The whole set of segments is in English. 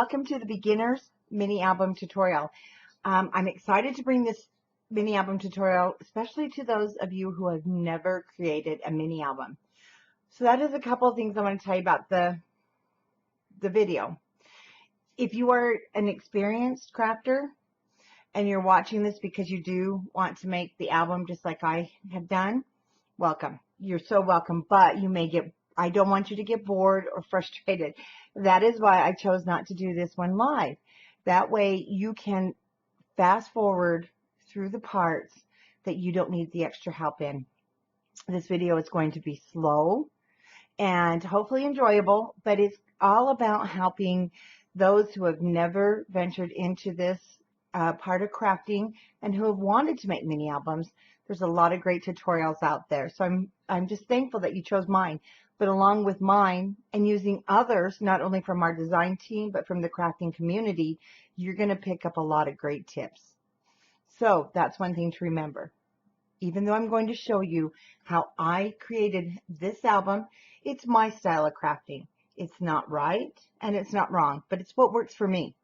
welcome to the beginner's mini album tutorial. I'm excited to bring this mini album tutorial, especially to those of you who have never created a mini album. So that is a couple of things I want to tell you about the video. If you are an experienced crafter and you're watching this because you do want to make the album just like I have done, welcome. You're so welcome, but you may get, I don't want you to get bored or frustrated. That is why I chose not to do this one live. That way you can fast forward through the parts that you don't need the extra help in. This video is going to be slow and hopefully enjoyable, but it's all about helping those who have never ventured into this part of crafting and who have wanted to make mini albums. There's a lot of great tutorials out there. So I'm just thankful that you chose mine. But along with mine and using others, not only from our design team, but from the crafting community, you're going to pick up a lot of great tips. So that's one thing to remember. Even though I'm going to show you how I created this album, it's my style of crafting. It's not right and it's not wrong, but it's what works for me.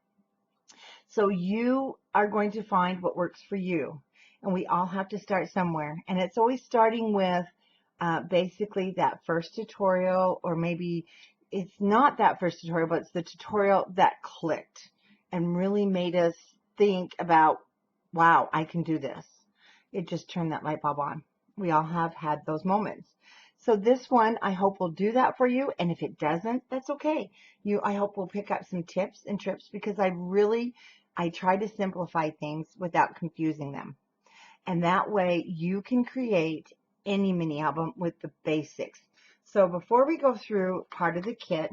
So you are going to find what works for you. And we all have to start somewhere. And it's always starting with basically that first tutorial, or maybe it's not that first tutorial, but it's the tutorial that clicked and really made us think about, wow, I can do this. It just turned that light bulb on. We all have had those moments. So this one, I hope will do that for you. And if it doesn't, that's okay. I hope we'll pick up some tips and trips, because I try to simplify things without confusing them. And that way you can create any mini album with the basics. So before we go through part of the kit,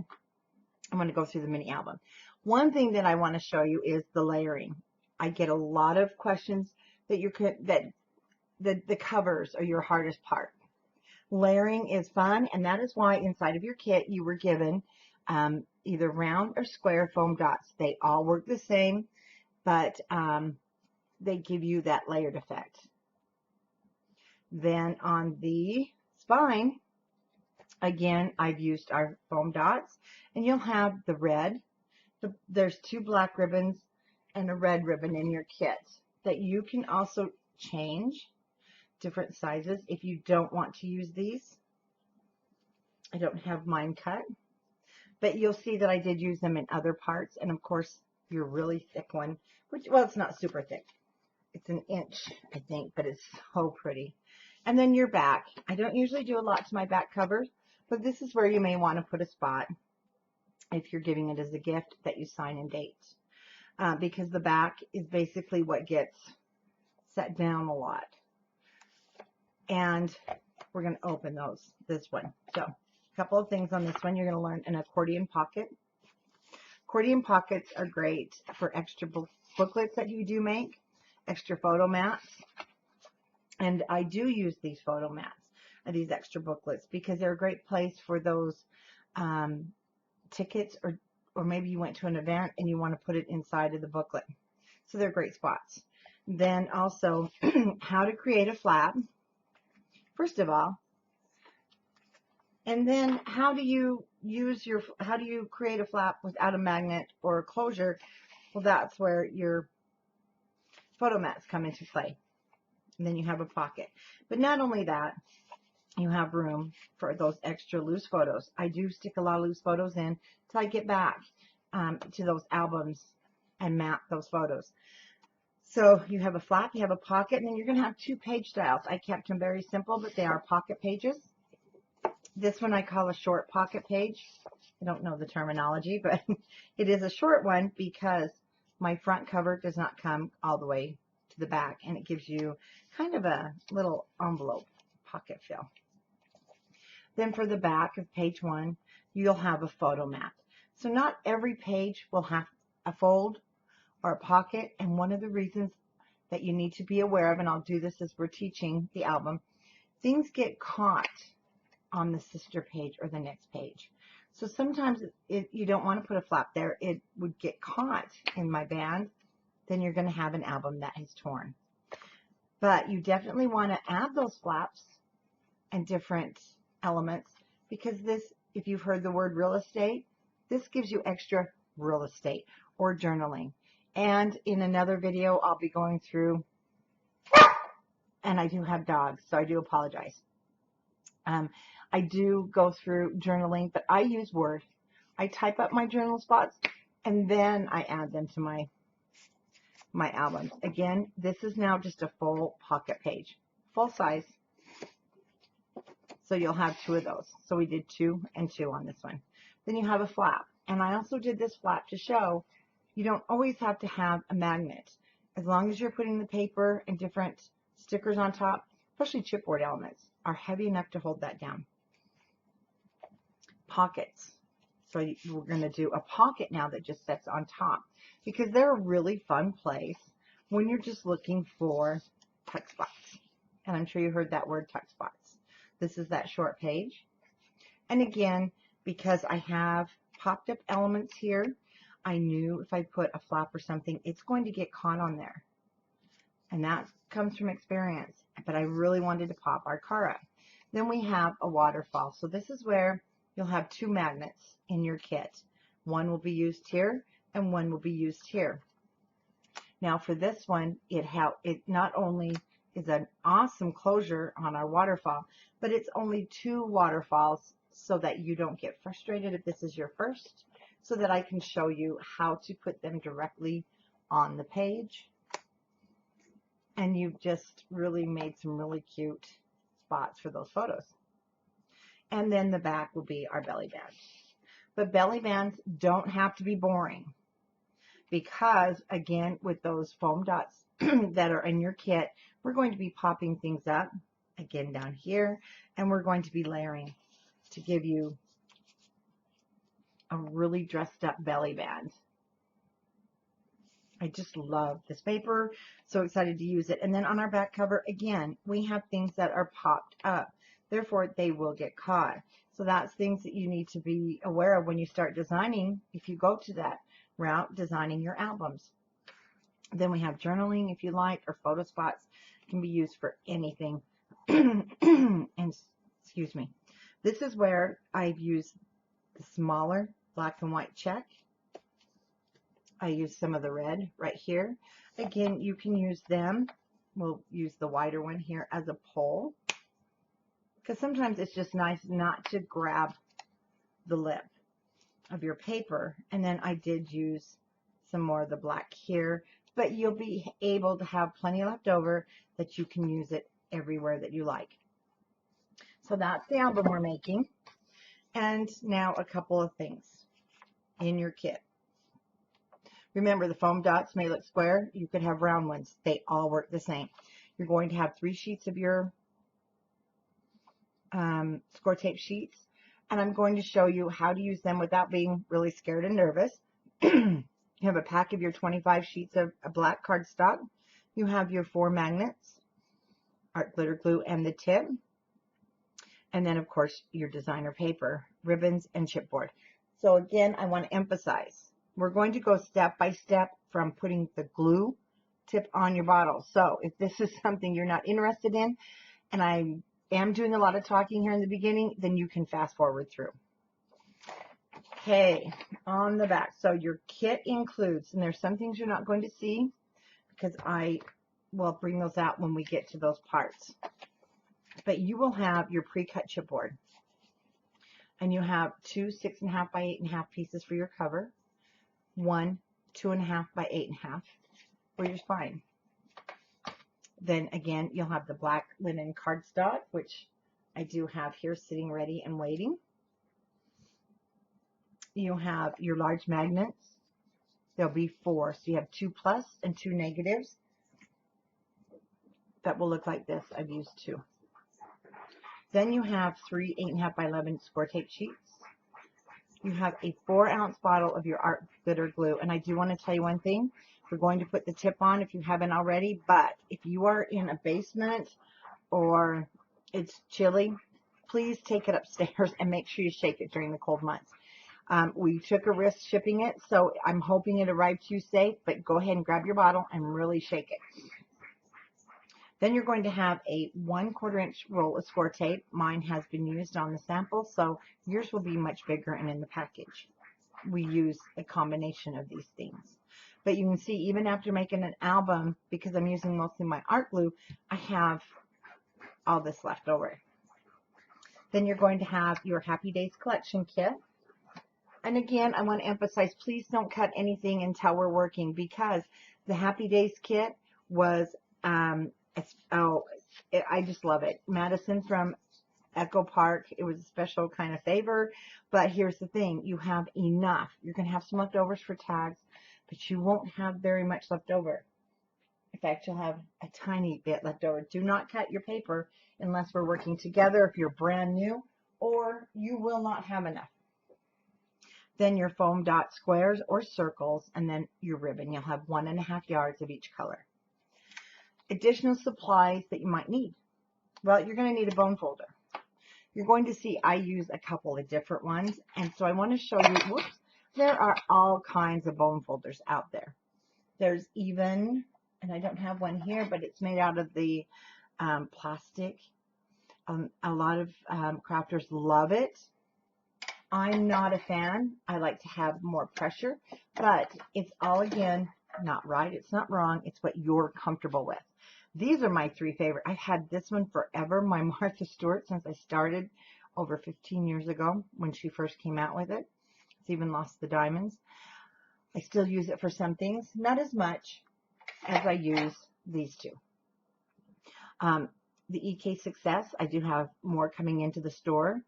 I'm going to go through the mini album. One thing that I want to show you is the layering. I get a lot of questions that the covers are your hardest part. Layering is fun, and that is why inside of your kit you were given either round or square foam dots. They all work the same, but they give you that layered effect. Then on the spine, again, I've used our foam dots, and you'll have the red. There's 2 black ribbons and a red ribbon in your kit that you can also change different sizes if you don't want to use these. I don't have mine cut, but you'll see that I did use them in other parts. And of course, your really thick one, which, well, it's not super thick. It's an inch, I think, but it's so pretty. And then your back. I don't usually do a lot to my back covers, but this is where you may want to put a spot if you're giving it as a gift that you sign and date. Because the back is basically what gets set down a lot. And we're going to open this one. So a couple of things on this one. You're going to learn an accordion pocket. Accordion pockets are great for extra booklets that you do make, extra photo mats. And I do use these photo mats, these extra booklets, because they're a great place for those tickets, or maybe you went to an event and you want to put it inside of the booklet. So they're great spots. Then also how to create a flap, first of all, and then how do you create a flap without a magnet or a closure? Well, that's where your photo mats come into play. And then you have a pocket. But not only that, you have room for those extra loose photos. I do stick a lot of loose photos in till I get back to those albums and map those photos. So you have a flap, you have a pocket, and then you're going to have 2 page styles. I kept them very simple, but they are pocket pages. This one I call a short pocket page. I don't know the terminology, but it is a short one because my front cover does not come all the way to the back, and it gives you kind of a little envelope pocket feel. Then for the back of page 1, you'll have a photo mat. So not every page will have a fold or a pocket, and one of the reasons that you need to be aware of, and I'll do this as we're teaching the album, things get caught on the sister page or the next page. So sometimes you don't want to put a flap there. It would get caught in my band. Then you're going to have an album that is torn. But you definitely want to add those flaps and different elements, because this, if you've heard the word real estate, this gives you extra real estate or journaling. And in another video, I'll be going through, and I do have dogs, so I do apologize. I do go through journaling, but I use Word. I type up my journal spots, and then I add them to my albums. Again, this is now just a full pocket page, full size. So you'll have 2 of those. So we did 2 and 2 on this one. Then you have a flap. And I also did this flap to show you don't always have to have a magnet. As long as you're putting the paper and different stickers on top, especially chipboard elements, are heavy enough to hold that down. Pockets. So we're going to do a pocket now that just sits on top, because they're a really fun place when you're just looking for tuck spots. And I'm sure you heard that word, tuck spots. This is that short page. And again, because I have popped up elements here, I knew if I put a flap or something, it's going to get caught on there. And that comes from experience. But I really wanted to pop our car up. Then we have a waterfall. So this is where you'll have 2 magnets in your kit. One will be used here and one will be used here. Now for this one, it not only is an awesome closure on our waterfall, but it's only 2 waterfalls so that you don't get frustrated if this is your first, so that I can show you how to put them directly on the page. And you've just really made some really cute spots for those photos. And then the back will be our belly band. But belly bands don't have to be boring, because again, with those foam dots that are in your kit, we're going to be popping things up again down here, and we're going to be layering to give you a really dressed up belly band. I just love this paper. So excited to use it. And then on our back cover, again, we have things that are popped up. Therefore, they will get caught. So that's things that you need to be aware of when you start designing, if you go to that route, designing your albums. Then we have journaling, if you like, or photo spots. It can be used for anything. And excuse me. This is where I've used the smaller black and white check. I use some of the red right here. Again, you can use them. We'll use the wider one here as a pole, because sometimes it's just nice not to grab the lip of your paper. And then I did use some more of the black here, but you'll be able to have plenty left over that you can use it everywhere that you like. So that's the album we're making. And now a couple of things in your kit. Remember, the foam dots may look square. You could have round ones. They all work the same. You're going to have 3 sheets of your Scor tape sheets, and I'm going to show you how to use them without being really scared and nervous. You have a pack of your 25 sheets of black cardstock. You have your 4 magnets, art glitter glue, and the tip. And then, of course, your designer paper, ribbons, and chipboard. So again, I want to emphasize, we're going to go step by step from putting the glue tip on your bottle. So if this is something you're not interested in, and I am doing a lot of talking here in the beginning, then you can fast forward through. Okay, on the back. So your kit includes, and there's some things you're not going to see because I will bring those out when we get to those parts. But you will have your pre-cut chipboard. And you have 2 6.5 by 8.5 pieces for your cover. 1 2.5 by 8.5 for your spine. Then again, you'll have the black linen cardstock, which I do have here sitting ready and waiting. You have your large magnets. There'll be 4. So you have 2 plus and 2 negatives. That will look like this. I've used 2. Then you have 3 8.5 by 11 Scor tape sheets. You have a 4-ounce bottle of your art glitter glue. And I do want to tell you one thing. We're going to put the tip on if you haven't already. But if you are in a basement or it's chilly, please take it upstairs and make sure you shake it during the cold months. We took a risk shipping it, so I'm hoping it arrived to you safe. But go ahead and grab your bottle and really shake it. Then you're going to have a 1/4 inch roll of Scor tape. Mine has been used on the sample, so yours will be much bigger and in the package. we use a combination of these things. But you can see even after making an album, because I'm using mostly my art glue, I have all this left over. Then you're going to have your Happy Days collection kit. And again, I want to emphasize, please don't cut anything until we're working, because the Happy Days kit was, I just love it. Madison from Echo Park, it was a special kind of favor. But here's the thing, you have enough. You're going to have some leftovers for tags, but you won't have very much left over. In fact, you'll have a tiny bit left over. Do not cut your paper unless we're working together, if you're brand new, or you will not have enough. Then your foam dot squares or circles, and then your ribbon. You'll have 1.5 yards of each color. Additional supplies that you might need. Well, you're going to need a bone folder. You're going to see I use a couple of different ones, and so I want to show you, whoops, there are all kinds of bone folders out there. There's even, and I don't have one here, but it's made out of the plastic. A lot of crafters love it. I'm not a fan. I like to have more pressure, but it's all, again, not right. It's not wrong. It's what you're comfortable with. These are my 3 favorite. I've had this one forever, my Martha Stewart, since I started over 15 years ago when she first came out with it. It's even lost the diamonds. I still use it for some things, not as much as I use these two. The EK Success, I do have more coming into the store.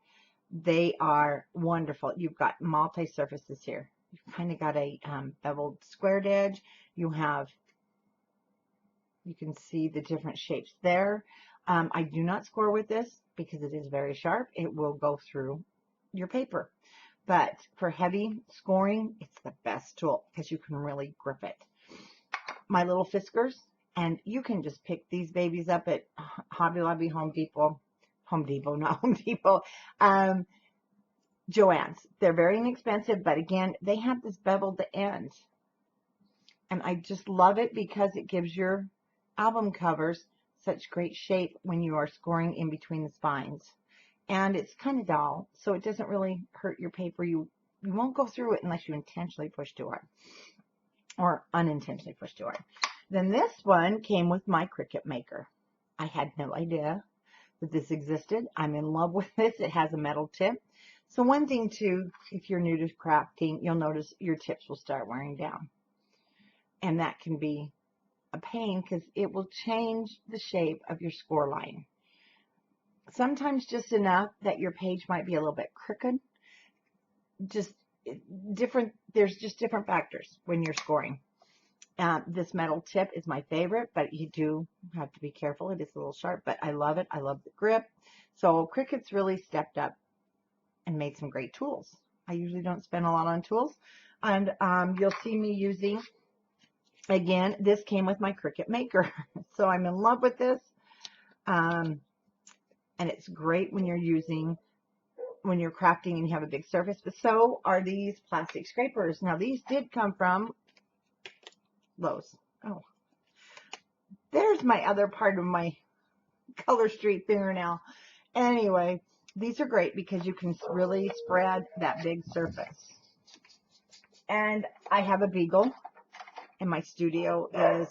They are wonderful. You've got multi-surfaces here. You've kind of got a beveled squared edge. You can see the different shapes there. I do not score with this because it is very sharp. It will go through your paper. But for heavy scoring, it's the best tool because you can really grip it. My little Fiskars, and you can just pick these babies up at Hobby Lobby, Home Depot, not Home Depot, Joann's. They're very inexpensive, but again, they have this beveled end. And I just love it because it gives your album covers such great shape when you are scoring in between the spines. And it's kind of dull, so it doesn't really hurt your paper. You won't go through it unless you intentionally push too hard or unintentionally push too hard. Then this one came with my Cricut maker. I had no idea that this existed. I'm in love with this. It has a metal tip. So one thing too, if you're new to crafting, you'll notice your tips will start wearing down. And that can be a pain because it will change the shape of your score line. Sometimes just enough that your page might be a little bit crooked. Just different, there's just different factors when you're scoring. This metal tip is my favorite, but you do have to be careful. It is a little sharp, but I love it. I love the grip. So Cricut's really stepped up and made some great tools. I usually don't spend a lot on tools. And you'll see me using, again, this came with my Cricut maker. So I'm in love with this. And it's great when you're crafting and you have a big surface. But so are these plastic scrapers. Now these did come from Lowe's. Oh, there's my other part of my Color Street fingernail. Anyway, these are great because you can really spread that big surface. And I have a beagle, and my studio is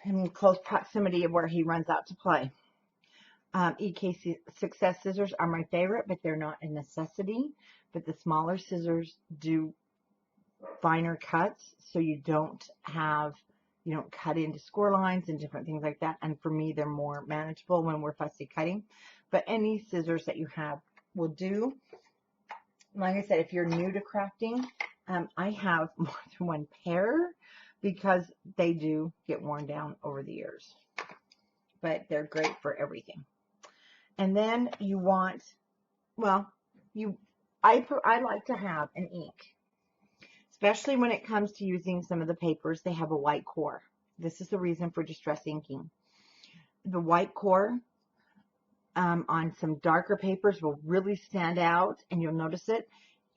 in close proximity of where he runs out to play. EK Success scissors are my favorite, but they're not a necessity. But the smaller scissors do finer cuts, so you don't cut into score lines and different things like that. And for me, they're more manageable when we're fussy cutting. But any scissors that you have will do. Like I said, if you're new to crafting, I have more than one pair because they do get worn down over the years. But they're great for everything. And then you want, I like to have an ink. Especially when it comes to using some of the papers, they have a white core. This is the reason for distress inking. The white core on some darker papers will really stand out, and you'll notice it.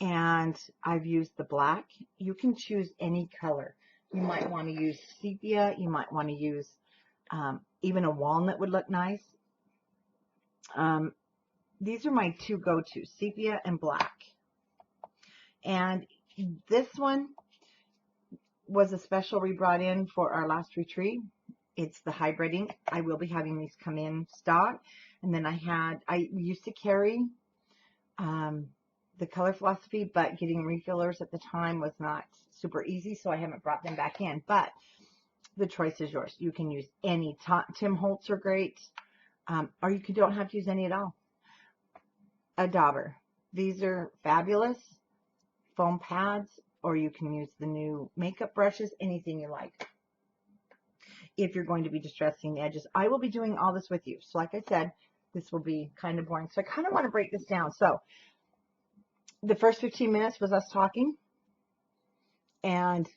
And I've used the black. You can choose any color. You might want to use sepia. You might want to use even a walnut would look nice. These are my two go-to, sepia and black. And this one was a special we brought in for our last retreat. It's the hybriding. I will be having these come in stock. And then I used to carry the color philosophy, but getting refillers at the time was not super easy, so I haven't brought them back in. But the choice is yours. You can use any. Tim Holtz are great, or you don't have to use any at all. A dauber. These are fabulous. Foam pads, or you can use the new makeup brushes, anything you like. If you're going to be distressing the edges, I will be doing all this with you. So like I said, this will be kind of boring. So I kind of want to break this down. So the first 15 minutes was us talking, and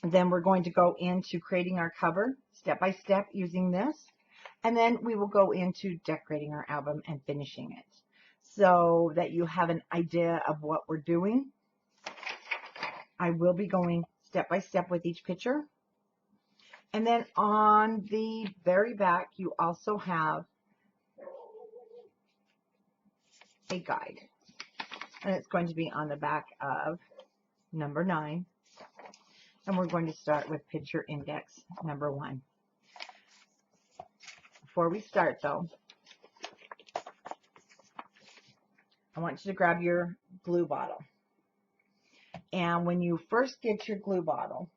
then we're going to go into creating our cover step by step using this, and then we will go into decorating our album and finishing it so that you have an idea of what we're doing. I will be going step by step with each picture. And then on the very back, you also have a guide. And it's going to be on the back of number 9. And we're going to start with picture index number 1. Before we start, though, I want you to grab your glue bottle. And when you first get your glue bottle,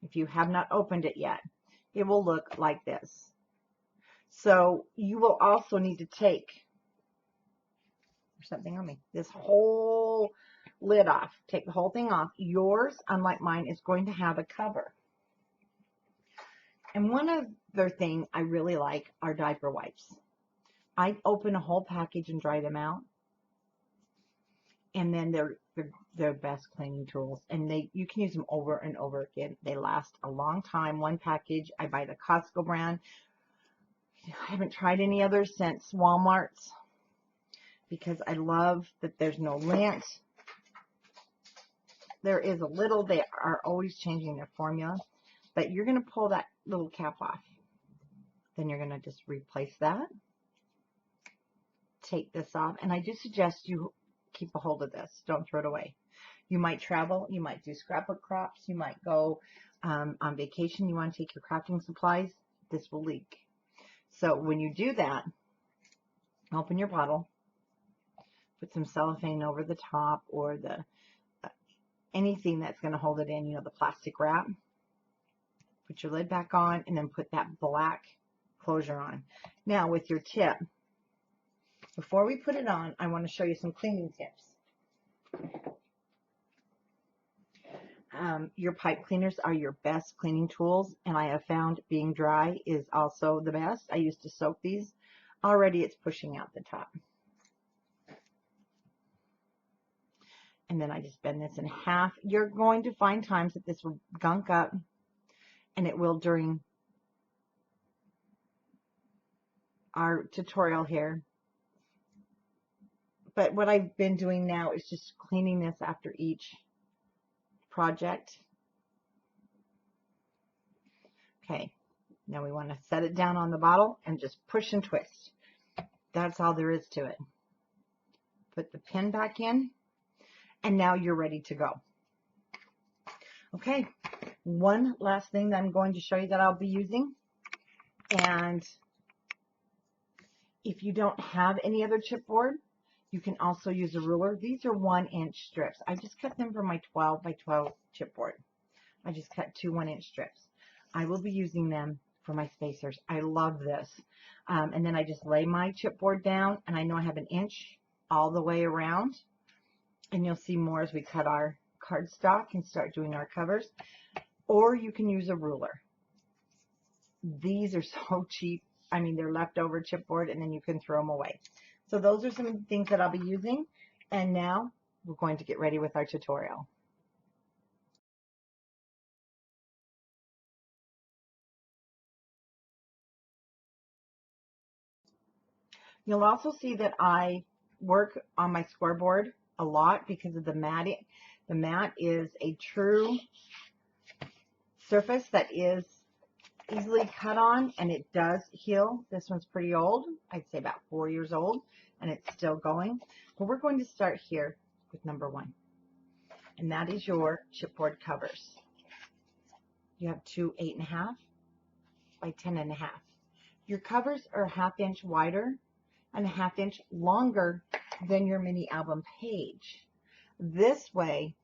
if you have not opened it yet, it will look like this. So you will also need to take, there's something on me, this whole lid off. Take the whole thing off. Yours, unlike mine, is going to have a cover. And one other thing I really like are diaper wipes. I open a whole package and dry them out. And then they're best cleaning tools, and you can use them over and over again. They last a long time. One package, I buy the Costco brand. I haven't tried any others since Walmart's because I love that there's no lint. There is a little, they are always changing their formula, but you're going to pull that little cap off. Then you're going to just replace that. Take this off, and I do suggest you keep a hold of this. Don't throw it away. You might travel. You might do scrapbook crops. You might go on vacation. You want to take your crafting supplies. This will leak. So when you do that, open your bottle. Put some cellophane over the top or the anything that's going to hold it in. You know, the plastic wrap. Put your lid back on, and then put that black closure on. Now with your tip, before we put it on, I want to show you some cleaning tips. Your pipe cleaners are your best cleaning tools, and I have found being dry is also the best. I used to soak these. Already it's pushing out the top. And then I just bend this in half. You're going to find times that this will gunk up, and it will during our tutorial here. But what I've been doing now is just cleaning this after each project. Okay, now we want to set it down on the bottle and just push and twist. That's all there is to it. Put the pin back in, and now you're ready to go. Okay, one last thing that I'm going to show you that I'll be using, and if you don't have any other chipboard, you can also use a ruler. These are 1-inch strips. I just cut them for my 12 by 12 chipboard. I just cut 2 1-inch strips. I will be using them for my spacers. I love this. And then I just lay my chipboard down, and I know I have 1 inch all the way around. And you'll see more as we cut our cardstock and start doing our covers. Or you can use a ruler. These are so cheap. I mean, they're leftover chipboard, and then you can throw them away. So those are some things that I'll be using. And now we're going to get ready with our tutorial. You'll also see that I work on my Scor board a lot because of the mat. The mat is a true surface that is easily cut on, and it does heal. This one's pretty old. I'd say about 4 years old, and it's still going. But we're going to start here with number 1. And that is your chipboard covers. You have two 8.5 by 10.5. Your covers are a 1/2 inch wider and a 1/2 inch longer than your mini album page. This way,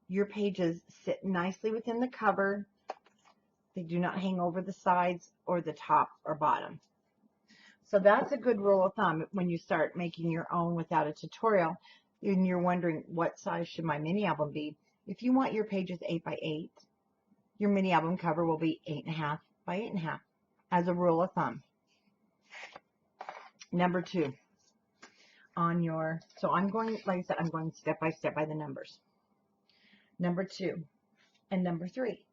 your pages sit nicely within the cover. They do not hang over the sides or the top or bottom. So that's a good rule of thumb when you start making your own without a tutorial and you're wondering what size should my mini album be. If you want your pages 8 by 8, your mini album cover will be 8.5 by 8.5 as a rule of thumb. Number 2 on your, so I'm going, like I said, I'm going step by step by the numbers. Number 2 and number 3.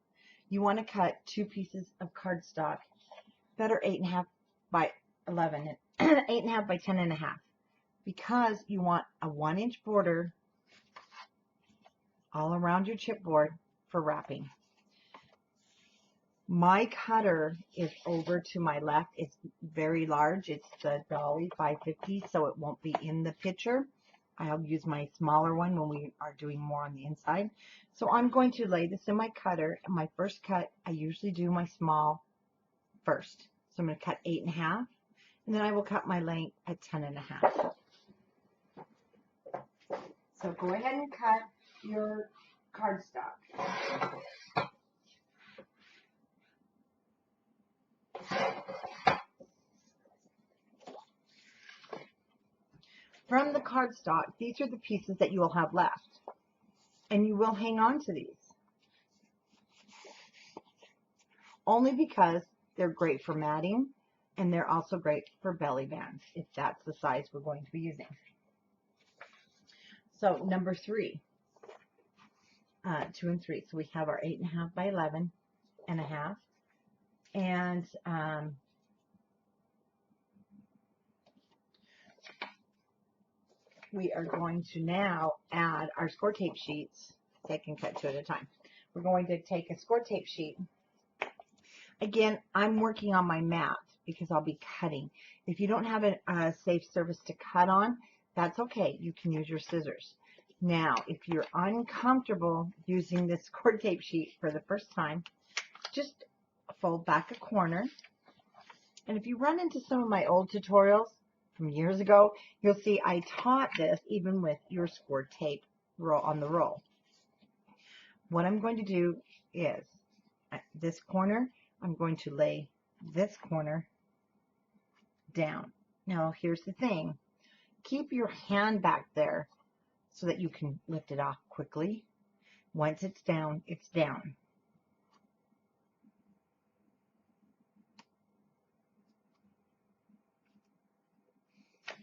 You want to cut 2 pieces of cardstock that are 8.5 by 11, 8.5 by 10.5, because you want a 1-inch border all around your chipboard for wrapping. My cutter is over to my left. It's very large. It's the Dolly 550, so it won't be in the picture. I'll use my smaller one when we are doing more on the inside. So I'm going to lay this in my cutter. And my first cut, I usually do my small first. So I'm going to cut 8.5, and then I will cut my length at 10.5. So go ahead and cut your cardstock. From the cardstock, these are the pieces that you will have left, and you will hang on to these only because they're great for matting, and they're also great for belly bands if that's the size we're going to be using. So number 3, 2 and 3. So we have our 8.5 by 11.5, and we are going to now add our Scor tape sheets. So I can cut 2 at a time. We're going to take a Scor tape sheet. Again, I'm working on my mat because I'll be cutting. If you don't have a safe surface to cut on, that's okay. You can use your scissors. Now, if you're uncomfortable using this Scor tape sheet for the first time, just fold back a corner. And if you run into some of my old tutorials from years ago, you'll see I taught this even with your Scor tape roll on the roll. What I'm going to do is at this corner, I'm going to lay this corner down. Now, here's the thing. Keep your hand back there so that you can lift it off quickly. Once it's down, it's down.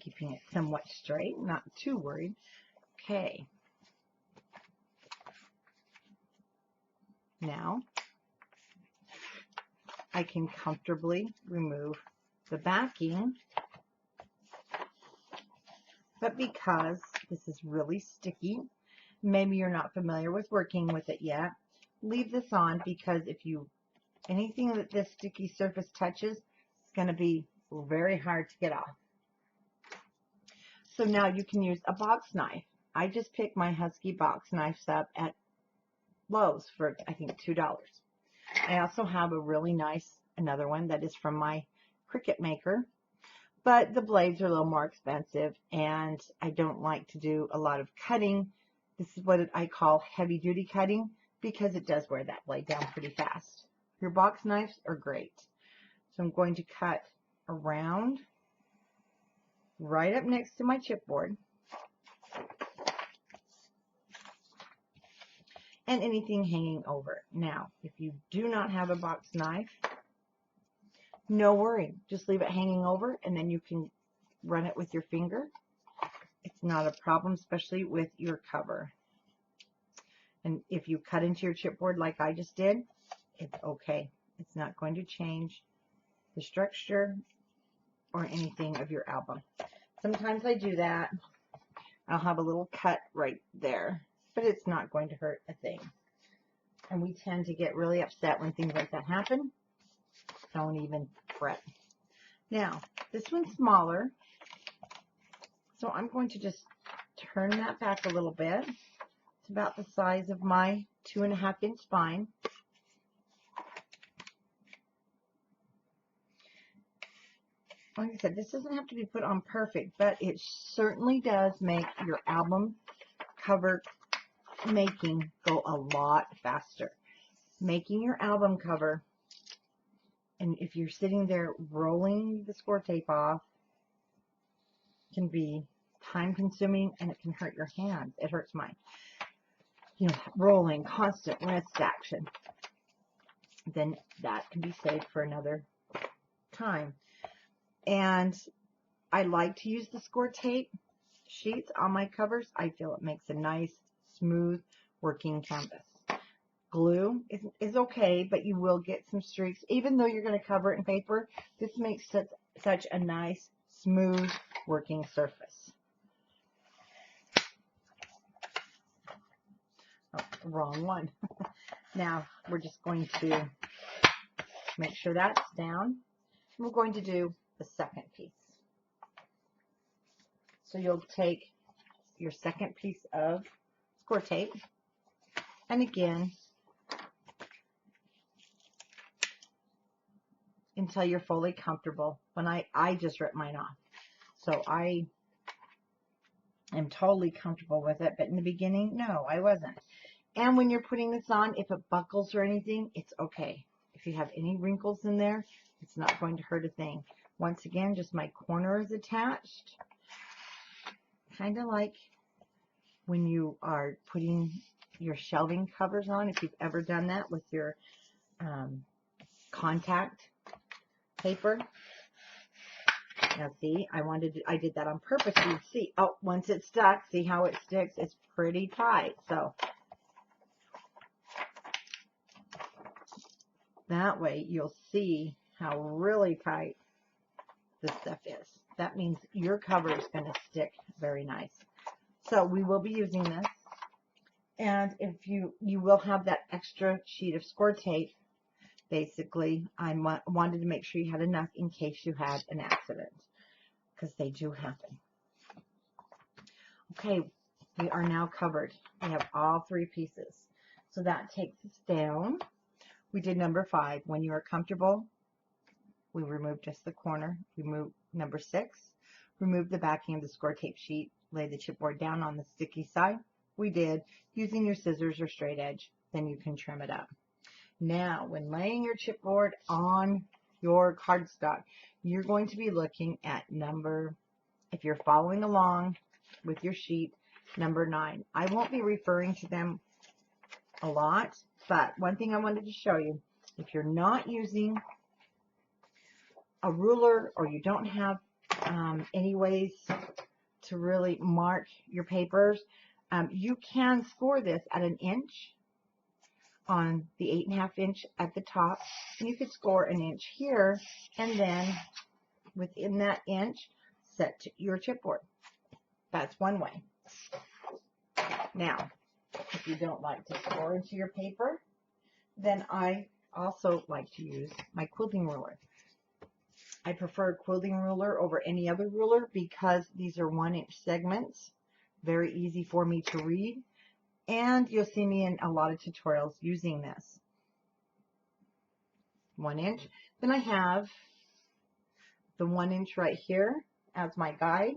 Keeping it somewhat straight, not too worried. Okay. Now, I can comfortably remove the backing, but because this is really sticky, maybe you're not familiar with working with it yet, leave this on, because if anything that this sticky surface touches, it's going to be very hard to get off. So now you can use a box knife. I just picked my Husky box knives up at Lowe's for, I think, $2. I also have a really nice, another one that is from my Cricut maker, but the blades are a little more expensive, and I don't like to do a lot of cutting. This is what I call heavy duty cutting, because it does wear that blade down pretty fast. Your box knives are great. So I'm going to cut around right up next to my chipboard, and anything hanging over. Now, if you do not have a box knife, no worry. Just leave it hanging over, and then you can run it with your finger. It's not a problem, especially with your cover. And if you cut into your chipboard like I just did, it's okay. It's not going to change the structure or anything of your album. Sometimes I do that. I'll have a little cut right there, but it's not going to hurt a thing. And we tend to get really upset when things like that happen. Don't even fret. Now, this one's smaller, so I'm going to just turn that back a little bit. It's about the size of my 2.5-inch spine. Like I said, this doesn't have to be put on perfect, but it certainly does make your album cover making go a lot faster. Making your album cover, and if you're sitting there rolling the Scor tape off, can be time consuming and it can hurt your hands. It hurts mine. You know, rolling, constant wrist action. Then that can be saved for another time. And I like to use the Scor tape sheets on my covers. I feel it makes a nice, smooth working canvas. Glue is okay, but you will get some streaks. Even though you're going to cover it in paper, this makes such a nice, smooth working surface. Oh, wrong one. Now, we're just going to make sure that's down. We're going to do the second piece. So you'll take your second piece of Scor tape, and again, until you're fully comfortable. When I just ripped mine off, so I am totally comfortable with it, but in the beginning, no, I wasn't. And when you're putting this on, if it buckles or anything, it's okay. If you have any wrinkles in there, it's not going to hurt a thing. Once again, just my corner is attached. Kind of like when you are putting your shelving covers on, if you've ever done that with your contact paper. Now see, I did that on purpose. You see, oh, once it's stuck, see how it sticks? It's pretty tight. So that way you'll see how really tight this stuff is. That means your cover is going to stick very nice. So we will be using this. And if you will have that extra sheet of Scor tape. Basically, I wanted to make sure you had enough in case you had an accident, because they do happen. Okay, we are now covered. We have all three pieces. So that takes us down. We did number 5. When you are comfortable, we remove just the corner. We move number 6. Remove the backing of the Scor tape sheet. Lay the chipboard down on the sticky side. We did, using your scissors or straight edge. Then you can trim it up. Now, when laying your chipboard on your cardstock, you're going to be looking at if you're following along with your sheet, number 9. I won't be referring to them a lot, but one thing I wanted to show you, if you're not using a ruler or you don't have any ways to really mark your papers, you can score this at 1 inch on the 8.5 inch at the top, and you could score 1 inch here, and then within that inch, set your chipboard. That's one way. Now, if you don't like to score into your paper, then I also like to use my quilting ruler. I prefer a quilting ruler over any other ruler because these are 1 inch segments, very easy for me to read. And you'll see me in a lot of tutorials using this. 1 inch. Then I have the 1 inch right here as my guide.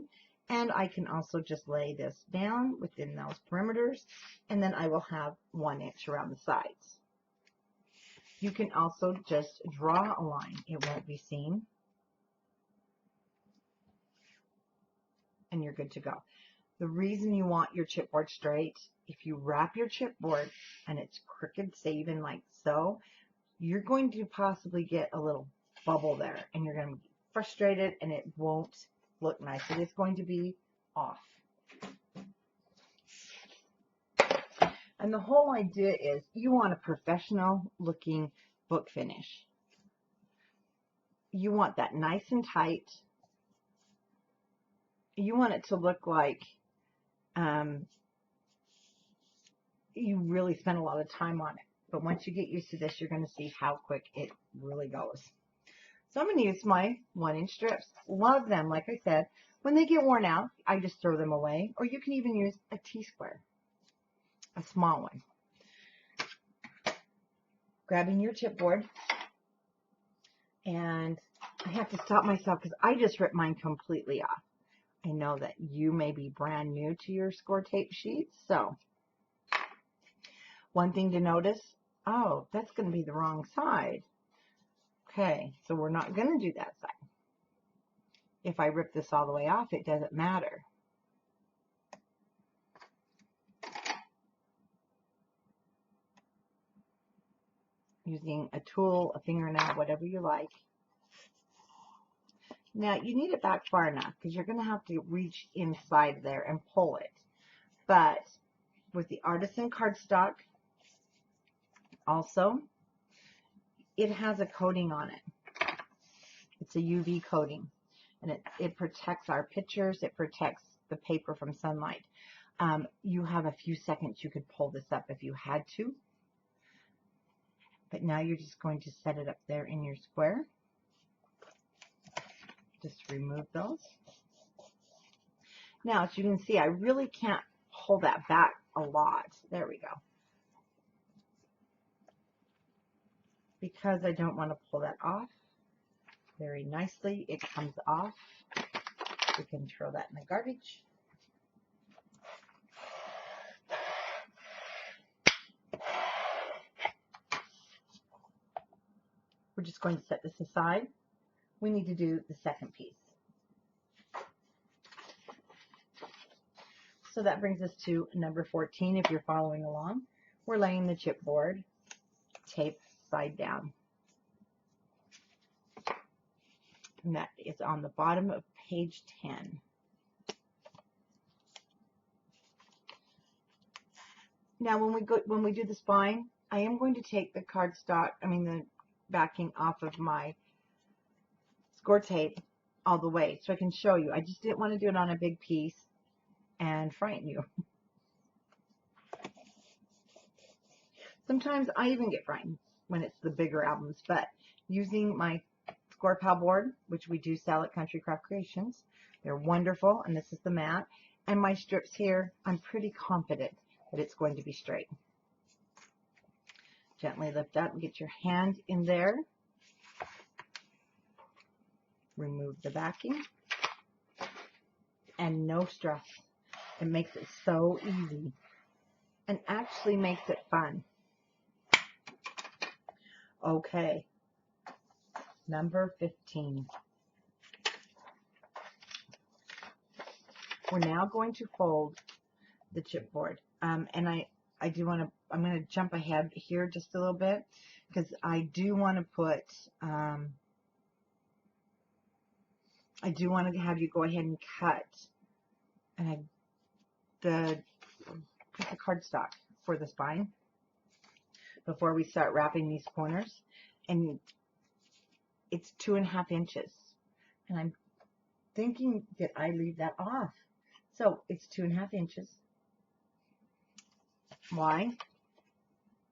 And I can also just lay this down within those perimeters. And then I will have 1 inch around the sides. You can also just draw a line. It won't be seen. And you're good to go. The reason you want your chipboard straight, if you wrap your chipboard and it's crooked, say even like so, you're going to possibly get a little bubble there and you're going to be frustrated and it won't look nice. It is going to be off. And the whole idea is you want a professional looking book finish. You want that nice and tight. You want it to look like you really spend a lot of time on it. But once you get used to this, you're going to see how quick it really goes. So I'm going to use my 1 inch strips. Love them. Like I said, When they get worn out, I just throw them away, or you can even use a T-square, a small one. Grabbing your chipboard, and I have to stop myself because I just ripped mine completely off. I know that you may be brand new to your Scor tape sheets, so one thing to notice, oh, that's going to be the wrong side. Okay, so we're not going to do that side. If I rip this all the way off, it doesn't matter. Using a tool, a fingernail, whatever you like. Now, you need it back far enough because you're going to have to reach inside there and pull it. But with the Artisan cardstock, also, it has a coating on it. It's a UV coating, and it protects our pictures. It protects the paper from sunlight. You have a few seconds you could pull this up if you had to. But now you're just going to set it up there in your square. Just remove those. Now, as you can see, I really can't pull that back a lot. There we go. Because I don't want to pull that off very nicely, it comes off. We can throw that in the garbage. We're just going to set this aside. We need to do the second piece. So that brings us to number 14 if you're following along. We're laying the chipboard tape side down. And that is on the bottom of page 10. Now when we do the spine, I am going to take the the backing off of my Scor tape all the way so I can show you. I just didn't want to do it on a big piece and frighten you. Sometimes I even get frightened when it's the bigger albums, but using my Scor Pal board, which we do sell at Country Craft Creations, they're wonderful, and this is the mat. And my strips here, I'm pretty confident that it's going to be straight. Gently lift up and get your hand in there. Remove the backing. And no stress. It makes it so easy and actually makes it fun. Okay, number 15. We're now going to fold the chipboard. And I'm going to jump ahead here just a little bit because I do want to put, I do want to have you go ahead and cut the piece of cardstock for the spine before we start wrapping these corners. And it's 2.5 inches. And I'm thinking, did I leave that off? So it's 2.5 inches. Why?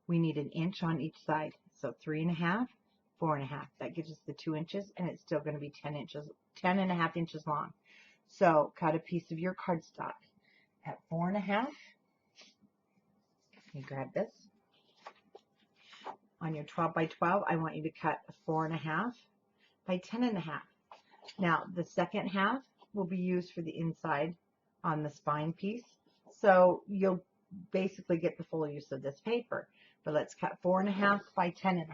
We need 1 inch on each side. So 3.5, 4.5. That gives us the 2 inches, and it's still going to be 10.5 inches long. So cut a piece of your cardstock at 4.5. You grab this. On your 12 by 12, I want you to cut 4.5 by 10.5. Now, the second half will be used for the inside on the spine piece. So you'll basically get the full use of this paper. But let's cut 4.5 by 10.5.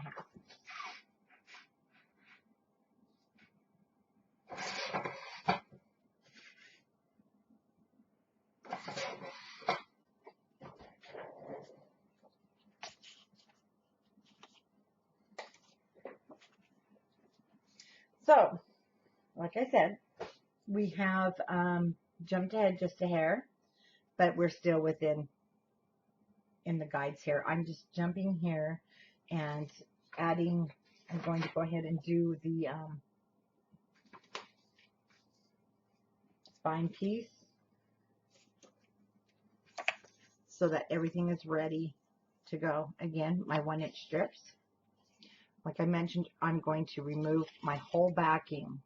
So, like I said, we have jumped ahead just a hair, but we're still within the guides here. I'm just jumping here and adding, I'm going to go ahead and do the spine piece so that everything is ready to go. Again, my 1-inch strips. Like I mentioned, I'm going to remove my whole backing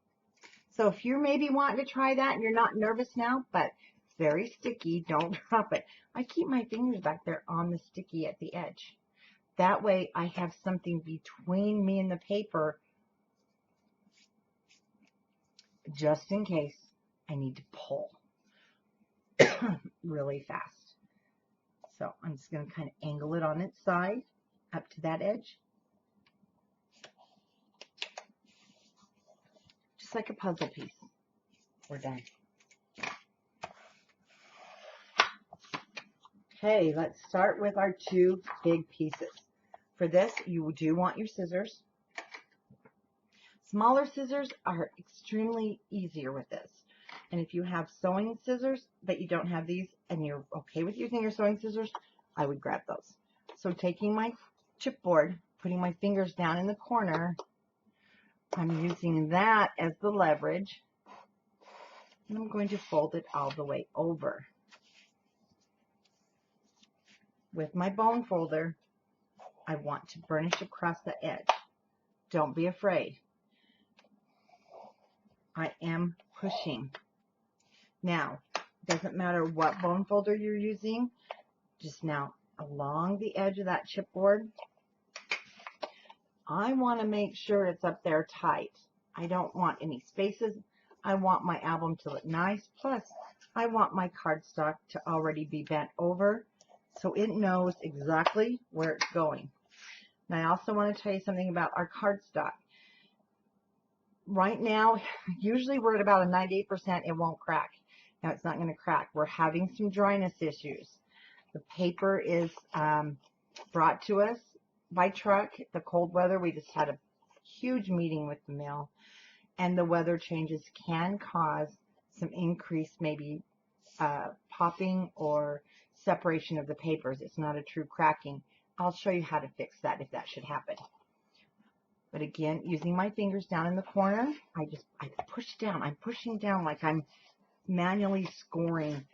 So if you're maybe wanting to try that and you're not nervous now, but it's very sticky, don't drop it. I keep my fingers back there on the sticky at the edge. That way I have something between me and the paper just in case I need to pull really fast. So I'm just going to kind of angle it on its side up to that edge. Just like a puzzle piece. We're done. Okay, let's start with our two big pieces. For this, you do want your scissors. Smaller scissors are extremely easier with this. And if you have sewing scissors, but you don't have these, and you're okay with using your sewing scissors, I would grab those. So taking my chipboard, putting my fingers down in the corner, I'm using that as the leverage, and I'm going to fold it all the way over. With my bone folder, I want to burnish across the edge. Don't be afraid. I am pushing. Now, it doesn't matter what bone folder you're using, just now along the edge of that chipboard, I want to make sure it's up there tight. I don't want any spaces. I want my album to look nice. Plus, I want my cardstock to already be bent over so it knows exactly where it's going. And I also want to tell you something about our cardstock. Right now, usually we're at about a 98%, it won't crack. Now it's not going to crack. We're having some dryness issues. The paper is brought to us by truck. The cold weather, we just had a huge meeting with the mill, and the weather changes can cause some increased maybe popping or separation of the papers. It's not a true cracking. I'll show you how to fix that if that should happen. But again, using my fingers down in the corner, I push down. I'm pushing down like I'm manually scoring.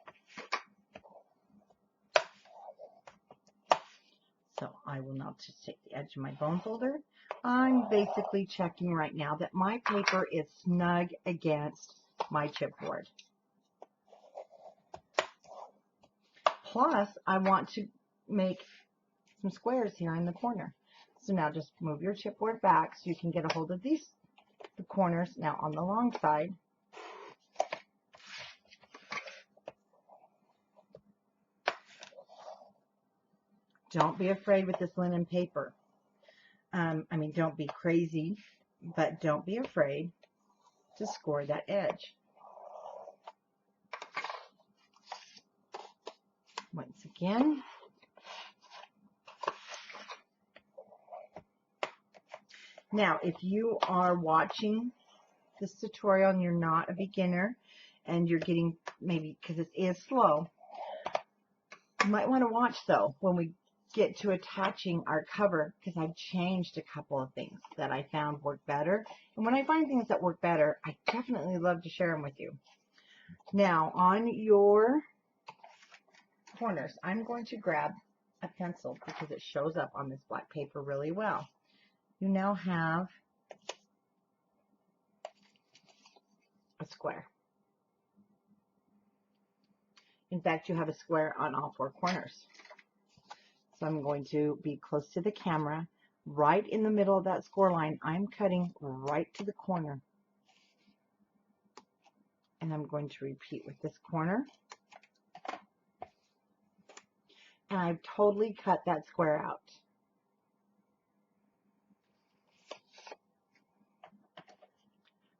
So I will now just take the edge of my bone folder. I'm basically checking right now that my paper is snug against my chipboard. Plus, I want to make some squares here in the corner. So now just move your chipboard back so you can get a hold of the corners now on the long side. Don't be afraid with this linen paper. Don't be crazy, but don't be afraid to score that edge. Once again, now if you are watching this tutorial and you're not a beginner and you're getting, maybe because it is slow, you might want to watch though when we get to attaching our cover, because I've changed a couple of things that I found work better. And when I find things that work better, I definitely love to share them with you. Now on your corners, I'm going to grab a pencil because it shows up on this black paper really well. You now have a square. In fact, you have a square on all four corners. So I'm going to be close to the camera. Right in the middle of that score line, I'm cutting right to the corner. And I'm going to repeat with this corner. And I've totally cut that square out.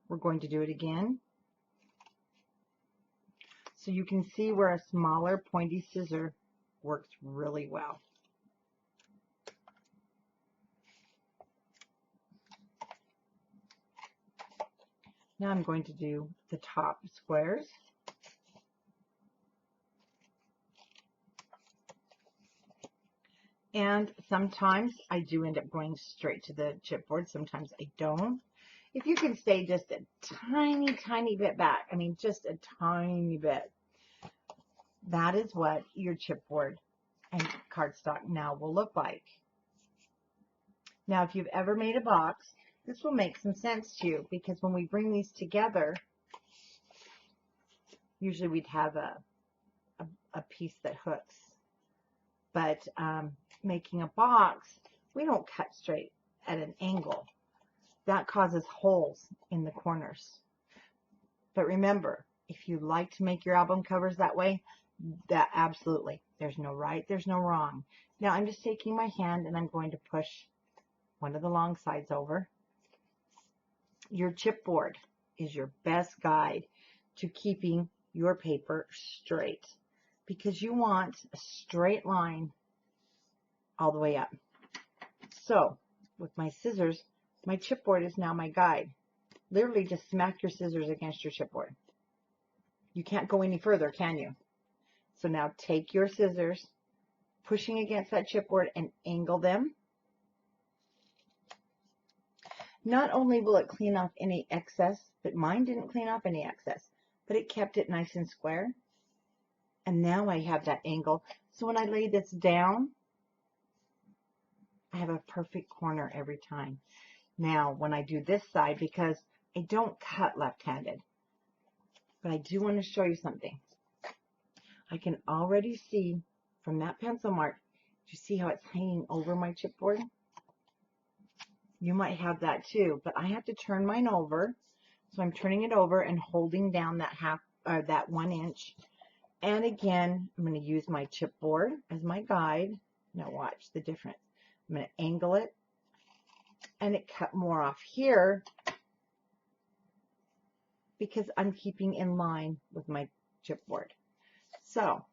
We're going to do it again. So you can see where a smaller pointy scissor works really well. Now I'm going to do the top squares. And sometimes I do end up going straight to the chipboard. Sometimes I don't. If you can stay just a tiny, tiny bit back, just a tiny bit, that is what your chipboard and cardstock now will look like. Now, if you've ever made a box, this will make some sense to you, because when we bring these together, Usually we'd have a piece that hooks. But making a box, we don't cut straight at an angle. That causes holes in the corners. But remember, if you like to make your album covers that way, that absolutely, there's no right, there's no wrong. Now I'm just taking my hand and I'm going to push one of the long sides over. Your chipboard is your best guide to keeping your paper straight, because you want a straight line all the way up. So with my scissors, my chipboard is now my guide. Literally just smack your scissors against your chipboard. You can't go any further, can you? So now take your scissors, pushing against that chipboard, and angle them. Not only will it clean off any excess, but mine didn't clean off any excess, but it kept it nice and square. And now I have that angle. So when I lay this down, I have a perfect corner every time. Now, when I do this side, because I don't cut left-handed, but I do want to show you something. I can already see from that pencil mark, do you see how it's hanging over my chipboard? You might have that too, but I have to turn mine over. So I'm turning it over and holding down that 1 inch. And again, I'm going to use my chipboard as my guide. Now watch the difference. I'm going to angle it, and it cut more off here because I'm keeping in line with my chipboard. So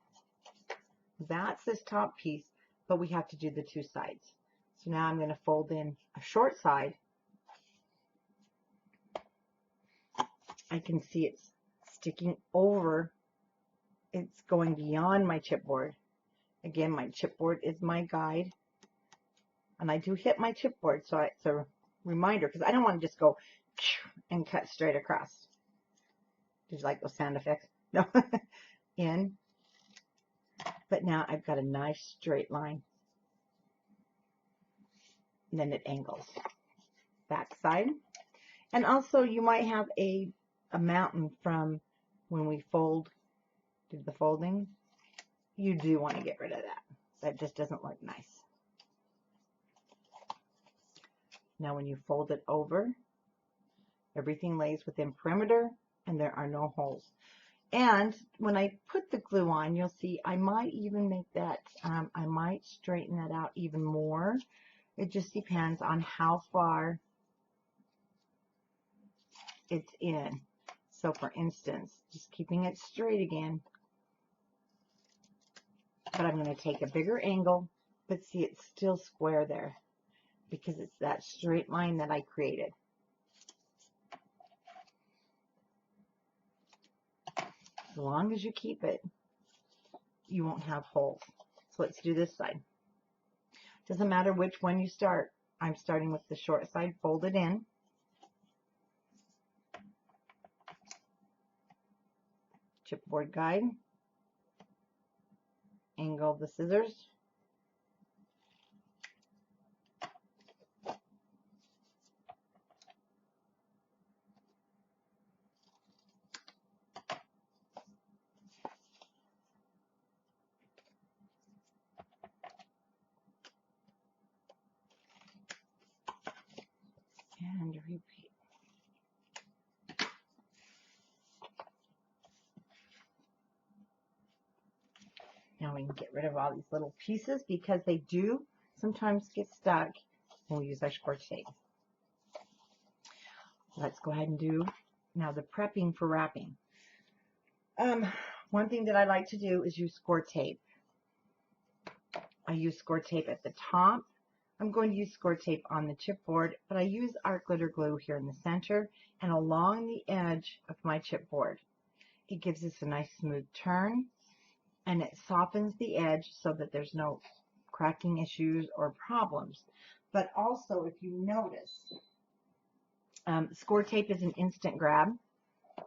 that's this top piece, but we have to do the two sides. So now I'm going to fold in a short side. I can see it's sticking over. It's going beyond my chipboard. Again, my chipboard is my guide. And I do hit my chipboard, so it's a reminder, because I don't want to just go and cut straight across. Did you like those sound effects? No. In. But now I've got a nice straight line. And then it angles. Back side. And also you might have a mountain from when we did the folding. You do want to get rid of that. That just doesn't look nice. Now when you fold it over, everything lays within perimeter and there are no holes. And when I put the glue on, you'll see I might even make that, I might straighten that out even more. It just depends on how far it's in. So for instance, just keeping it straight again, but I'm going to take a bigger angle, but see it's still square there because it's that straight line that I created. As long as you keep it, you won't have holes. So let's do this side. Doesn't matter which one you start. I'm starting with the short side folded in. Chipboard guide. Angle the scissors. And repeat. Now we can get rid of all these little pieces because they do sometimes get stuck when we use our Scor tape. Let's go ahead and do now the prepping for wrapping. One thing that I like to do is use Scor tape. I use Scor tape at the top. I'm going to use Scor tape on the chipboard, but I use art glitter glue here in the center and along the edge of my chipboard. It gives us a nice smooth turn, and it softens the edge so that there's no cracking issues or problems. But also, if you notice, Scor tape is an instant grab,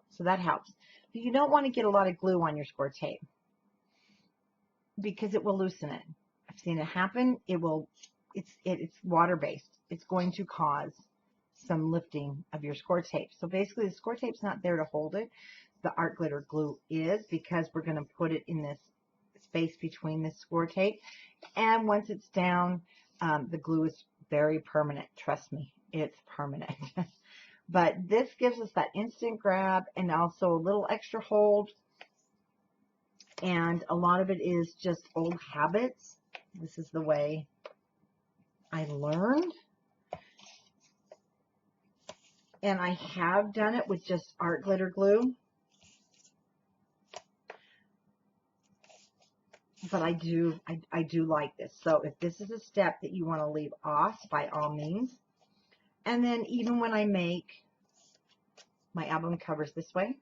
so that helps. But you don't want to get a lot of glue on your Scor tape because it will loosen it. I've seen it happen. It's water-based. It's going to cause some lifting of your Scor tape. So basically, the Scor tape's not there to hold it. the art glitter glue is, because we're going to put it in this space between the Scor tape. And once it's down, the glue is very permanent. Trust me, it's permanent. But this gives us that instant grab and also a little extra hold. And a lot of it is just old habits. This is the way I learned. And I have done it with just art glitter glue. But I do like this. So if this is a step that you want to leave off, by all means. And then even when I make my album covers this way,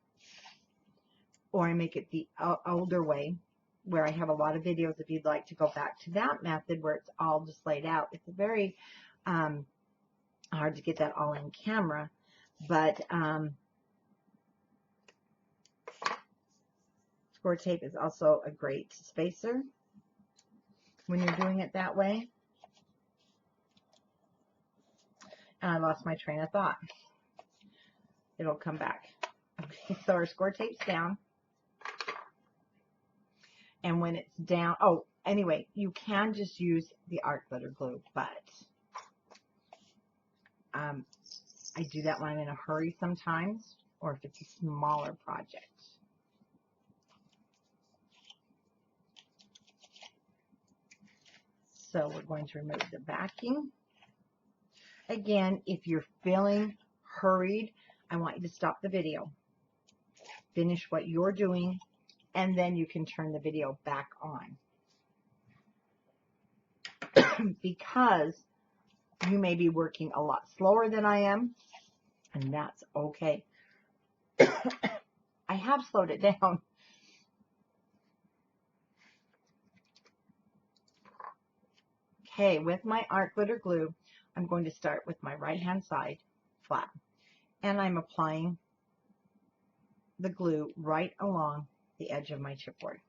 or I make it the older way, where I have a lot of videos if you'd like to go back to that method where it's all just laid out. It's very hard to get that all in camera, but Scor tape is also a great spacer when you're doing it that way. And I lost my train of thought. It'll come back. Okay, so our Scor tape's down. And when it's down, oh, anyway, you can just use the art glitter glue, but I do that when I'm in a hurry sometimes, or if it's a smaller project. So we're going to remove the backing. Again, if you're feeling hurried, I want you to stop the video, finish what you're doing, and then you can turn the video back on. Because you may be working a lot slower than I am, and that's okay. I have slowed it down. Okay, with my art glitter glue, I'm going to start with my right hand side flat, and I'm applying the glue right along the edge of my chipboard.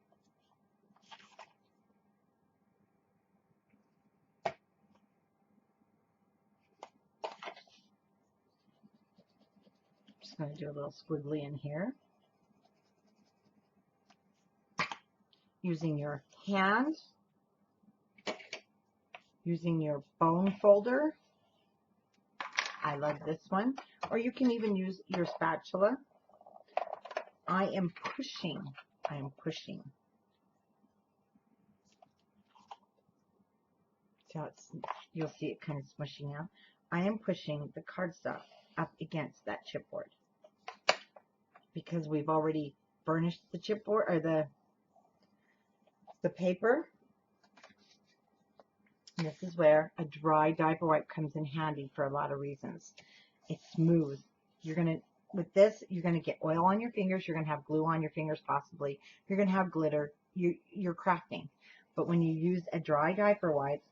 Just going to do a little squiggly in here. Using your hand, using your bone folder. I love this one. Or you can even use your spatula. I am pushing. So you'll see it kind of smushing out. I am pushing the cardstock up against that chipboard, because we've already burnished the chipboard, or the paper. And this is where a dry diaper wipe comes in handy for a lot of reasons. It's smooth. With this, you're going to get oil on your fingers. You're going to have glue on your fingers, possibly. You're going to have glitter. You're crafting. But when you use a dry diaper wipe,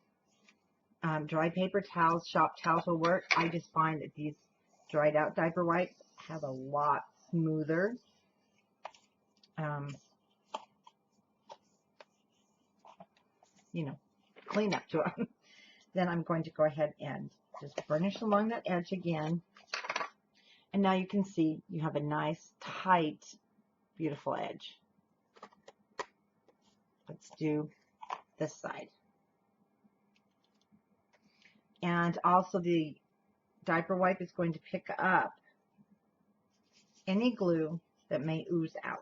dry paper towels, shop towels will work. I just find that these dried out diaper wipes have a lot smoother clean up to them. Then I'm going to go ahead and just burnish along that edge again. And now you can see you have a nice, tight, beautiful edge. Let's do this side. And also the diaper wipe is going to pick up any glue that may ooze out.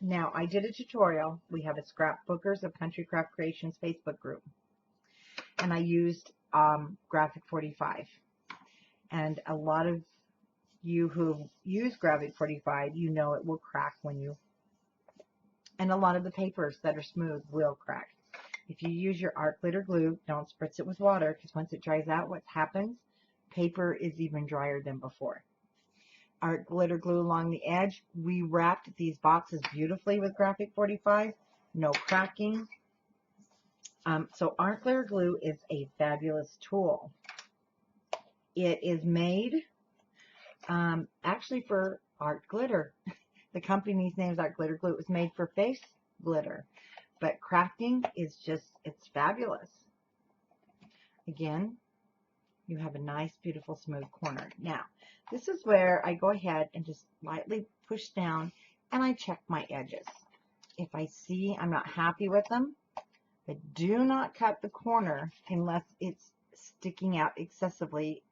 Now, I did a tutorial. We have a Scrapbookers of Country Craft Creations Facebook group. And I used Graphic 45. And a lot of you who use Graphic 45, you know it will crack when you... And a lot of the papers that are smooth will crack. If you use your art glitter glue, don't spritz it with water, because once it dries out, what happens? Paper is even drier than before. Art glitter glue along the edge. We wrapped these boxes beautifully with Graphic 45. No cracking. So art glitter glue is a fabulous tool. It is made actually for art glitter. The company's name is Art Glitter Glue. It was made for face glitter. But crafting is just, it's fabulous. Again, you have a nice, beautiful, smooth corner. Now, this is where I go ahead and just lightly push down and I check my edges. If I see I'm not happy with them, but do not cut the corner unless it's sticking out excessively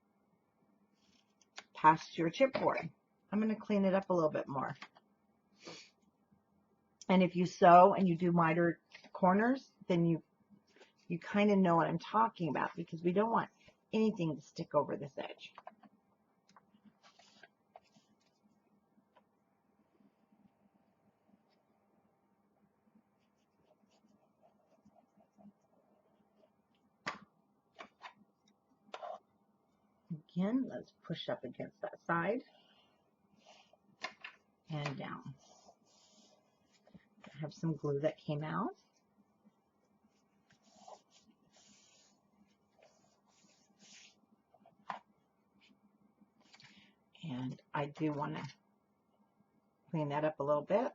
past your chipboard. I'm going to clean it up a little bit more. And if you sew and you do miter corners, then you kind of know what I'm talking about, because we don't want anything to stick over this edge. Again, let's push up against that side and down. I have some glue that came out. And I do want to clean that up a little bit.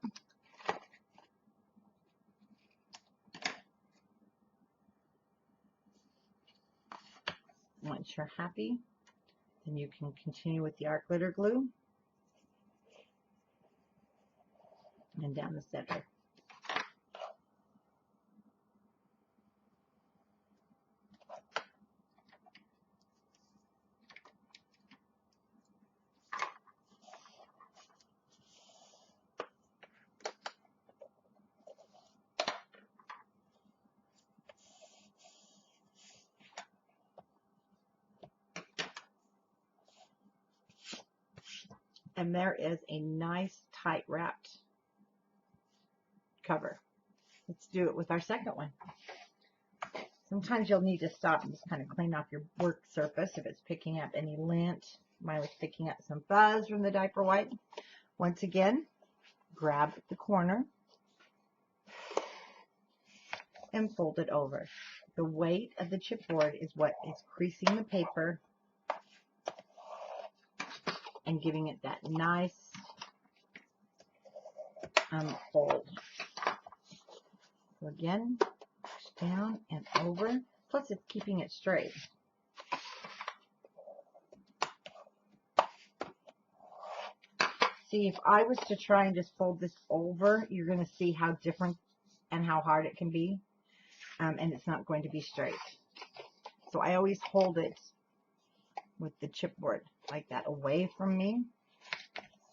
Once you're happy, then you can continue with the art glitter glue and down the center. And there is a nice tight wrapped cover. Let's do it with our second one. Sometimes you'll need to stop and just kind of clean off your work surface if it's picking up any lint. Mine was picking up some fuzz from the diaper wipe. Once again, grab the corner and fold it over. The weight of the chipboard is what is creasing the paper and giving it that nice fold. So again, push down and over, plus it's keeping it straight. See, if I was to try and just fold this over, you're going to see how different and how hard it can be, and it's not going to be straight. So I always hold it with the chipboard like that, away from me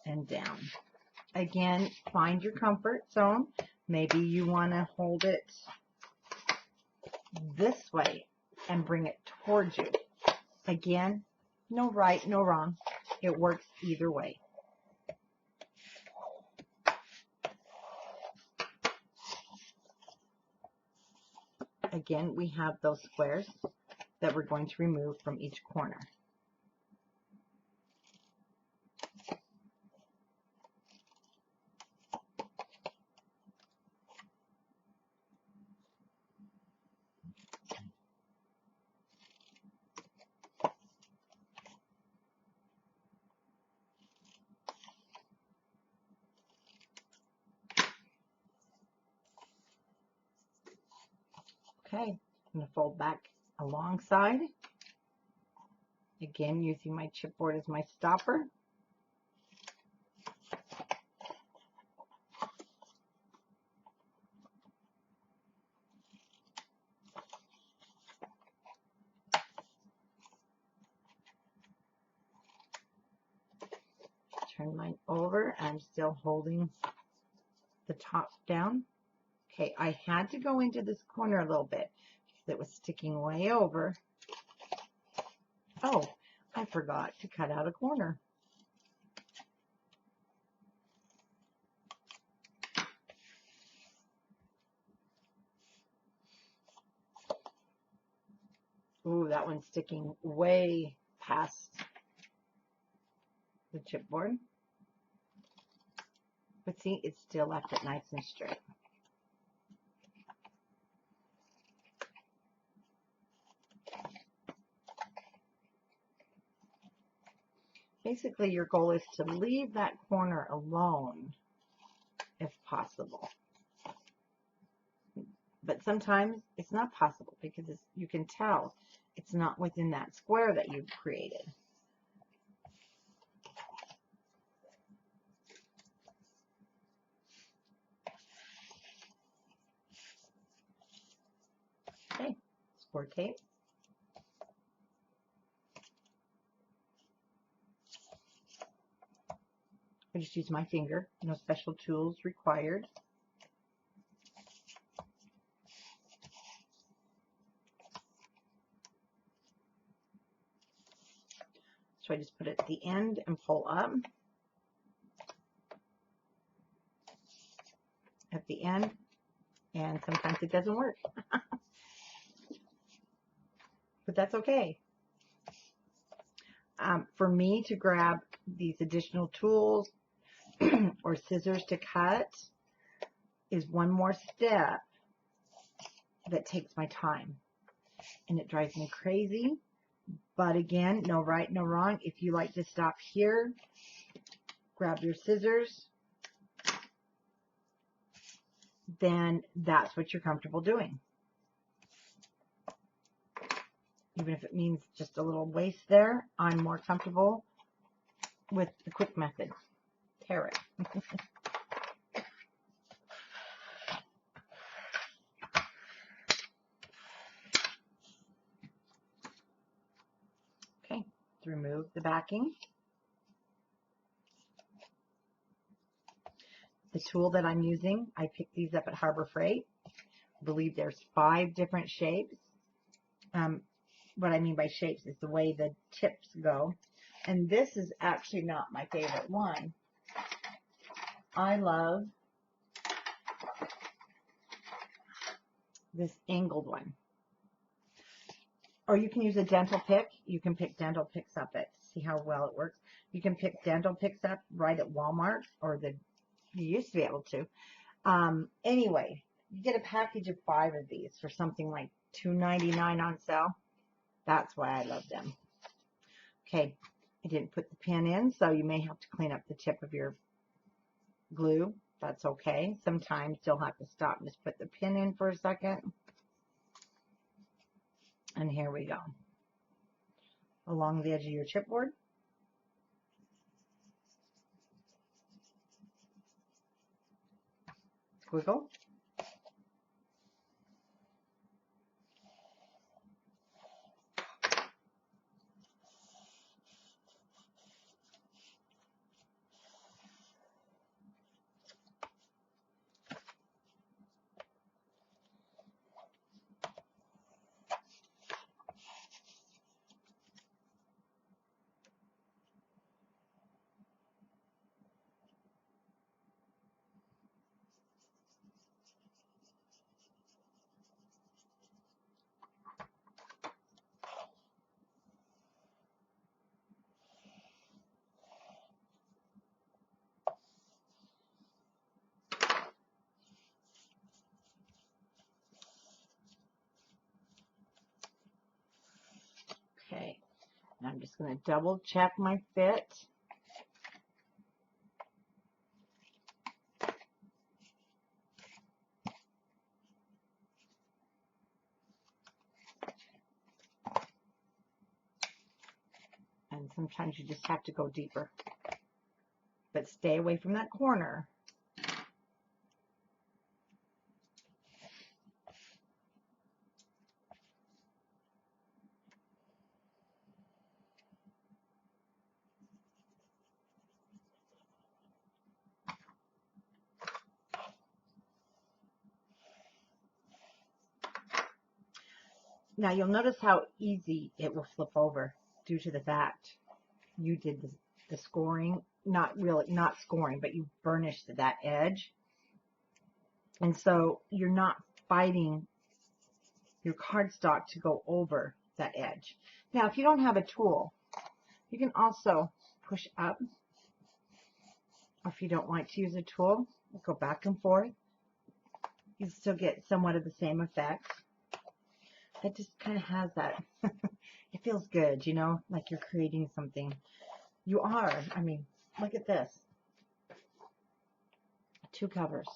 and down. Again, find your comfort zone. Maybe you want to hold it this way and bring it towards you. Again, no right, no wrong. It works either way. Again, we have those squares that we're going to remove from each corner. Okay, I'm going to fold back alongside. Again, using my chipboard as my stopper. Turn mine over. I'm still holding the top down. Okay, I had to go into this corner a little bit because it was sticking way over. Oh, I forgot to cut out a corner. Ooh, that one's sticking way past the chipboard. But see, it's still left it nice and straight. Basically, your goal is to leave that corner alone if possible. But sometimes it's not possible because you can tell it's not within that square that you've created. Okay, Scor tape. I just use my finger, no special tools required. So I just put it at the end and pull up. At the end, and sometimes it doesn't work. But that's okay. For me to grab these additional tools or scissors to cut is one more step that takes my time, and it drives me crazy. But again, no right, no wrong. If you like to stop here, grab your scissors, then that's what you're comfortable doing. Even if it means just a little waste there, I'm more comfortable with the quick method. Tear it. Okay, remove the backing. The tool that I'm using, I picked these up at Harbor Freight. I believe there's 5 different shapes. What I mean by shapes is the way the tips go. And this is actually not my favorite one. I love this angled one. Or you can use a dental pick. You can pick dental picks up at, see how well it works. You can pick dental picks up right at Walmart, or you used to be able to. Anyway, you get a package of 5 of these for something like $2.99 on sale. That's why I love them. Okay, I didn't put the pin in, so you may have to clean up the tip of your glue. That's okay. Sometimes you'll have to stop and just put the pin in for a second. And here we go. Along the edge of your chipboard. Squiggle. Okay, and I'm just going to double check my fit. And sometimes you just have to go deeper. But stay away from that corner. Now you'll notice how easy it will flip over due to the fact you did the scoring, not scoring, but you burnished that edge. And so you're not fighting your cardstock to go over that edge. Now, if you don't have a tool, you can also push up. Or if you don't like to use a tool, go back and forth. You still get somewhat of the same effect. It just kind of has that, it feels good, you know, like you're creating something. You are. I mean, look at this. 2 covers.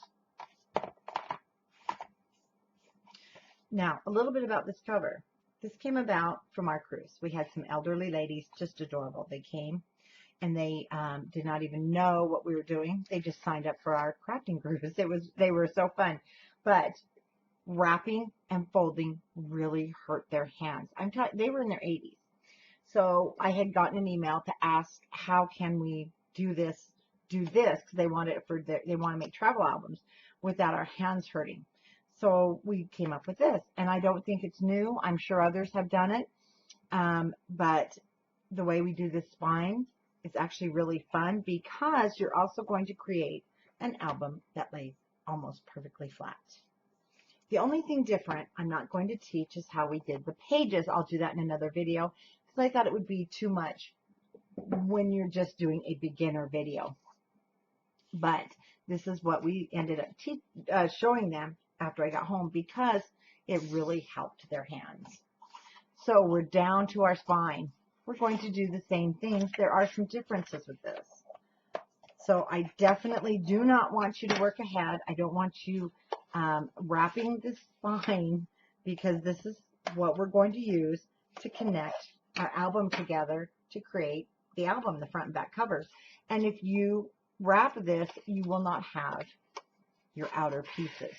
Now, a little bit about this cover. This came about from our cruise. We had some elderly ladies, just adorable. They came and they did not even know what we were doing. They just signed up for our crafting cruise. They were so fun, but wrapping and folding really hurt their hands. They were in their 80s. So I had gotten an email to ask, how can we do this, because they want to make travel albums without our hands hurting. So we came up with this, and I don't think it's new. I'm sure others have done it. But the way we do this spine is actually really fun, because you're also going to create an album that lays almost perfectly flat. The only thing different I'm not going to teach is how we did the pages. I'll do that in another video, because I thought it would be too much when you're just doing a beginner video. But this is what we ended up showing them after I got home, because it really helped their hands. So we're down to our spine. We're going to do the same things. There are some differences with this. So I definitely do not want you to work ahead. I don't want you wrapping the spine, because this is what we're going to use to connect our album together to create the album, the front and back covers. And if you wrap this, you will not have your outer pieces.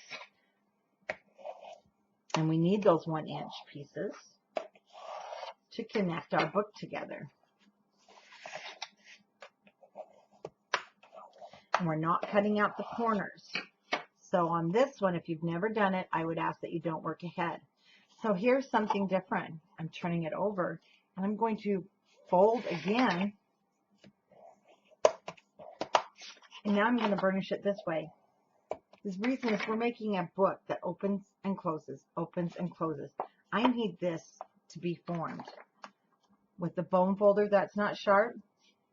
And we need those 1-inch pieces to connect our book together. And we're not cutting out the corners. So on this one, if you've never done it, I would ask that you don't work ahead. So here's something different. I'm turning it over, and I'm going to fold again. And now I'm going to burnish it this way. The reason is we're making a book that opens and closes, opens and closes. I need this to be formed. With the bone folder that's not sharp,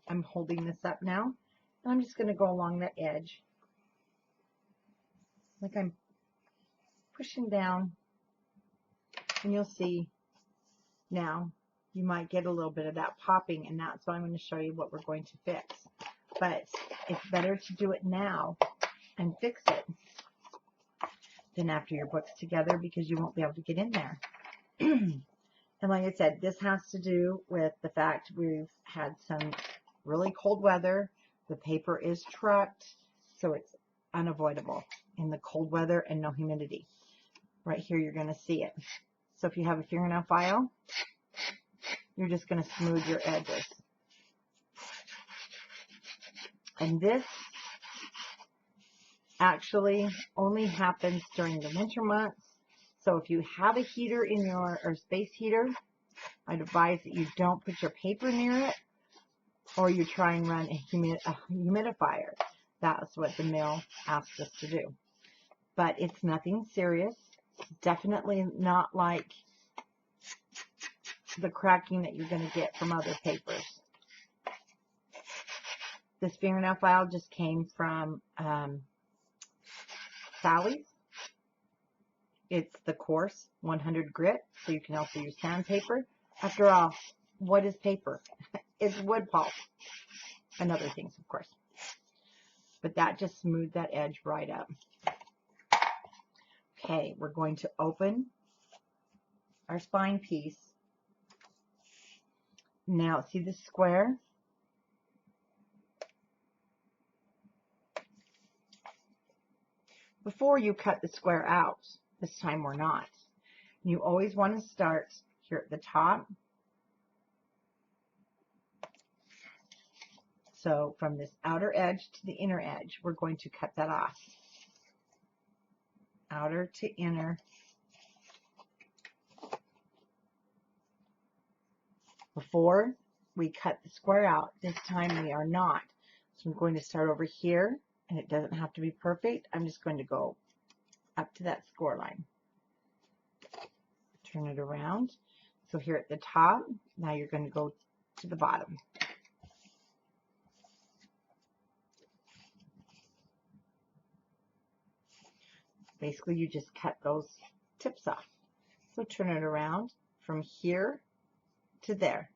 I'm holding this up now. And I'm just going to go along that edge, like I'm pushing down. And you'll see now you might get a little bit of that popping, and that's why I'm going to show you what we're going to fix. But it's better to do it now and fix it than after your book's together, because you won't be able to get in there. And like I said, this has to do with the fact we've had some really cold weather. The paper is trucked, so it's unavoidable in the cold weather and no humidity. Right here, you're going to see it. So if you have a fingernail file, you're just going to smooth your edges. And this actually only happens during the winter months. So if you have a heater in your, or space heater, I'd advise that you don't put your paper near it, or you try and run a humidifier. That's what the mill asked us to do. But it's nothing serious. Definitely not like the cracking that you're going to get from other papers. This fingernail file just came from Sally's. It's the coarse 100 grit, so you can also use sandpaper. After all, what is paper? It's wood pulp and other things, of course. But that just smoothed that edge right up. Okay, we're going to open our spine piece. Now, see this square? Before you cut the square out, this time we're not. You always want to start here at the top. So from this outer edge to the inner edge, we're going to cut that off. Outer to inner. Before we cut the square out, this time we are not. So I'm going to start over here, and it doesn't have to be perfect. I'm just going to go up to that score line. Turn it around. So here at the top, now you're going to go to the bottom. Basically, you just cut those tips off. So turn it around from here to there.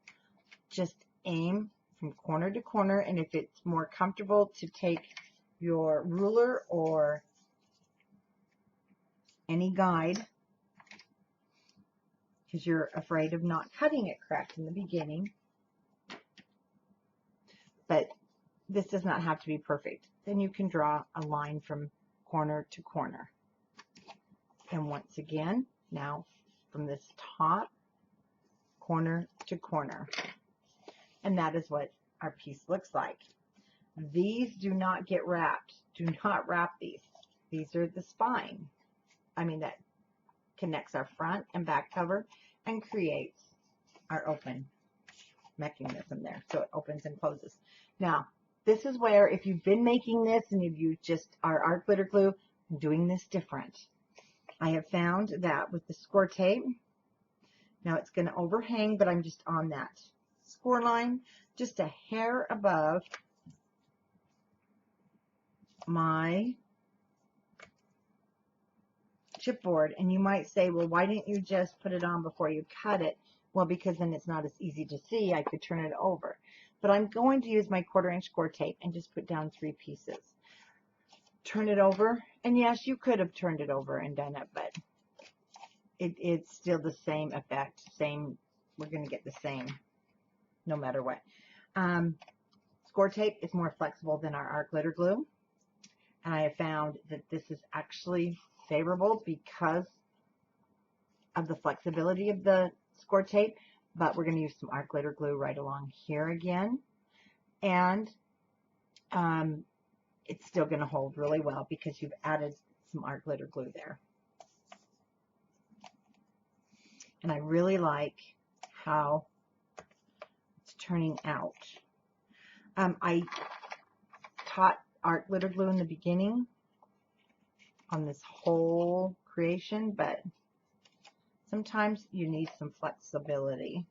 Just aim from corner to corner, and if it's more comfortable to take your ruler or any guide because you're afraid of not cutting it correct in the beginning. But this does not have to be perfect. Then you can draw a line from corner to corner. And once again, now from this top, corner to corner. And that is what our piece looks like. These do not get wrapped. Do not wrap these. These are the spine. That connects our front and back cover and creates our open mechanism there. So it opens and closes. Now, this is where if you've been making this and you've used just our art glitter glue, I'm doing this different. I have found that with the Scor tape, now it's going to overhang, but I'm just on that Scor line, just a hair above my chipboard. And you might say, well, why didn't you just put it on before you cut it? Well, because then it's not as easy to see. I could turn it over. But I'm going to use my 1/4" Scor tape and just put down 3 pieces. Turn it over. And yes, you could have turned it over and done it, but it's still the same effect. We're going to get the same no matter what. Scor tape is more flexible than our art glitter glue. And I have found that this is actually favorable because of the flexibility of the Scor tape, but we're going to use some art glitter glue right along here again. And it's still going to hold really well because you've added some art glitter glue there. And I really like how it's turning out. I taught art glitter glue in the beginning on this whole creation, but sometimes you need some flexibility,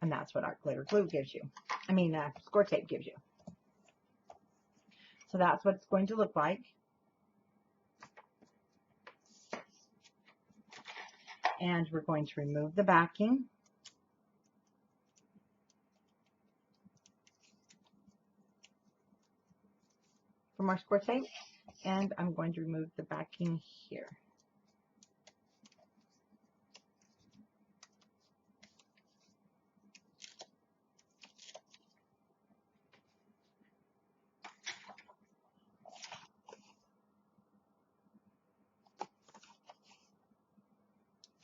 and that's what art glitter glue gives you. Scor tape gives you. So that's what it's going to look like. And we're going to remove the backing. From our Scor tape, and I'm going to remove the backing here.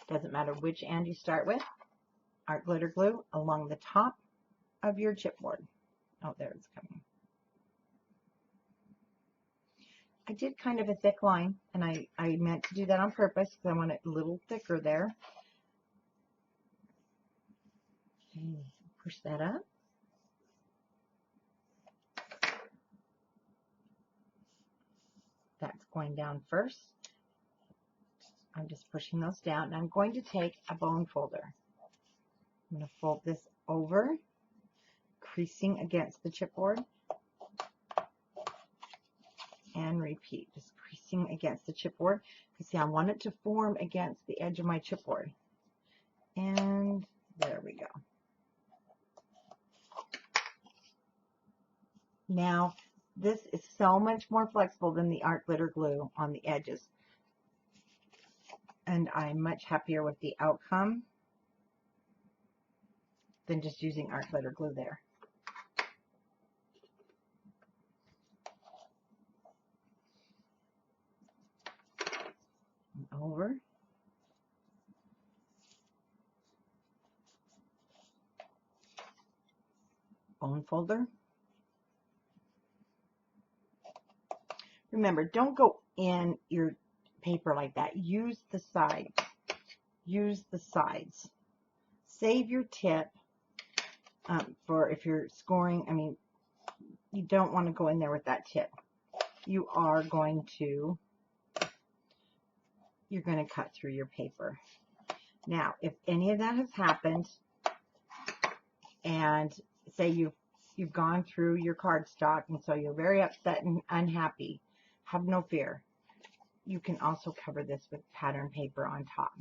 Doesn't matter which end you start with. Art glitter glue along the top of your chipboard. Oh, there it's coming. I did kind of a thick line, and I meant to do that on purpose because I want it a little thicker there. Okay, push that up. That's going down first. I'm just pushing those down, and I'm going to take a bone folder. I'm going to fold this over, creasing against the chipboard, and repeat, just creasing against the chipboard. Because see, I want it to form against the edge of my chipboard. And there we go. Now, this is so much more flexible than the art glitter glue on the edges. And I'm much happier with the outcome than just using art glitter glue there. And over. Bone folder. Remember, don't go in your paper like that. Use the sides. Use the sides. Save your tip for if you're scoring. You don't want to go in there with that tip. You're going to cut through your paper. Now, if any of that has happened, and say you've gone through your cardstock, and so you're very upset and unhappy, have no fear. You can also cover this with pattern paper on top.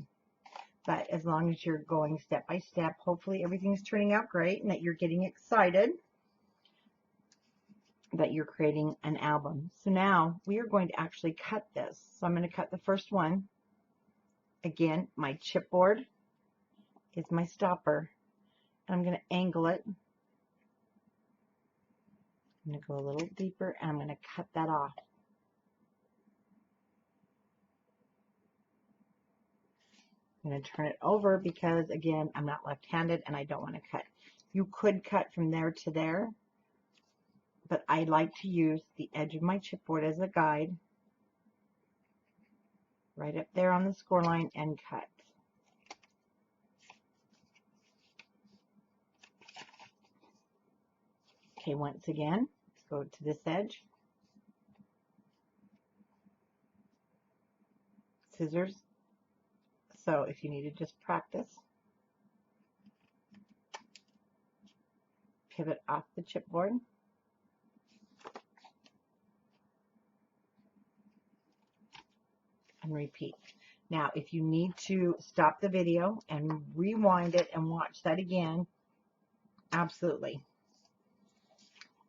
But as long as you're going step by step, hopefully everything's turning out great and that you're getting excited that you're creating an album. So now we are going to actually cut this. So I'm going to cut the first one. Again, my chipboard is my stopper. I'm going to angle it. I'm going to go a little deeper and I'm going to cut that off. I'm going to turn it over because, again, I'm not left-handed and I don't want to cut. You could cut from there to there, but I like to use the edge of my chipboard as a guide, right up there on the score line, and cut. Okay, once again, let's go to this edge. Scissors. So if you need to just practice, pivot off the chipboard. And repeat. Now, if you need to stop the video and rewind it and watch that again, absolutely.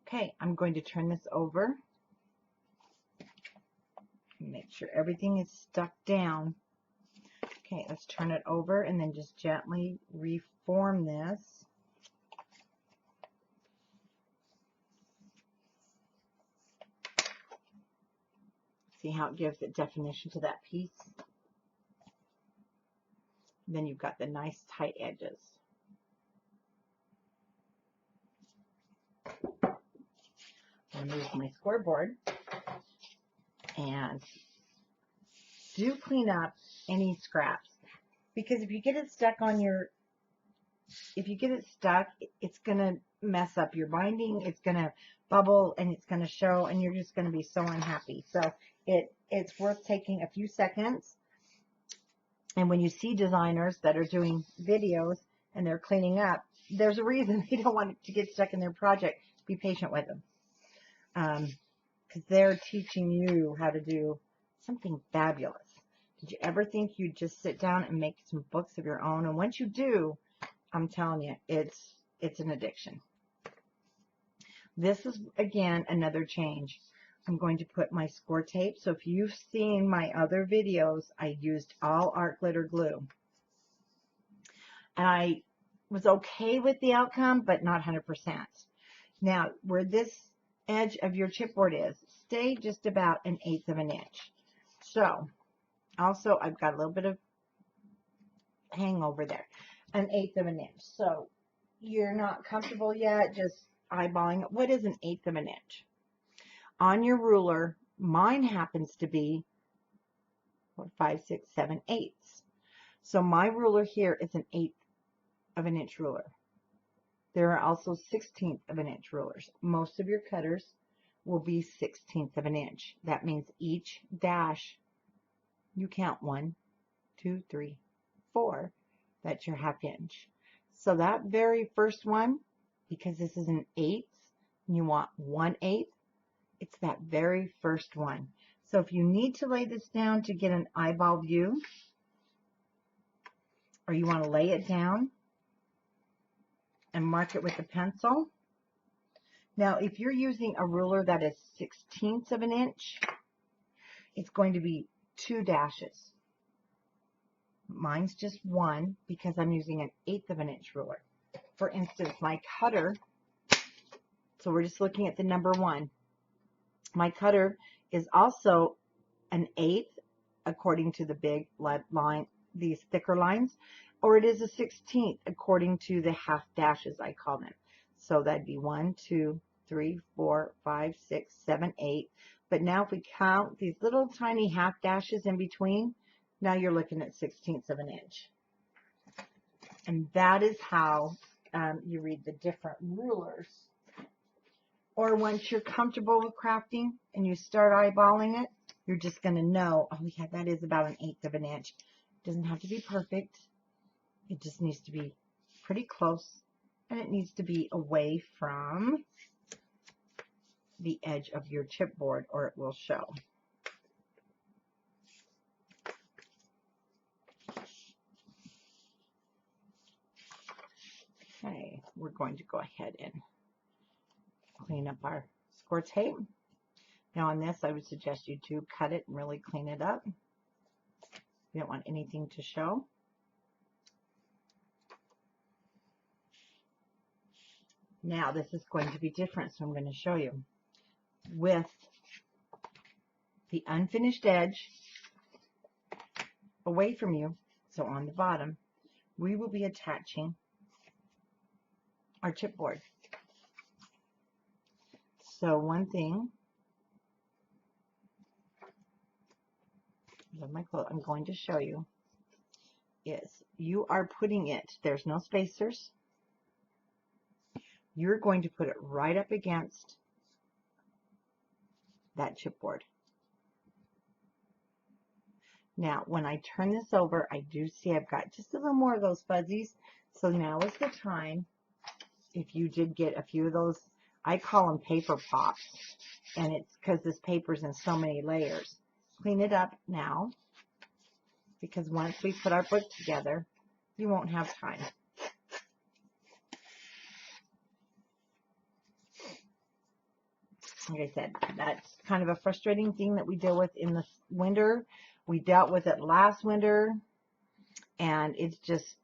Okay, I'm going to turn this over. Make sure everything is stuck down. Okay, let's turn it over and then just gently reform this. See how it gives it definition to that piece? Then you've got the nice tight edges. I'm going to move my scoreboard and do clean up any scraps, because if you get it stuck on your, it's going to mess up your binding, it's going to bubble and it's going to show and you're just going to be so unhappy. So it's worth taking a few seconds. And when you see designers that are doing videos and they're cleaning up, there's a reason they don't want it to get stuck in their project. Be patient with them. Because they're teaching you how to do something fabulous. Did you ever think you'd just sit down and make some books of your own? And once you do, I'm telling you, it's an addiction. This is, again, another change. I'm going to put my score tape. So if you've seen my other videos, I used all art glitter glue. And I was okay with the outcome, but not 100%. Now, where this edge of your chipboard is, stay just about 1/8 of an inch. So, also, I've got a little bit of hangover there, 1/8 of an inch. So, you're not comfortable yet, just eyeballing it. What is 1/8 of an inch? On your ruler, mine happens to be 5, 6, 7, 8. So, my ruler here is 1/8 of an inch ruler. There are also 1/16 of an inch rulers. Most of your cutters will be 1/16 of an inch. That means each dash, you count 1, 2, 3, 4. That's your 1/2 inch. So that very first one, because this is 1/8, and you want 1/8, it's that very first one. So if you need to lay this down to get an eyeball view, or you want to lay it down and mark it with a pencil. Now, if you're using a ruler that is 1/16 of an inch, it's going to be 2 dashes. Mine's just 1 because I'm using 1/8 of an inch ruler. For instance, my cutter, so we're just looking at the number 1. My cutter is also 1/8 according to the big line, these thicker lines, or it is a 1/16 according to the half dashes, I call them. So that'd be 1, 2, 3, 4, 5, 6, 7, 8. But now if we count these little tiny half dashes in between, now you're looking at 1/16 of an inch. And that is how you read the different rulers. Or once you're comfortable with crafting and you start eyeballing it, you're just going to know, oh yeah, that is about 1/8 of an inch. It doesn't have to be perfect. It just needs to be pretty close, and it needs to be away from the edge of your chipboard or it will show. Okay, we're going to go ahead and clean up our score tape. Now on this, I would suggest you to cut it and really clean it up. You don't want anything to show. Now this is going to be different, so I'm going to show you. With the unfinished edge away from you, so on the bottom, we will be attaching our chipboard. So one thing, I'm going to show you is you are putting it, there's no spacers, you're going to put it right up against that chipboard. Now, when I turn this over, I do see I've got just a little more of those fuzzies. So now is the time, if you did get a few of those, I call them paper pops, and it's because this paper's in so many layers. Clean it up now, because once we put our book together, you won't have time. Like I said, that's kind of a frustrating thing that we deal with in the winter. We dealt with it last winter, and it's just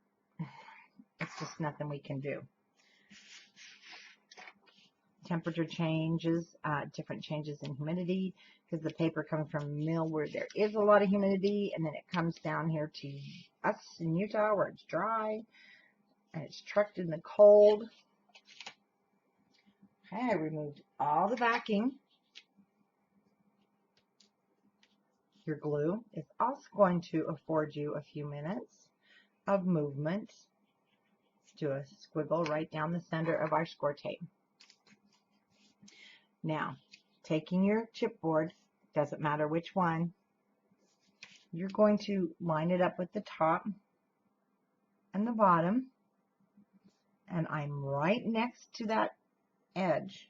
nothing we can do. Temperature changes, different changes in humidity, because the paper comes from a mill where there is a lot of humidity, and then it comes down here to us in Utah where it's dry, and it's trucked in the cold. Okay, I removed all the backing. Your glue is also going to afford you a few minutes of movement. Let's do a squiggle right down the center of our Scor tape. Now, taking your chipboard, doesn't matter which one, you're going to line it up with the top and the bottom, and I'm right next to that edge.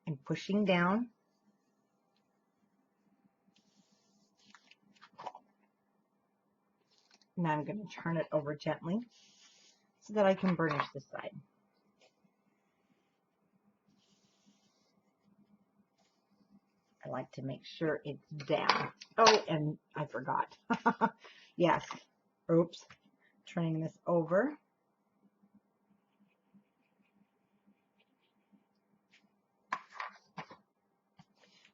I'm pushing down, and I'm going to turn it over gently so that I can burnish this side. I like to make sure it's down. Oh, and I forgot. Yes. Oops. Turning this over.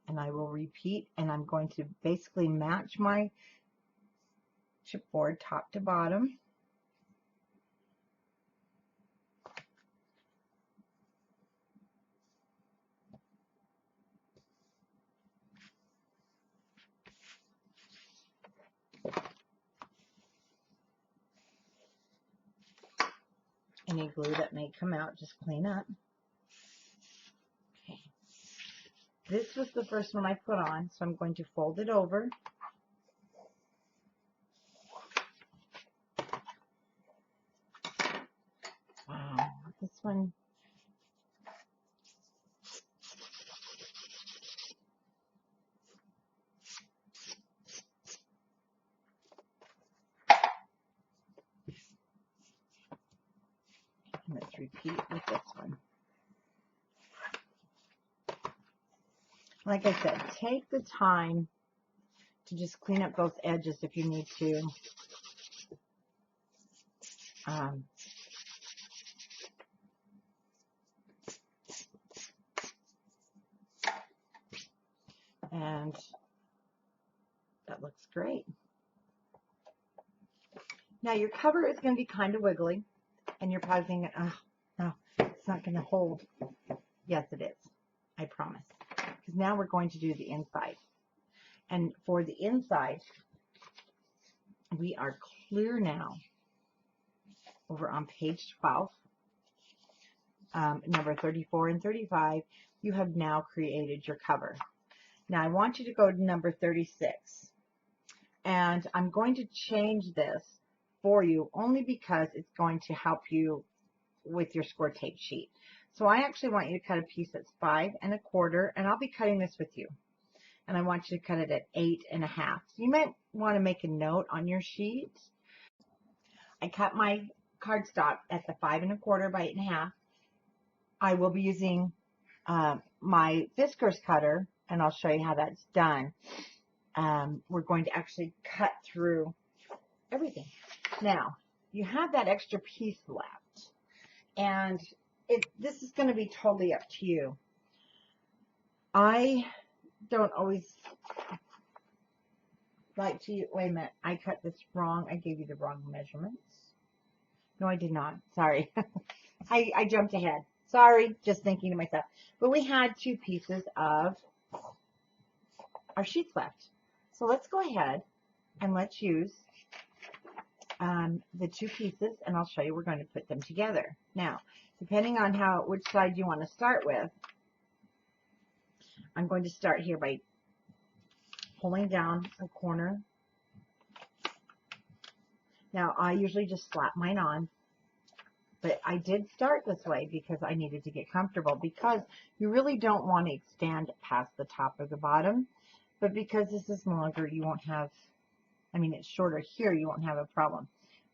And I will repeat, and I'm going to basically match my chipboard top to bottom. Any glue that may come out, just clean up. Okay. This was the first one I put on, so I'm going to fold it over. Wow, this one. Let's repeat with this one. Like I said, take the time to just clean up those edges if you need to. And that looks great. Now your cover is going to be kind of wiggly, and you're probably thinking, oh, no, it's not going to hold. Yes, it is. I promise. Because now we're going to do the inside. And for the inside, we are clear now over on page 12, number 34 and 35. You have now created your cover. Now I want you to go to number 36. And I'm going to change this for you only because it's going to help you with your Scor tape sheet. So I actually want you to cut a piece that's 5 1/4, and I'll be cutting this with you. And I want you to cut it at 8 1/2. So you might want to make a note on your sheet. I cut my cardstock at the 5 1/4 by 8 1/2. I will be using my Fiskars cutter, and I'll show you how that's done. We're going to actually cut through everything. Now, you have that extra piece left. And this is going to be totally up to you. I don't always like to, wait a minute, I cut this wrong. I gave you the wrong measurements. No, I did not. Sorry. I jumped ahead. Sorry, just thinking to myself. But we had 2 pieces of our sheets left. So let's go ahead and let's use the 2 pieces, and I'll show you we're going to put them together. Now, depending on which side you want to start with, I'm going to start here by pulling down a corner. Now, I usually just slap mine on, but I did start this way because I needed to get comfortable, because you really don't want to extend past the top or the bottom, but because this is longer, you won't have, I mean, it's shorter here, you won't have a problem.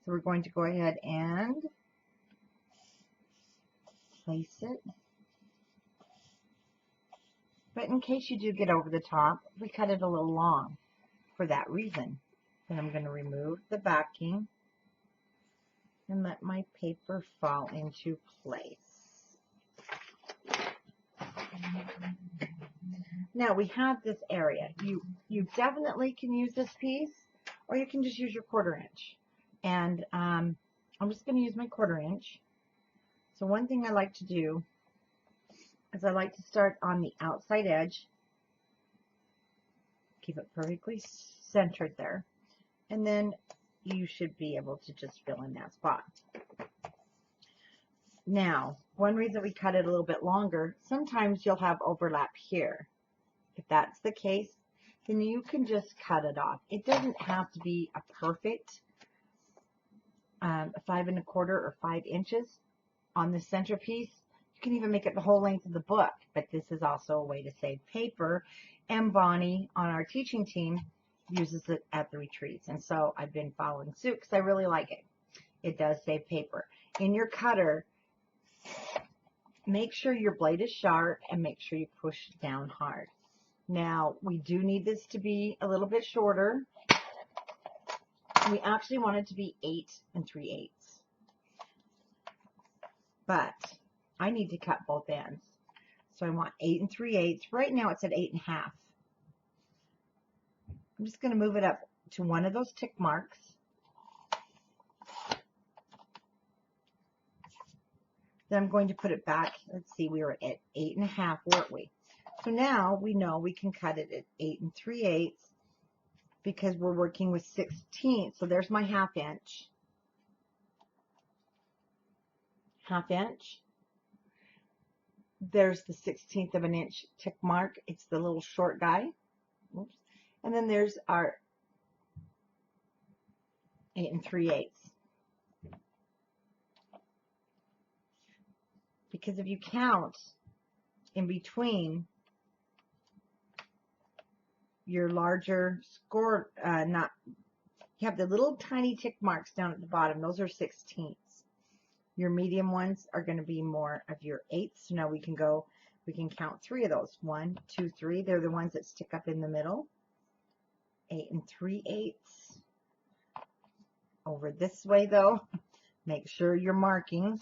So we're going to go ahead and place it. But in case you do get over the top, we cut it a little long for that reason. Then I'm going to remove the backing and let my paper fall into place. Now we have this area. You definitely can use this piece, or you can just use your 1/4 inch. And I'm just going to use my 1/4 inch. So one thing I like to do is I like to start on the outside edge. Keep it perfectly centered there. And then you should be able to just fill in that spot. Now, one reason we cut it a little bit longer, sometimes you'll have overlap here. If that's the case, then you can just cut it off. It doesn't have to be a perfect 5 1/4 or 5 inches on the centerpiece. You can even make it the whole length of the book, but this is also a way to save paper. And Bonnie on our teaching team uses it at the retreats, and so I've been following suit because I really like it. It does save paper. In your cutter, make sure your blade is sharp and make sure you push down hard. Now, we do need this to be a little bit shorter. We actually want it to be 8 3/8. But I need to cut both ends. So I want 8 3/8. Right now it's at 8 1/2. I'm just going to move it up to one of those tick marks. Then I'm going to put it back. Let's see, we were at 8 1/2, weren't we? So now we know we can cut it at 8 3/8 because we're working with 16. So there's my 1/2 inch. 1/2 inch. There's the 1/16 of an inch tick mark. It's the little short guy. Oops. And then there's our 8 3/8. Because if you count in between your larger Scor, you have the little tiny tick marks down at the bottom. Those are 16ths. Your medium ones are going to be more of your 8ths. So now we can count 3 of those. 1, 2, 3. They're the ones that stick up in the middle. 8 3/8. Over this way though, make sure you're marking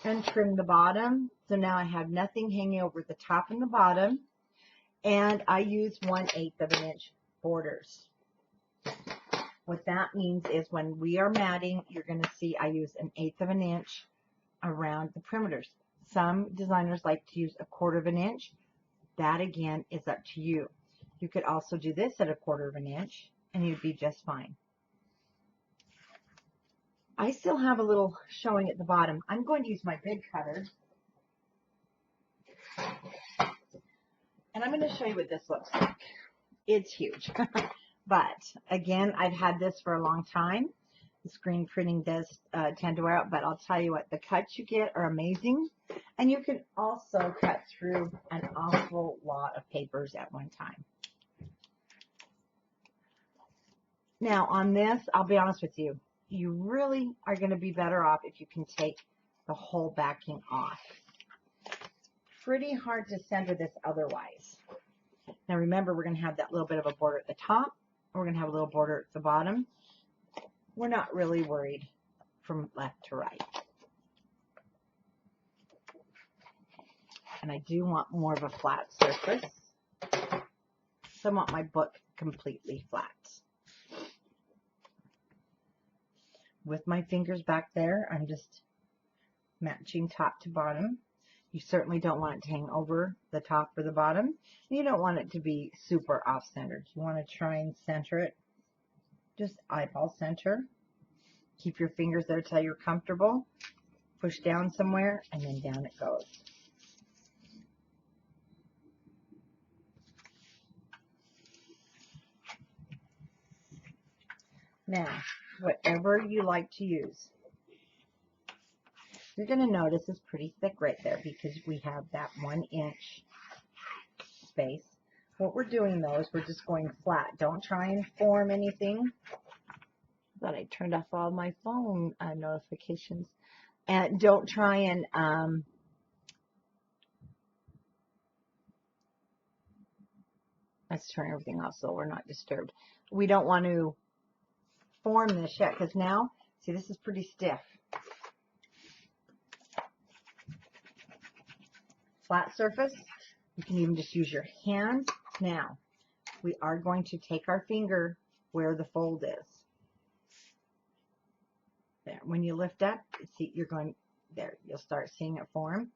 and trim the bottom. So now I have nothing hanging over the top and the bottom. And I use 1/8 of an inch borders. What that means is when we are matting, you're going to see I use 1/8 of an inch around the perimeters. Some designers like to use 1/4 of an inch. That again is up to you. You could also do this at 1/4 of an inch and you'd be just fine. I still have a little showing at the bottom. I'm going to use my big cutter. And I'm going to show you what this looks like. It's huge. But again, I've had this for a long time. The screen printing does tend to wear out, but I'll tell you what, the cuts you get are amazing. And you can also cut through an awful lot of papers at one time. Now on this, I'll be honest with you, you really are going to be better off if you can take the whole backing off. Pretty hard to center this otherwise. Now remember, we're going to have that little bit of a border at the top. We're going to have a little border at the bottom. We're not really worried from left to right. and I do want more of a flat surface. So I want my book completely flat. With my fingers back there, I'm just matching top to bottom. You certainly don't want it to hang over the top or the bottom. You don't want it to be super off-centered. You want to try and center it. Just eyeball center. Keep your fingers there till you're comfortable. Push down somewhere, and then down it goes. Now, whatever you like to use. You're going to notice it's pretty thick right there because we have that 1 inch space. What we're doing though is we're just going flat. Don't try and form anything. I thought I turned off all my phone notifications. And don't try and let's turn everything off so we're not disturbed. We don't want to form this yet because now, see, this is pretty stiff. Flat surface. You can even just use your hand. Now, we are going to take our finger where the fold is. There. When you lift up, see, you're going there. You'll start seeing it form.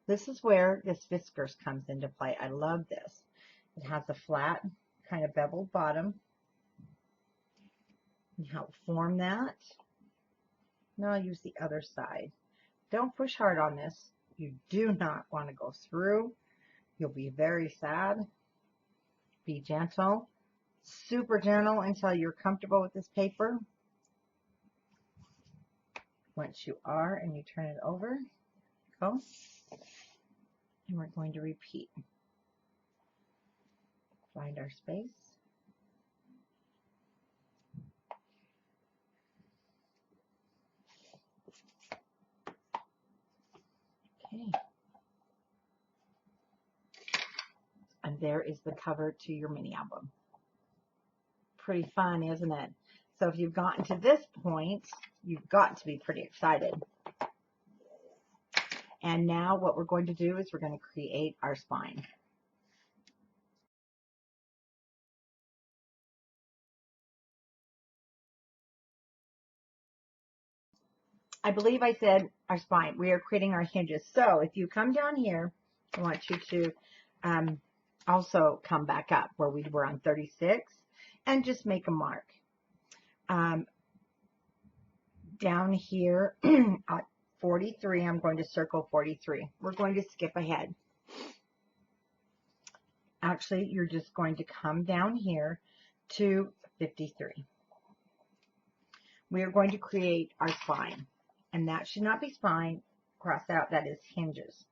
This is where this whiskers comes into play. I love this. It has a flat, kind of beveled bottom. And help form that. Now I'll use the other side. Don't push hard on this. You do not want to go through. You'll be very sad. Be gentle. Super gentle until you're comfortable with this paper. Once you are and you turn it over, go. And we're going to repeat. Find our space. Okay. And there is the cover to your mini album. Pretty fun, isn't it? So if you've gotten to this point, you've got to be pretty excited. And now what we're going to do is we're going to create our spine. I believe I said our spine. We are creating our hinges. So if you come down here, I want you to also come back up where we were on 36 and just make a mark. Down here at 43, I'm going to circle 43. We're going to skip ahead. Actually, you're just going to come down here to 53. We are going to create our spine. And that should not be spine. Cross out, that is hinges.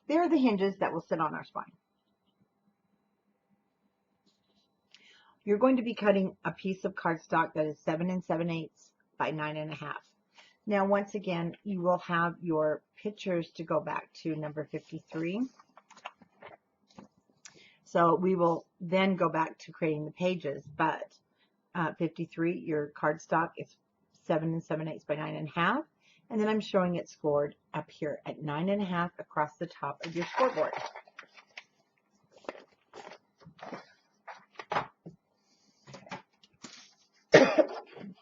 They're the hinges that will sit on our spine. You're going to be cutting a piece of cardstock that is 7 7/8 by 9 1/2. Now, once again, you will have your pictures to go back to number 53. So we will then go back to creating the pages, but 53, your cardstock is 7 7/8 by 9 1/2. And then I'm showing it scored up here at 9 1/2 across the top of your scoreboard.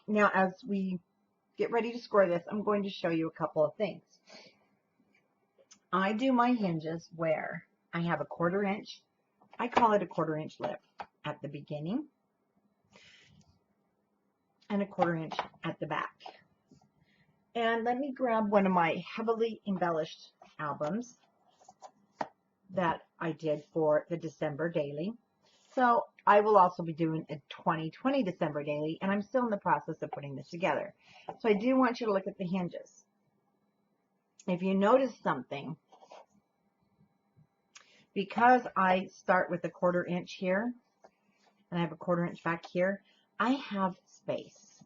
Now, as we get ready to score this, I'm going to show you a couple of things. I do my hinges where I have a 1/4 inch. I call it a 1/4 inch lip at the beginning and a 1/4 inch at the back. And let me grab one of my heavily embellished albums that I did for the December daily. So I will also be doing a 2020 December daily, and I'm still in the process of putting this together. So I do want you to look at the hinges. If you notice something, because I start with a 1/4 inch here, and I have a 1/4 inch back here, I have space.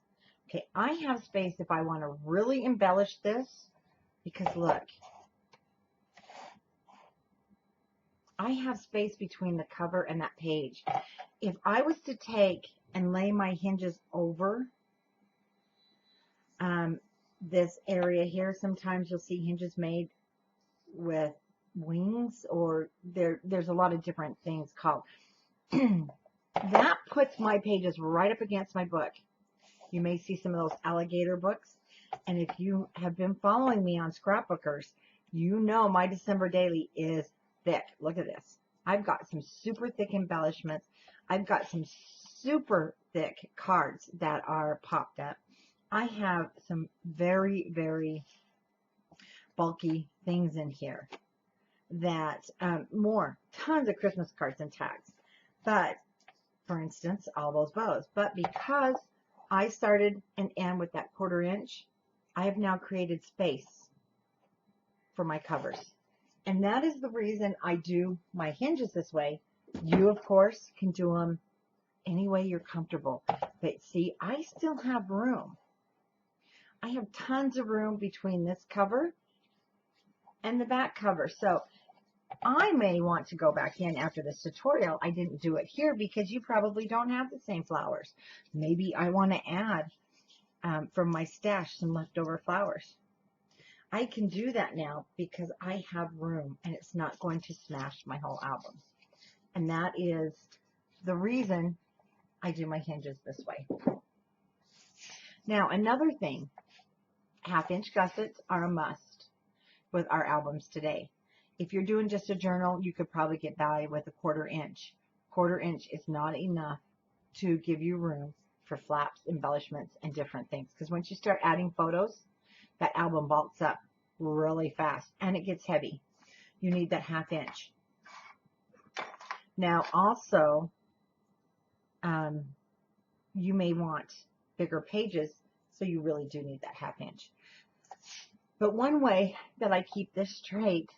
Okay, I have space if I want to really embellish this, because look, I have space between the cover and that page. If I was to take and lay my hinges over this area here. Sometimes you'll see hinges made with wings, or there's a lot of different things called. That puts my pages right up against my book. You may see some of those alligator books. And if you have been following me on Scrapbookers, you know my December daily is thick. Look at this. I've got some super thick embellishments. I've got some super thick cards that are popped up. I have some very, very bulky things in here that tons of Christmas cards and tags. But, for instance, all those bows. But because I started and end with that 1/4 inch, I have now created space for my covers. And that is the reason I do my hinges this way. You, of course, can do them any way you're comfortable. But see, I still have room. I have tons of room between this cover and the back cover. So I may want to go back in after this tutorial. I didn't do it here because you probably don't have the same flowers. Maybe I want to add from my stash some leftover flowers. I can do that now because I have room and it's not going to smash my whole album. And that is the reason I do my hinges this way. Now, another thing, 1/2 inch gussets are a must with our albums today. If you're doing just a journal, you could probably get by with a 1/4 inch. 1/4 inch is not enough to give you room for flaps, embellishments, and different things. Because once you start adding photos, that album bulks up really fast and it gets heavy. You need that 1/2 inch. Now, also, you may want bigger pages, so you really do need that 1/2 inch. But one way that I keep this straight,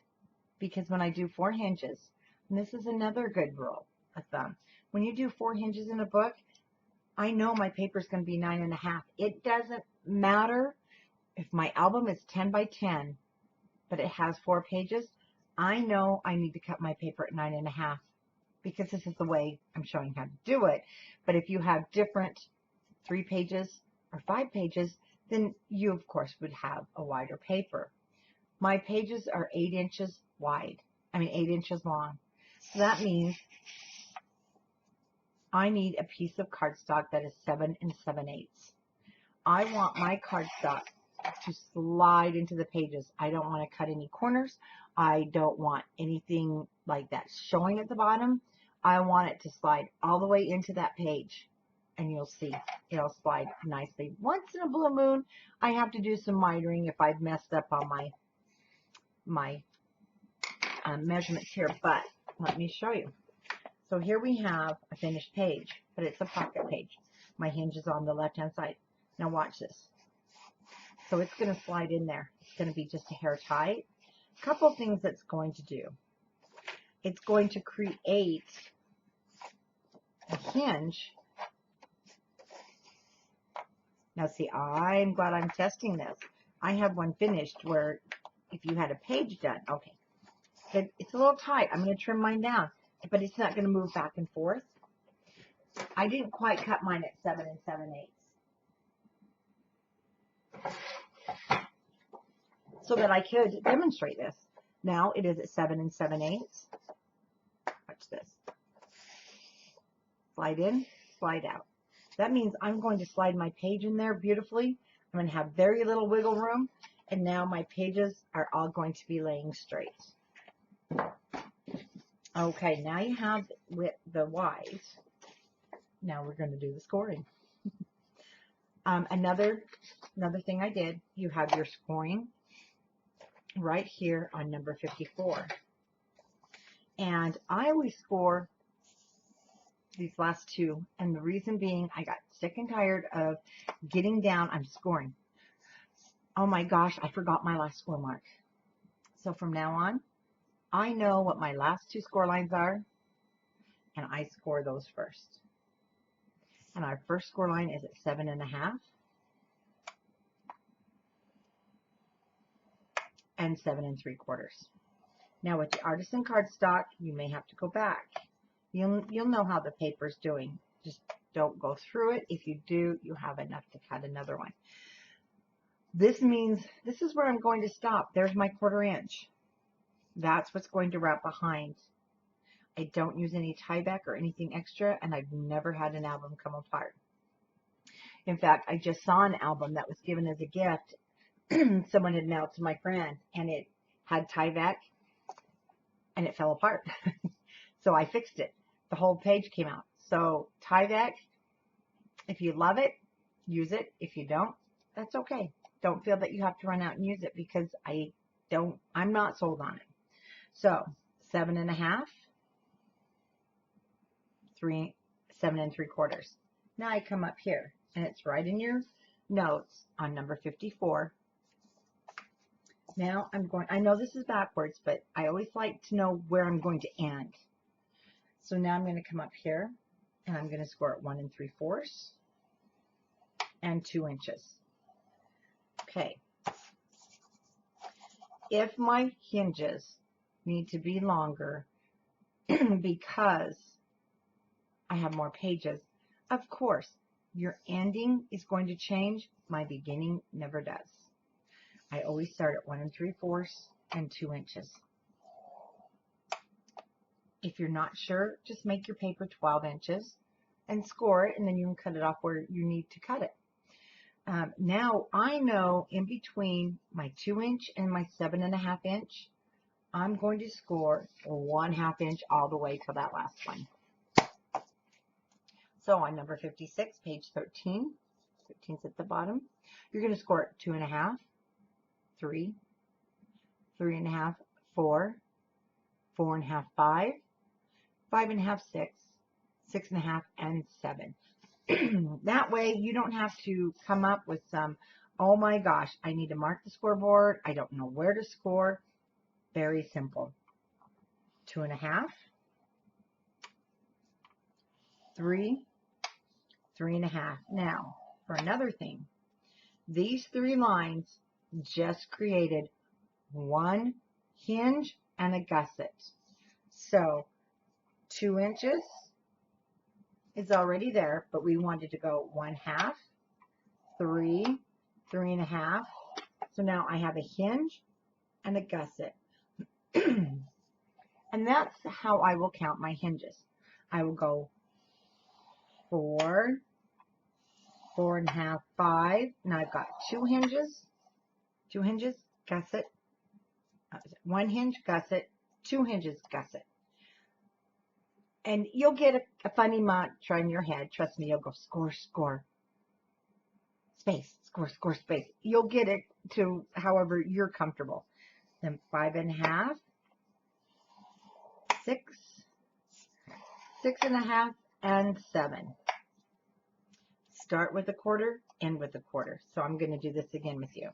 because when I do 4 hinges, and this is another good rule of thumb, when you do 4 hinges in a book, I know my paper is going to be 9.5. It doesn't matter if my album is 10 by 10, but it has 4 pages. I know I need to cut my paper at 9.5 because this is the way I'm showing how to do it. But if you have different 3 pages or 5 pages, then you, of course, would have a wider paper. My pages are 8 inches wide. 8 inches long. So that means I need a piece of cardstock that is 7 7/8. I want my cardstock to slide into the pages. I don't want to cut any corners. I don't want anything like that showing at the bottom. I want it to slide all the way into that page. And you'll see it'll slide nicely. Once in a blue moon, I have to do some mitering if I've messed up on my measurements here. But let me show you. So here we have a finished page, but it's a pocket page. My hinge is on the left-hand side. Now watch this. So it's going to slide in there. It's going to be just a hair tight. A couple things it's going to do. It's going to create a hinge. Now see, I'm glad I'm testing this. I have one finished where if you had a page done, okay, it's a little tight. I'm going to trim mine down, but it's not going to move back and forth. I didn't quite cut mine at 7 7/8. So that I could demonstrate this. Now it is at 7 7/8. Watch this. Slide in, slide out. That means I'm going to slide my page in there beautifully. I'm going to have very little wiggle room. And now my pages are all going to be laying straight. Okay, now you have with the Y's. Now we're going to do the scoring. Another thing I did, you have your scoring right here on number 54. And I always score these last two, and the reason being I got sick and tired of getting down. I'm scoring. Oh my gosh, I forgot my last score mark. So from now on, I know what my last 2 score lines are, and I score those first. And our first score line is at 7.5 and 7 3/4. Now with the artisan cardstock, you may have to go back. You'll know how the paper's doing. Just don't go through it. If you do, you have enough to cut another one. This means this is where I'm going to stop. There's my 1/4 inch. That's what's going to wrap behind. I don't use any tie back or anything extra, and I've never had an album come apart. In fact, I just saw an album that was given as a gift. Someone had mailed to my friend, and it had tie back, and it fell apart. So I fixed it. The whole page came out. So tie back, if you love it, use it. If you don't, that's okay. Don't feel that you have to run out and use it, because I'm not sold on it. So 7 1/2, 7 3/4. Now I come up here, and it's right in your notes on number 54. Now I know this is backwards, but I always like to know where I'm going to end. So now I'm going to come up here, and I'm going to score at 1 3/4 and 2 inches. Okay. If my hinges need to be longer because I have more pages, of course, your ending is going to change. My beginning never does. I always start at 1 3/4 and 2 inches. If you're not sure, just make your paper 12 inches and score it, and then you can cut it off where you need to cut it. Now I know in between my 2 inch and my 7 1/2 inch, I'm going to score 1/2 inch all the way to that last one. So on number 56, page 13, 13's at the bottom, you're going to score at 2 1/2, 3, 3 1/2, 4, 4 1/2, 5, 5 1/2, 6, 6 1/2, and 7. That way you don't have to come up with some, oh my gosh, I need to mark the scoreboard. I don't know where to score. Very simple. 2 1/2, 3, 3 1/2. Now, for another thing, these 3 lines just created 1 hinge and a gusset. So 2 inches is already there, but we wanted to go 1/2, 3, 3 1/2. So now I have a hinge and a gusset. And that's how I will count my hinges. I will go 4, 4 1/2, 5. Now I've got 2 hinges, gusset, 1 hinge, gusset, 2 hinges, gusset. And you'll get a funny mantra in your head. Trust me, you'll go score, score, space, score, score, space. You'll get it to however you're comfortable. Then 5 1/2, 6, 6 1/2, and 7. Start with a 1/4, end with a 1/4. So I'm going to do this again with you.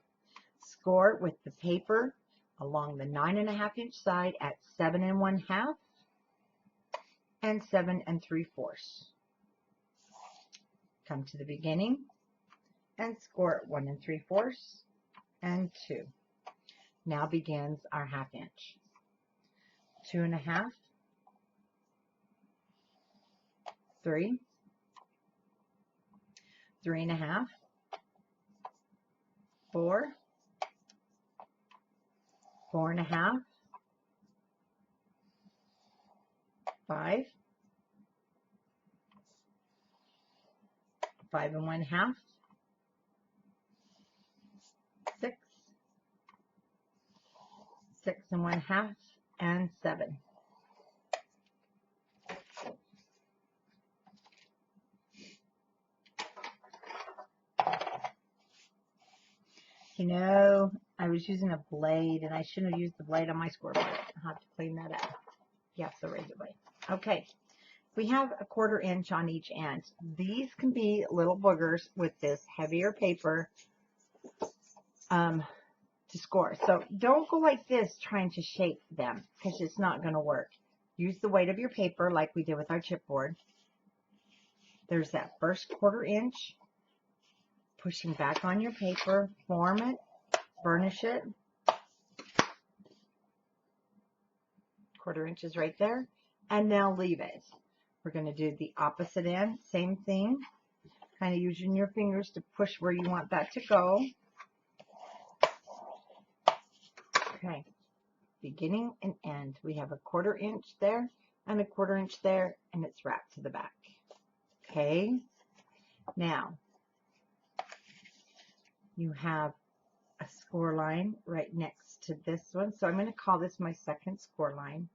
Score with the paper along the 9 1/2 inch side at 7 1/2 and 7 3/4. Come to the beginning and score at 1 3/4 and 2. Now begins our 1/2 inch. 2 1/2, 3, 3 1/2, 4, 4 1/2, 5, 5 1/2, 6, 6 1/2, and 7. You know, I was using a blade, and I shouldn't have used the blade on my scoreboard. I'll have to clean that up. Yes, the razor blade. Okay, we have a 1/4 inch on each end. These can be little boogers with this heavier paper to score. So don't go like this trying to shape them, because it's not going to work. Use the weight of your paper like we did with our chipboard. There's that first 1/4 inch. Pushing back on your paper, form it, burnish it. 1/4 inch is right there. And now leave it. We're going to do the opposite end. Same thing. Kind of using your fingers to push where you want that to go. Okay, beginning and end. We have a 1/4 inch there and a 1/4 inch there, and it's wrapped to the back. Okay, now you have a score line right next to this one. So I'm going to call this my second score line.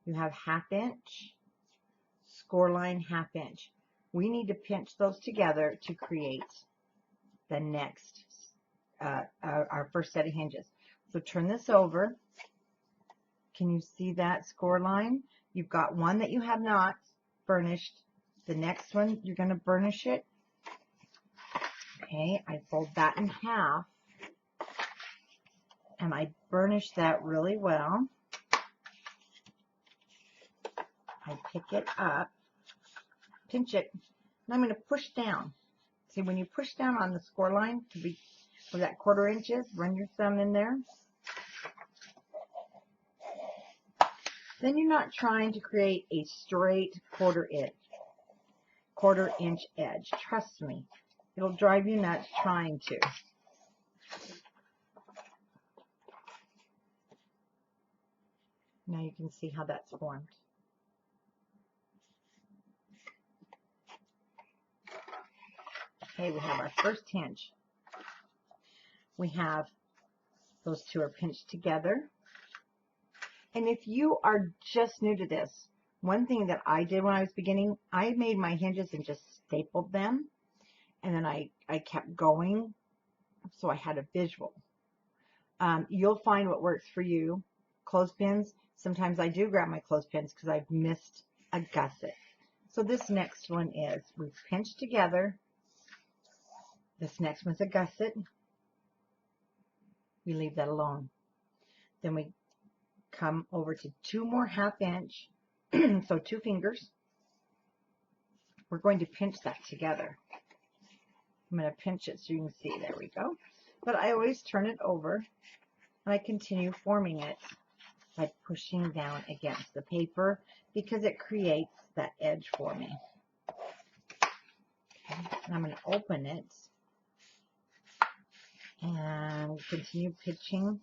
You have 1/2 inch, score line, 1/2 inch. We need to pinch those together to create the next, our first set of hinges. So turn this over. Can you see that score line? You've got one that you have not burnished. The next one, you're going to burnish it. Okay, I fold that in half. And I burnish that really well. I pick it up, pinch it, and I'm going to push down. See, when you push down on the score line to be where that 1/4 inch is, run your thumb in there. Then you're not trying to create a straight 1/4 inch edge. Trust me, it'll drive you nuts trying to. Now you can see how that's formed. Okay, we have our first hinge. We have those two are pinched together. And if you are just new to this, one thing that I did when I was beginning, I made my hinges and just stapled them. And then I kept going, so I had a visual. You'll find what works for you. Clothespins, sometimes I do grab my clothespins because I've missed a gusset. So this next one is, we've pinched together. This next one's a gusset. We leave that alone. Then we come over to 2 more 1/2 inch, so 2 fingers. We're going to pinch that together. I'm going to pinch it so you can see. There we go. But I always turn it over, and I continue forming it by pushing down against the paper because it creates that edge for me. Okay. And I'm going to open it and continue pitching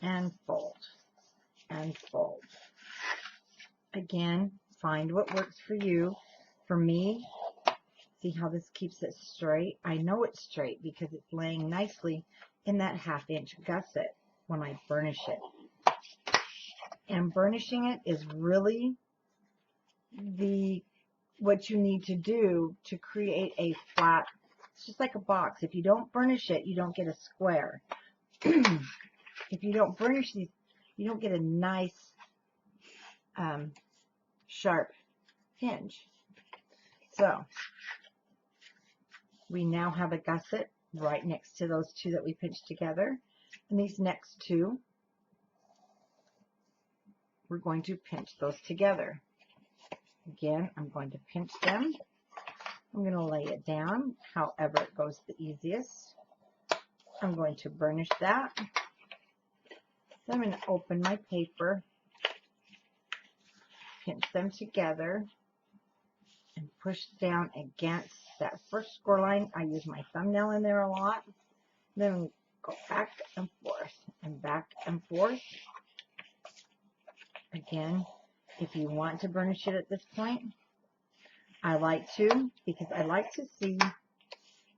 and fold and fold. Again, find what works for you. For me, see how this keeps it straight? I know it's straight because it's laying nicely in that 1/2 inch gusset when I burnish it. And burnishing it is really what you need to do to create a flat. It's just like a box. If you don't burnish it, you don't get a square. If you don't burnish these, you don't get a nice sharp hinge. So we now have a gusset right next to those two that we pinched together. And these next two, we're going to pinch those together. Again, I'm going to pinch them. I'm going to lay it down however it goes the easiest. I'm going to burnish that. Then I'm going to open my paper, pinch them together, and push down against that first score line. I use my thumbnail in there a lot. Then go back and forth and back and forth. Again, if you want to burnish it at this point, I like to, because I like to see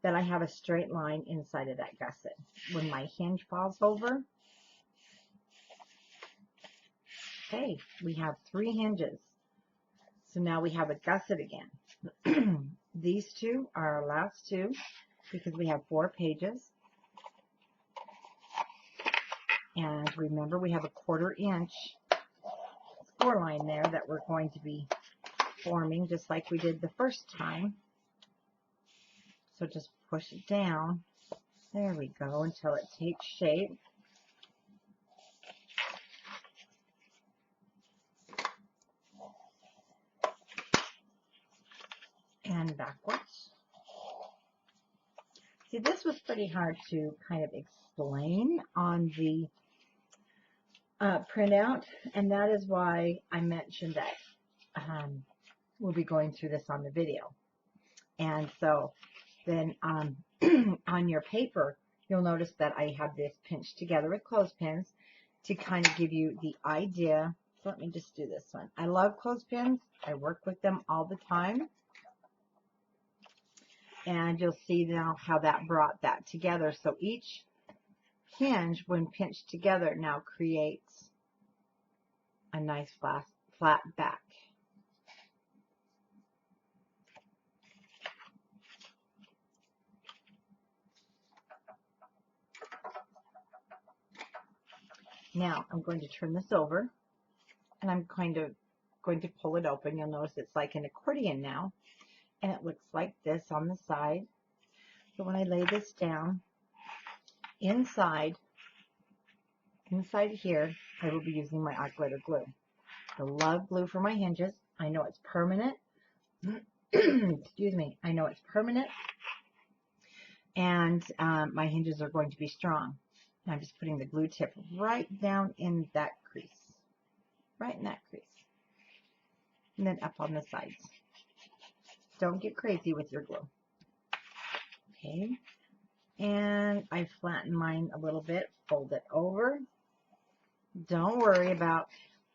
that I have a straight line inside of that gusset. When my hinge falls over, okay, we have 3 hinges. So now we have a gusset again. These two are our last two because we have 4 pages. And remember, we have a 1/4 inch score line there that we're going to be forming just like we did the first time. So just push it down. There we go, until it takes shape. And backwards. See, this was pretty hard to kind of explain on the printout, and that is why I mentioned that we'll be going through this on the video. And so then on your paper, you'll notice that I have this pinched together with clothespins to kind of give you the idea. So let me just do this one. I love clothespins. I work with them all the time. And you'll see now how that brought that together. So each hinge, when pinched together, now creates a nice flat back. Now I'm going to turn this over, and I'm going to pull it open. You'll notice it's like an accordion now, and it looks like this on the side. So when I lay this down, inside here, I will be using my art glitter glue. I love glue for my hinges. I know it's permanent. Excuse me. I know it's permanent, and my hinges are going to be strong. And I'm just putting the glue tip right down in that crease, right in that crease, and then up on the sides. Don't get crazy with your glue. Okay, and I flatten mine a little bit, fold it over. Don't worry about,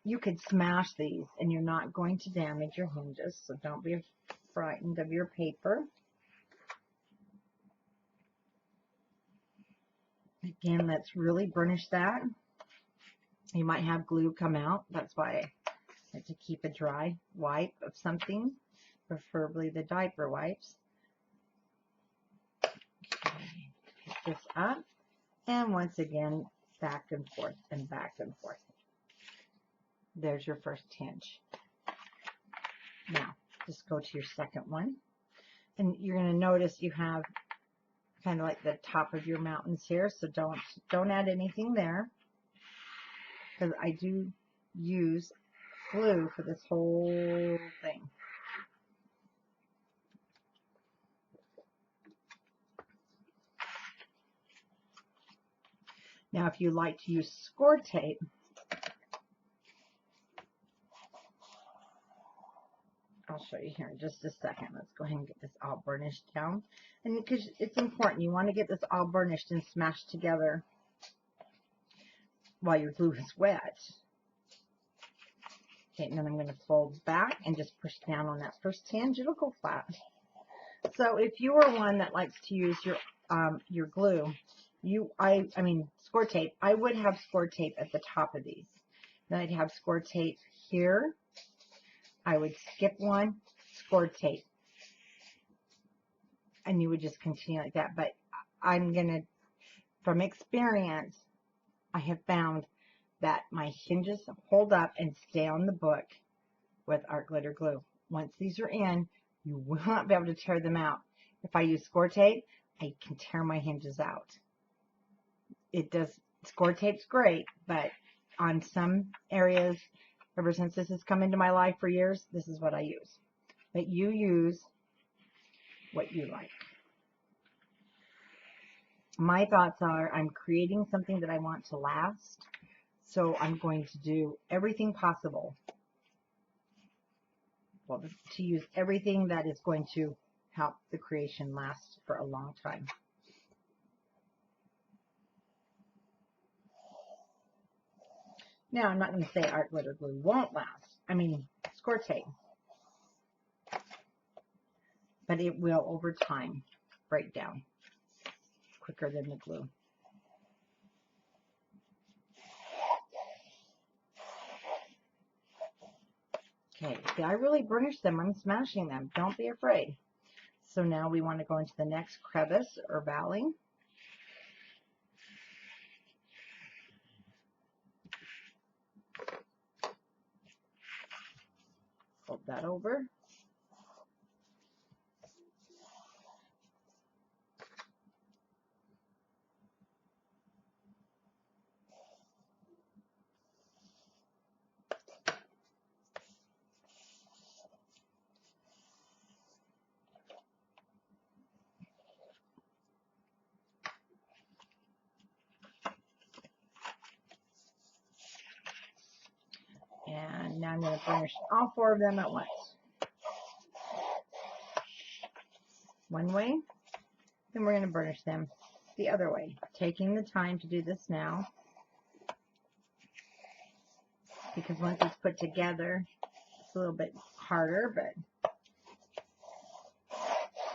you could smash these and you're not going to damage your hinges, so don't be frightened of your paper. Again, let's really burnish that. You might have glue come out. That's why I like to keep a dry wipe of something, preferably the diaper wipes. Okay, pick this up, and once again, back and forth and back and forth. There's your first hinge. Now, just go to your second one, and you're going to notice you have kind of like the top of your mountains here, so don't add anything there, because I do use glue for this whole thing. Now, if you like to use Scor tape, I'll show you here in just a second. Let's go ahead and get this all burnished down. And because it's important, you want to get this all burnished and smashed together while your glue is wet. Okay, and then I'm going to fold back and just push down on that first hinge. It'll go flat. So if you are one that likes to use your glue, I mean Scor tape, I would have Scor tape at the top of these. Then I'd have Scor tape here. I would skip one, Scor tape, and you would just continue like that. But from experience, I have found that my hinges hold up and stay on the book with art glitter glue. Once these are in, you will not be able to tear them out. If I use Scor tape, I can tear my hinges out. Scor tape's great, but on some areas, ever since this has come into my life for years, this is what I use. But you use what you like. My thoughts are, I'm creating something that I want to last, so I'm going to do everything possible, well, to use everything that is going to help the creation last for a long time. Now, I'm not going to say art glitter glue won't last. I mean, Scor tape. But it will, over time, break down quicker than the glue. Okay, see, I really burnish them. I'm smashing them. Don't be afraid. So now we want to go into the next crevice or valley. Fold that over. And now I'm going to burnish all four of them at once. One way, then we're going to burnish them the other way. Taking the time to do this now. because once it's put together, it's a little bit harder, but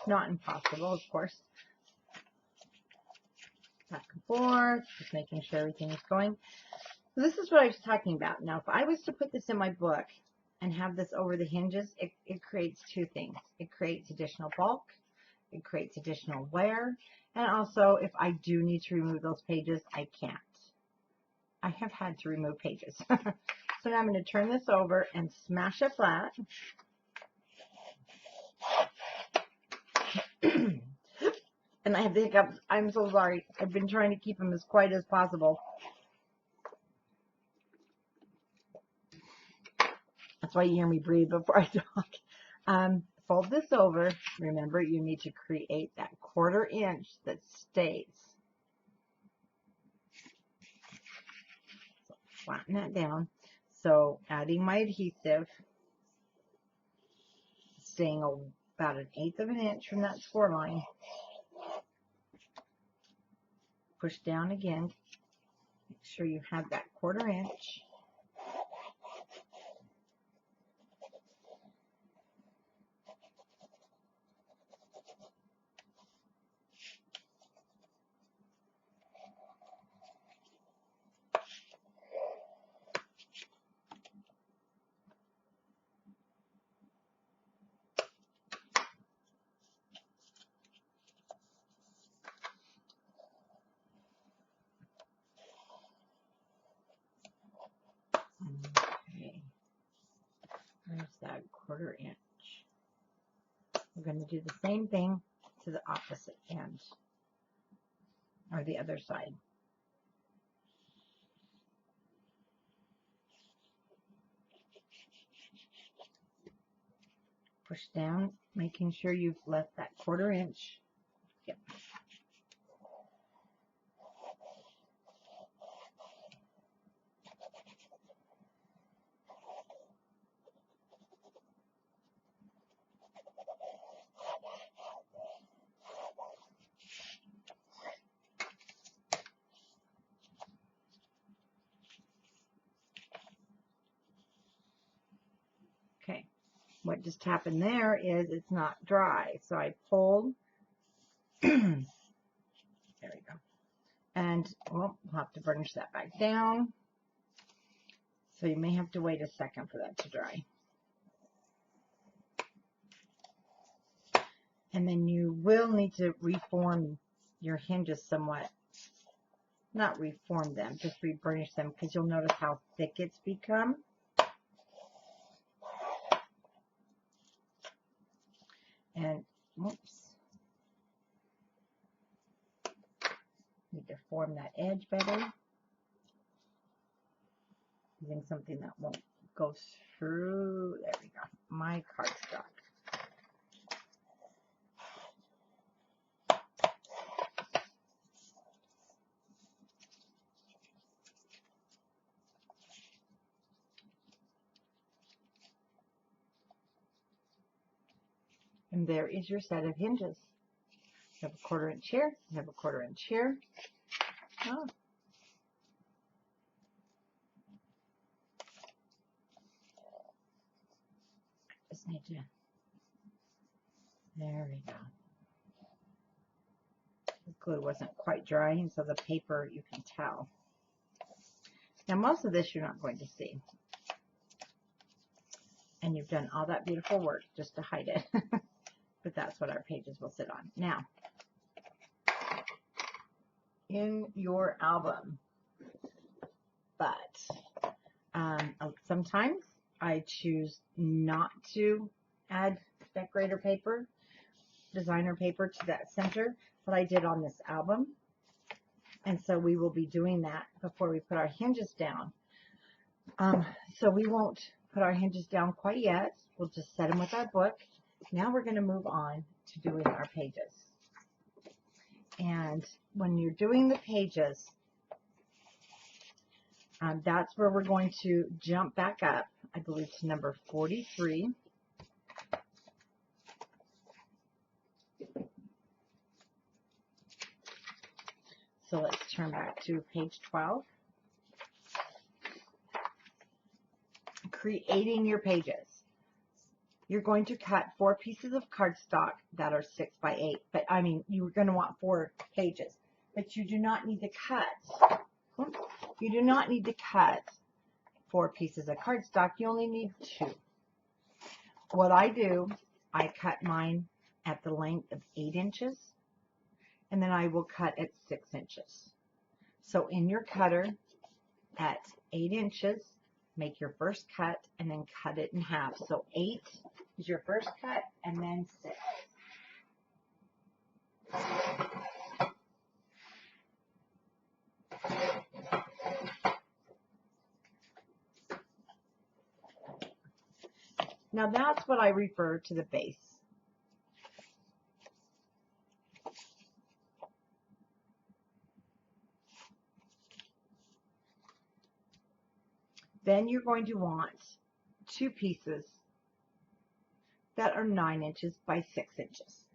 not impossible, of course. Back and forth, just making sure everything is going. So this is what I was talking about. Now, if I was to put this in my book and have this over the hinges, it creates two things. It creates additional bulk, it creates additional wear, and also if I do need to remove those pages, I can't. I have had to remove pages. So now I'm going to turn this over and smash it flat. And I have the hiccups. I'm so sorry. I've been trying to keep them as quiet as possible. That's why you hear me breathe before I talk. Fold this over. Remember, you need to create that 1/4 inch that stays. So flatten that down. So adding my adhesive, staying about 1/8 of an inch from that score line. Push down again. Make sure you have that 1/4 inch. Okay. There's that 1/4 inch. We're going to do the same thing to the opposite end, or the other side. Push down, making sure you've left that 1/4 inch. Yep. Okay. What just happened there is it's not dry. So I pulled. There we go. And well, we'll have to burnish that back down. So you may have to wait a second for that to dry. And then you will need to reform your hinges somewhat. Not reform them, just reburnish them, because you'll notice how thick it's become. And whoops. Need to form that edge better. Using something that won't go through. There we go. My cardstock. And there is your set of hinges. You have a 1/4 inch here. You have a 1/4 inch here. Oh. Just need to. There we go. The glue wasn't quite drying, so the paper, you can tell. Now, most of this you're not going to see. And you've done all that beautiful work just to hide it. But that's what our pages will sit on. Now, in your album, but sometimes I choose not to add decorator paper, designer paper to that center, but I did on this album. And so we will be doing that before we put our hinges down. So we won't put our hinges down quite yet. We'll just set them with our book. Now we're going to move on to doing our pages. And when you're doing the pages, that's where we're going to jump back up, I believe, to number 43. So let's turn back to page 12. creating your pages. You're going to cut 4 pieces of cardstock that are 6 by 8. But I mean, you're going to want 4 pages. But you do not need to cut. You do not need to cut 4 pieces of cardstock. You only need 2. What I do, I cut mine at the length of 8 inches. And then I will cut at 6 inches. So in your cutter at 8 inches, make your first cut and then cut it in half. So 8 is your first cut and then 6. Now that's what I refer to the base. Then you're going to want 2 pieces that are 9 inches by 6 inches.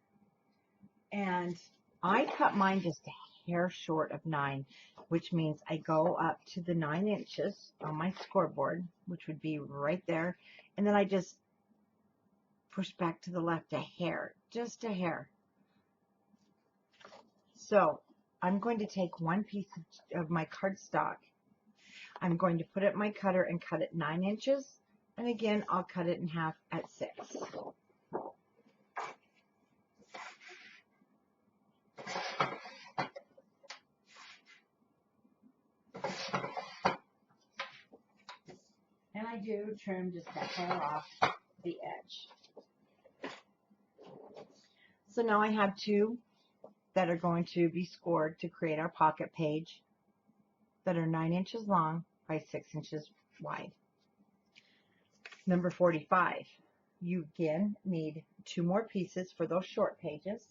And I cut mine just a hair short of 9, which means I go up to the 9 inches on my scoreboard, which would be right there. And then I just push back to the left a hair, just a hair. So I'm going to take 1 piece of my cardstock. I'm going to put it in my cutter and cut it 9 inches. And again, I'll cut it in half at 6. And I do trim just a hair off the edge. So now I have 2 that are going to be scored to create our pocket page that are 9 inches long by 6 inches wide. Number 45. You again need 2 more pieces for those short pages,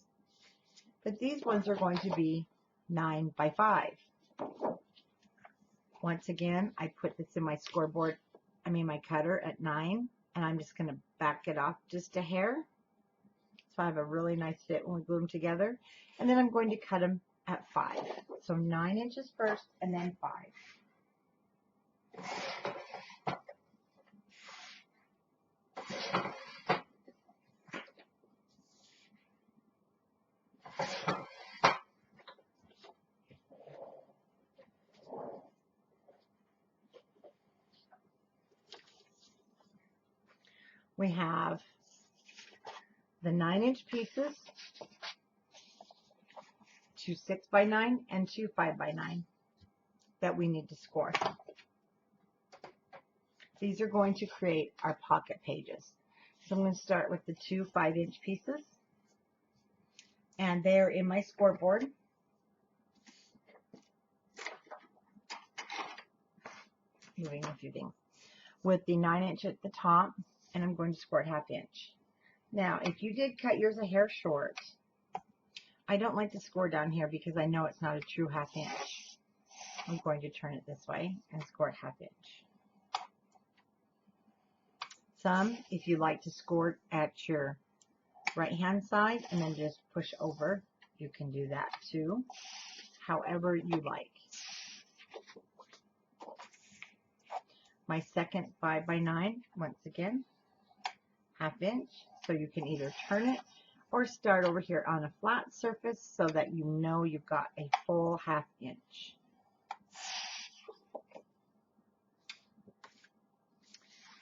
but these ones are going to be 9 by 5. Once again, I put this in my my cutter at 9, and I'm just going to back it off just a hair. So I have a really nice fit when we glue them together. And then I'm going to cut them at 5. So 9 inches first and then 5. We have the 9-inch pieces, 2 6 by 9 and 2 5 by 9 that we need to score. These are going to create our pocket pages. So I'm going to start with the 2 5-inch pieces, and they're in my scoreboard. Moving a few things. With the 9-inch at the top, and I'm going to score it 1/2 inch. Now, if you did cut yours a hair short, I don't like to score down here because I know it's not a true 1/2 inch. I'm going to turn it this way and score it 1/2 inch. Some, if you like to score at your right-hand side and then just push over, you can do that too, however you like. My second 5 by 9, once again, 1/2 inch, so you can either turn it or start over here on a flat surface so that you know you've got a full 1/2 inch.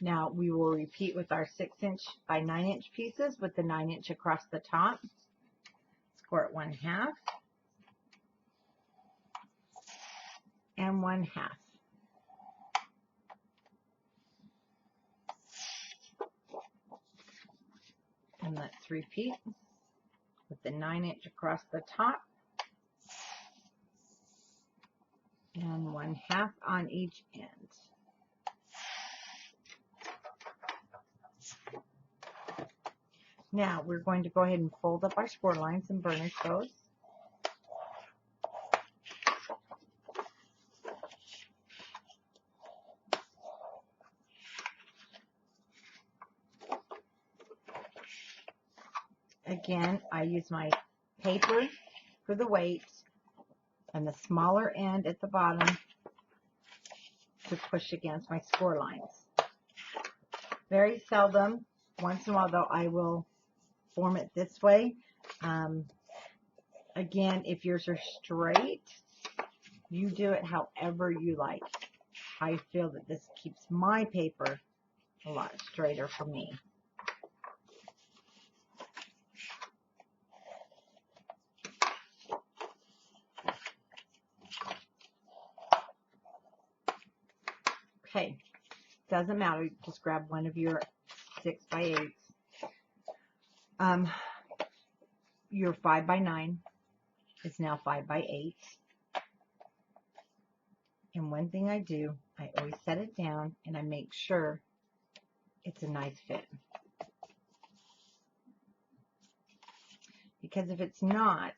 Now we will repeat with our 6-inch by 9-inch pieces with the 9-inch across the top. Score it 1/2 and 1/2. And let's repeat with the 9-inch across the top and 1/2 on each end. Now we're going to go ahead and fold up our score lines and burnish those. Again, I use my paper for the weight and the smaller end at the bottom to push against my score lines. Very seldom. Once in a while, though, I will form it this way. Again, if yours are straight, you do it however you like. I feel that this keeps my paper a lot straighter for me. Okay, doesn't matter. Just grab one of your 6x8s. Your 5x9 is now 5x8. And one thing I do, I always set it down and I make sure it's a nice fit. Because if it's not,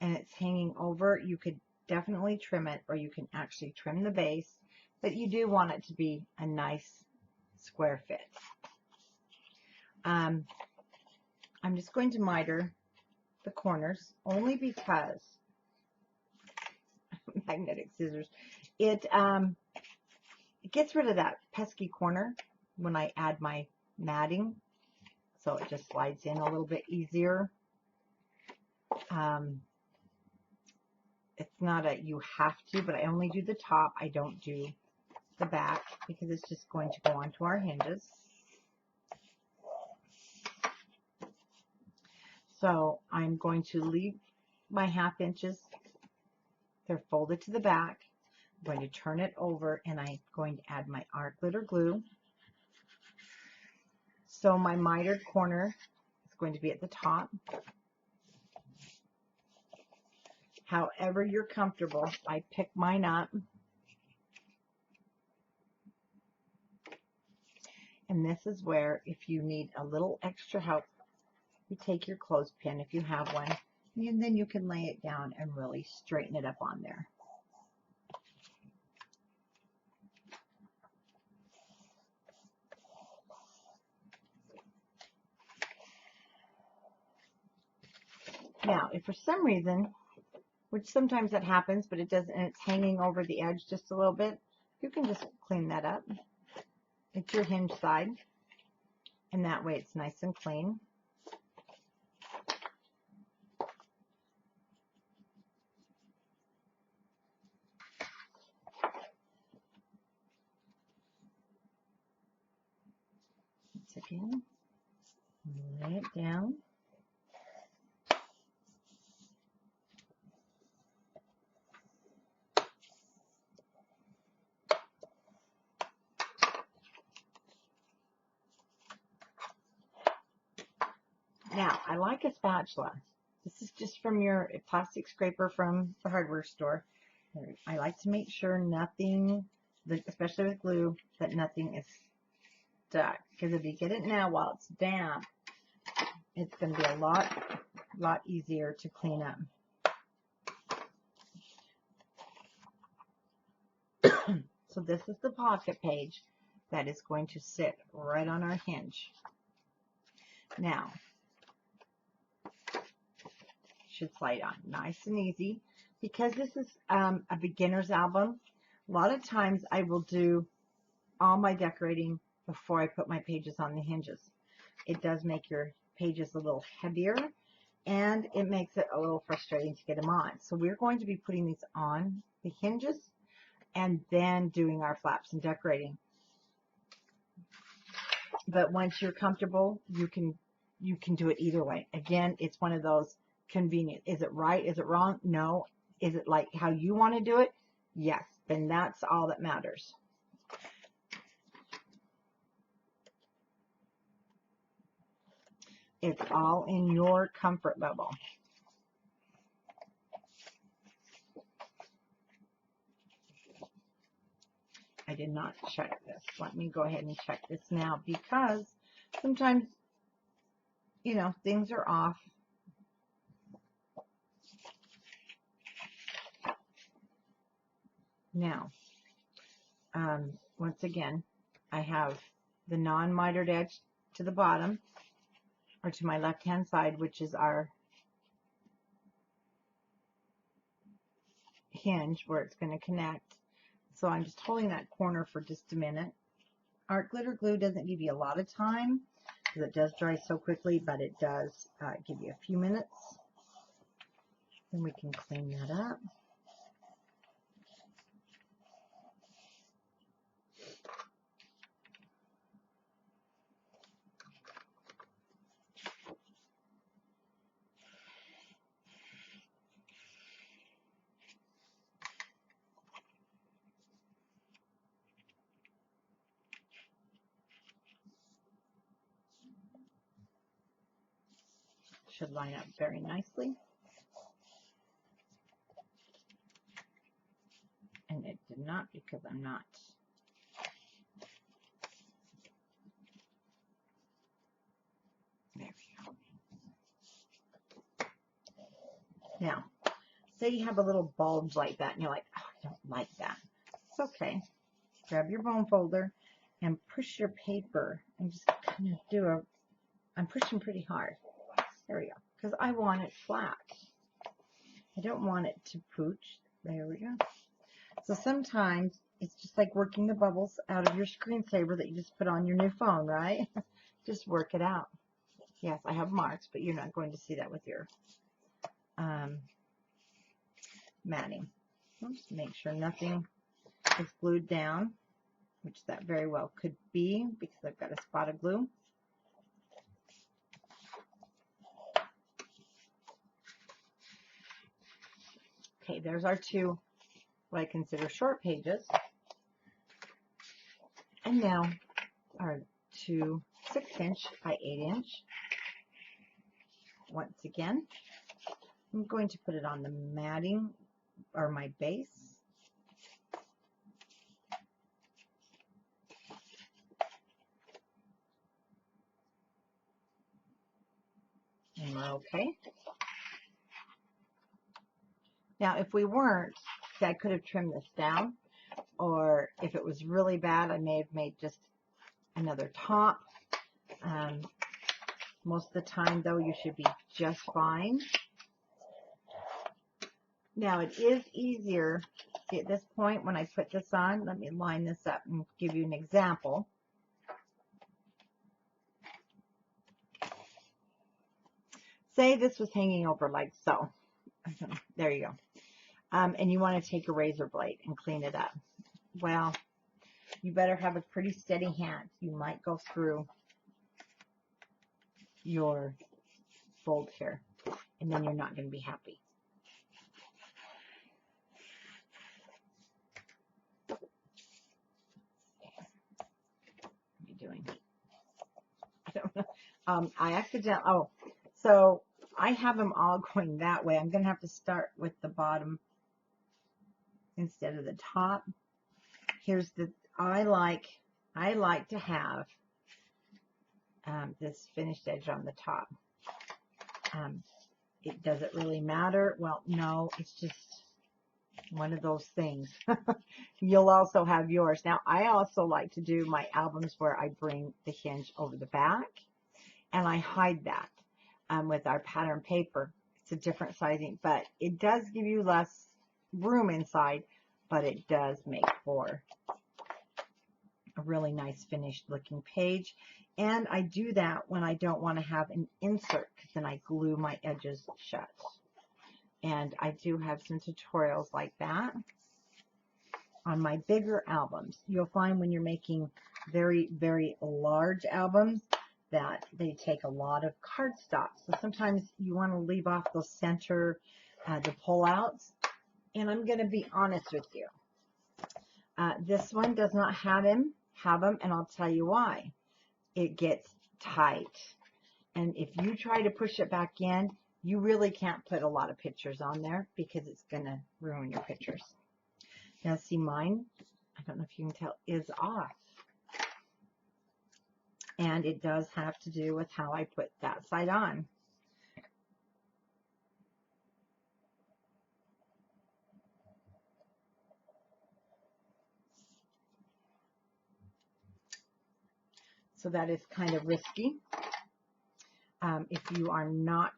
and it's hanging over, you could definitely trim it, or you can actually trim the base, but you do want it to be a nice square fit. I'm just going to miter the corners only because magnetic scissors, it gets rid of that pesky corner when I add my matting, so it just slides in a little bit easier. It's not a you have to, but I only do the top. I don't do the back because it's just going to go onto our hinges. So I'm going to leave my 1/2 inches. They're folded to the back. I'm going to turn it over and I'm going to add my art glitter glue. So my mitered corner is going to be at the top. However you're comfortable, I pick mine up. And this is where, if you need a little extra help, you take your clothespin if you have one, and then you can lay it down and really straighten it up on there. Now, if for some reason, which sometimes that happens, but it doesn't, and it's hanging over the edge just a little bit, you can just clean that up. It's your hinge side, and that way it's nice and clean. Once again, lay it down. Now, I like a spatula. This is just from your plastic scraper from the hardware store. I like to make sure nothing, especially with glue, that nothing is stuck. Because if you get it now while it's damp, it's going to be a lot easier to clean up. So this is the pocket page that is going to sit right on our hinge. Now, should slide on nice and easy. Because this is a beginner's album, a lot of times I will do all my decorating before I put my pages on the hinges. It does make your pages a little heavier, and it makes it a little frustrating to get them on. So we're going to be putting these on the hinges and then doing our flaps and decorating. But once you're comfortable, you can do it either way. Again, it's one of those convenient. Is it right? Is it wrong? No. Is it like how you want to do it? Yes. Then that's all that matters. It's all in your comfort level. I did not check this. Let me go ahead and check this now, because sometimes, you know, things are off. Now, once again, I have the non-mitered edge to the bottom, or to my left-hand side, which is our hinge where it's going to connect. So I'm just holding that corner for just a minute. art glitter glue doesn't give you a lot of time because it does dry so quickly, but it does give you a few minutes. Then we can clean that up. Should line up very nicely. And it did not because I'm not. There we go. Now, say you have a little bulge like that and you're like, oh, I don't like that. It's okay. Grab your bone folder and push your paper and just kind of do a, I'm pushing pretty hard. There we go. Because I want it flat. I don't want it to pooch. There we go. So sometimes it's just like working the bubbles out of your screensaver that you just put on your new phone, right? Just work it out. Yes, I have marks, but you're not going to see that with your matting. Oops, make sure nothing is glued down, which that very well could be because I've got a spot of glue. Okay, there's our two, what I consider short pages. And now our two 6-inch by 8-inch. Once again, I'm going to put it on the matting or my base. And we're okay. Now, if we weren't, see, I could have trimmed this down, or if it was really bad, I may have made just another top. Most of the time, though, you should be just fine. Now, it is easier, see, at this point, when I put this on, let me line this up and give you an example. Say this was hanging over like so. There you go. And you want to take a razor blade and clean it up. Well, you better have a pretty steady hand. You might go through your fold here, and then you're not going to be happy. What are you doing? I don't know. I accidentally, oh, so I have them all going that way. I'm going to have to start with the bottom instead of the top. Here's the, I like to have this finished edge on the top. Does it really matter? Well, no, it's just one of those things. You'll also have yours. Now, I also like to do my albums where I bring the hinge over the back, and I hide that with our pattern paper. It's a different sizing, but it does give you less room inside, but it does make for a really nice finished looking page. And I do that when I don't want to have an insert, because then I glue my edges shut. And I do have some tutorials like that on my bigger albums. You'll find when you're making very, very large albums that they take a lot of cardstock. So sometimes you want to leave off those center, the pullouts. And I'm going to be honest with you. This one does not have them, and I'll tell you why. It gets tight. And if you try to push it back in, you really can't put a lot of pictures on there because it's going to ruin your pictures. Now, see, mine, I don't know if you can tell, is off. And it does have to do with how I put that side on. So that is kind of risky. If you are not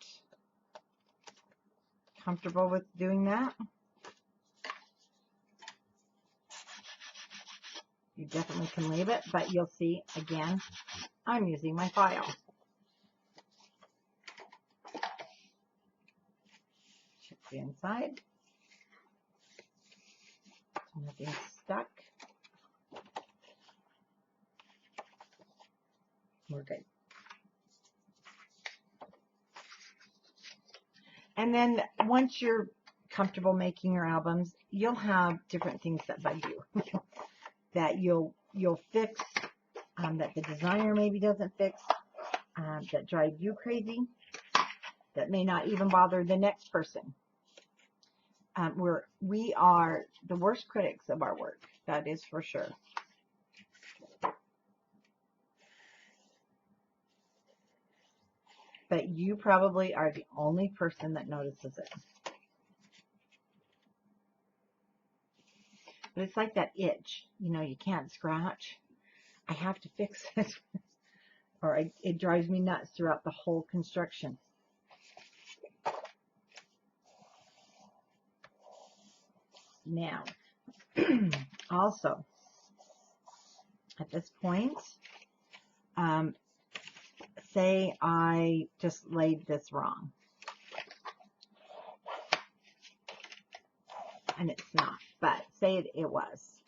comfortable with doing that, You definitely can leave it, but you'll see, again, I'm using my file. Check the inside. Nothing stuck. We're good. And then once you're comfortable making your albums, you'll have different things that bug you that you'll fix, that the designer maybe doesn't fix, that drive you crazy, that may not even bother the next person. We are the worst critics of our work, that is for sure. But you probably are the only person that notices it. But it's like that itch, you know, you can't scratch. I have to fix it, or it drives me nuts throughout the whole construction. Now, also, at this point, say I just laid this wrong. And it's not, but say it was.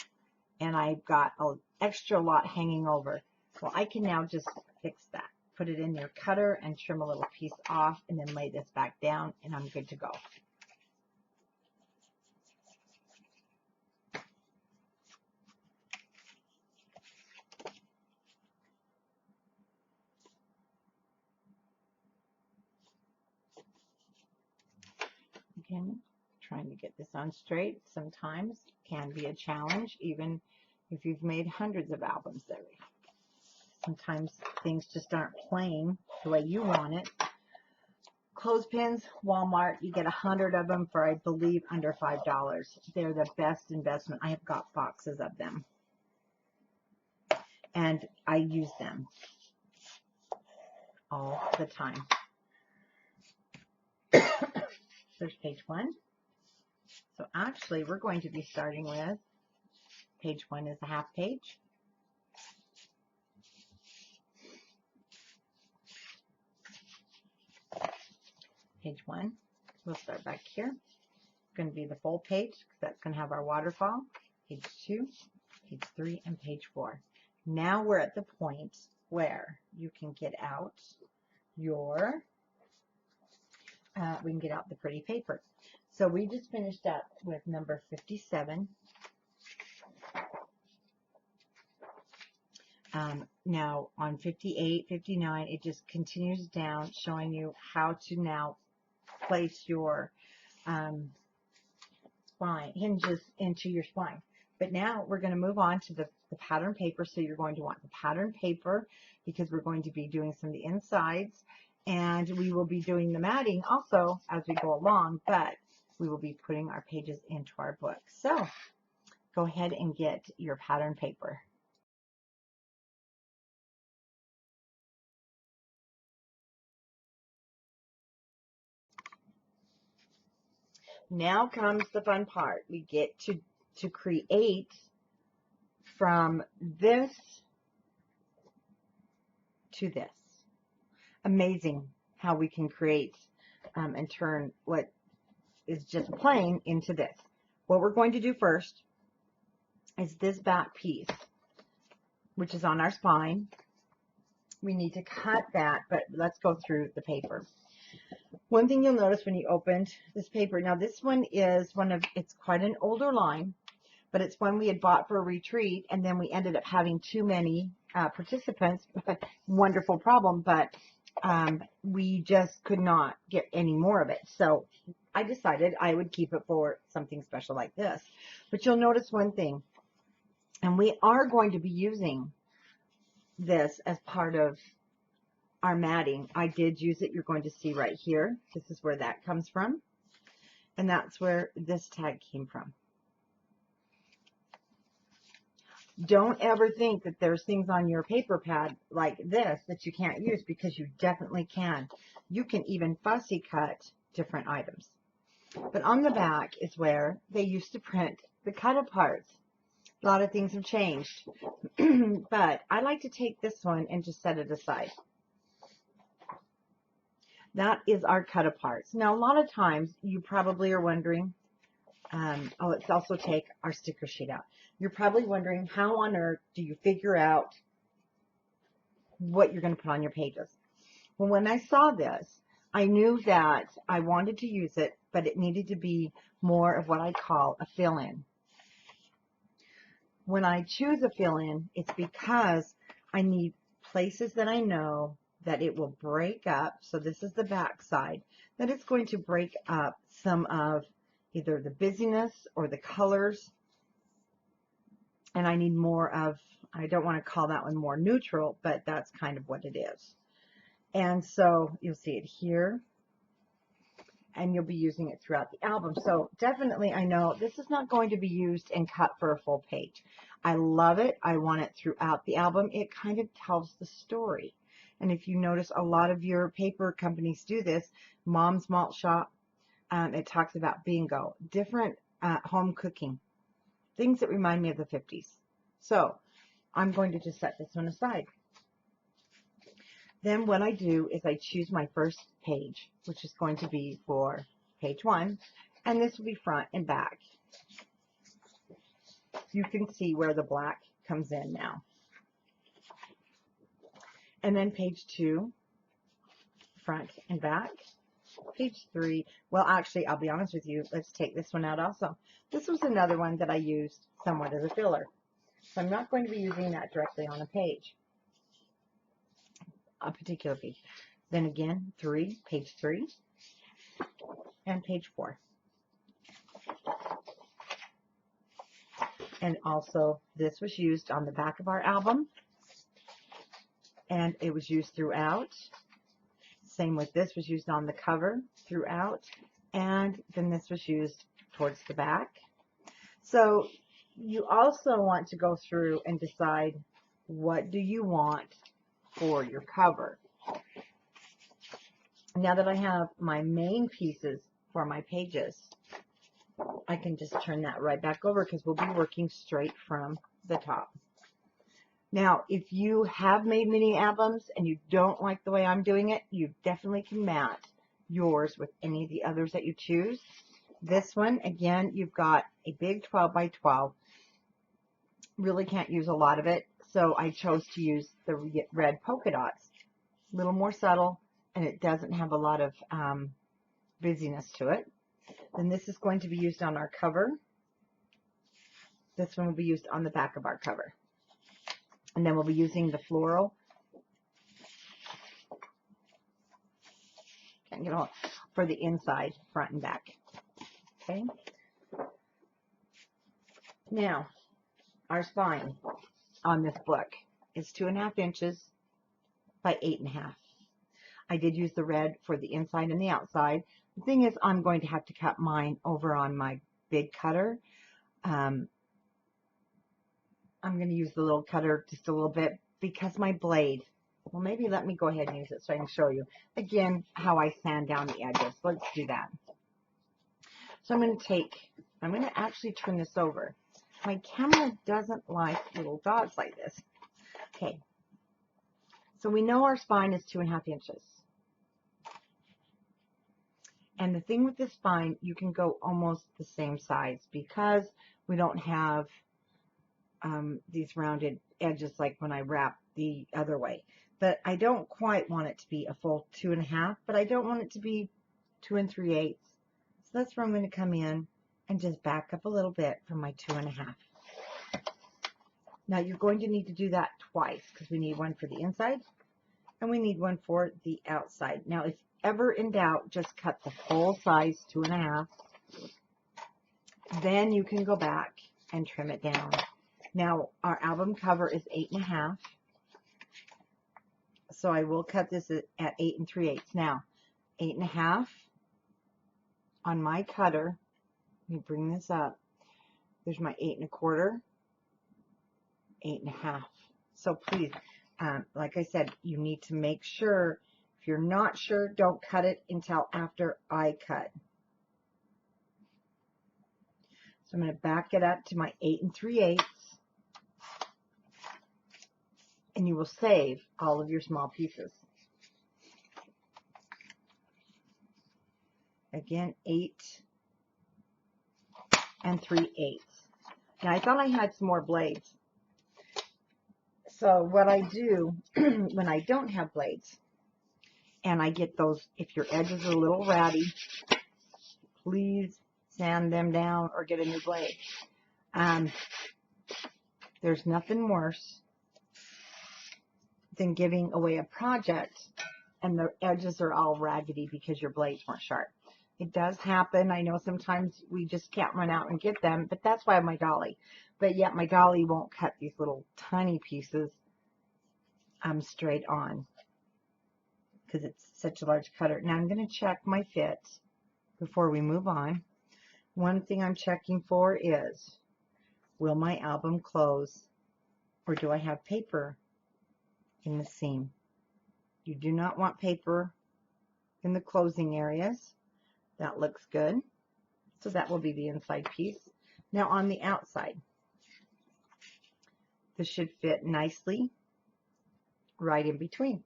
And I've got an extra lot hanging over. Well, I can now just fix that. Put it in your cutter and trim a little piece off and then lay this back down and I'm good to go. Again, trying to get this on straight sometimes can be a challenge, even if you've made hundreds of albums there. Sometimes things just aren't playing the way you want it. Clothespins, Walmart, you get 100 of them for, I believe, under $5. They're the best investment. I have got boxes of them. And I use them all the time. There's page 1. So actually, we're going to be starting with page 1 is a half page. Page 1, we'll start back here. It's going to be the full page because that's going to have our waterfall. Page 2, page 3, and page 4. Now we're at the point where you can get out your, we can get out the pretty paper. So we just finished up with number 57. Now on 58, 59, it just continues down, showing you how to now place your spine hinges into your spine. But now we're going to move on to the pattern paper. So you're going to want the pattern paper because we're going to be doing some of the insides, and we will be doing the matting also as we go along, but we will be putting our pages into our book. So go ahead and get your pattern paper. Now comes the fun part. We get to create from this to this. Amazing how we can create and turn what is just plain into this. What we're going to do first is this back piece, which is on our spine. We need to cut that, but let's go through the paper. One thing you'll notice when you opened this paper, now this one is it's quite an older line, but it's one we had bought for a retreat, and then we ended up having too many participants. Wonderful problem, but we just could not get any more of it. So I decided I would keep it for something special like this. But you'll notice one thing, and we are going to be using this as part of our matting. I did use it. You're going to see right here. This is where that comes from. And that's where this tag came from. Don't ever think that there's things on your paper pad like this that you can't use, because you definitely can. You can even fussy cut different items. But on the back is where they used to print the cut aparts. A lot of things have changed. But I like to take this one and just set it aside. That is our cut aparts. Now, a lot of times you probably are wondering, let's also take our sticker sheet out. You're probably wondering, how on earth do you figure out what you're going to put on your pages? Well, when I saw this, I knew that I wanted to use it, but it needed to be more of what I call a fill-in. When I choose a fill-in, it's because I need places that I know that it will break up. So this is the back side, that it's going to break up some of either the busyness or the colors. And I need more of, I don't want to call that one more neutral, but that's kind of what it is. And so you'll see it here, and you'll be using it throughout the album. So definitely, I know this is not going to be used and cut for a full page. I love it. I want it throughout the album. It kind of tells the story. And if you notice, a lot of your paper companies do this. Mom's Malt Shop, it talks about bingo, different home cooking, things that remind me of the 50s. So I'm going to just set this one aside. Then what I do is I choose my first page, which is going to be for page 1, and this will be front and back. You can see where the black comes in now. And then page 2, front and back. Page 3, well, actually, I'll be honest with you, let's take this one out also. This was another one that I used somewhat as a filler. So I'm not going to be using that directly on a page, a particular page. Then again, page 3, and page 4. And also, this was used on the back of our album, and it was used throughout. Same with this, was used on the cover throughout, and then this was used towards the back. So you also want to go through and decide, what do you want for your cover? Now that I have my main pieces for my pages, I can just turn that right back over, because we'll be working straight from the top. Now, if you have made mini albums and you don't like the way I'm doing it, you definitely can mat yours with any of the others that you choose. This one, again, you've got a big 12 by 12. Really can't use a lot of it, so I chose to use the red polka dots. A little more subtle, and it doesn't have a lot of busyness to it. Then this is going to be used on our cover. This one will be used on the back of our cover. And then we'll be using the floral. Can't get all for the inside, front and back. Okay. Now, our spine on this book is 2.5 inches by 8.5. I did use the red for the inside and the outside. The thing is, I'm going to have to cut mine over on my big cutter. I'm going to use the little cutter just a little bit, because my blade, well, maybe let me go ahead and use it so I can show you again how I sand down the edges. Let's do that. So I'm going to actually turn this over. My camera doesn't like little dots like this. Okay. So we know our spine is 2.5 inches. And the thing with the spine, you can go almost the same size, because we don't have these rounded edges like when I wrap the other way. But I don't quite want it to be a full 2.5, but I don't want it to be 2 3/8. So that's where I'm going to come in and just back up a little bit from my 2.5. Now you're going to need to do that twice, because we need one for the inside and we need one for the outside. Now, if ever in doubt, just cut the full size 2.5. Then you can go back and trim it down. Now, our album cover is 8.5. So I will cut this at 8 3/8. Now, 8.5 on my cutter. Let me bring this up. There's my 8 1/4, 8.5. So please, like I said, you need to make sure. If you're not sure, don't cut it until after I cut. So I'm going to back it up to my 8 3/8, and you will save all of your small pieces. Again, 8 3/8. And I thought I had some more blades. So what I do when I don't have blades, and I get those, if your edges are a little ratty, please sand them down or get a new blade. There's nothing worse than giving away a project and the edges are all raggedy because your blades weren't sharp. It does happen. I know sometimes we just can't run out and get them, but that's why I have my dolly. But yet my dolly won't cut these little tiny pieces straight on because it's such a large cutter. Now I'm going to check my fit before we move on. One thing I'm checking for is, will my album close, or do I have paper in the seam? You do not want paper in the closing areas. That looks good. So that will be the inside piece. Now on the outside, this should fit nicely right in between.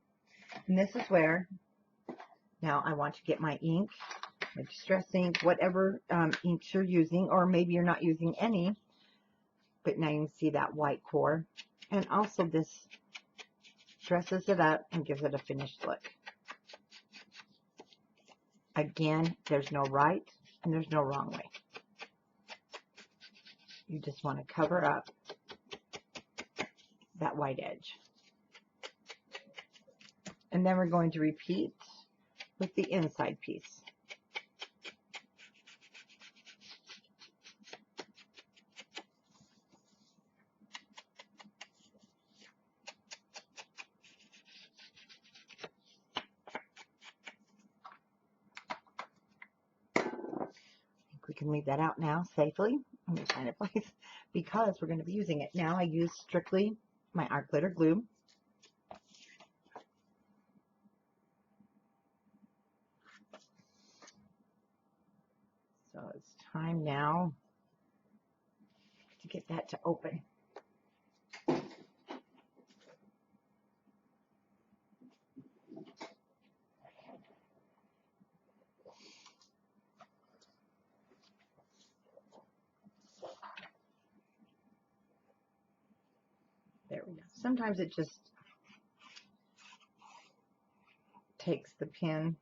And this is where, now I want to get my ink, my distress ink, whatever inks you're using, or maybe you're not using any, but now you can see that white core. And also this dresses it up and gives it a finished look. Again, there's no right and there's no wrong way. You just want to cover up that white edge. And then we're going to repeat with the inside piece. We can leave that out now safely. I'm going to find a place because we're going to be using it. Now I use strictly my art glitter glue. So it's time now to get that to open. There we go. Sometimes it just takes the pin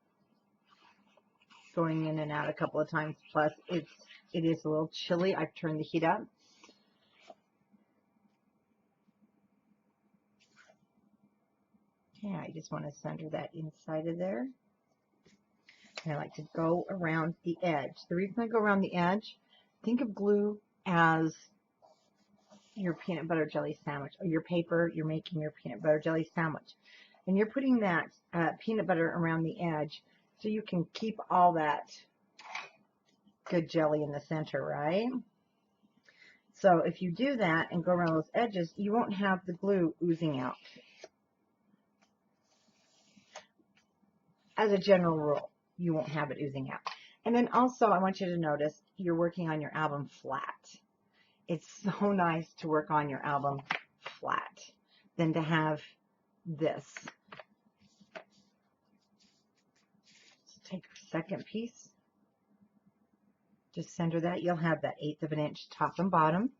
going in and out a couple of times. Plus, it is a little chilly. I've turned the heat up. Okay, I just want to center that inside of there. And I like to go around the edge. The reason I go around the edge, think of glue as your peanut butter jelly sandwich, or your paper. You're making your peanut butter jelly sandwich. And you're putting that peanut butter around the edge so you can keep all that good jelly in the center, right? So if you do that and go around those edges, you won't have the glue oozing out. As a general rule, you won't have it oozing out. And then also, I want you to notice you're working on your album flat. It's so nice to work on your album flat than to have this. So take a second piece. Just center that. You'll have that 1/8 of an inch top and bottom.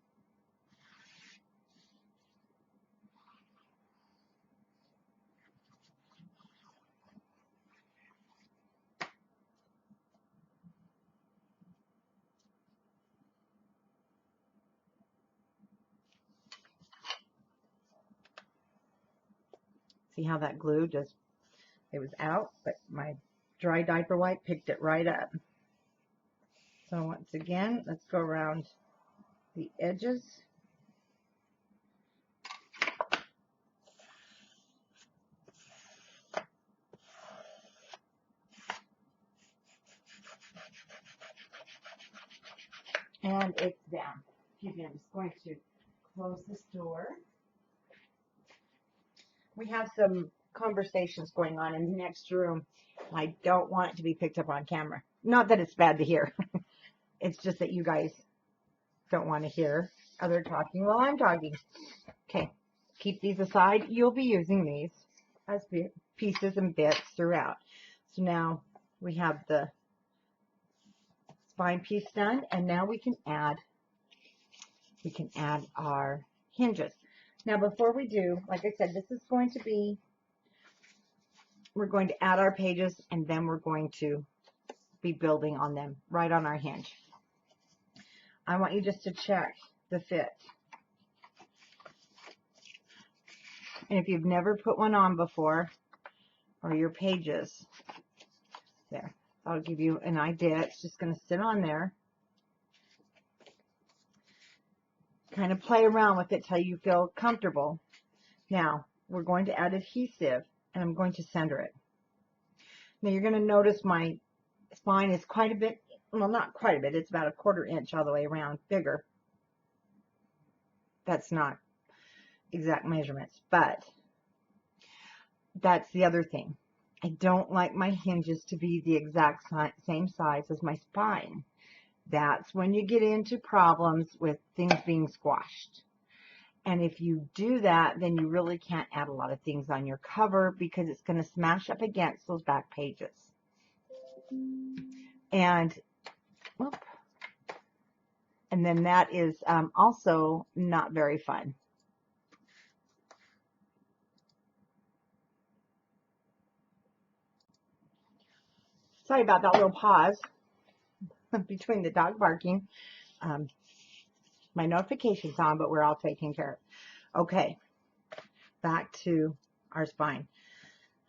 See how that glue just, it was out, but my dry diaper wipe picked it right up. So once again, let's go around the edges. And it's down. Okay, I'm just going to close this door. We have some conversations going on in the next room. I don't want it to be picked up on camera. Not that it's bad to hear. It's just that you guys don't want to hear other talking while I'm talking. Okay, keep these aside. You'll be using these as pieces and bits throughout. So now we have the spine piece done, and now we can add our hinges. Now before we do, like I said, this is going to be, we're going to add our pages and then we're going to be building on them right on our hinge. I want you just to check the fit. And if you've never put one on before, or your pages, there, I'll give you an idea. It's just going to sit on there. Kind of play around with it till you feel comfortable. Now, we're going to add adhesive, and I'm going to center it. Now, you're going to notice my spine is quite a bit, well, not quite a bit, it's about 1/4 inch all the way around, bigger. That's not exact measurements, but that's the other thing. I don't like my hinges to be the exact same size as my spine. That's when you get into problems with things being squashed. And if you do that, then you really can't add a lot of things on your cover because it's going to smash up against those back pages. And then that is also not very fun. Sorry about that little pause between the dog barking. My notification's on, but we're all taking care of. Okay, back to our spine.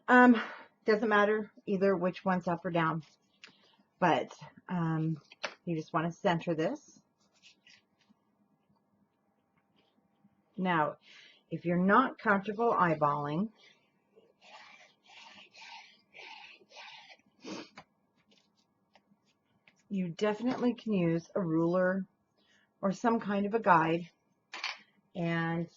Doesn't matter either which one's up or down, but you just want to center this. Now, if you're not comfortable eyeballing, you definitely can use a ruler or some kind of a guide, and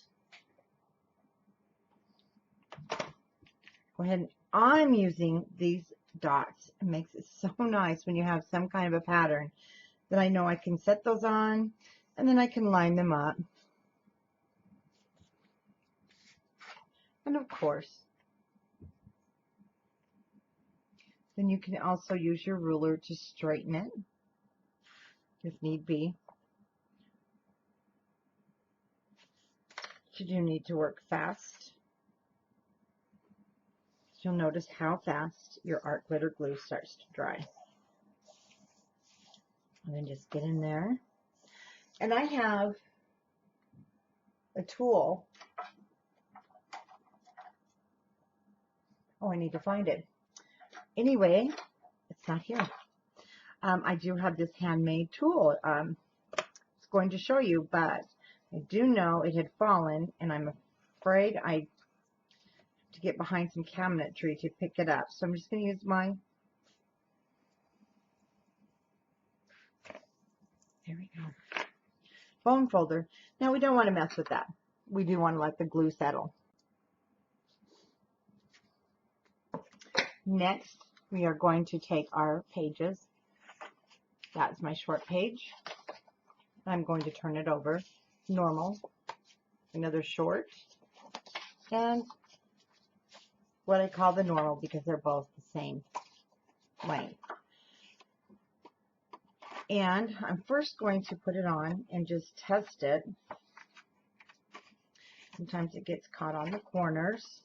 go ahead. I'm using these dots. It makes it so nice when you have some kind of a pattern that I know I can set those on, and then I can line them up. And of course, then you can also use your ruler to straighten it if need be. You do need to work fast. You'll notice how fast your art glitter glue starts to dry. And then just get in there. And I have a tool. Oh, I need to find it. Anyway, it's not here. I do have this handmade tool. It's going to show you, but I do know it had fallen, and I'm afraid I have to get behind some cabinetry to pick it up. So I'm just going to use my, there we go, foam folder. Now we don't want to mess with that. We do want to let the glue settle. Next, we are going to take our pages. That's my short page. I'm going to turn it over. Normal, another short, and what I call the normal because they're both the same length. And I'm first going to put it on and just test it. Sometimes it gets caught on the corners.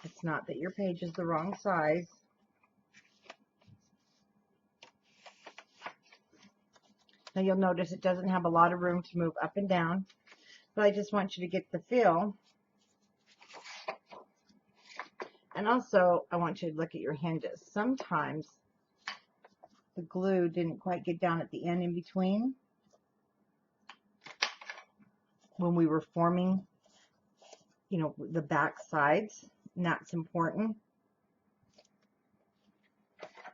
It's not that your page is the wrong size. Now you'll notice it doesn't have a lot of room to move up and down, but I just want you to get the feel. And also, I want you to look at your hinges. Sometimes the glue didn't quite get down at the end in between when we were forming, you know, the back sides, and that's important.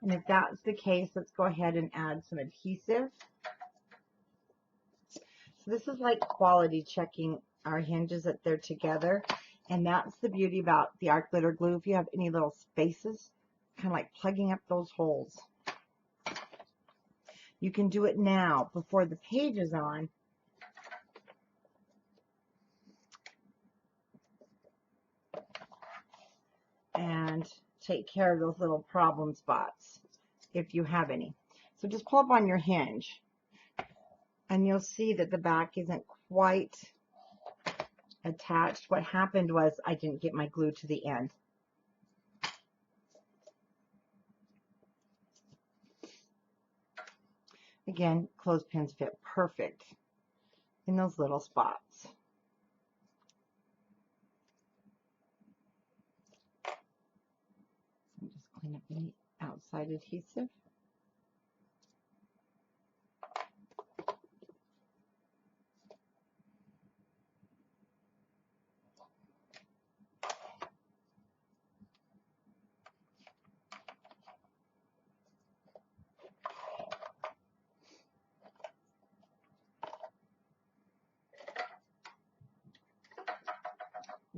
And if that's the case, let's go ahead and add some adhesive. So this is like quality checking our hinges that they're together. And that's the beauty about the art glitter glue. If you have any little spaces, kind of like plugging up those holes. You can do it now before the page is on take care of those little problem spots if you have any. So just pull up on your hinge and you'll see that the back isn't quite attached. What happened was I didn't get my glue to the end. Again, clothespins fit perfect in those little spots. Just clean up any outside adhesive.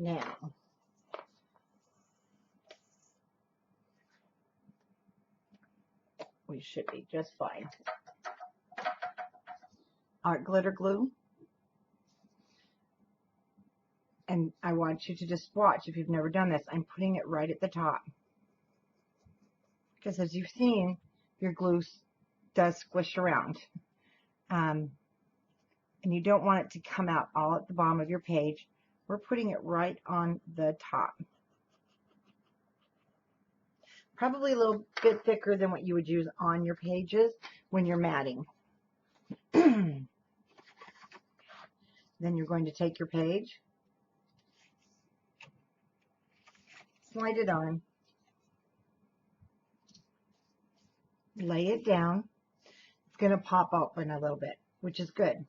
Now, we should be just fine. Art glitter glue. And I want you to just watch if you've never done this. I'm putting it right at the top. Because as you've seen, your glue does squish around. And you don't want it to come out all at the bottom of your page. We're putting it right on the top. Probably a little bit thicker than what you would use on your pages when you're matting. Then you're going to take your page, slide it on, lay it down. It's going to pop open a little bit, which is good.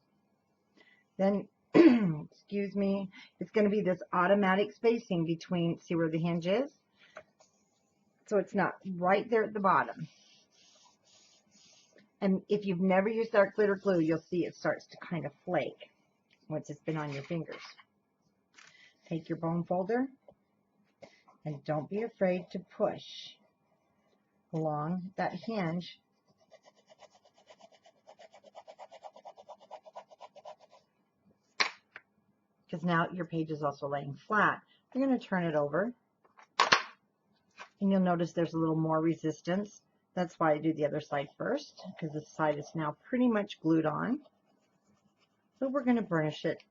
Then, excuse me, it's going to be this automatic spacing between, see where the hinge is? So it's not right there at the bottom. And if you've never used art glitter glue, you'll see it starts to kind of flake once it's been on your fingers. Take your bone folder and don't be afraid to push along that hinge. Because now your page is also laying flat. You're going to turn it over. And you'll notice there's a little more resistance. That's why I do the other side first, because this side is now pretty much glued on. So we're going to burnish it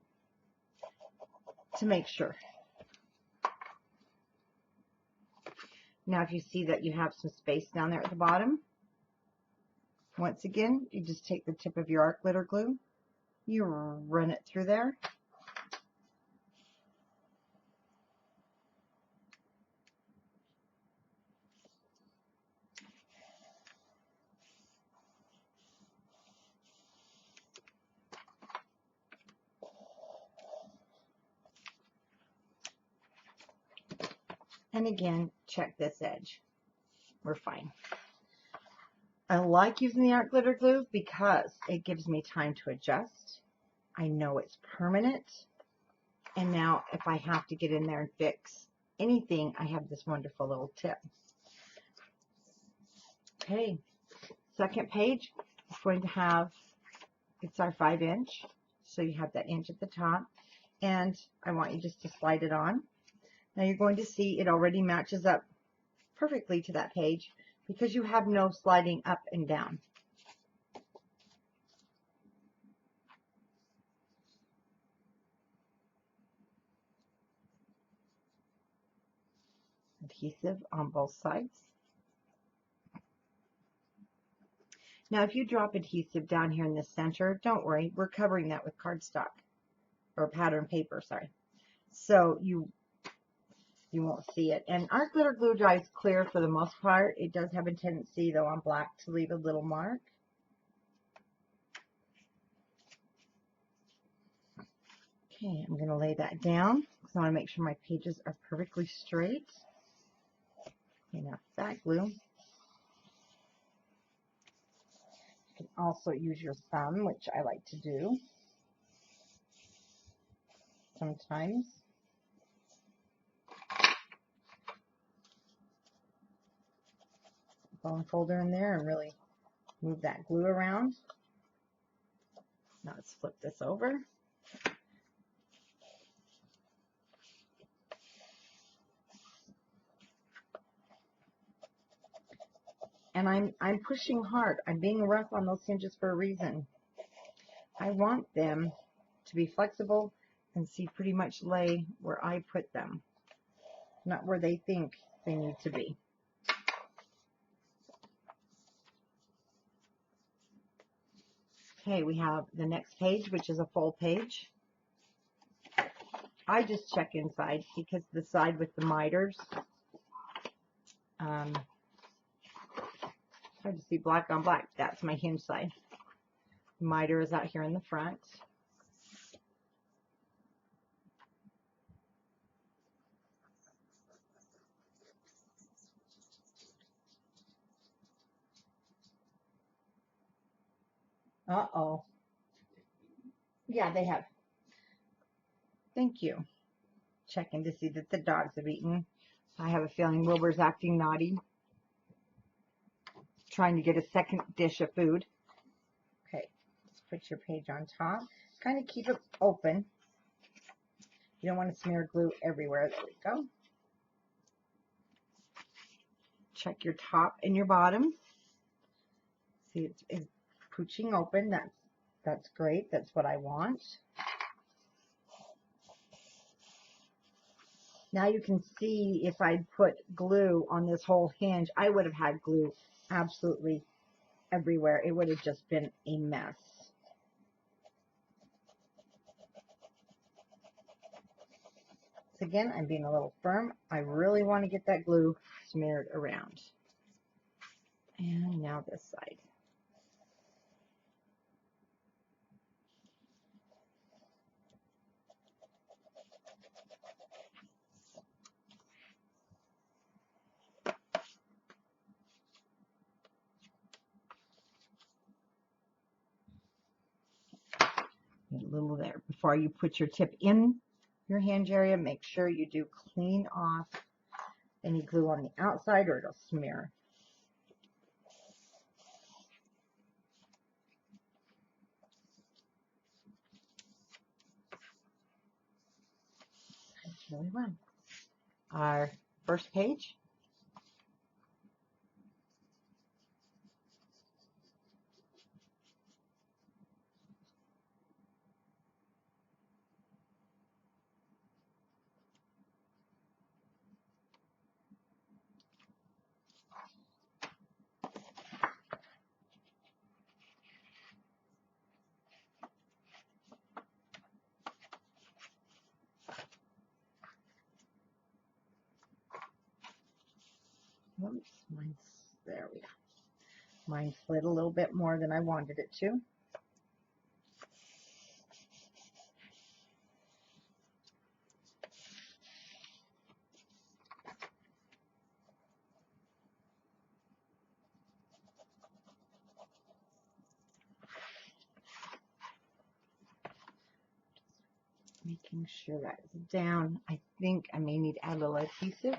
to make sure. Now if you see that you have some space down there at the bottom, once again, you just take the tip of your art glitter glue, you run it through there. And again, check this edge. We're fine. I like using the art glitter glue because it gives me time to adjust. I know it's permanent. And now if I have to get in there and fix anything, I have this wonderful little tip. Okay, second page is going to have, it's our 5-inch. So you have that inch at the top. And I want you just to slide it on. Now you're going to see it already matches up perfectly to that page because you have no sliding up and down. Adhesive on both sides. Now if you drop adhesive down here in the center, don't worry, we're covering that with cardstock or pattern paper, sorry. So you won't see it. And art glitter glue dries clear for the most part. It does have a tendency though on black to leave a little mark. Okay, I'm going to lay that down because I want to make sure my pages are perfectly straight. Enough that glue. You can also use your thumb, which I like to do sometimes. Bone folder in there and really move that glue around. Now let's flip this over. And I'm pushing hard. I'm being rough on those hinges for a reason. I want them to be flexible and see pretty much lay where I put them, not where they think they need to be. Okay, we have the next page, which is a full page. I just check inside because the side with the miters, hard to see black on black. That's my hinge side. The miter is out here in the front. Uh-oh. Yeah, they have. Thank you. Checking to see that the dogs have eaten. I have a feeling Wilbur's acting naughty, trying to get a second dish of food. Okay, just put your page on top. Kind of keep it open. You don't want to smear glue everywhere. There we go. Check your top and your bottom. See, it's pooching open. That's great. That's what I want. Now you can see if I'd put glue on this whole hinge, I would have had glue absolutely everywhere. It would have just been a mess. So again, I'm being a little firm. I really want to get that glue smeared around. And now this side. A little there. Before you put your tip in your hinge area, make sure you do clean off any glue on the outside or it'll smear. That's really well. Our first page. Oops, there we go. Mine slid a little bit more than I wanted it to. Making sure that is down. I think I may need to add a little adhesive.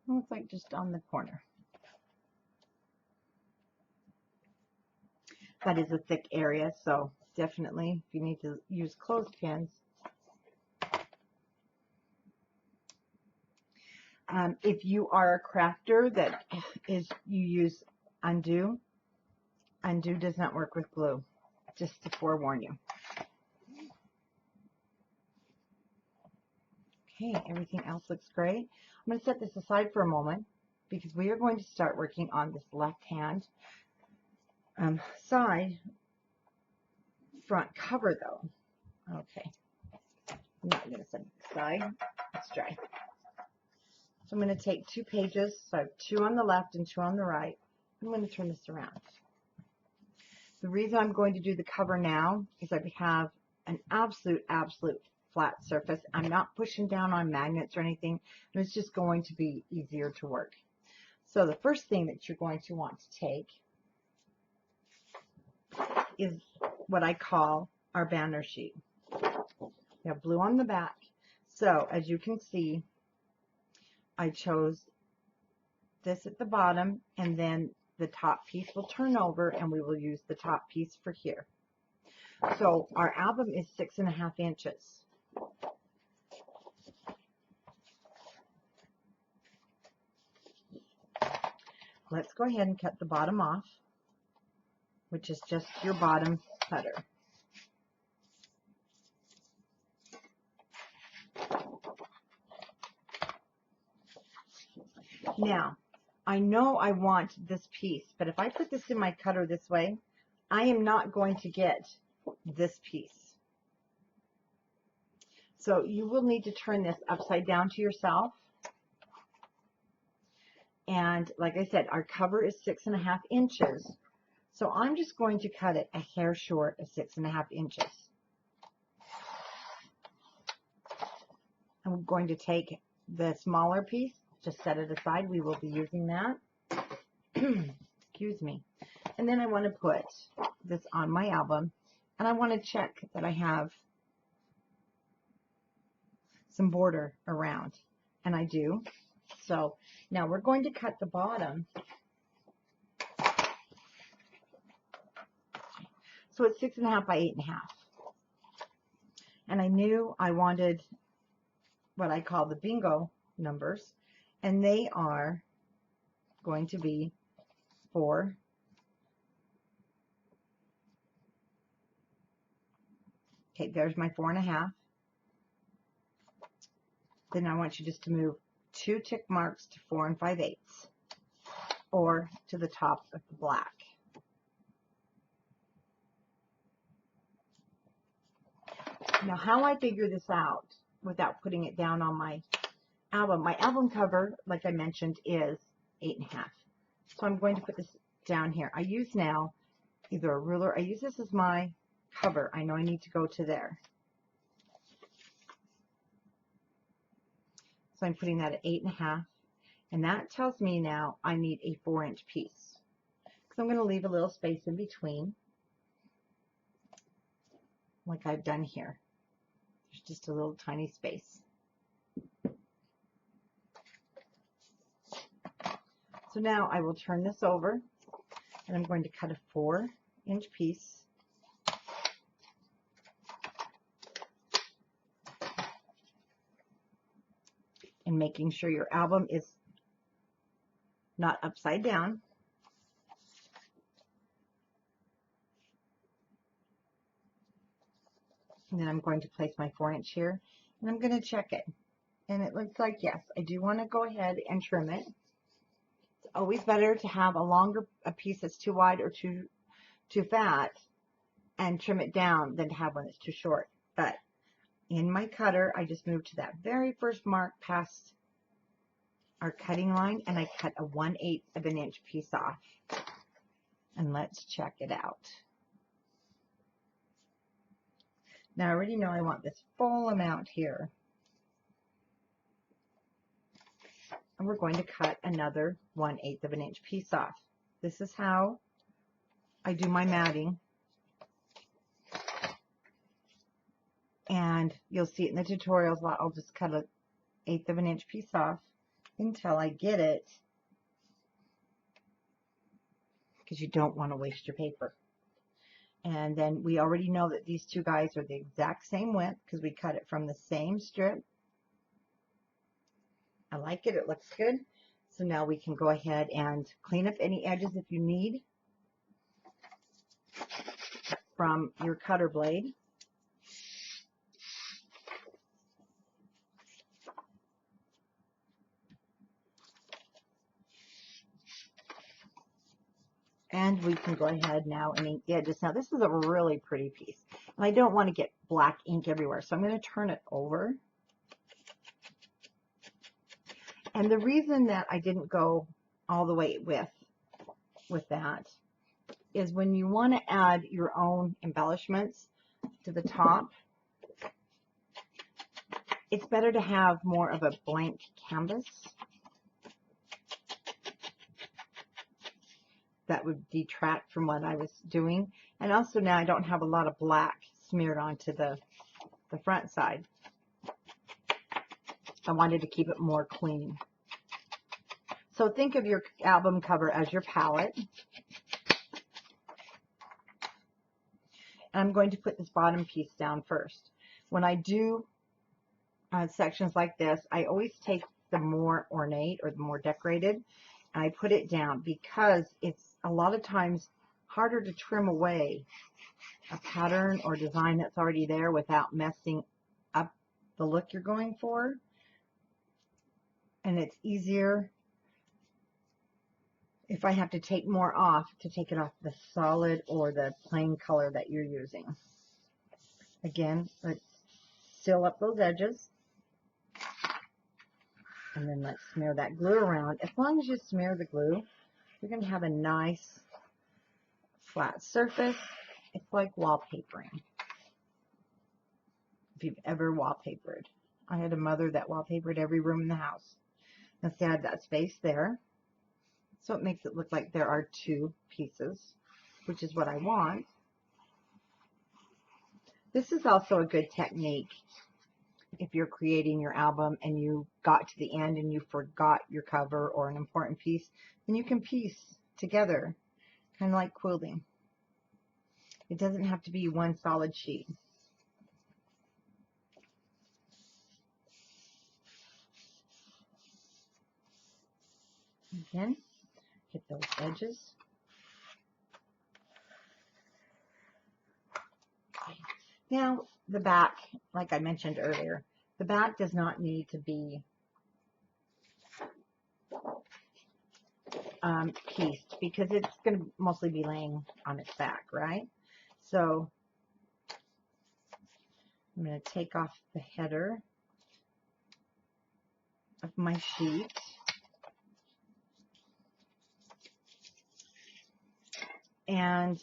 Looks like just on the corner. That is a thick area, so definitely if you need to use clothespins. If you are a crafter that you use undo. Undo does not work with glue, just to forewarn you. Okay, everything else looks great. I'm going to set this aside for a moment because we are going to start working on this left hand side front cover though. Okay, I'm not going to set it aside. It's dry. So I'm going to take 2 pages, so I have 2 on the left and 2 on the right. I'm going to turn this around. The reason I'm going to do the cover now is I have an absolute flat surface. I'm not pushing down on magnets or anything, and it's just going to be easier to work. So the first thing that you're going to want to take is what I call our banner sheet. We have blue on the back. So as you can see, I chose this at the bottom, and then the top piece will turn over and we will use the top piece for here. So our album is 6.5 inches. Let's go ahead and cut the bottom off, which is just your bottom cutter. Now, I know I want this piece, but if I put this in my cutter this way, I am not going to get this piece. So you will need to turn this upside down to yourself. And like I said, our cover is 6.5 inches. So I'm just going to cut it a hair short of 6.5 inches. I'm going to take the smaller piece, just set it aside. We will be using that. Excuse me. And then I want to put this on my album, and I want to check that I have some border around, and I do. So now we're going to cut the bottom. So it's 6.5 by 8.5. And I knew I wanted what I call the bingo numbers, and they are going to be 4, okay, there's my 4.5. Then I want you just to move 2 tick marks to 4 5/8, or to the top of the black. Now, how I figure this out without putting it down on my album cover, like I mentioned, is 8.5. So I'm going to put this down here. I use now either a ruler. I use this as my cover. I know I need to go to there. So I'm putting that at 8.5. And that tells me now I need a 4-inch piece. So I'm going to leave a little space in between, like I've done here. There's just a little tiny space. So now I will turn this over, and I'm going to cut a 4-inch piece. And making sure your album is not upside down. And then I'm going to place my 4-inch here, and I'm going to check it. And it looks like, yes, I do want to go ahead and trim it. It's always better to have a piece that's too wide or too fat and trim it down than to have one that's too short. But in my cutter, I just moved to that very first mark past our cutting line, and I cut a 1/8 of an inch piece off. And let's check it out. Now I already know I want this full amount here. And we're going to cut another 1/8 of an inch piece off. This is how I do my matting. And you'll see it in the tutorials. I'll just cut a 1/8 of an inch piece off until I get it, because you don't want to waste your paper. And then we already know that these two guys are the exact same width because we cut it from the same strip. I like it. It looks good. So now we can go ahead and clean up any edges if you need from your cutter blade. And we can go ahead now and ink the edges. Now this is a really pretty piece, and I don't want to get black ink everywhere, so I'm going to turn it over. And the reason that I didn't go all the way with that is when you want to add your own embellishments to the top, it's better to have more of a blank canvas. That would detract from what I was doing. And also now I don't have a lot of black smeared onto the front side. I wanted to keep it more clean. So think of your album cover as your palette. And I'm going to put this bottom piece down first. When I do sections like this, I always take the more ornate or the more decorated and I put it down because it's a lot of times harder to trim away a pattern or design that's already there without messing up the look you're going for. And it's easier if I have to take more off to take it off the solid or the plain color that you're using. Again, let's seal up those edges. And then let's smear that glue around. As long as you smear the glue, you're going to have a nice flat surface. It's like wallpapering. If you've ever wallpapered. I had a mother that wallpapered every room in the house. And so I had that space there. So it makes it look like there are two pieces, which is what I want. This is also a good technique if you're creating your album and you got to the end and you forgot your cover or an important piece, then you can piece together, kind of like quilting. It doesn't have to be one solid sheet. Again, hit those edges. Now, the back, like I mentioned earlier, the back does not need to be pieced because it's going to mostly be laying on its back, right? So I'm going to take off the header of my sheet. And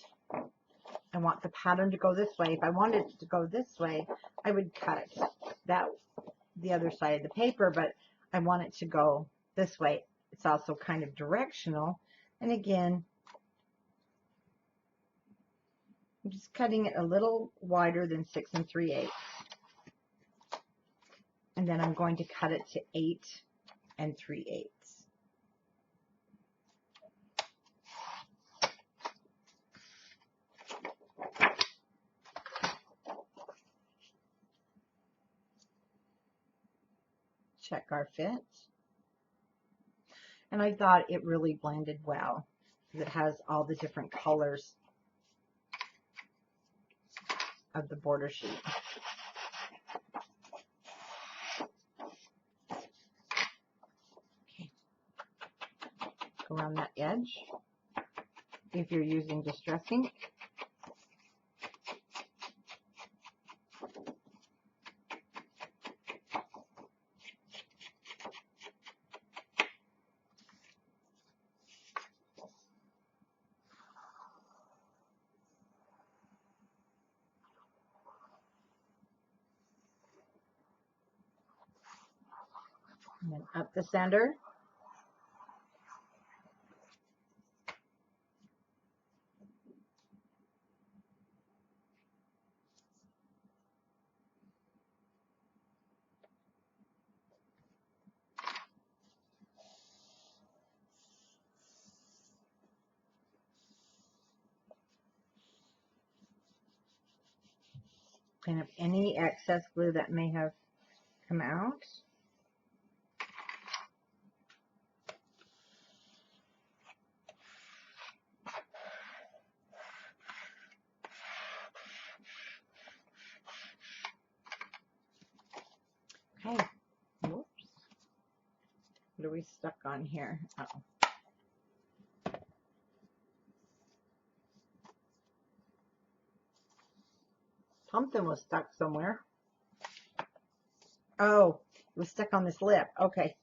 I want the pattern to go this way. If I wanted it to go this way, I would cut the other side of the paper, but I want it to go this way. It's also kind of directional. And again, I'm just cutting it a little wider than 6 3/8. And then I'm going to cut it to 8 3/8. Check our fit. And I thought it really blended well because it has all the different colors of the border sheet. Okay. Go around that edge. If you're using distress ink, and then up the center. Clean up any excess glue that may have come out. Okay. Whoops. What are we stuck on here? Uh-oh. Something was stuck somewhere. Oh, it was stuck on this lip. Okay.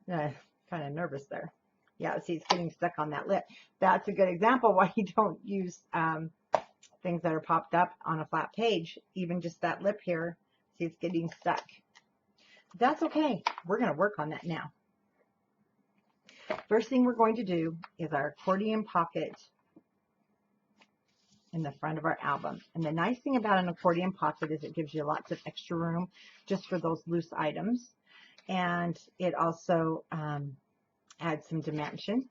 Kind of nervous there. Yeah, see, it's getting stuck on that lip. That's a good example why you don't use things that are popped up on a flat page. Even just that lip here. See, it's getting stuck. That's okay. We're going to work on that now. First thing we're going to do is our accordion pocket in the front of our album. And the nice thing about an accordion pocket is it gives you lots of extra room just for those loose items. And it also add some dimension.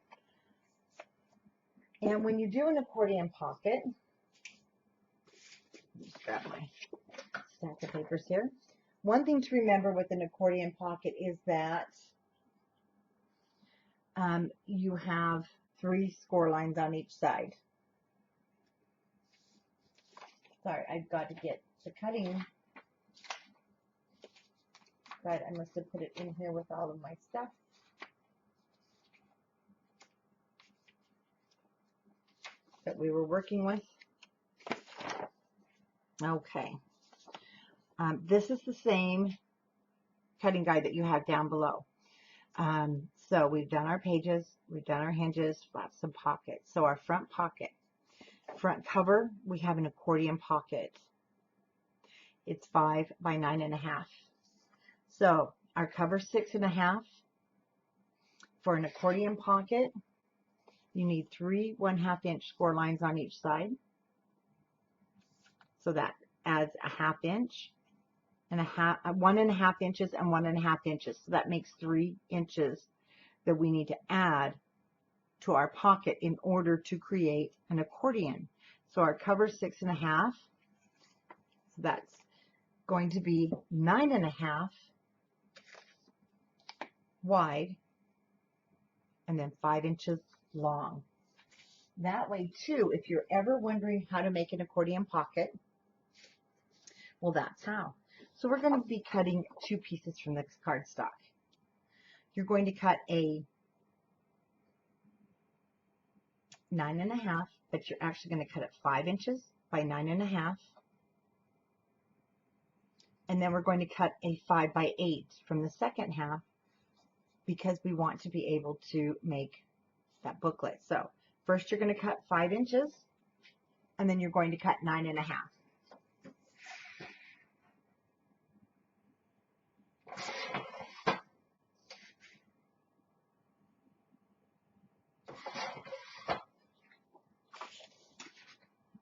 And when you do an accordion pocket, just grab my stack of papers here. One thing to remember with an accordion pocket is that you have 3 score lines on each side. Sorry, I've got to get the cutting. But I must have put it in here with all of my stuff. That we were working with. Okay. This is the same cutting guide that you have down below. So we've done our pages, we've done our hinges, flaps and pockets. So our front pocket, front cover, we have an accordion pocket. It's 5 by 9.5. So our cover 6.5. For an accordion pocket, you need 3 1/2 inch score lines on each side. So that adds a 1/2 inch and 1.5 inches and 1.5 inches. So that makes 3 inches that we need to add to our pocket in order to create an accordion. So our cover 6.5. So that's going to be 9.5 wide and then 5 inches long. That way too, if you're ever wondering how to make an accordion pocket, well, that's how. So we're going to be cutting 2 pieces from this cardstock. You're going to cut a 9.5, but you're actually going to cut it 5 inches by 9.5. And then we're going to cut a 5 by 8 from the second half because we want to be able to make that booklet. So first you're going to cut 5 inches and then you're going to cut 9.5.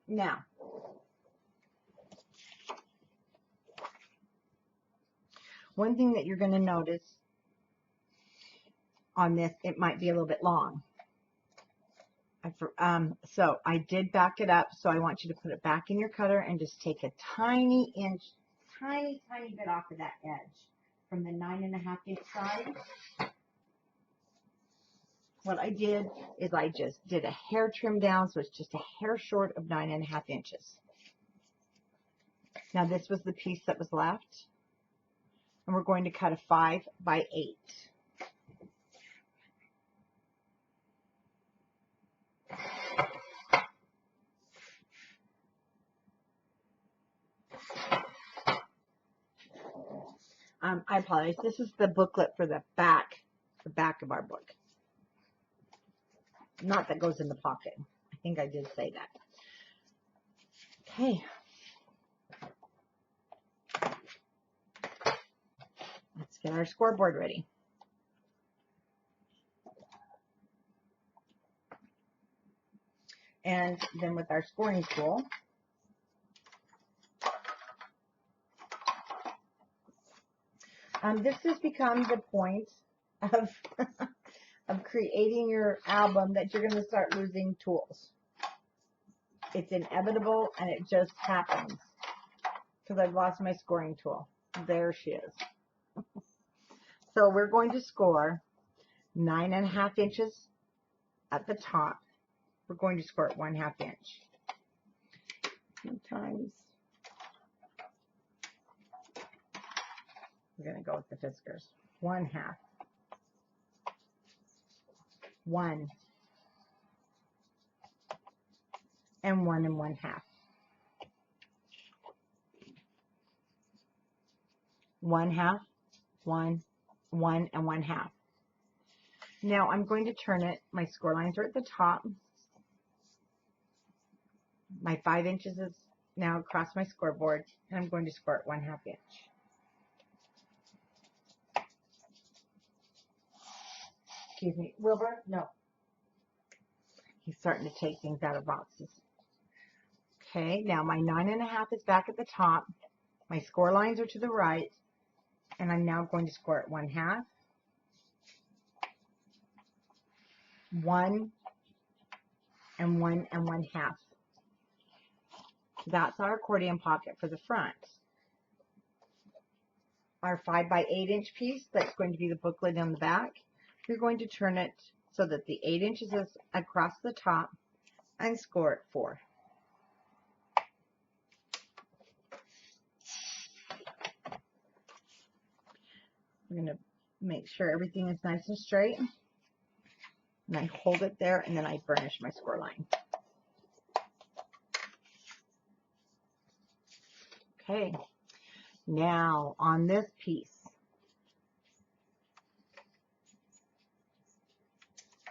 Now, one thing that you're going to notice on this, it might be a little bit long. So I did back it up, so I want you to put it back in your cutter and just take a tiny inch, tiny bit off of that edge from the 9.5 inch side. What I did is I just did a hair trim down, so it's just a hair short of 9.5 inches. Now this was the piece that was left, and we're going to cut a 5 by 8. I apologize. This is the booklet for the back of our book. Not that goes in the pocket. I think I did say that. Okay. Let's get our scoreboard ready. And then with our scoring tool, this has become the point of of creating your album that you're going to start losing tools. It's inevitable and it just happens because I've lost my scoring tool. There she is. So we're going to score 9.5 inches at the top. We're going to score it 1/2 inch. Sometimes we're going to go with the Fiskars. 1/2. 1 and 1 1/2. 1/2, 1, 1 and 1/2. Now I'm going to turn it. My score lines are at the top. My 5 inches is now across my scoreboard, and I'm going to score it 1/2 inch. Excuse me, Wilbur? No. He's starting to take things out of boxes. Okay, now my 9.5 is back at the top. My score lines are to the right, and I'm now going to score it 1/2. 1 and 1 1/2. That's our accordion pocket for the front. Our 5 by 8 inch piece, that's going to be the booklet on the back. We're going to turn it so that the 8 inches is across the top and score it 4. We're going to make sure everything is nice and straight. And I hold it there, and then I burnish my score line. Okay, now on this piece,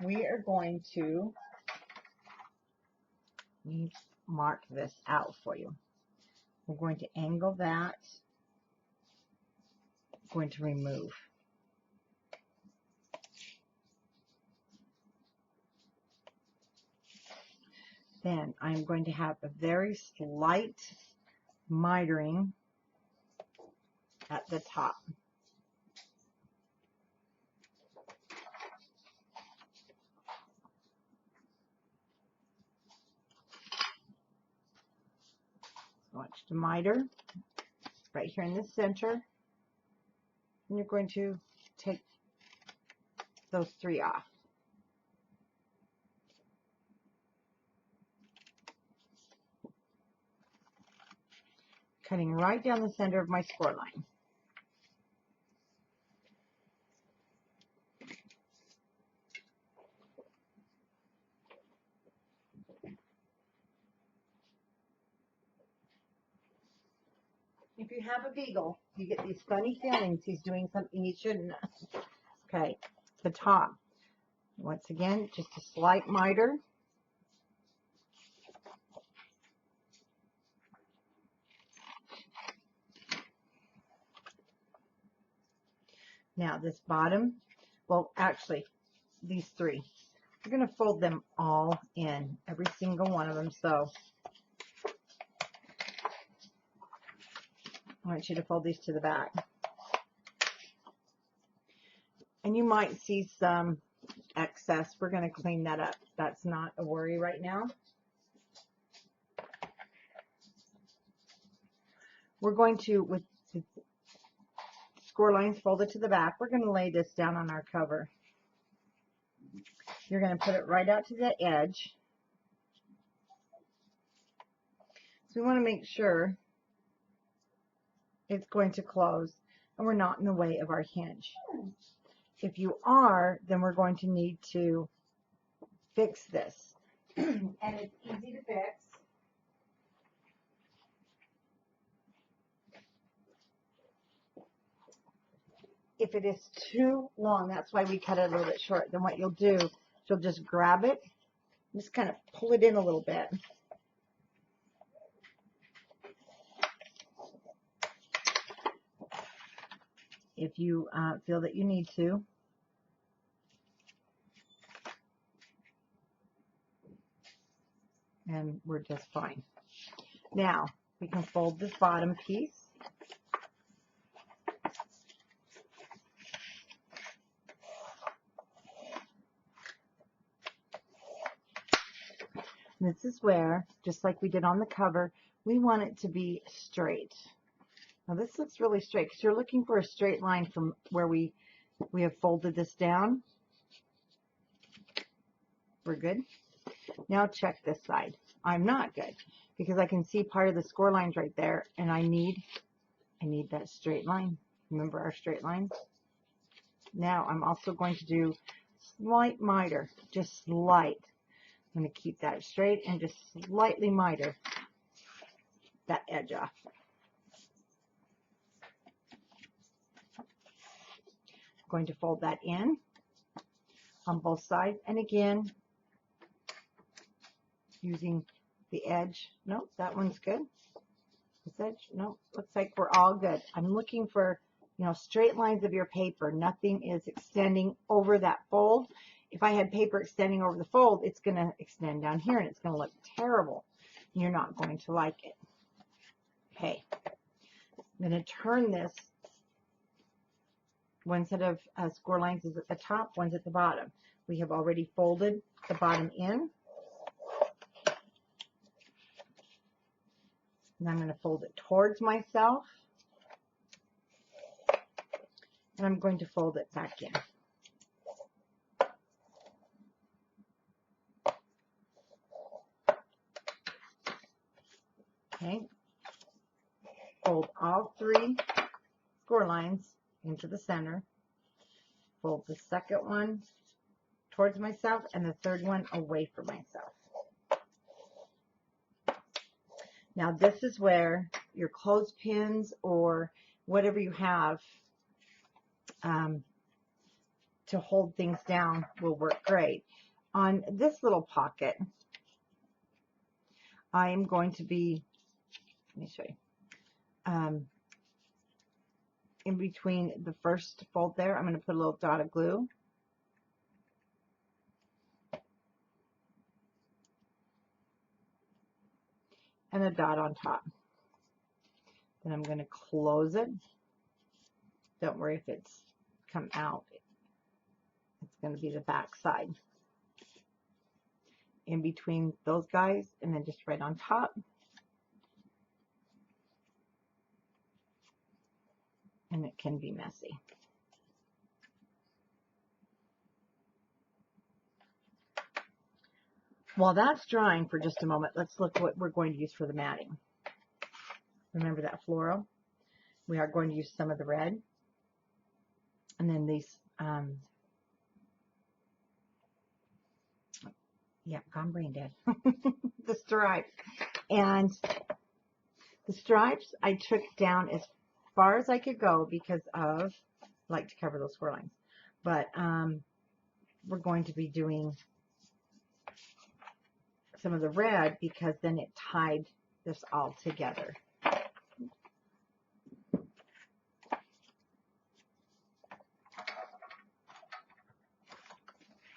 we are going to mark this out for you. We're going to angle that. We're going to remove. Then I'm going to have a very slight mitering at the top. I want you to miter right here in the center. And you're going to take those 3 off. Cutting right down the center of my score line. If you have a beagle, you get these funny feelings he's doing something he shouldn't. Okay, the top. Once again, just a slight miter. Now this bottom, well actually these 3, we're going to fold them all in, every single one of them. So I want you to fold these to the back. And you might see some excess. We're going to clean that up. That's not a worry right now. We're going to, with the score lines folded to the back, we're going to lay this down on our cover. You're going to put it right out to the edge. So we want to make sure it's going to close and we're not in the way of our hinge. If you are, then we're going to need to fix this. And it's easy to fix. If it is too long, that's why we cut it a little bit short, then what you'll do is you'll just grab it, just kind of pull it in a little bit. If you feel that you need to. And we're just fine. Now, we can fold this bottom piece. This is where, just like we did on the cover, we want it to be straight. Now this looks really straight because you're looking for a straight line from where we have folded this down. We're good. Now check this side. I'm not good because I can see part of the score lines right there, and I need that straight line. Remember our straight lines? Now I'm also going to do slight miter, just slight. I'm going to keep that straight and just slightly miter that edge off. I'm going to fold that in on both sides, and again using the edge. Nope, that one's good. This edge, no, looks like we're all good. I'm looking for, straight lines of your paper. Nothing is extending over that fold. If I had paper extending over the fold, it's going to extend down here and it's going to look terrible. You're not going to like it. Okay, I'm going to turn this one set of score lines is at the top, one's at the bottom. We have already folded the bottom in. And I'm going to fold it towards myself. And I'm going to fold it back in. Okay. Fold all 3 score lines into the center. Fold the second one towards myself and the third one away from myself. Now this is where your clothespins or whatever you have to hold things down will work great. On this little pocket, I am going to be, let me show you, in between the first fold there, I'm going to put a little dot of glue. And a dot on top. Then I'm going to close it. Don't worry if it's come out. It's going to be the back side. In between those guys, and then just right on top. And it can be messy. While that's drying for just a moment, let's look what we're going to use for the matting. Remember that floral? We are going to use some of the red. And then these, yeah, gone brain dead. The stripes. And the stripes I took down as far as I could go because of, I like to cover those score lines. But we're going to be doing some of the red because then it tied this all together.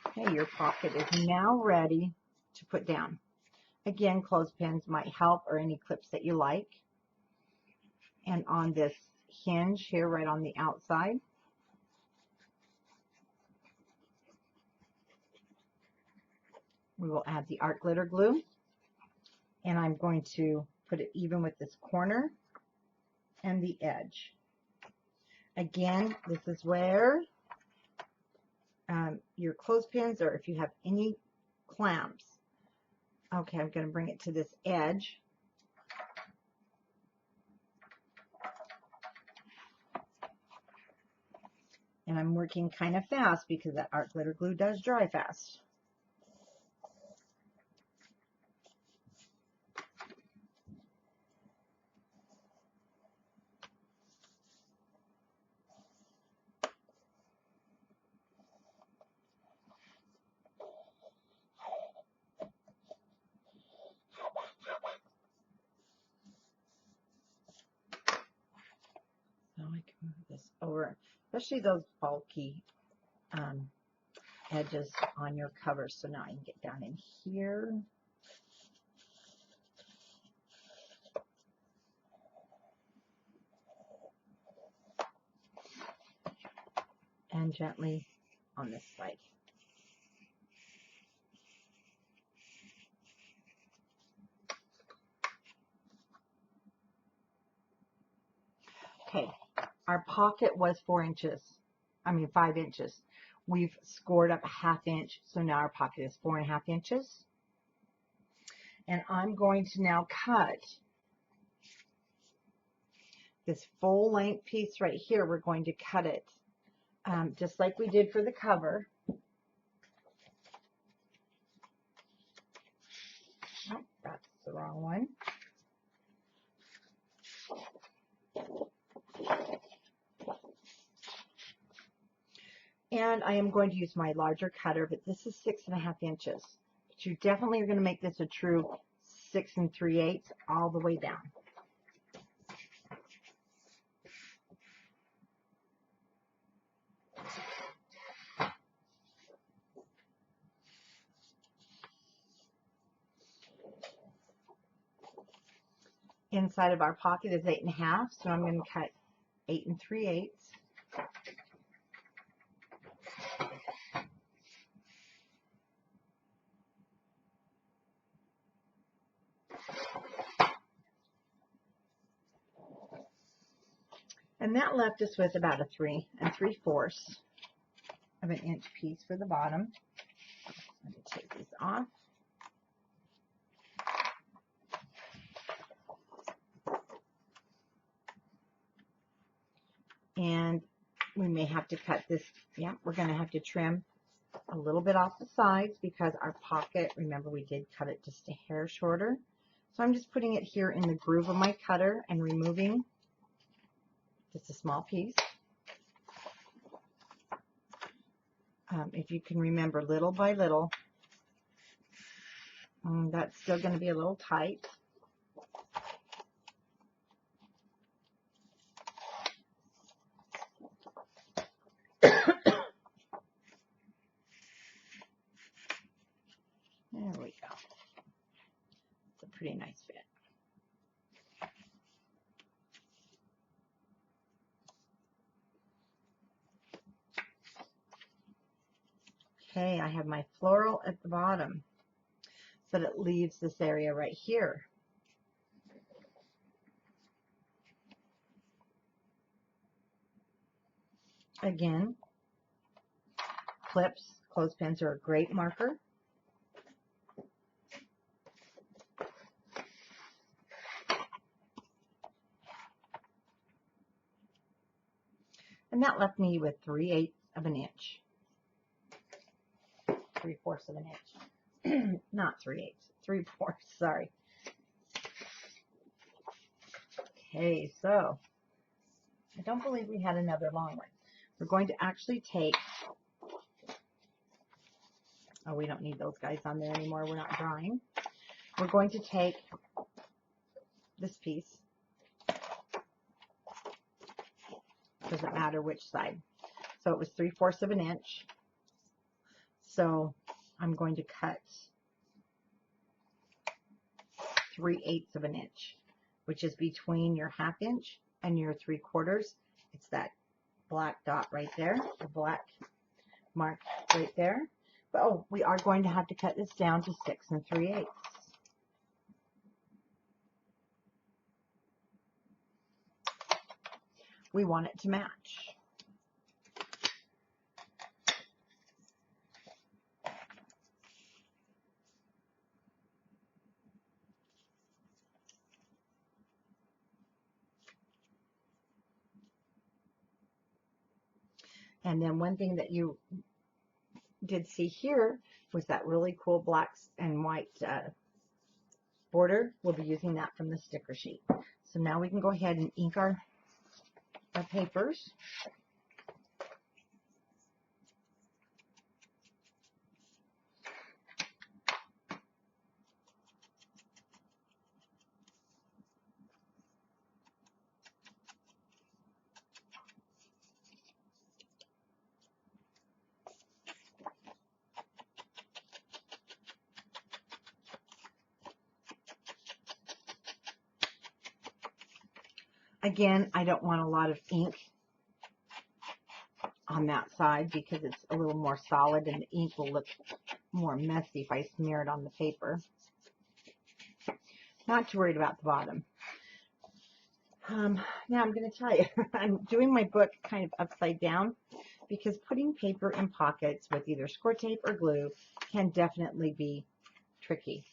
Okay, your pocket is now ready to put down. Again, clothespins might help, or any clips that you like. And on this hinge here, right on the outside, we will add the art glitter glue. And I'm going to put it even with this corner and the edge. Again, this is where your clothespins, or if you have any clamps. Okay, I'm going to bring it to this edge. And I'm working kind of fast because that art glitter glue does dry fast. So I can move this over, especially those bulky edges on your cover. So now I can get down in here. And gently on this side. Okay, our pocket was 5 inches. We've scored up a 1/2 inch, so now our pocket is 4.5 inches. And I'm going to now cut this full length piece right here. We're going to cut it just like we did for the cover. Oh, that's the wrong one. And I am going to use my larger cutter, but this is 6.5 inches. But you definitely are going to make this a true 6 3/8 all the way down. Inside of our pocket is 8.5, so I'm going to cut 8 3/8. And that left us with about a 3 3/4 of an inch piece for the bottom. Let me take these off. And we may have to cut this. Yeah, we're going to have to trim a little bit off the sides because our pocket, remember we did cut it just a hair shorter. So I'm just putting it here in the groove of my cutter and removing just a small piece. If you can remember, little by little, that's still going to be a little tight. There we go. It's a pretty nice fit. Okay, I have my floral at the bottom so that it leaves this area right here. Again, clips, clothespins are a great marker. And that left me with 3/8 of an inch. 3/4 of an inch. Not 3/8, 3/4, sorry. Okay, so I don't believe we had another long one. We're going to actually take, oh, we don't need those guys on there anymore. We're not drawing. We're going to take this piece. Doesn't matter which side. So it was 3/4 of an inch. So I'm going to cut 3/8 of an inch, which is between your 1/2 inch and your 3/4. It's that black dot right there, the black mark right there. But oh, we are going to have to cut this down to 6 3/8. We want it to match. And then one thing that you did see here was that really cool black and white border. We'll be using that from the sticker sheet. So now we can go ahead and ink our papers. Again, I don't want a lot of ink on that side because it's a little more solid and the ink will look more messy if I smear it on the paper. Not too worried about the bottom. Now I'm going to tell you, I'm doing my book kind of upside down because putting paper in pockets with either score tape or glue can definitely be tricky.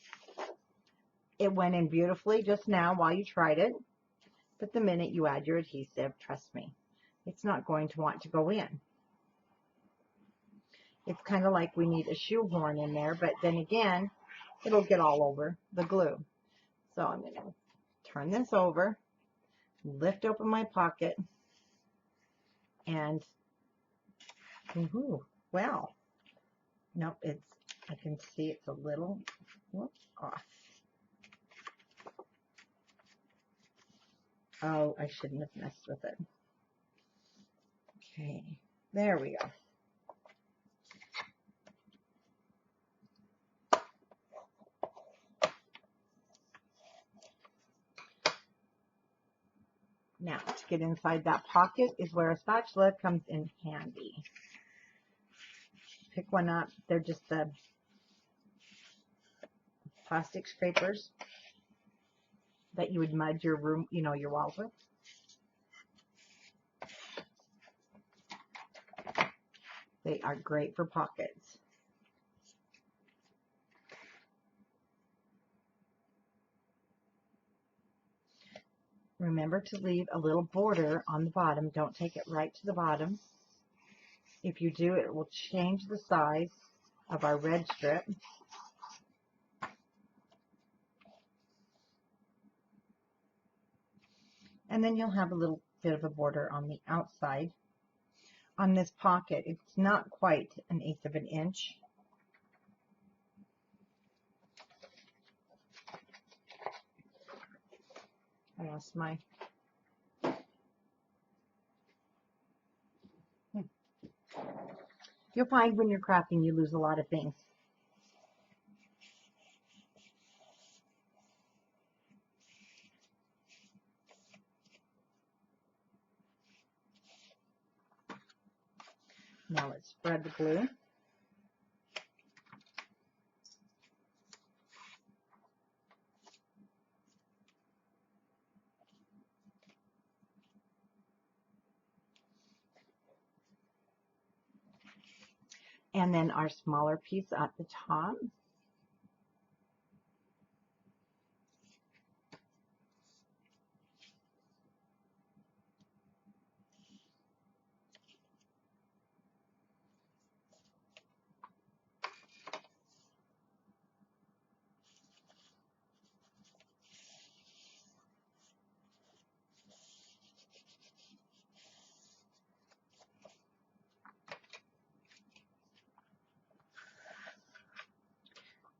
It went in beautifully just now while you tried it, but the minute you add your adhesive, trust me, it's not going to want to go in. It's kind of like we need a shoehorn in there, but then again, it'll get all over the glue. So I'm going to turn this over, lift open my pocket, and well, nope, I can see it's a little off. Oh, I shouldn't have messed with it. Okay, there we go. Now, to get inside that pocket is where a spatula comes in handy. Pick one up. They're just the plastic scrapers that you would mud your room, your walls with. They are great for pockets. Remember to leave a little border on the bottom. Don't take it right to the bottom. If you do, it will change the size of our red strip. And then you'll have a little bit of a border on the outside. On this pocket, it's not quite 1/8 of an inch. I lost my... You'll find when you're crafting you lose a lot of things. Now let's spread the glue. And then our smaller piece at the top.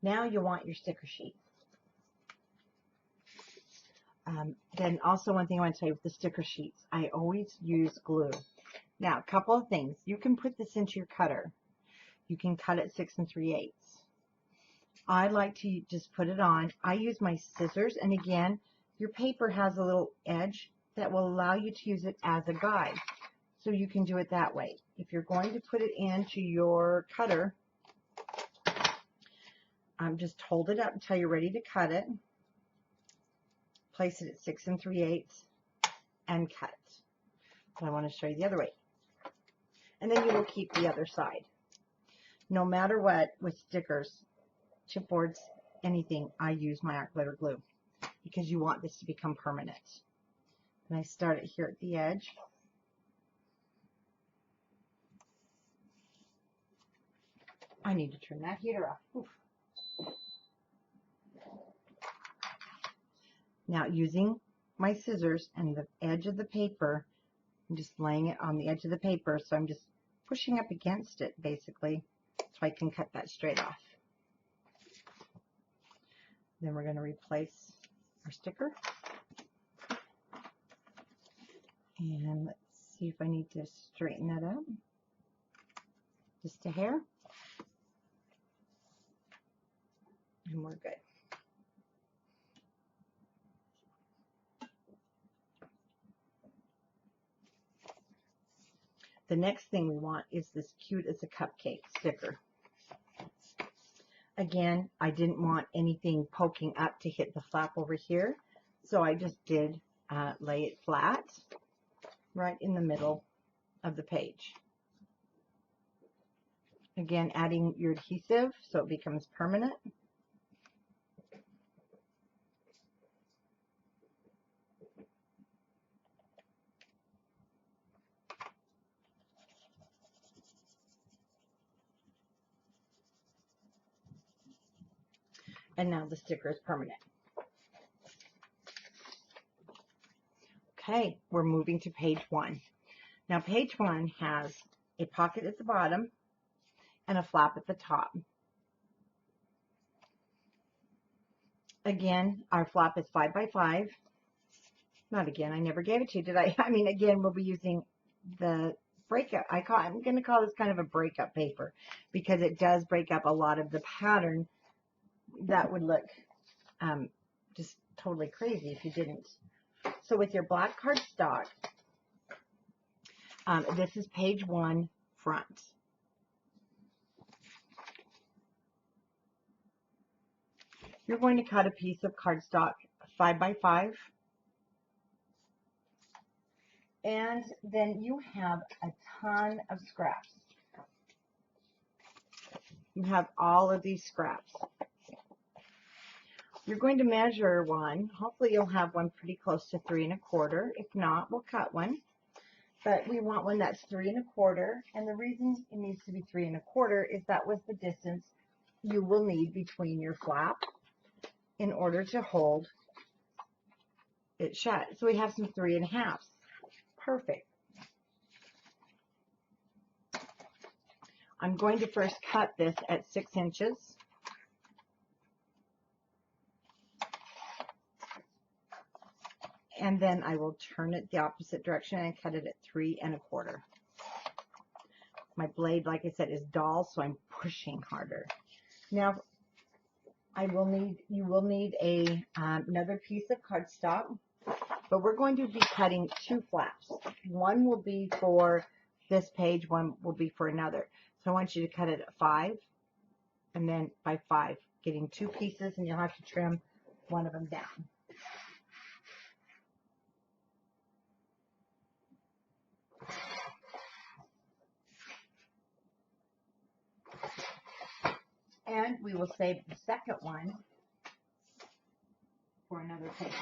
Now you want your sticker sheet. Then also one thing I want to tell you with the sticker sheets, I always use glue. Now, a couple of things. You can put this into your cutter. You can cut it 6 3/8. I like to just put it on. I use my scissors, and again, your paper has a little edge that will allow you to use it as a guide. So you can do it that way. If you're going to put it into your cutter, just hold it up until you're ready to cut it. Place it at 6 3/8 and cut. But I want to show you the other way. And then you will keep the other side. No matter what, with stickers, chipboards, anything, I use my art glitter glue because you want this to become permanent. And I start it here at the edge. I need to turn that heater off. Oof. Now, using my scissors and the edge of the paper, I'm just laying it on the edge of the paper, so I'm just pushing up against it, basically, so I can cut that straight off. Then we're going to replace our sticker. And let's see if I need to straighten that up. Just a hair. And we're good. The next thing we want is this cute as a cupcake sticker. Again, I didn't want anything poking up to hit the flap over here, so I just did lay it flat right in the middle of the page. Again, adding your adhesive so it becomes permanent. And now the sticker is permanent. Okay, we're moving to page 1. Now page 1 has a pocket at the bottom and a flap at the top. Again, our flap is 5 by 5. Not again, I never gave it to you, did I? I mean, again, we'll be using the breakup. I'm going to call this kind of a breakup paper because it does break up a lot of the pattern that would look just totally crazy if you didn't. So with your black cardstock, this is page 1 front. You're going to cut a piece of cardstock 5 by 5. And then you have a ton of scraps. You have all of these scraps. You're going to measure one. Hopefully you'll have one pretty close to 3 1/4. If not, we'll cut one. But we want one that's 3 1/4. And the reason it needs to be 3 1/4 is that was the distance you will need between your flap in order to hold it shut. So we have some 3 1/2. Perfect. I'm going to first cut this at 6 inches. And then I will turn it the opposite direction and cut it at 3 1/4. My blade, like I said, is dull, so I'm pushing harder. Now, you will need another piece of cardstock, but we're going to be cutting 2 flaps. One will be for this page, one will be for another. So I want you to cut it at 5, and then by 5, getting 2 pieces, and you'll have to trim one of them down. And we will save the second one for another page.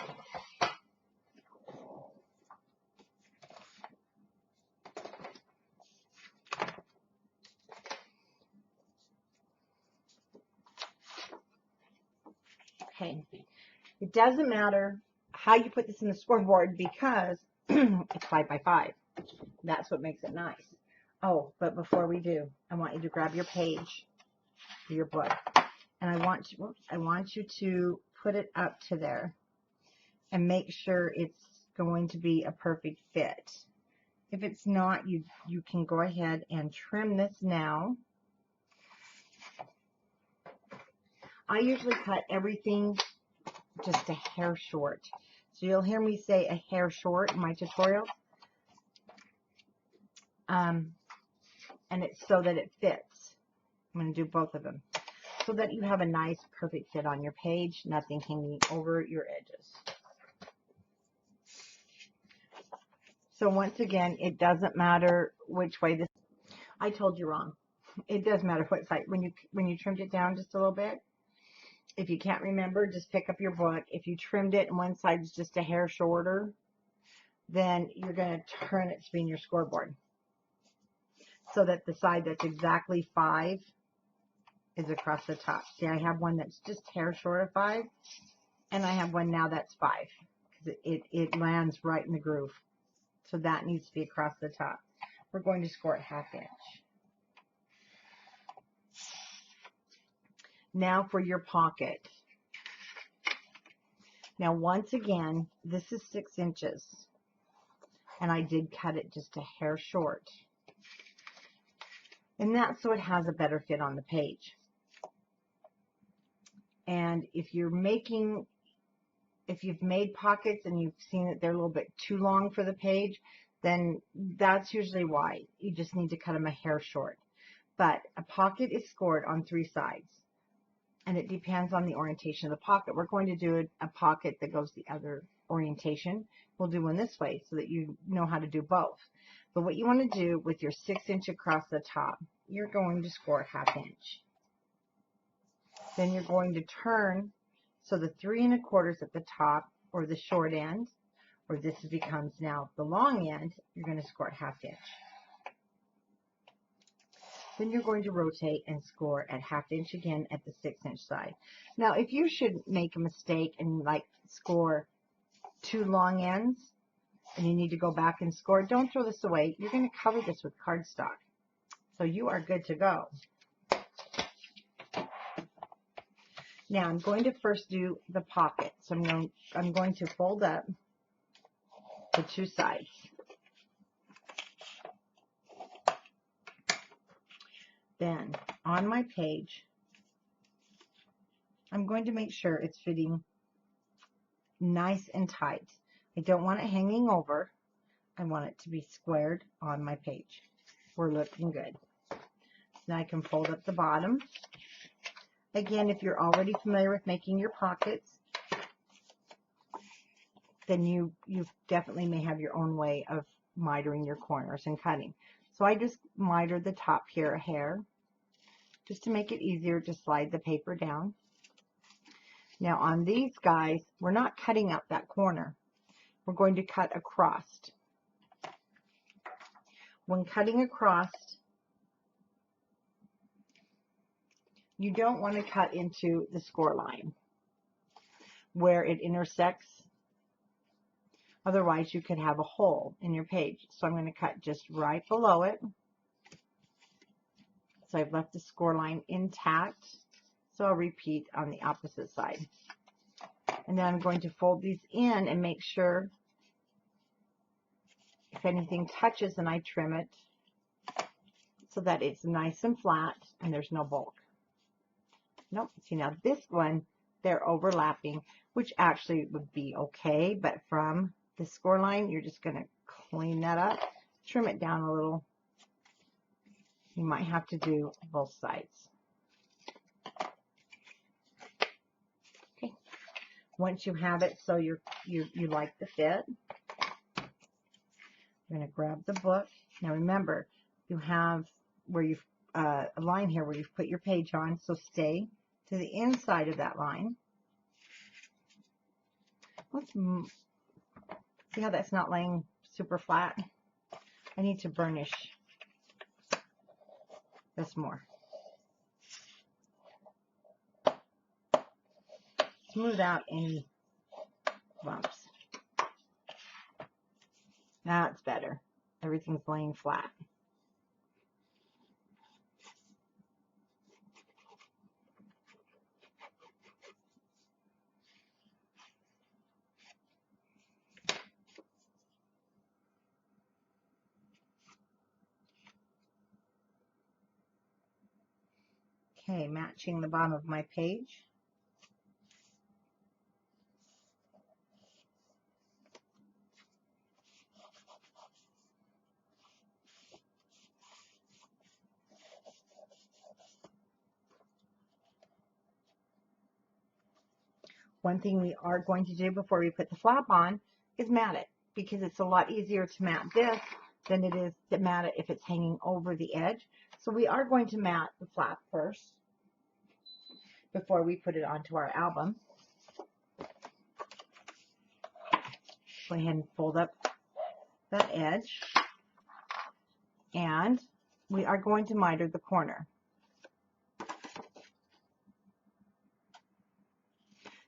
Okay, it doesn't matter how you put this in the scoreboard because it's 5 by 5. That's what makes it nice. Oh, but before we do, I want you to grab your page, your book, and I want you to put it up to there and make sure it's going to be a perfect fit. If it's not, you can go ahead and trim this now. I usually cut everything just a hair short. So you'll hear me say a hair short in my tutorial. And it's so that it fits. I'm going to do both of them. So that you have a nice, perfect fit on your page, nothing hanging over your edges. So once again, it doesn't matter which way this, I told you wrong. It does matter what side. When you trimmed it down just a little bit, if you can't remember, just pick up your book. If you trimmed it and one side is just a hair shorter, then you're going to turn it to be in your scoreboard. So that the side that's exactly 5 is across the top. See, I have one that's just hair short of 5, and I have one now that's 5, because it lands right in the groove. So that needs to be across the top. We're going to score it 1/2 inch. Now for your pocket. Now once again, this is 6 inches, and I did cut it just a hair short. And that's so it has a better fit on the page. And if you've made pockets and you've seen that they're a little bit too long for the page, then that's usually why. You just need to cut them a hair short. But a pocket is scored on 3 sides. And it depends on the orientation of the pocket. We're going to do a pocket that goes the other orientation. We'll do one this way so that you know how to do both. But what you want to do with your 6 inch across the top, you're going to score 1/2 inch. Then you're going to turn, so the 3 1/4 at the top, or the short end, or this becomes now the long end, you're going to score 1/2 inch. Then you're going to rotate and score at 1/2 inch again at the 6 inch side. Now, if you should make a mistake and like score 2 long ends, and you need to go back and score, don't throw this away. You're going to cover this with cardstock. So you are good to go. Now I'm going to first do the pocket. So I'm going to fold up the 2 sides. Then on my page, I'm going to make sure it's fitting nice and tight. I don't want it hanging over. I want it to be squared on my page. We're looking good. Now I can fold up the bottom. Again, if you're already familiar with making your pockets, then you definitely may have your own way of mitering your corners and cutting. So I just mitered the top here a hair, just to make it easier to slide the paper down. Now on these guys, we're not cutting out that corner. We're going to cut across. When cutting across, you don't want to cut into the score line where it intersects. Otherwise, you could have a hole in your page. So I'm going to cut just right below it. So I've left the score line intact. So I'll repeat on the opposite side. And then I'm going to fold these in and make sure if anything touches, then I trim it so that it's nice and flat and there's no bulk. Nope. See, now this one, they're overlapping, which actually would be okay, but from the score line, you're just going to clean that up, trim it down a little. You might have to do both sides. Okay. Once you have it so you like the fit, I'm going to grab the book. Now remember, you have where you've a line here where you've put your page on, so stay to the inside of that line. Let's see how that's not laying super flat. I need to burnish this more. Smooth out any bumps. That's better. Everything's laying flat. Okay, matching the bottom of my page. One thing we are going to do before we put the flap on is mat it, because it's a lot easier to mat this than it is to mat it if it's hanging over the edge. So we are going to mat the flap first before we put it onto our album. Go ahead and fold up that edge, and we are going to miter the corner.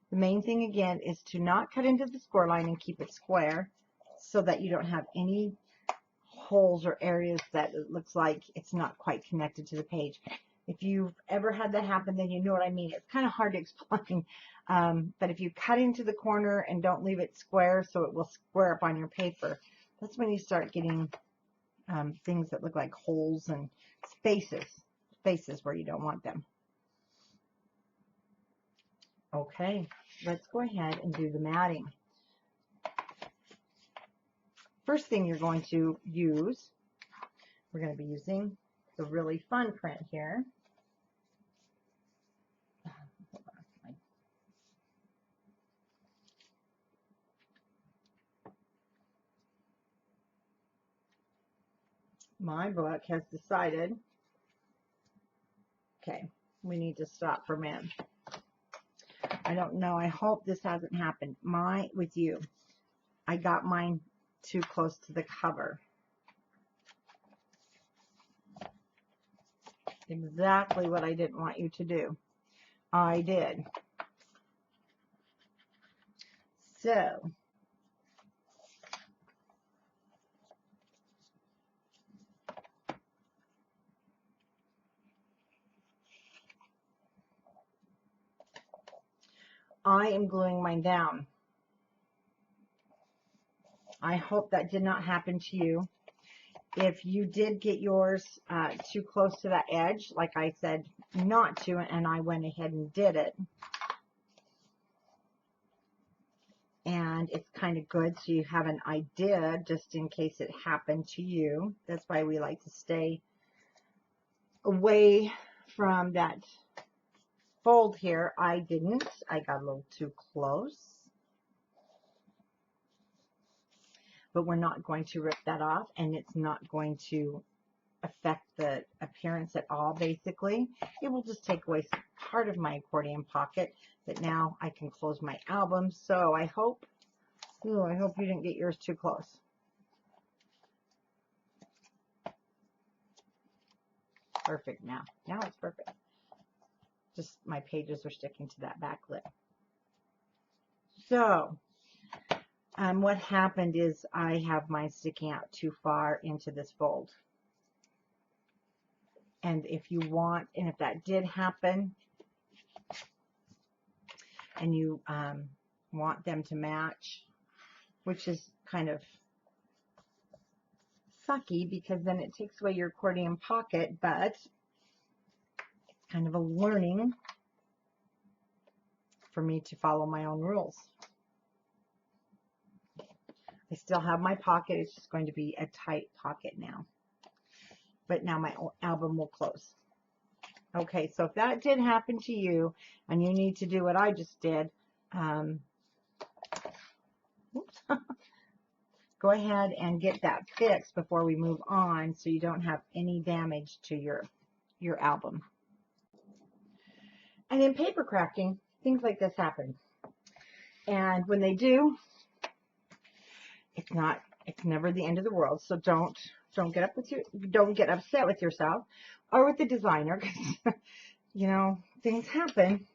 The main thing again is to not cut into the score line and keep it square so that you don't have any holes or areas that it looks like it's not quite connected to the page. If you've ever had that happen, then you know what I mean. It's kind of hard to explain, but if you cut into the corner and don't leave it square so it will square up on your paper, that's when you start getting things that look like holes and spaces where you don't want them. Okay, let's go ahead and do the matting. First thing you're going to use, we're going to be using the really fun print here. My book has decided, okay, we need to stop for men. I don't know. I hope this hasn't happened. With you, I got mine too close to the cover. Exactly what I didn't want you to do. I did. So, I am gluing mine down. I hope that did not happen to you. If you did get yours too close to that edge, like I said not to, and I went ahead and did it, and it's kind of good so you have an idea just in case it happened to you. That's why we like to stay away from that fold here. I didn't. I got a little too close. But we're not going to rip that off, and it's not going to affect the appearance at all, basically. It will just take away part of my accordion pocket, but now I can close my album. So I hope, ooh, I hope you didn't get yours too close. Perfect now. Now it's perfect. Just my pages are sticking to that back lip. So what happened is I have mine sticking out too far into this fold. And if you want, and if that did happen, and you want them to match, which is kind of sucky because then it takes away your accordion pocket, but it's kind of a learning for me to follow my own rules. I still have my pocket. It's just going to be a tight pocket now. But now my album will close. Okay, so if that did happen to you and you need to do what I just did, go ahead and get that fixed before we move on so you don't have any damage to your album. And in paper crafting, things like this happen. And when they do, it's never the end of the world. So don't get upset with yourself or with the designer, because you know, things happen.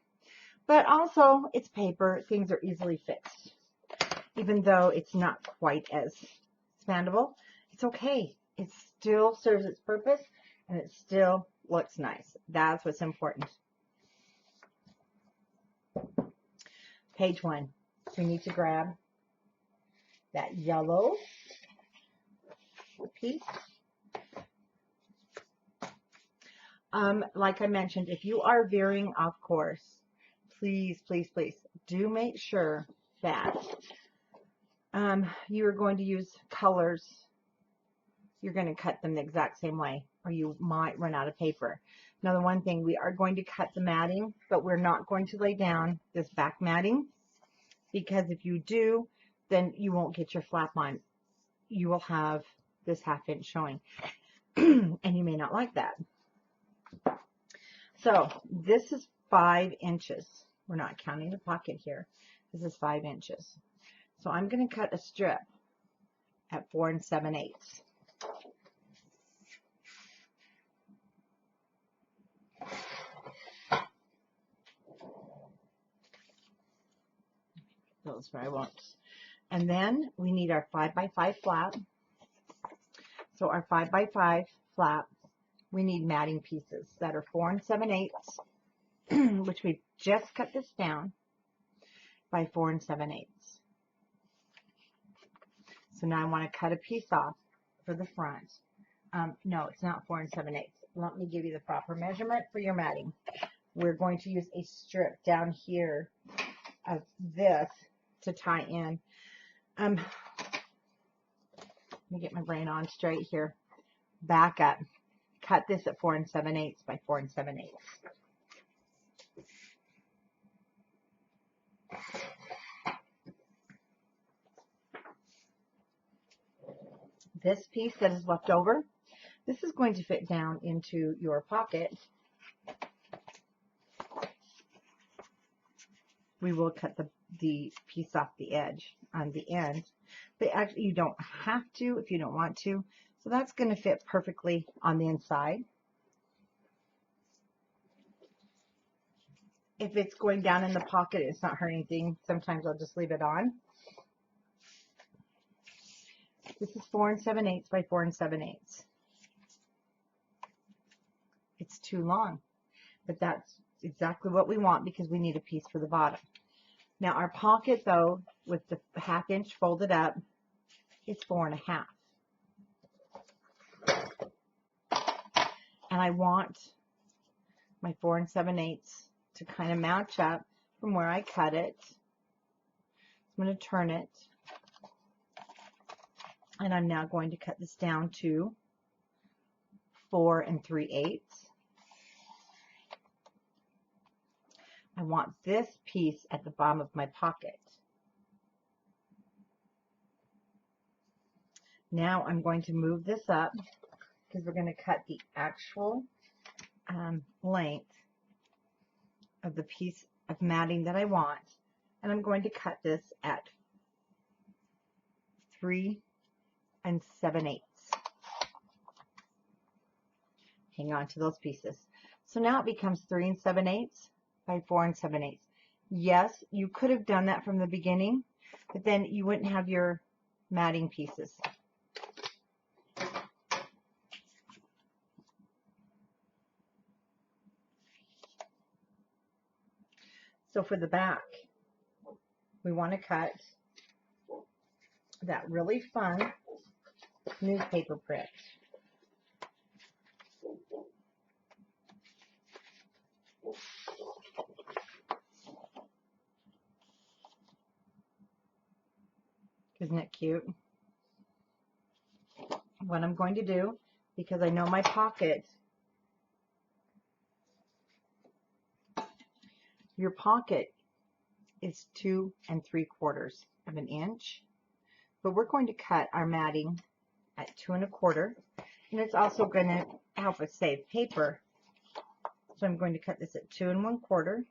But also, it's paper. Things are easily fixed. Even though it's not quite as expandable, it's okay. It still serves its purpose, and it still looks nice. That's what's important. Page 1. We need to grab that yellow piece. Like I mentioned, if you are veering off course, please, please, please do make sure that you are going to use colors. You're going to cut them the exact same way, or you might run out of paper. Now, the one thing, we are going to cut the matting, but we're not going to lay down this back matting, because if you do, then you won't get your flap on. You will have this 1/2 inch showing, and you may not like that. So this is 5 inches. We're not counting the pocket here. This is 5 inches. So I'm going to cut a strip at 4 7/8. Those where I won't. And then we need our 5 by 5 flap. So our 5 by 5 flap, we need matting pieces that are 4 7/8, which we've just cut this down by 4 7/8. So now I want to cut a piece off for the front. No, it's not 4 7/8. Let me give you the proper measurement for your matting. We're going to use a strip down here of this to tie in. Let me get my brain on straight here. Back up. Cut this at 4 7/8 by 4 7/8. This piece that is left over, this is going to fit down into your pocket. We will cut the piece off the edge on the end, but actually you don't have to if you don't want to. So that's going to fit perfectly on the inside. If it's going down in the pocket, it's not hurting anything. Sometimes I'll just leave it on. This is 4 7/8 by 4 7/8. It's too long, but that's exactly what we want because we need a piece for the bottom. Now our pocket, though, with the 1/2 inch folded up, it's 4 1/2. And I want my 4 7/8 to kind of match up from where I cut it. I'm going to turn it. And I'm now going to cut this down to 4 3/8. I want this piece at the bottom of my pocket. Now I'm going to move this up because we're going to cut the actual length of the piece of matting that I want. And I'm going to cut this at 3 7/8. Hang on to those pieces. So now it becomes 3 7/8 by 4 7/8. Yes, you could have done that from the beginning, but then you wouldn't have your matting pieces. So for the back, we want to cut that really fun newspaper print. Isn't it cute? What I'm going to do, because I know my pocket, your pocket is 2 3/4 of an inch, but we're going to cut our matting at 2 1/4, and it's also going to help us save paper. So I'm going to cut this at 2 1/4.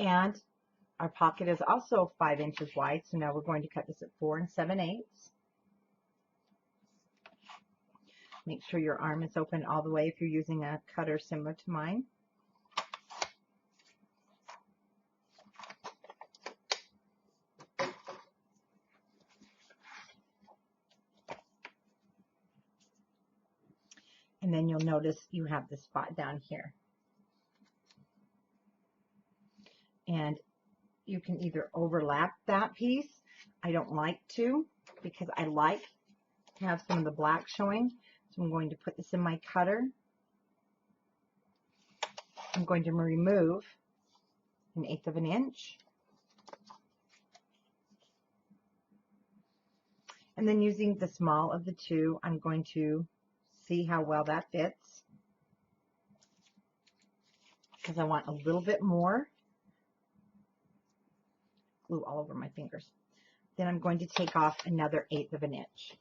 And our pocket is also 5 inches wide, so now we're going to cut this at 4 7/8. Make sure your arm is open all the way if you're using a cutter similar to mine. And then you'll notice you have the spot down here. And you can either overlap that piece. I don't like to, because I like to have some of the black showing. So I'm going to put this in my cutter. I'm going to remove 1/8 of an inch. And then using the small of the two, I'm going to see how well that fits, because I want a little bit more. Glue all over my fingers. Then I'm going to take off another 1/8 of an inch.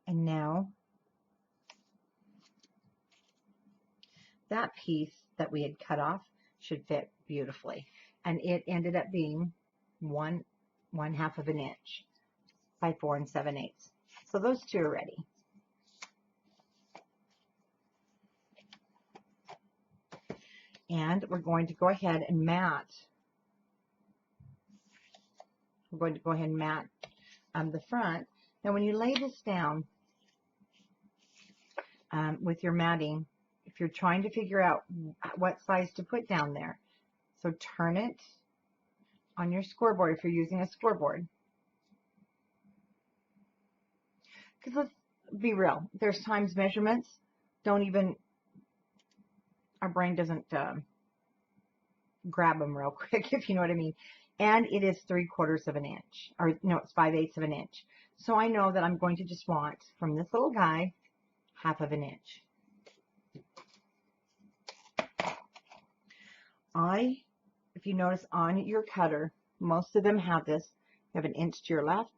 And now that piece that we had cut off should fit beautifully. And it ended up being 1/2 of an inch by 4 7/8. So those two are ready. And we're going to go ahead and mat. We're going to go ahead and mat the front. Now when you lay this down with your matting, if you're trying to figure out what size to put down there, so turn it on your scoreboard if you're using a scoreboard. Because let's be real, there's times measurements don't even, our brain doesn't grab them real quick, if you know what I mean. And it is 3/4 of an inch, or no, it's 5/8 of an inch. So I know that I'm going to just want, from this little guy, 1/2 of an inch. If you notice on your cutter, most of them have this. You have 1 inch to your left,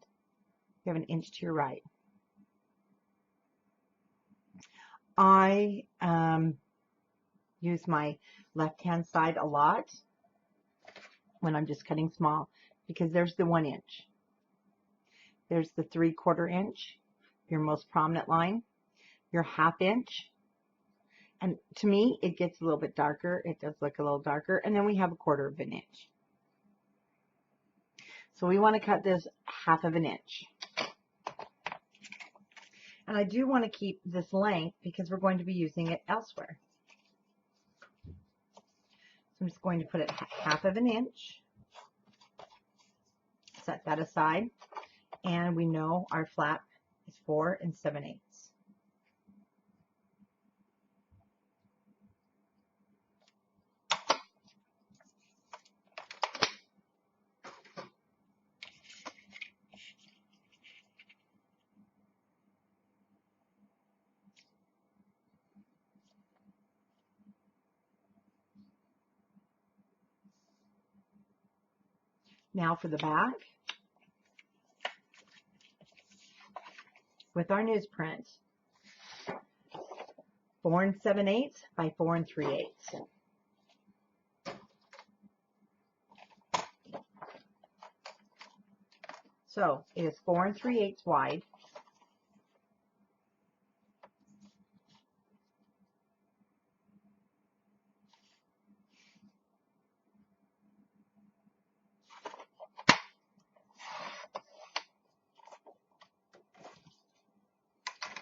you have 1 inch to your right. I use my left-hand side a lot when I'm just cutting small, because there's the 1 inch. There's the 3/4 inch, your most prominent line, your 1/2 inch. And to me, it gets a little bit darker. It does look a little darker. And then we have 1/4 of an inch. So we want to cut this 1/2 of an inch. And I do want to keep this length because we're going to be using it elsewhere. So I'm just going to put it 1/2 of an inch. Set that aside. And we know our flap is 4 7/8. Now for the back. With our newsprint, 4 7/8 by 4 3/8. So it is 4 3/8 wide.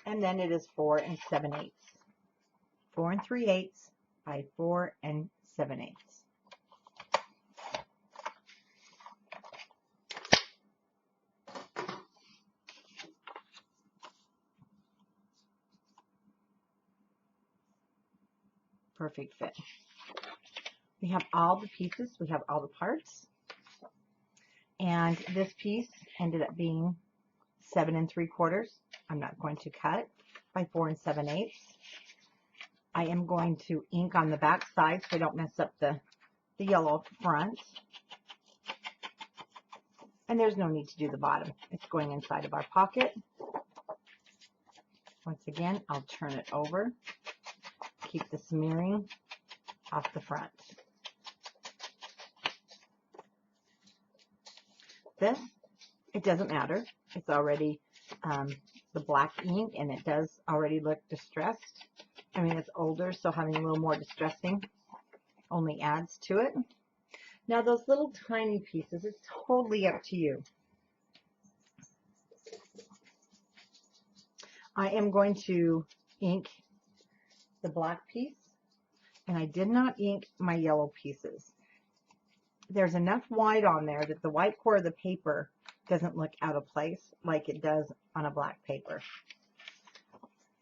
And then it is 4 7/8. 4 3/8 by 4 7/8. Perfect fit. We have all the pieces, we have all the parts, and this piece ended up being 7 3/4. I'm not going to cut by 4 7/8. I am going to ink on the back side so I don't mess up the yellow front. And there's no need to do the bottom. It's going inside of our pocket. Once again, I'll turn it over. Keep the smearing off the front. This, it doesn't matter. It's already the black ink, and it does already look distressed. I mean, it's older, so having a little more distressing only adds to it. Now, those little tiny pieces, it's totally up to you. I am going to ink the black piece, and I did not ink my yellow pieces. There's enough white on there that the white core of the paper doesn't look out of place like it does on a black paper.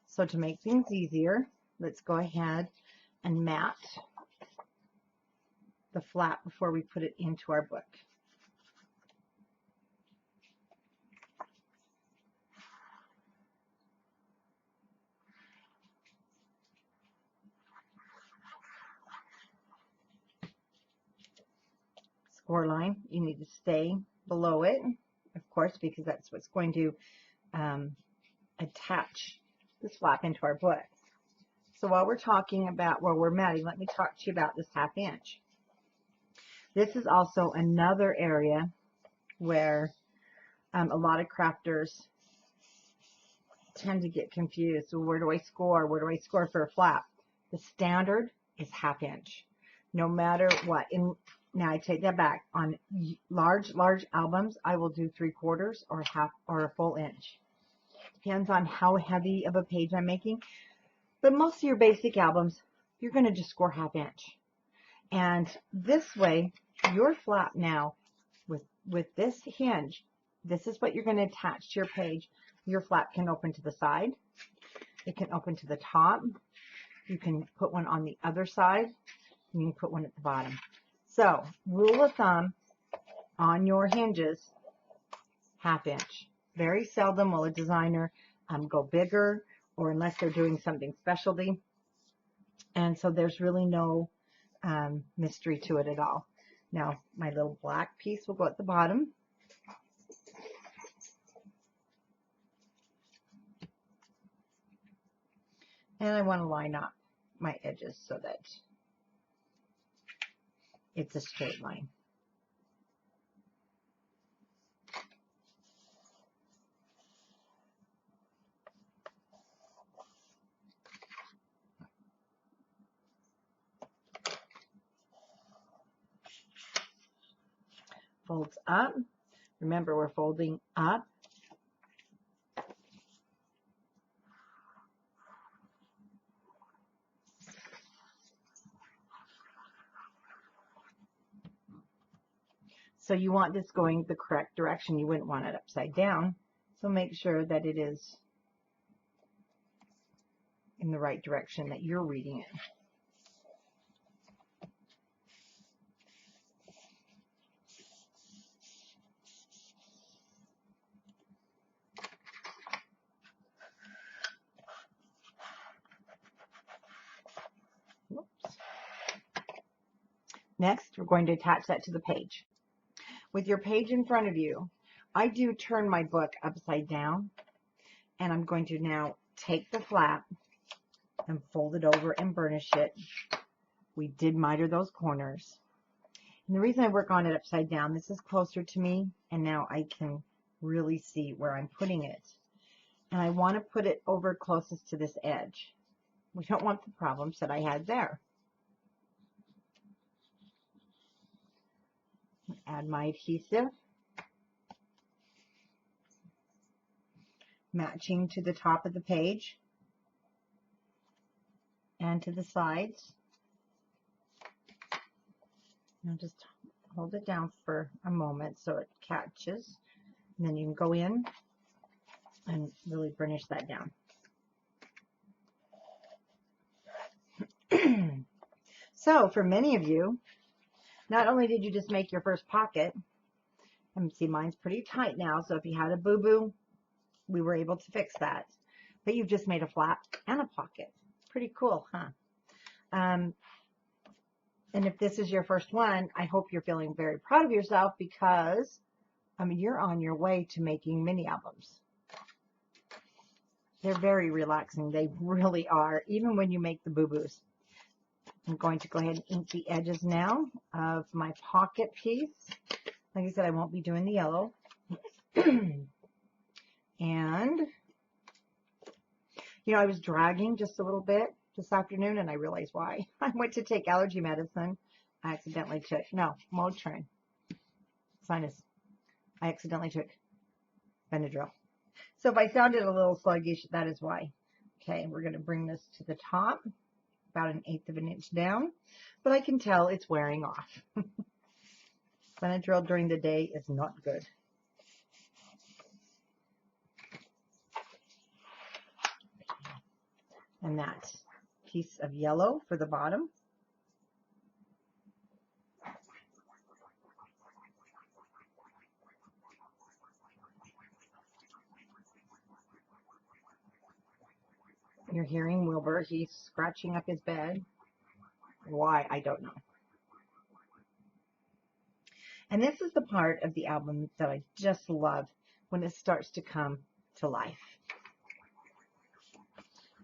So to make things easier, let's go ahead and mat the flap before we put it into our book. Score line, you need to stay below it, of course, because that's what's going to attach this flap into our book. So while we're talking about where we're matting, let me talk to you about this 1/2 inch. This is also another area where a lot of crafters tend to get confused. So where do I score? Where do I score for a flap? The standard is 1/2 inch, no matter what. Now I take that back. On large albums, I will do 3/4 or a full inch. Depends on how heavy of a page I'm making. But most of your basic albums, you're going to just score 1/2 inch. And this way, your flap now, with this hinge, this is what you're going to attach to your page. Your flap can open to the side. It can open to the top. You can put one on the other side. And you can put one at the bottom. So, rule of thumb on your hinges, 1/2 inch. Very seldom will a designer go bigger, or unless they're doing something specialty. And so there's really no mystery to it at all. Now, my little black piece will go at the bottom. And I want to line up my edges so that it's a straight line. Folds up. Remember, we're folding up. So you want this going the correct direction. You wouldn't want it upside down. So make sure that it is in the right direction that you're reading it. Whoops. Next, we're going to attach that to the page. with your page in front of you, I do turn my book upside down, and I'm going to now take the flap and fold it over and burnish it. We did miter those corners. And the reason I work on it upside down, this is closer to me, and now I can really see where I'm putting it. And I want to put it over closest to this edge. We don't want the problems that I had there. Add my adhesive, matching to the top of the page and to the sides. Now just hold it down for a moment so it catches, and then you can go in and really burnish that down. So for many of you, not only did you just make your first pocket, and see mine's pretty tight now, so if you had a boo-boo, we were able to fix that. But you've just made a flap and a pocket. Pretty cool, huh? And if this is your first one, I hope you're feeling very proud of yourself, because you're on your way to making mini albums. They're very relaxing. They really are, even when you make the boo-boos. I'm going to go ahead and ink the edges now of my pocket piece. Like I said, I won't be doing the yellow. And, you know, I was dragging just a little bit this afternoon, and I realized why. I went to take allergy medicine. I accidentally took, no, Motrin. Sinus. I accidentally took Benadryl. So if I sounded a little sluggish, that is why. Okay, we're going to bring this to the top, about 1/8 of an inch down, but I can tell it's wearing off. Benadryl during the day is not good. And that piece of yellow for the bottom. You're hearing Wilbur. He's scratching up his bed. Why? I don't know. And this is the part of the album that I just love, when it starts to come to life.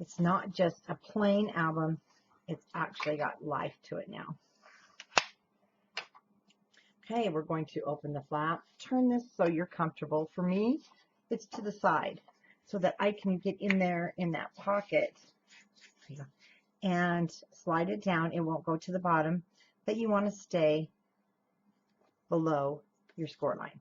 It's not just a plain album. It's actually got life to it now. Okay, we're going to open the flap. Turn this so you're comfortable. For me, it's to the side, so that I can get in there in that pocket and slide it down. It won't go to the bottom, but you want to stay below your score line.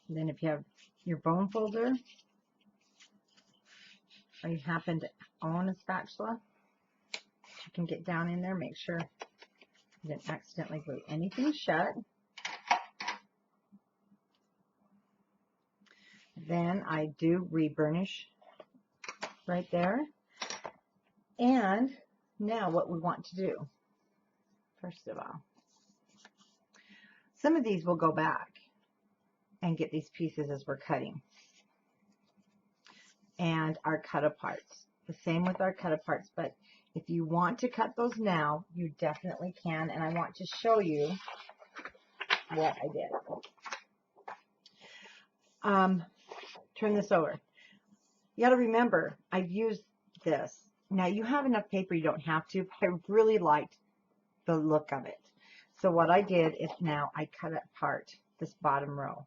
And then if you have your bone folder, or you happen to own a spatula, you can get down in there, make sure you didn't accidentally glue anything shut. Then I do reburnish right there. And now what we want to do, first of all, some of these will go back and get these pieces as we're cutting. And our cut aparts. The same with our cut aparts, but if you want to cut those now, you definitely can. And I want to show you what I did. Turn this over. You got to remember, I've used this. Now you have enough paper, you don't have to, but I really liked the look of it. So what I did is now I cut apart this bottom row.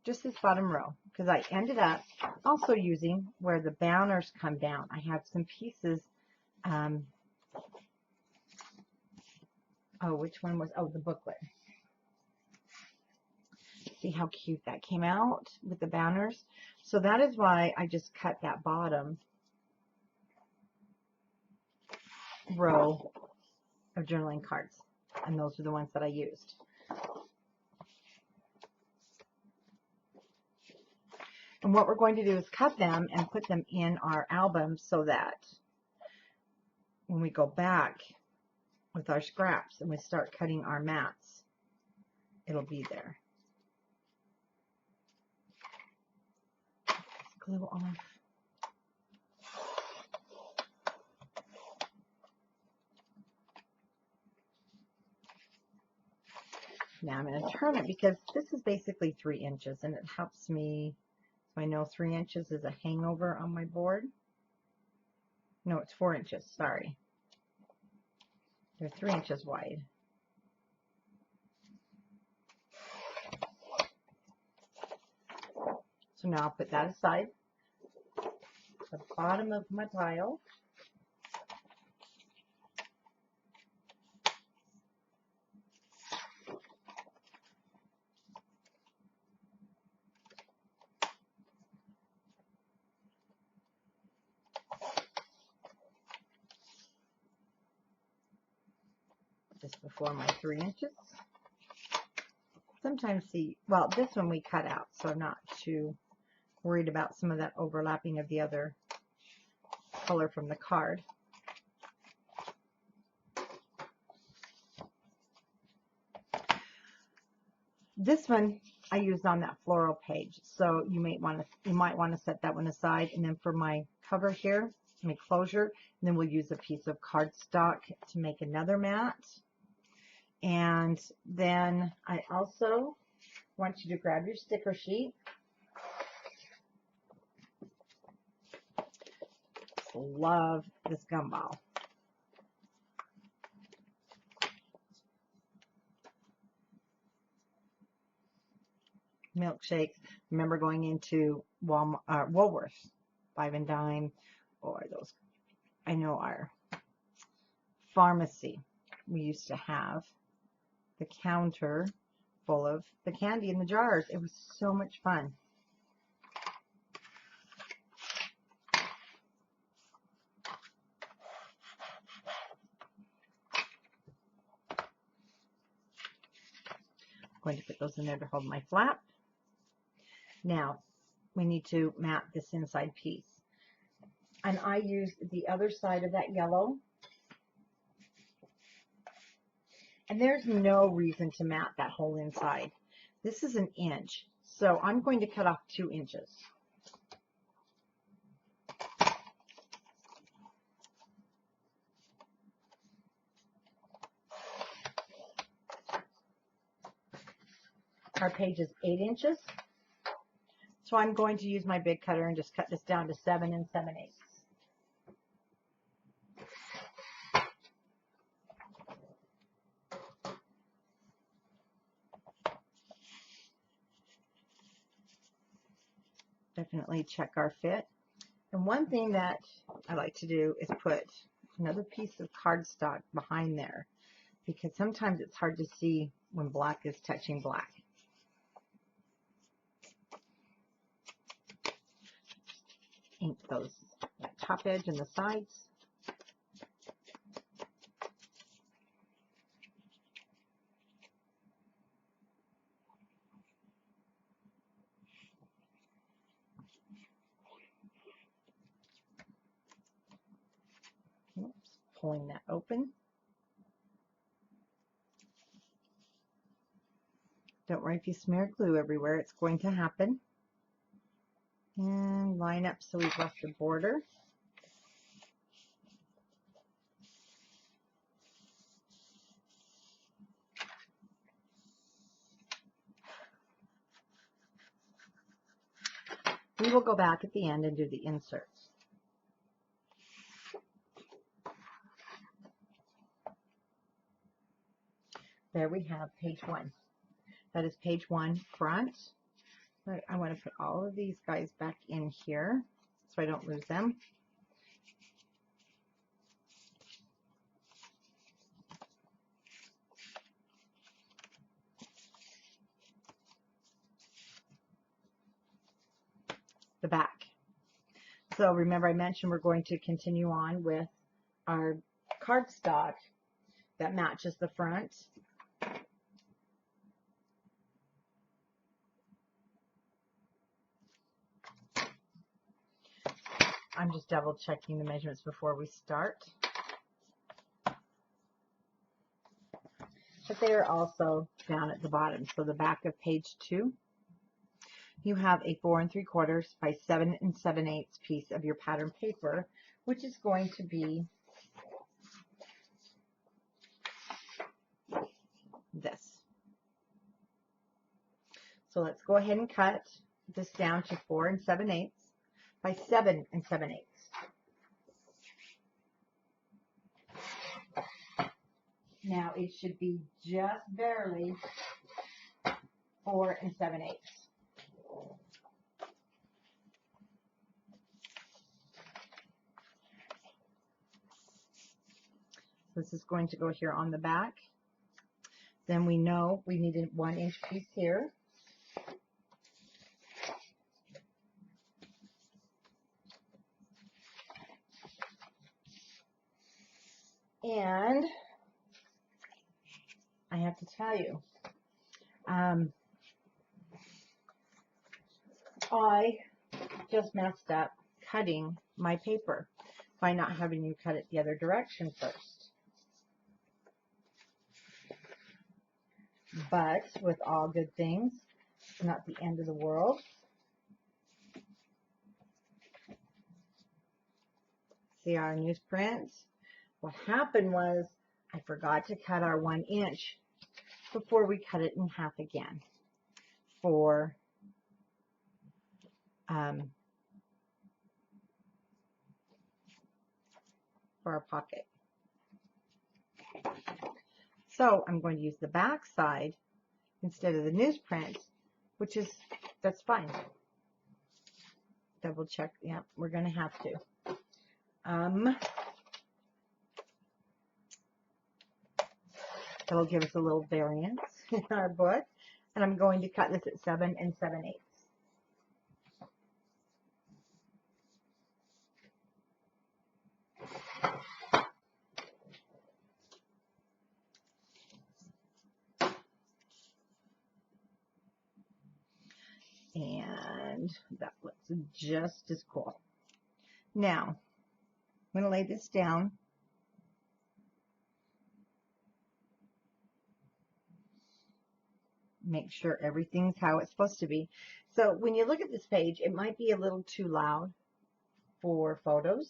Just this bottom row, because I ended up also using where the banners come down. I have some pieces, which one was, the booklet. See how cute that came out with the banners? So that is why I just cut that bottom row of journaling cards. and those are the ones that I used. And what we're going to do is cut them and put them in our album so that when we go back with our scraps and we start cutting our mats, it'll be there. Glue off. Now I'm going to turn it because this is basically 3 inches and it helps me. So I know 3 inches is a hangover on my board. No, it's 4 inches, sorry. They're 3 inches wide. So now I'll put that aside. The bottom of my pile. Just before my 3 inches. Sometimes well, this one we cut out, so I'm not too worried about some of that overlapping of the other color from the card. This one I used on that floral page, so you might want to set that one aside. And then for my cover here, my closure, and then we'll use a piece of cardstock to make another mat. And then I also want you to grab your sticker sheet. Love this gumball. Milkshakes. Remember going into Walmart, Woolworths, 5 and dime, or those, I know our pharmacy, we used to have the counter full of the candy in the jars. It was so much fun. I'm going to put those in there to hold my flap. Now, we need to mat this inside piece. And I used the other side of that yellow. And there's no reason to mat that whole inside. This is 1 inch, so I'm going to cut off 2 inches. Our page is 8 inches. So I'm going to use my big cutter and just cut this down to 7 7/8. Definitely check our fit. And one thing that I like to do is put another piece of cardstock behind there, because sometimes it's hard to see when black is touching black. Ink that top edge and the sides. Oops, pulling that open. Don't worry if you smear glue everywhere, it's going to happen. And line up so we've left the border. We will go back at the end and do the inserts. There we have page 1. That is page 1 front. I want to put all of these guys back in here so I don't lose them. The back. So remember I mentioned we're going to continue on with our cardstock that matches the front. I'm just double checking the measurements before we start. But they are also down at the bottom. So the back of page 2, you have a 4 3/4 by 7 7/8 piece of your pattern paper, which is going to be this. So let's go ahead and cut this down to 4 7/8 by 7 7/8. Now it should be just barely 4 7/8. This is going to go here on the back. Then we know we need a 1 inch piece here. And I have to tell you, I just messed up cutting my paper by not having you cut it the other direction first. But with all good things, it's not the end of the world. See our newsprint? What happened was I forgot to cut our 1 inch before we cut it in half again for our pocket. So I'm going to use the back side instead of the newsprint, which is, that's fine. Double check, yeah, we're going to have to. That'll give us a little variance in our book. And I'm going to cut this at 7 7/8. And that looks just as cool. Now, I'm going to lay this down. Make sure everything's how it's supposed to be. So when you look at this page, it might be a little too loud for photos.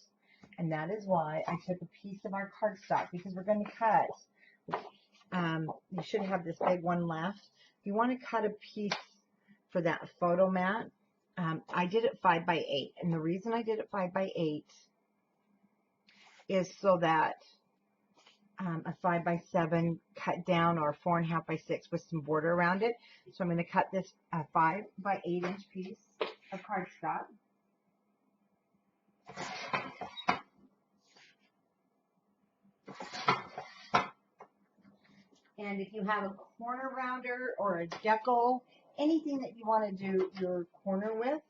And that is why I took a piece of our cardstock, because we're going to cut. You should have this big one left. You want to cut a piece for that photo mat. I did it 5 by 8, and the reason I did it 5 by 8 is so that a 5 by 7 cut down, or a 4 1/2 by 6 with some border around it. So I'm going to cut this 5 by 8 inch piece of cardstock. And if you have a corner rounder or a decal, anything that you want to do your corner with,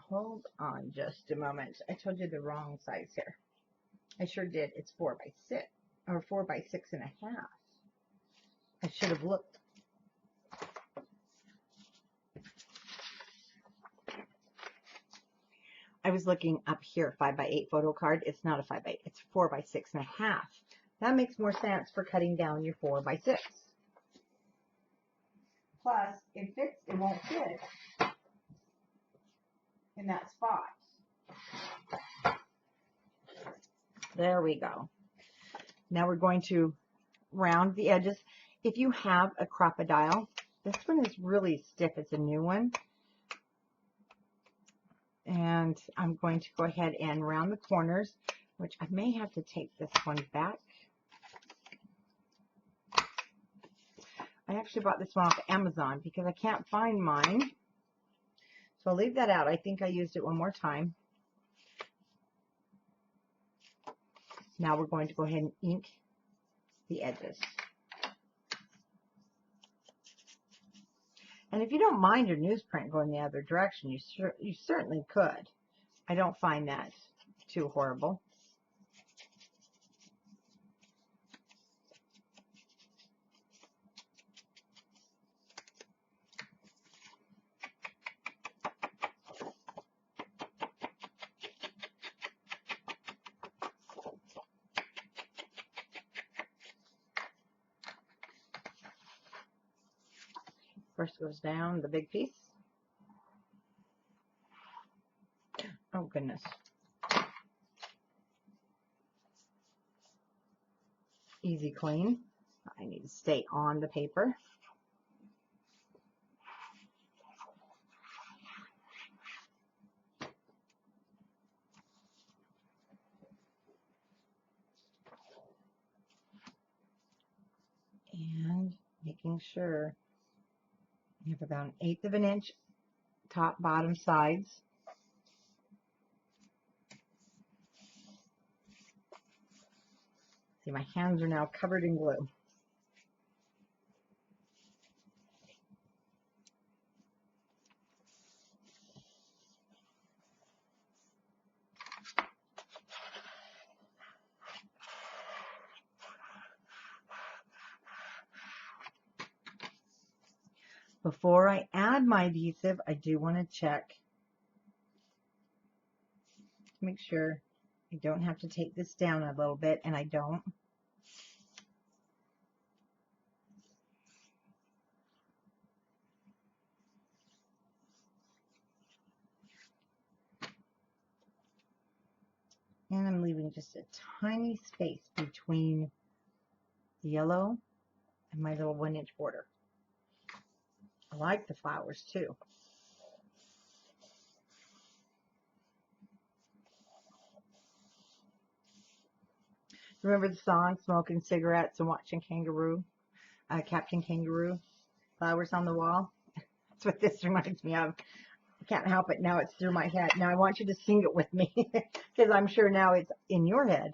hold on just a moment. I told you the wrong size here. I sure did. It's 4 by 6 or 4 by 6 1/2. I should have looked. I was looking up here, 5 by 8 photo card. It's not a 5 by 8. It's 4 by 6 1/2. That makes more sense for cutting down your 4 by 6. Plus, it won't fit in that spot. There we go. Now we're going to round the edges. If you have a crocodile, this one is really stiff. It's a new one. And I'm going to go ahead and round the corners, which I may have to take this one back. I actually bought this one off Amazon because I can't find mine. So I'll leave that out. I think I used it one more time. Now we're going to go ahead and ink the edges. And if you don't mind your newsprint going the other direction, you certainly could. I don't find that too horrible. First goes down the big piece. Oh, goodness. Easy clean. I need to stay on the paper. And making sure you have about 1/8 of an inch top, bottom, sides. See, my hands are now covered in glue. Before I add my adhesive, I do want to check to make sure I don't have to take this down a little bit, and I don't. And I'm leaving just a tiny space between the yellow and my little 1-inch border. I like the flowers too. Remember the song Smoking Cigarettes and Watching Kangaroo, Captain Kangaroo, Flowers on the Wall? That's what this reminds me of. I can't help it. Now it's through my head. Now I want you to sing it with me because I'm sure now it's in your head.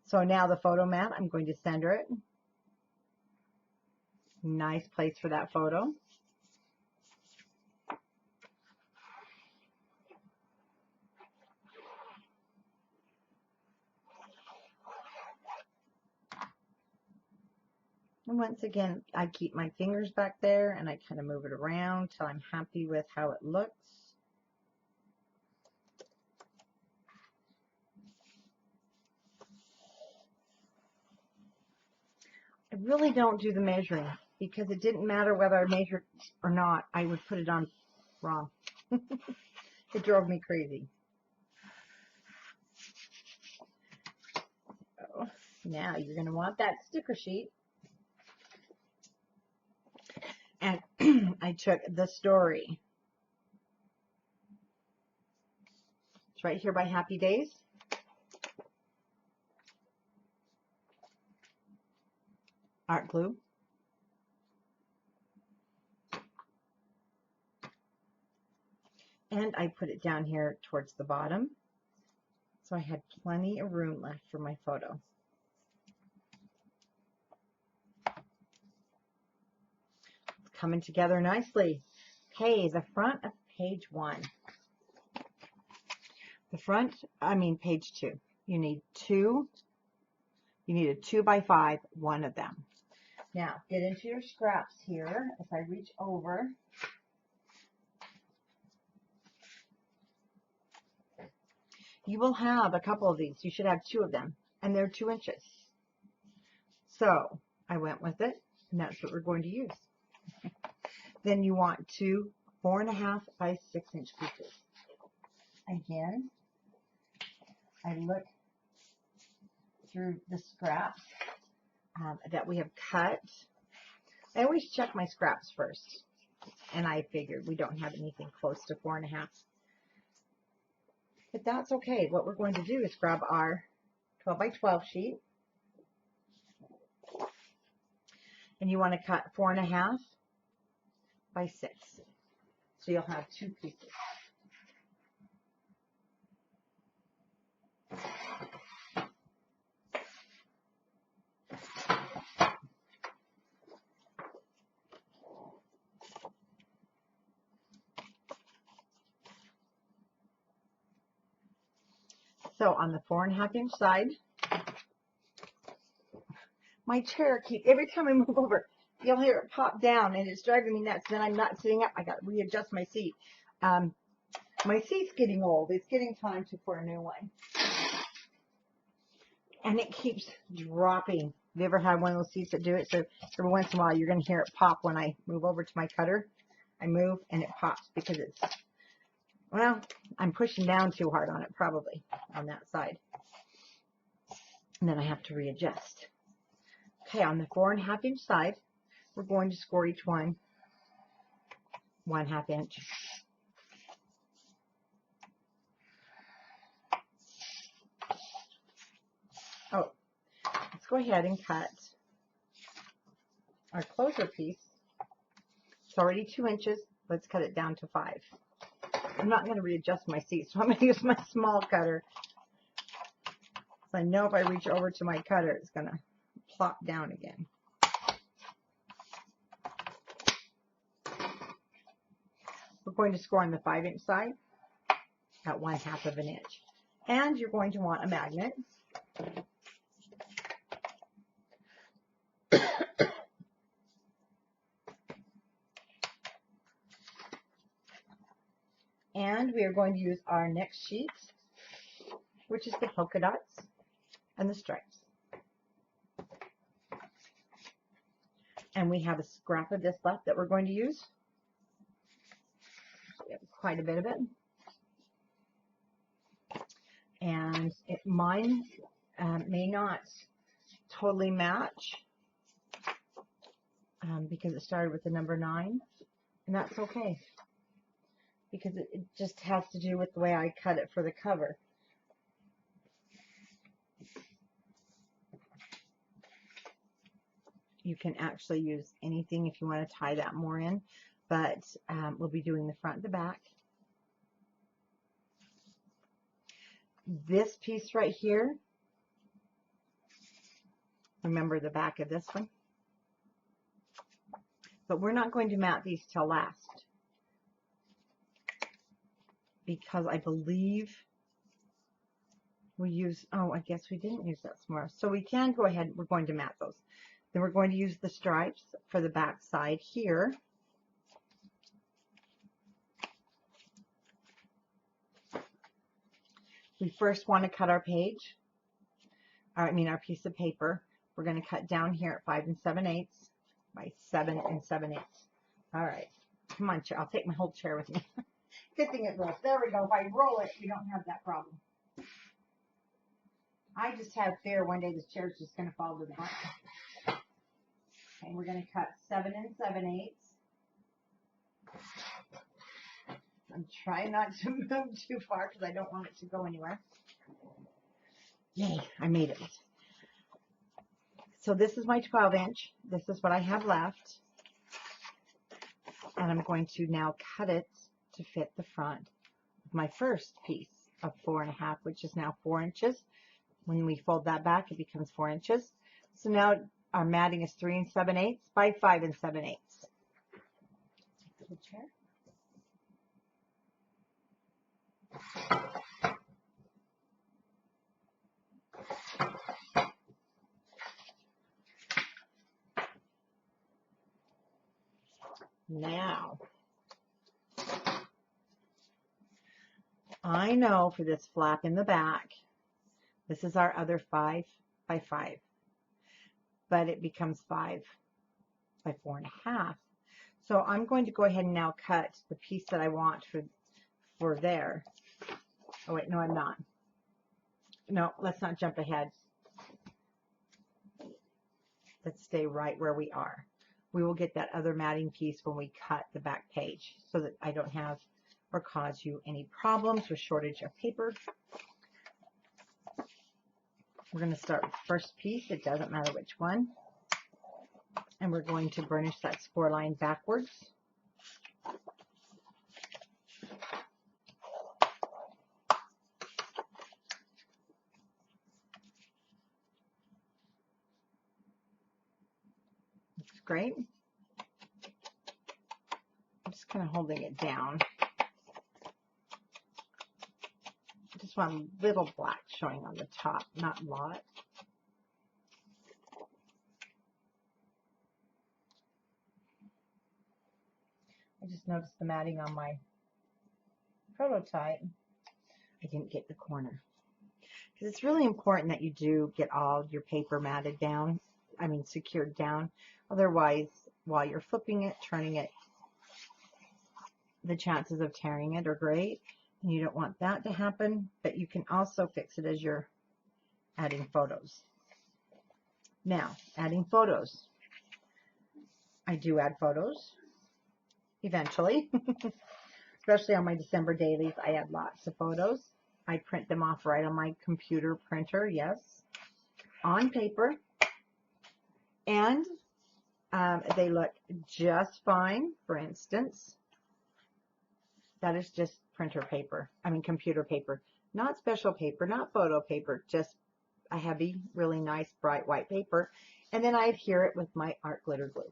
So now the photo mat, I'm going to center it. Nice place for that photo. And once again, I keep my fingers back there and I kind of move it around till I'm happy with how it looks. I really don't do the measuring because it didn't matter whether I measured or not. I would put it on wrong. It drove me crazy. So now you're going to want that sticker sheet. And I took the story. It's right here by Happy Days. Art glue. And I put it down here towards the bottom. So I had plenty of room left for my photo. It's coming together nicely. Okay, the front of page 1. The front, page 2. You need a 2x5, one of them. Now, get into your scraps here as I reach over. You will have a couple of these. You should have 2 of them, and they're 2 inches. So I went with it, and that's what we're going to use. Then you want 2 4.5 by 6-inch pieces. Again, I look through the scraps that we have cut. I always check my scraps first, and I figured we don't have anything close to 4.5. But that's okay. What we're going to do is grab our 12 by 12 sheet, and you want to cut 4.5 by 6. So you'll have 2 pieces. So on the 4.5 inch side, my chair every time I move over, you'll hear it pop down, and it's driving me nuts. Then I'm not sitting up. I got to readjust my seat. My seat's getting old. It's getting time for a new one. And it keeps dropping. Have you ever had one of those seats that do it? So every once in a while, you're going to hear it pop when I move over to my cutter. I move, and it pops because it's, well, I'm pushing down too hard on it, probably, on that side. And then I have to readjust. Okay, on the 4.5 inch side, we're going to score each one 1/2 inch. Oh, let's go ahead and cut our closer piece. It's already 2 inches. Let's cut it down to 5. I'm not going to readjust my seat, so I'm going to use my small cutter. So I know if I reach over to my cutter, it's going to plop down again. We're going to score on the 5 inch side at 1/2 inch. And you're going to want a magnet. And we are going to use our next sheet, which is the polka dots and the stripes. And we have a scrap of this left that we're going to use. We have quite a bit of it. And mine may not totally match because it started with the number 9, and that's okay because it just has to do with the way I cut it for the cover. You can actually use anything if you want to tie that more in, but we'll be doing the front and the back. This piece right here, remember the back of this one, but we're not going to mat these till last because I believe we use, oh, I guess we didn't use that somewhere. So we can go ahead, we're going to mat those. Then we're going to use the stripes for the back side here. We first want to cut our page, our piece of paper. We're going to cut down here at 5 7/8 by 7 7/8. All right, come on, chair. I'll take my whole chair with me. Good thing it rolls. There we go. If I roll it, we don't have that problem. I just have fear one day this chair's just going to fall to the bottom. Okay, we're going to cut 7 7/8. I'm trying not to move too far because I don't want it to go anywhere. Yay, I made it. So this is my 12 inch. This is what I have left. And I'm going to now cut it to fit the front of my first piece of 4.5, which is now 4 inches. When we fold that back, it becomes 4 inches. So now our matting is 3 7/8 by 5 7/8. The chair. Now, I know for this flap in the back, this is our other 5 by 5, but it becomes 5 by 4.5. So I'm going to go ahead and now cut the piece that I want for there. Oh wait, no, I'm not. No, let's not jump ahead. Let's stay right where we are. We will get that other matting piece when we cut the back page so that I don't have or cause you any problems with shortage of paper. We're going to start with the first piece. It doesn't matter which one. And we're going to burnish that Scor line backwards. Looks great. I'm just kind of holding it down. just want a little black showing on the top, not a lot. I just noticed the matting on my prototype. I didn't get the corner. Because it's really important that you do get all your paper matted down, secured down. Otherwise, while you're flipping it, turning it, the chances of tearing it are great. And you don't want that to happen, but you can also fix it as you're adding photos. Now, adding photos. I do add photos eventually, especially on my December dailies. I add lots of photos. I print them off right on my computer printer, yes, on paper, and they look just fine. For instance, that is just printer paper, computer paper, not special paper, not photo paper, just a heavy, really nice, bright white paper, and then I adhere it with my art glitter glue.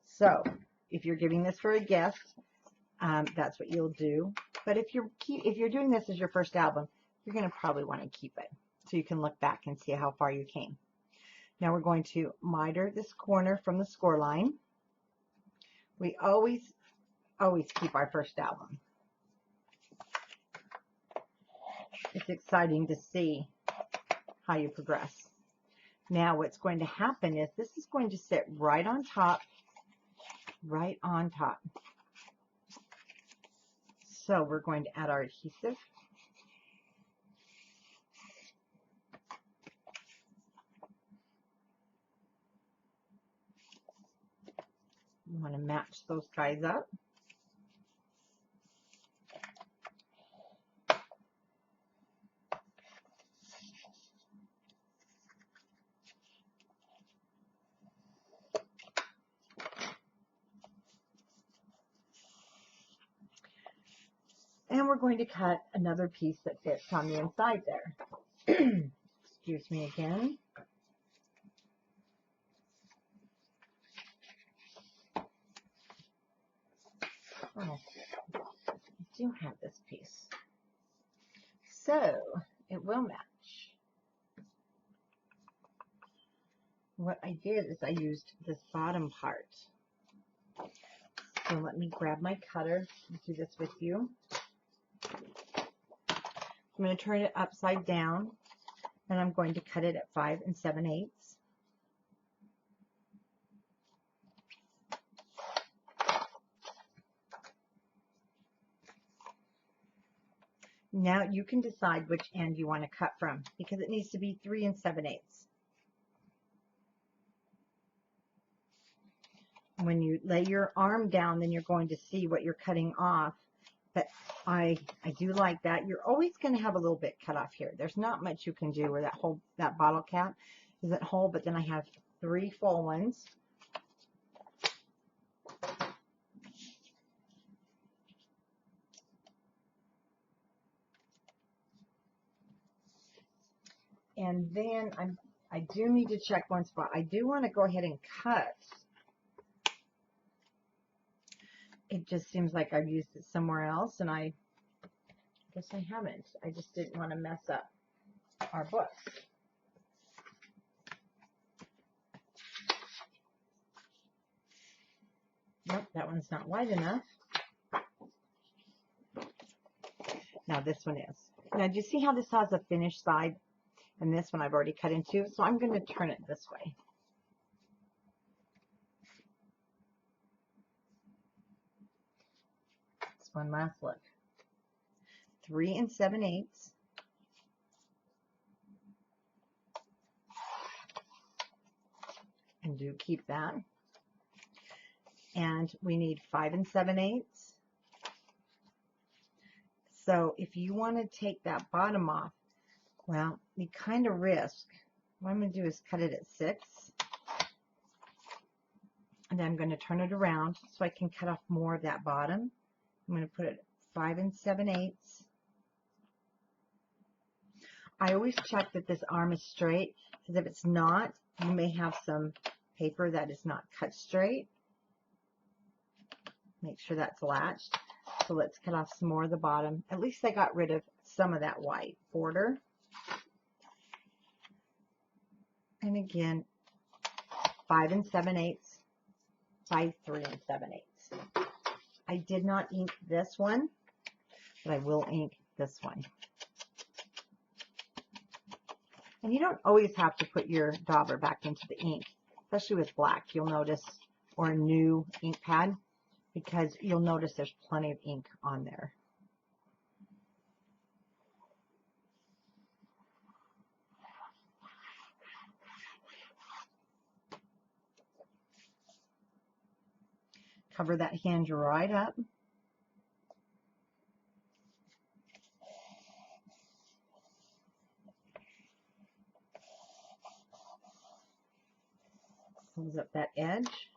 So, if you're giving this for a guest, that's what you'll do. But if you're doing this as your first album, you're going to probably want to keep it so you can look back and see how far you came. Now we're going to miter this corner from the Scor line. We always keep our first album. It's exciting to see how you progress. Now what's going to happen is this is going to sit right on top. Right on top. So we're going to add our adhesive. You want to match those guys up. And we're going to cut another piece that fits on the inside there. Excuse me again. Oh, I do have this piece. So, it will match. What I did is I used this bottom part. So let me grab my cutter and do this with you. I'm going to turn it upside down, and I'm going to cut it at 5 7/8. Now you can decide which end you want to cut from, because it needs to be 3 7/8. When you lay your arm down, then you're going to see what you're cutting off. But I do like that. You're always going to have a little bit cut off here. There's not much you can do where that bottle cap isn't whole, but then I have 3 full ones. And then I do need to check one spot. I do want to go ahead and cut. It just seems like I've used it somewhere else, and I guess I haven't. I just didn't want to mess up our books. Nope, that one's not wide enough. Now this one is. Now do you see how this has a finished side? And this one I've already cut into, so I'm going to turn it this way. It's one last look. 3 7/8. And do keep that. And we need 5 7/8. So if you want to take that bottom off, well, you kind of risk. What I'm going to do is cut it at 6. And then I'm going to turn it around so I can cut off more of that bottom. I'm going to put it at 5 7/8. I always check that this arm is straight, because if it's not, you may have some paper that is not cut straight. Make sure that's latched. So let's cut off some more of the bottom. At least I got rid of some of that white border. And again, 5 7/8, 5 3 7/8. I did not ink this one, but I will ink this one. And you don't always have to put your dauber back into the ink, especially with black, you'll notice, or a new ink pad, because you'll notice there's plenty of ink on there. Cover that hinge right up. Close up that edge.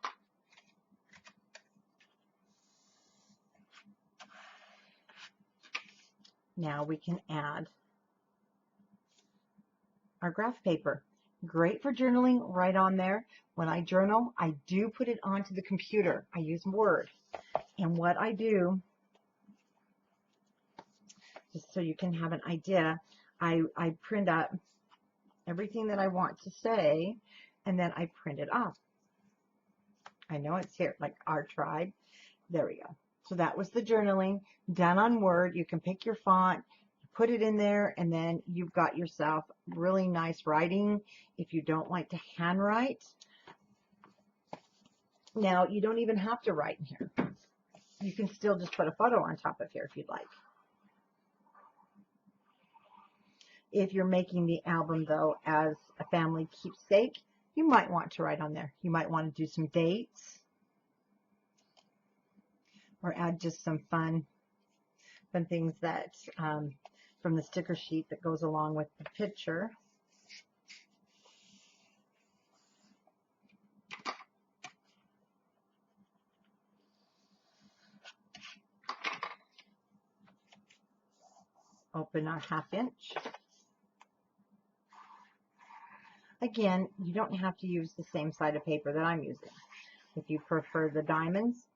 Now we can add our graph paper. Great for journaling right on there. When I journal, I do put it onto the computer. I use Word. And what I do, just so you can have an idea, I print up everything that I want to say, and then I print it off. I know it's here, like our tribe. There we go. So that was the journaling done on Word. You can pick your font, put it in there, and then you've got yourself really nice writing. If you don't like to handwrite, now you don't even have to write in here. You can still just put a photo on top of here if you'd like. If you're making the album, though, as a family keepsake, you might want to write on there. You might want to do some dates or add just some fun things that from the sticker sheet that goes along with the picture. Open our 1/2 inch. Again, you don't have to use the same side of paper that I'm using. If you prefer the diamonds,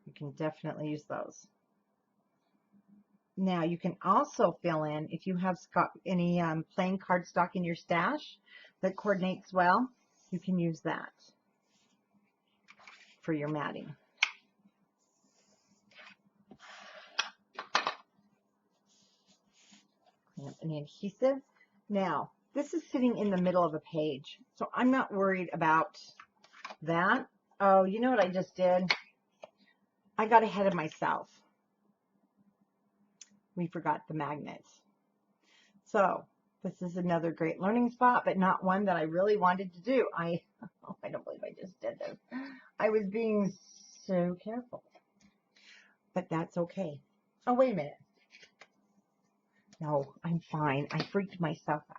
you can definitely use those. Now you can also fill in, if you have any plain cardstock in your stash that coordinates well, you can use that for your matting. Clean up any adhesive. Now, this is sitting in the middle of a page, so I'm not worried about that. Oh, you know what I just did? I got ahead of myself. We forgot the magnets. So this is another great learning spot, but not one that I really wanted to do. I don't believe I just did this. I was being so careful, but that's okay. Oh, wait a minute. No, I'm fine. I freaked myself out.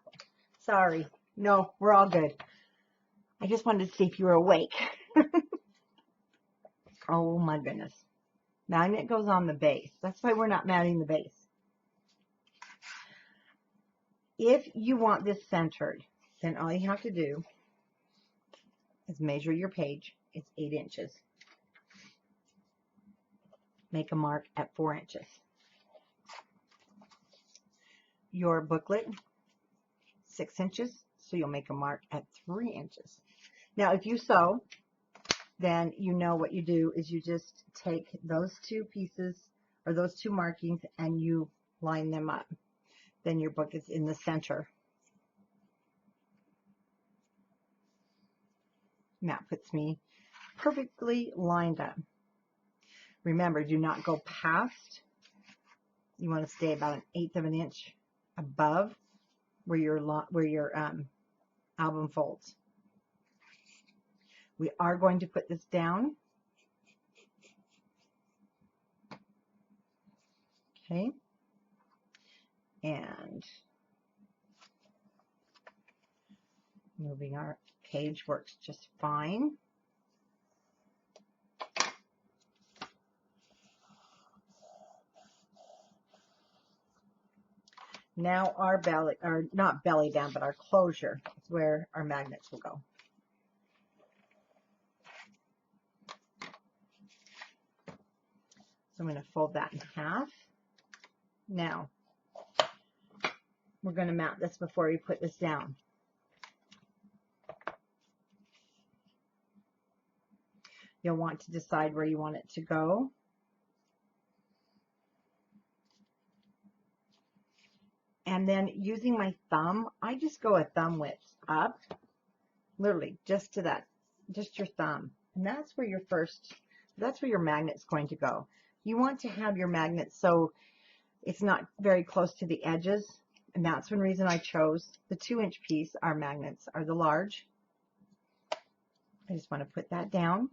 Sorry. No, we're all good. I just wanted to see if you were awake. Oh my goodness. Magnet goes on the base. That's why we're not matting the base. If you want this centered, then all you have to do is measure your page. It's 8 inches. Make a mark at 4 inches. Your booklet, 6 inches, so you'll make a mark at 3 inches. Now, if you sew, then you know what you do is you just take those two pieces or those two markings and you line them up. Then your book is in the center. And that puts me perfectly lined up. Remember, do not go past. You want to stay about 1/8 of an inch above where your album folds. We are going to put this down. Okay. And moving our page works just fine. Now our belly, or not belly down, but our closure is where our magnets will go. I'm going to fold that in half. Now, we're going to mount this before we put this down. You'll want to decide where you want it to go. And then using my thumb, I just go a thumb width up, literally just to that, just your thumb. And that's where that's where your magnet's going to go. You want to have your magnet so it's not very close to the edges. And that's one reason I chose the 2-inch piece. Our magnets are the large. I just want to put that down.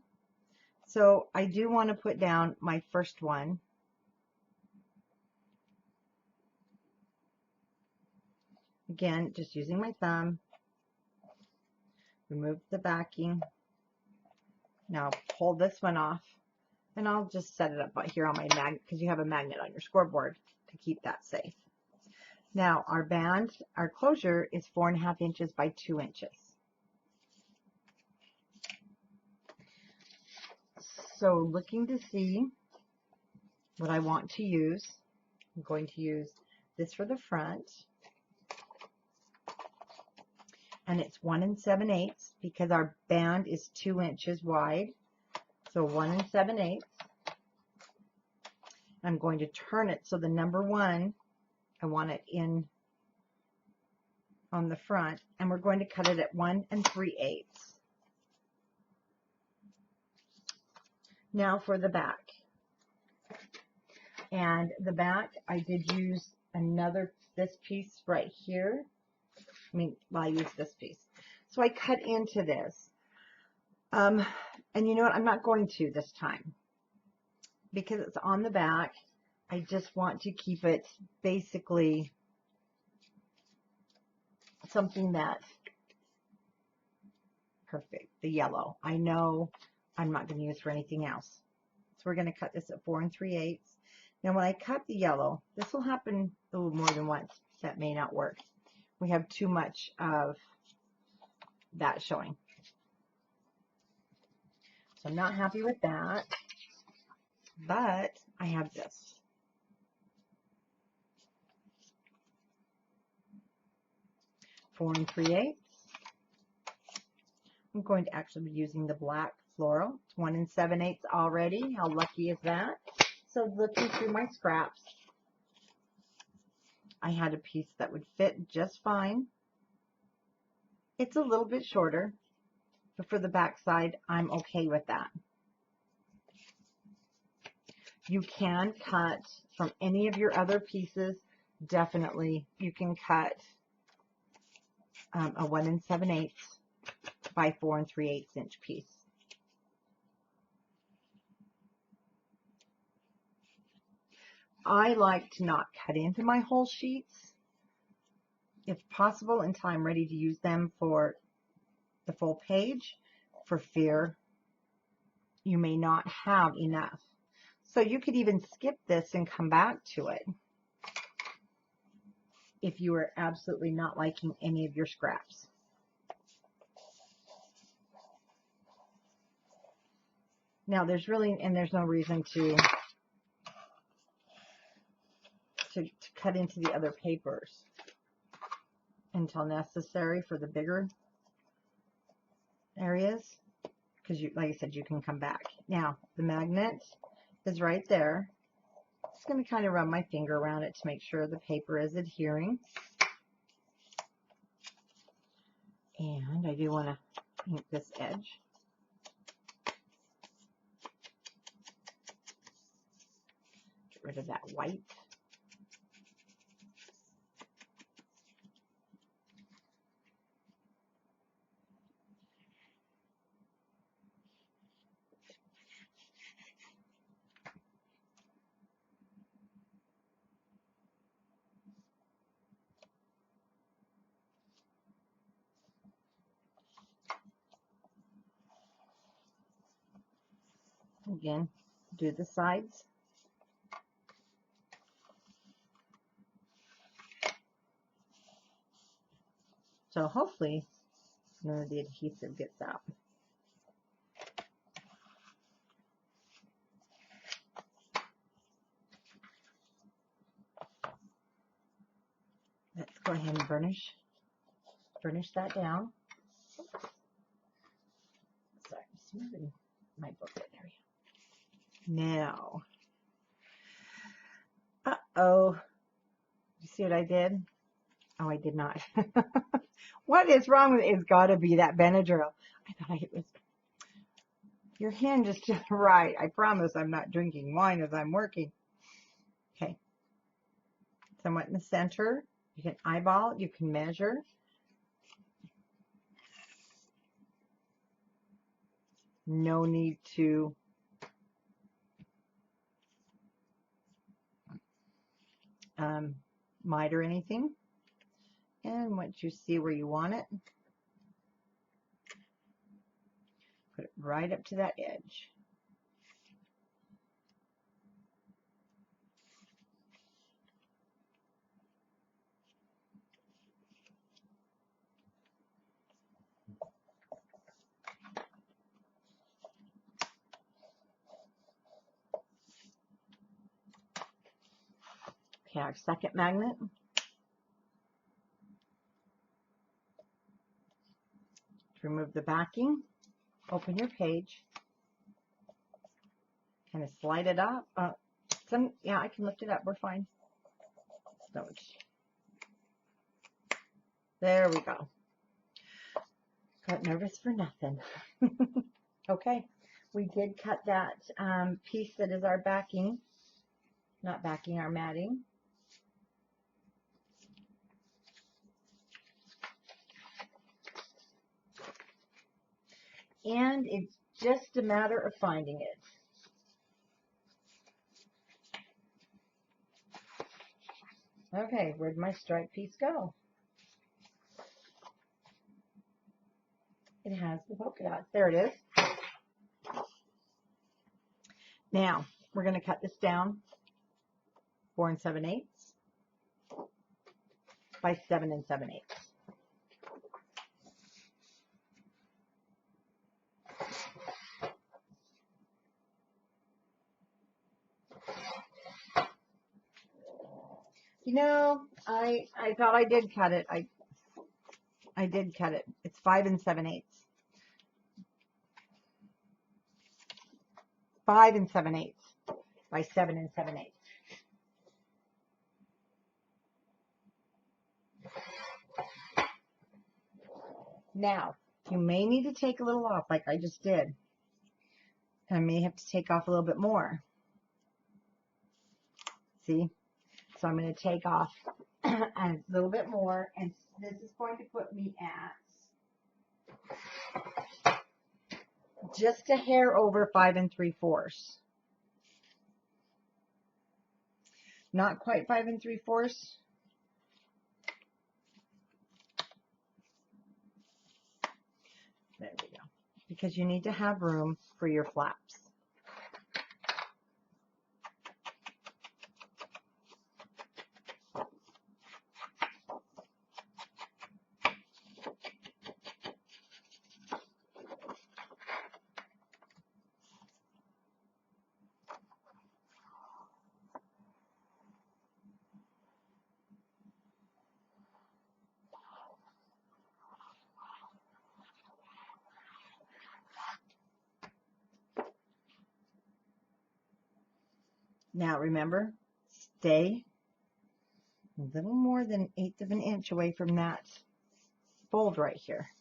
So I do want to put down my first one. Again, just using my thumb. Remove the backing. Now pull this one off. And I'll just set it up here on my magnet because you have a magnet on your scoreboard to keep that safe. Now our band, our closure is 4.5 inches by 2 inches. So looking to see what I want to use, I'm going to use this for the front. And it's 1 7/8 because our band is 2 inches wide. So 1 7/8. I'm going to turn it so the number 1, I want it in on the front, and we're going to cut it at 1 3/8. Now for the back. And the back, I did use this piece right here. I used this piece. So I cut into this. And you know what? I'm not going to this time. Because it's on the back, I just want to keep it basically something that's perfect. The yellow. I know I'm not going to use for anything else. So we're going to cut this at 4 3/8. Now when I cut the yellow, this will happen a little more than once. That may not work. We have too much of that showing. So I'm not happy with that. But I have this. Four 3/8. I'm going to actually be using the black floral. It's 1 7/8 already. How lucky is that? So looking through my scraps, I had a piece that would fit just fine. It's a little bit shorter, but for the back side, I'm okay with that. You can cut from any of your other pieces. Definitely, you can cut a 1 7/8 by 4 3/8 inch piece. I like to not cut into my whole sheets, if possible, until I'm ready to use them for the full page, for fear you may not have enough. So you could even skip this and come back to it if you are absolutely not liking any of your scraps. Now there's no reason to cut into the other papers until necessary for the bigger areas, because like I said, you can come back. Now the magnet is right there. Just going to kind of run my finger around it to make sure the paper is adhering. And I do want to ink this edge. Get rid of that white. Again, do the sides. So hopefully none of the adhesive gets out. ahead and burnish that down. Sorry, I'm just moving my booklet. There we go. Now, uh-oh. You see what I did? Oh, I did not. What is wrong with it? It's got to be that Benadryl. I thought it was. Your hand is just right. I promise I'm not drinking wine as I'm working. Okay. Somewhat in the center. You can eyeball. You can measure. No need to miter anything. And once you see where you want it, put it right up to that edge. Okay, our second magnet. Remove the backing, open your page, kind of slide it up. Yeah, I can lift it up. We're fine. So there we go. Got nervous for nothing. Okay, we did cut that piece that is our backing, not backing, our matting. And it's just a matter of finding it. Okay, where'd my stripe piece go? It has the polka dots. There it is. Now, we're going to cut this down 4 7/8 by 7 7/8. You know, I thought I did cut it. I did cut it. It's 5 7/8. 5 7/8 by 7 7/8. Now, you may need to take a little off like I just did. I may have to take off a little bit more. See? So I'm going to take off a little bit more, and this is going to put me at just a hair over 5 3/4. Not quite 5 3/4. There we go. Because you need to have room for your flaps. Now remember, stay a little more than 1/8 of an inch away from that fold right here.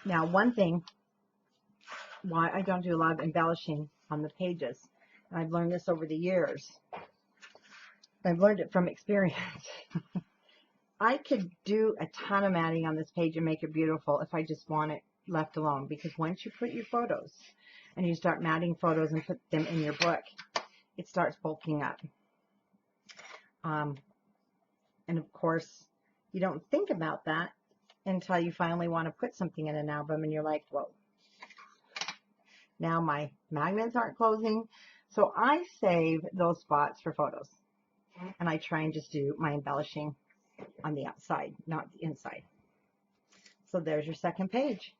Now, one thing why I don't do a lot of embellishing on the pages, and I've learned this over the years. I've learned it from experience. I could do a ton of matting on this page and make it beautiful if I just want it left alone, because once you put your photos and you start matting photos and put them in your book, it starts bulking up. And of course, you don't think about that until you finally want to put something in an album and you're like, whoa. Now my magnets aren't closing, so I save those spots for photos. And I try and just do my embellishing on the outside, not the inside. So there's your second page.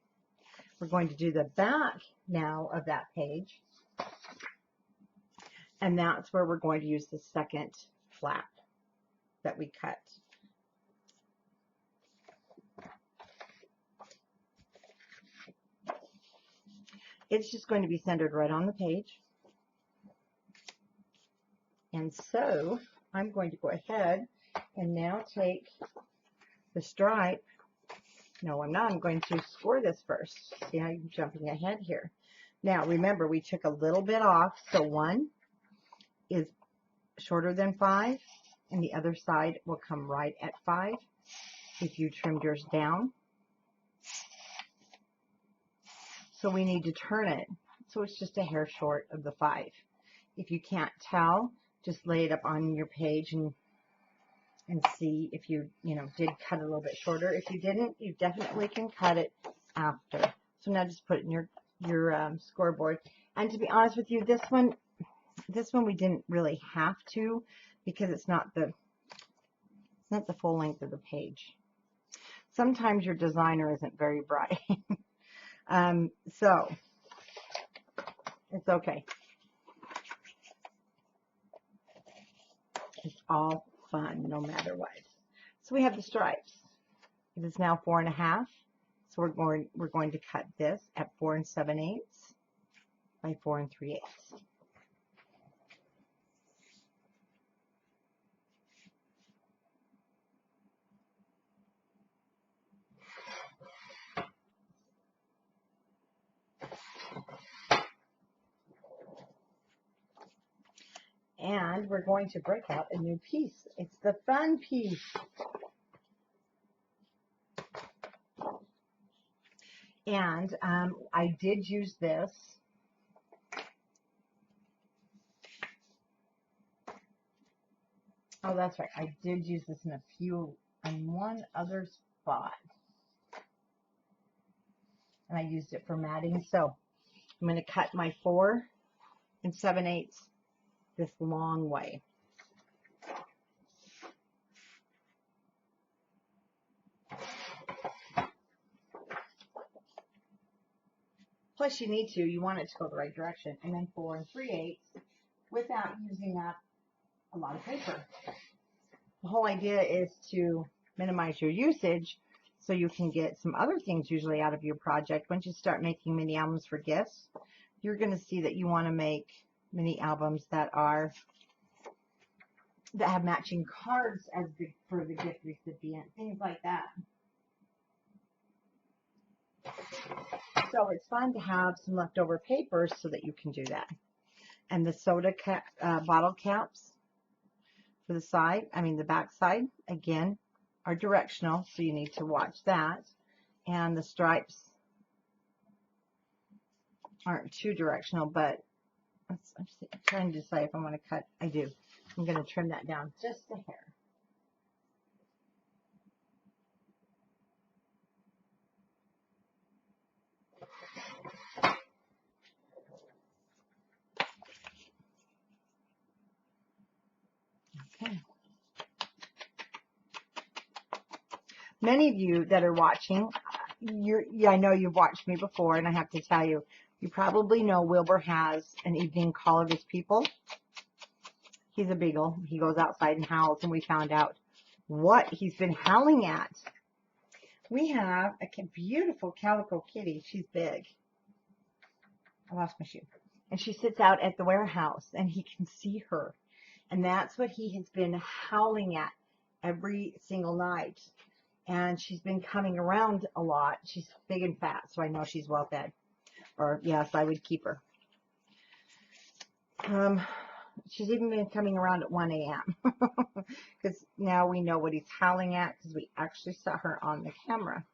We're going to do the back now of that page, and that's where we're going to use the second flap that we cut. It's just going to be centered right on the page. And so I'm going to go ahead and now take the stripe. No, I'm not. I'm going to score this first. See how I'm jumping ahead here. Now, remember, we took a little bit off, so 1 is shorter than 5, and the other side will come right at 5 if you trimmed yours down. So we need to turn it so it's just a hair short of the 5. If you can't tell, just lay it up on your page and see if you did cut it a little bit shorter. If you didn't, you definitely can cut it after. So now just put it in your scoreboard. And to be honest with you, this one we didn't really have to, because it's not the full length of the page. Sometimes your designer isn't very bright. So it's okay. It's all fun no matter what. So we have the stripes. It is now 4 1/2. So we're going to cut this at 4 7/8 by 4 3/8. And we're going to break out a new piece. It's the fun piece. And I did use this. Oh, that's right. I did use this in one other spot. And I used it for matting. So I'm going to cut my 4 7/8 this long way. Plus you want it to go the right direction. And then 4 3/8 without using up a lot of paper. The whole idea is to minimize your usage so you can get some other things usually out of your project. Once you start making mini albums for gifts, you're going to see that you want to make mini albums that have matching cards for the gift recipient, things like that. So it's fun to have some leftover papers so that you can do that. And the soda bottle caps for the back side, again, are directional, so you need to watch that. And the stripes aren't too directional, but I'm trying to decide if I want to cut. I do. I'm going to trim that down just a hair. Okay. Many of you that are watching, I know you've watched me before, and I have to tell you, you probably know Wilbur has an evening call of his people. He's a beagle. He goes outside and howls, and we found out what he's been howling at. We have a beautiful calico kitty. She's big. I lost my shoe. And she sits out at the warehouse, and he can see her. And that's what he has been howling at every single night. And she's been coming around a lot. She's big and fat, so I know she's well fed. Or, yes, I would keep her. She's even been coming around at 1 a.m. because now we know what he's howling at because we actually saw her on the camera.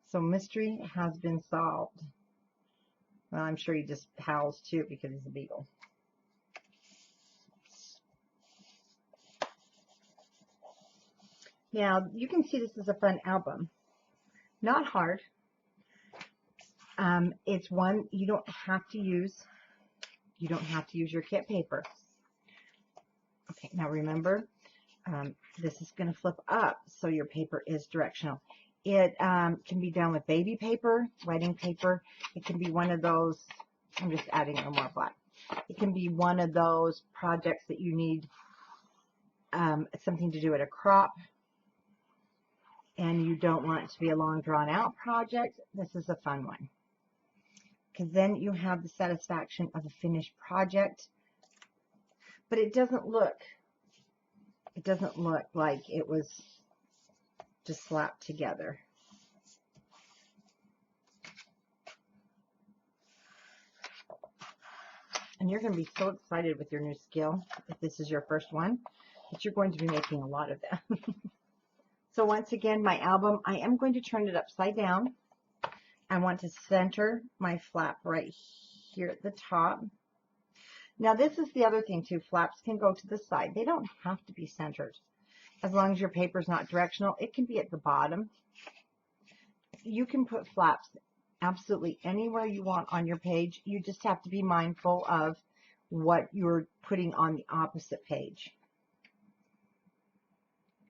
So mystery has been solved. Well, I'm sure he just howls too because he's a beagle. Now, you can see this is a fun album. Not hard. It's one you don't have to use. You don't have to use your kit paper. Now remember, this is going to flip up so your paper is directional. It can be done with baby paper, writing paper. It can be one of those, I'm just adding a little more black. It can be one of those projects that you need something to do at a crop and you don't want it to be a long drawn out project. This is a fun one because then you have the satisfaction of a finished project, but it doesn't look like it was just slapped together. And you're going to be so excited with your new skill, if this is your first one, that you're going to be making a lot of them. So once again, my album, I am going to turn it upside down. I want to center my flap right here at the top. Now this is the other thing too, flaps can go to the side. They don't have to be centered. As long as your paper is not directional, it can be at the bottom. You can put flaps absolutely anywhere you want on your page. You just have to be mindful of what you're putting on the opposite page.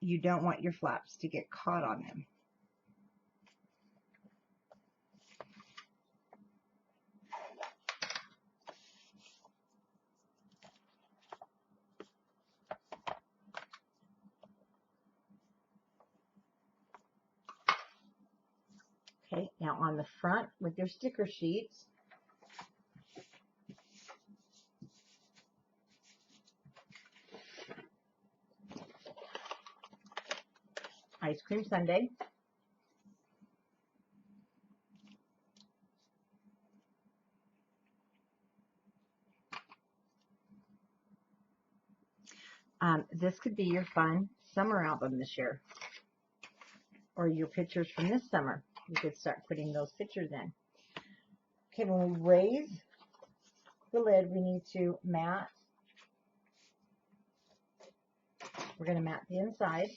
You don't want your flaps to get caught on them. Okay, now on the front with your sticker sheets, ice cream sundae. This could be your fun summer album this year, or your pictures from this summer. You could start putting those pictures in. Okay, when we raise the lid, we need to mat. We're going to mat the inside.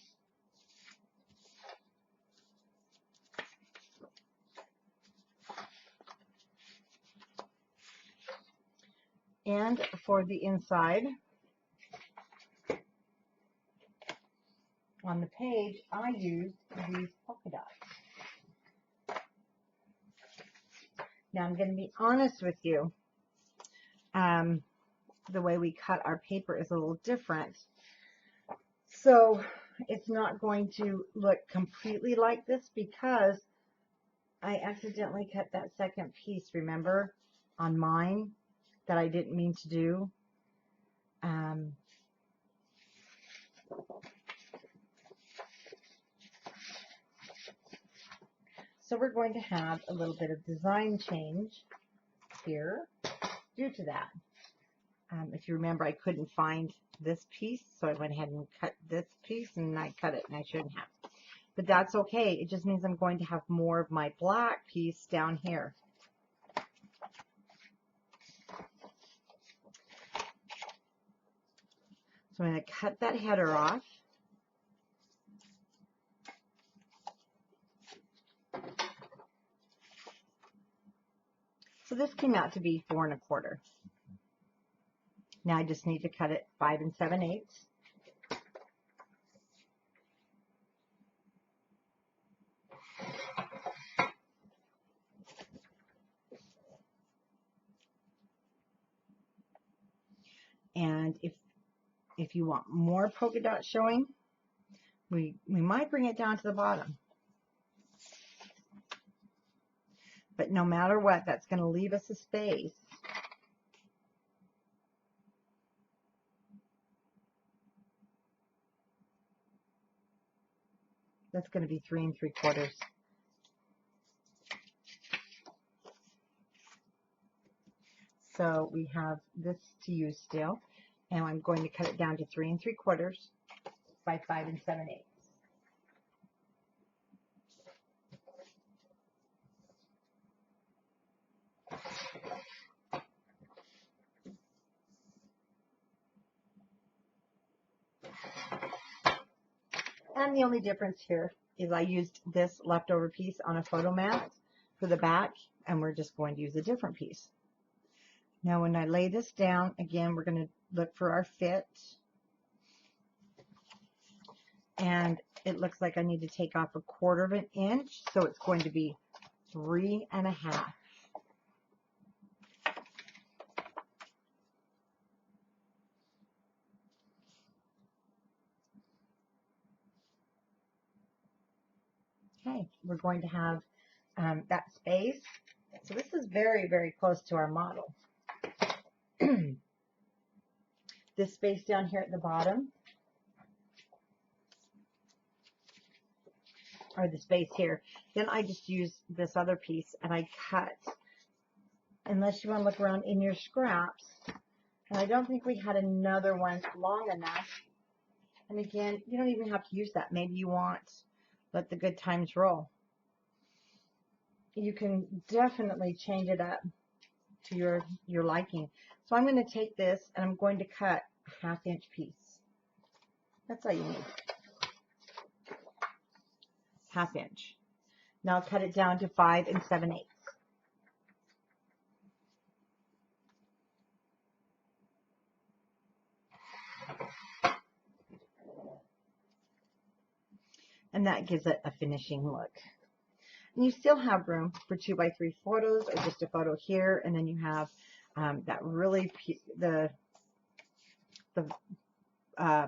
And for the inside, on the page, I used these polka dots. Now I'm going to be honest with you. The way we cut our paper is a little different. So it's not going to look completely like this because I accidentally cut that second piece, remember, on mine that I didn't mean to do. So we're going to have a little bit of design change here due to that. If you remember, I couldn't find this piece, so I went ahead and cut this piece, and I cut it, and I shouldn't have. But that's okay. It just means I'm going to have more of my black piece down here. So I'm going to cut that header off. So this came out to be 4 1/4. Now I just need to cut it 5 7/8. And if you want more polka dots showing, we might bring it down to the bottom. But no matter what, that's going to leave us a space. That's going to be 3 3/4. So we have this to use still, and I'm going to cut it down to 3 3/4 by 5 7/8. And the only difference here is I used this leftover piece on a photo mat for the back, and we're just going to use a different piece. Now when I lay this down, again, we're going to look for our fit. and it looks like I need to take off 1/4 of an inch, so it's going to be 3.5. Okay, we're going to have that space. So this is very, very close to our model. This space down here at the bottom, or the space here, then I just use this other piece and I cut, unless you want to look around in your scraps. And I don't think we had another one long enough. And again, you don't even have to use that. Maybe you want, let the good times roll. You can definitely change it up to your liking. So I'm going to take this and I'm going to cut a 1/2 inch piece. That's all you need. 1/2 inch. Now cut it down to 5 7/8. And that gives it a finishing look. And you still have room for 2x3 photos, or just a photo here, and then you have that really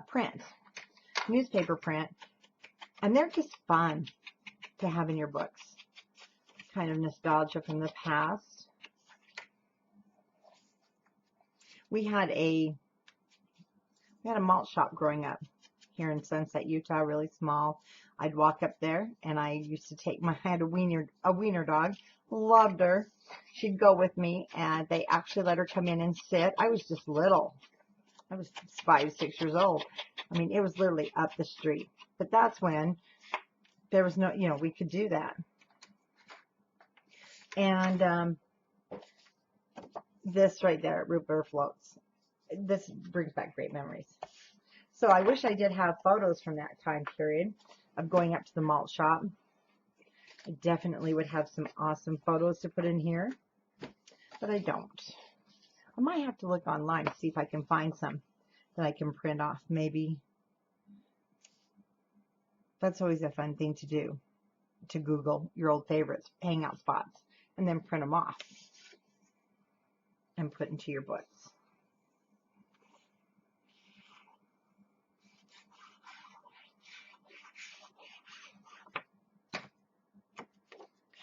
print, newspaper print, and they're just fun to have in your books. Kind of nostalgia from the past. We had a malt shop growing up here in Sunset, Utah, really small. I'd walk up there, and I used to take I had a wiener dog, loved her. She'd go with me, and they actually let her come in and sit. I was just little. I was 5, 6 years old. I mean, it was literally up the street. But that's when there was no, we could do that. And this right there, root beer floats. This brings back great memories. So I wish I did have photos from that time period of going up to the malt shop. I definitely would have some awesome photos to put in here, but I don't. I might have to look online to see if I can find some that I can print off. Maybe. That's always a fun thing to do, to Google your old favorites, hangout spots, and then print them off and put into your books.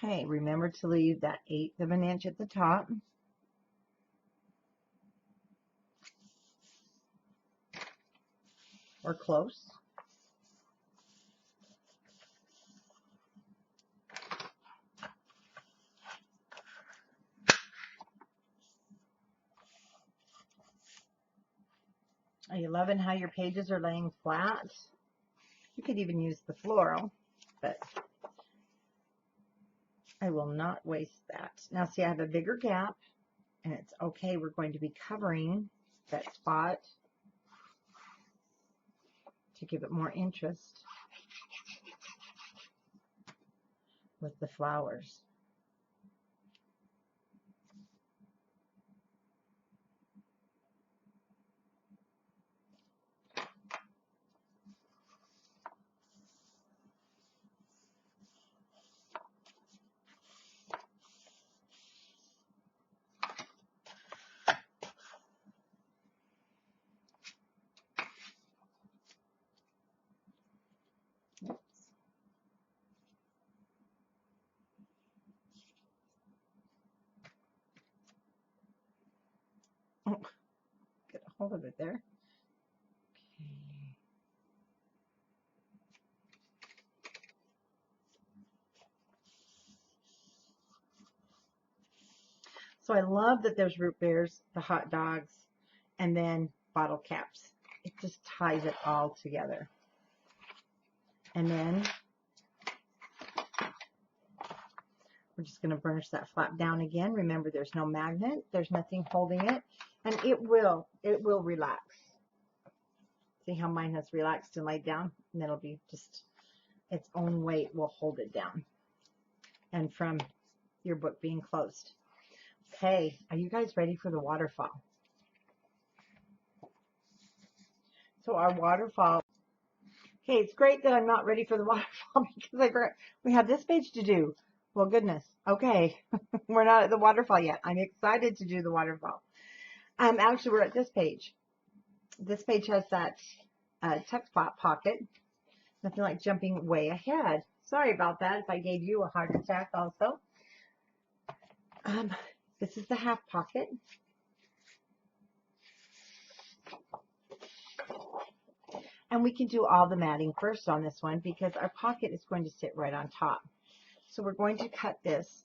Okay, remember to leave that 1/8 of an inch at the top. Or close. Are you loving how your pages are laying flat? You could even use the floral, but I will not waste that. Now see, I have a bigger gap, and it's okay. We're going to be covering that spot to give it more interest with the flowers. Oh, get a hold of it there. Okay. So I love that there's root beers, the hot dogs, and then bottle caps. It just ties it all together. And then we're just going to burnish that flap down again. Remember, there's no magnet. There's nothing holding it. And it will relax. See how mine has relaxed and laid down? And it'll be just its own weight will hold it down. And from your book being closed. Okay, are you guys ready for the waterfall? So our waterfall Okay, it's great that I'm not ready for the waterfall because we have this page to do. Well, goodness. Okay, we're not at the waterfall yet. I'm excited to do the waterfall. Actually, we're at this page. This page has that text pocket. Nothing like jumping way ahead. Sorry about that if I gave you a heart attack also. This is the half pocket. And we can do all the matting first on this one because our pocket is going to sit right on top. So we're going to cut this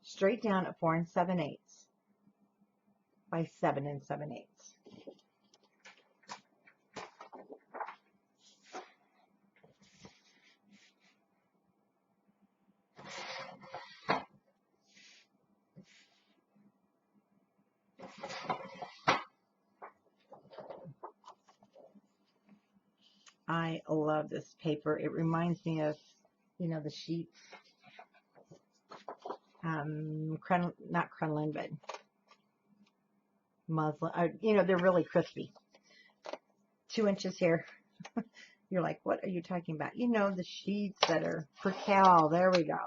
straight down at 4 7/8 by 7 7/8. I love this paper. It reminds me of, you know, the sheets. Not crinoline, but muslin. You know, they're really crispy. 2 inches here. You're like, what are you talking about? You know, the sheets that are percale. There we go.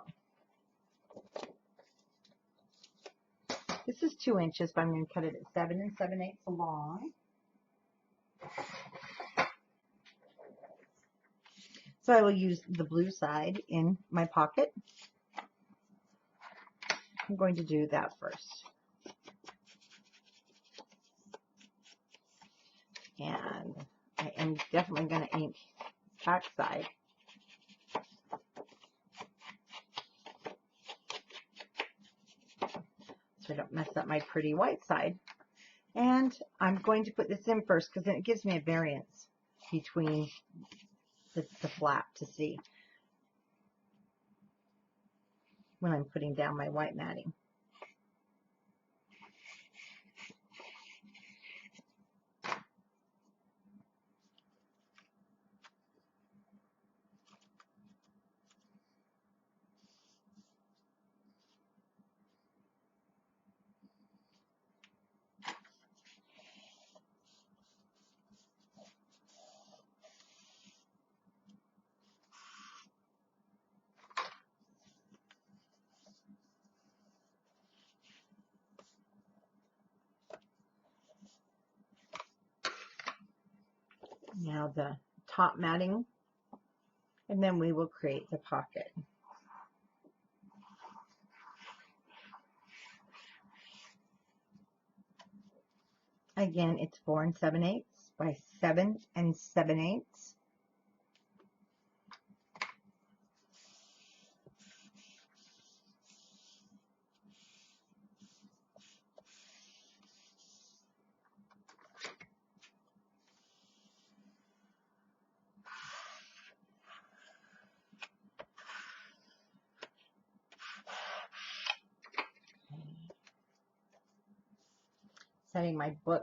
This is 2 inches, but I'm going to cut it at 7 7/8 long. So I will use the blue side in my pocket. I'm going to do that first. And I am definitely going to ink back side. So I don't mess up my pretty white side. And I'm going to put this in first because then it gives me a variance between the flap to see when I'm putting down my white matting. Now the top matting, and then we will create the pocket. Again, it's 4 7/8 by 7 7/8. Setting my book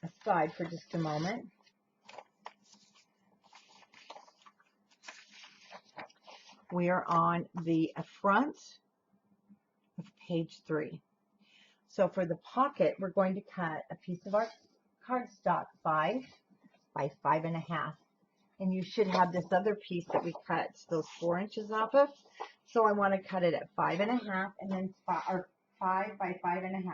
aside for just a moment. We are on the front of page 3. So for the pocket, we're going to cut a piece of our cardstock 5 by 5 1/2. And you should have this other piece that we cut those 4 inches off of. So I want to cut it at 5 1/2 and then 5 by 5 1/2.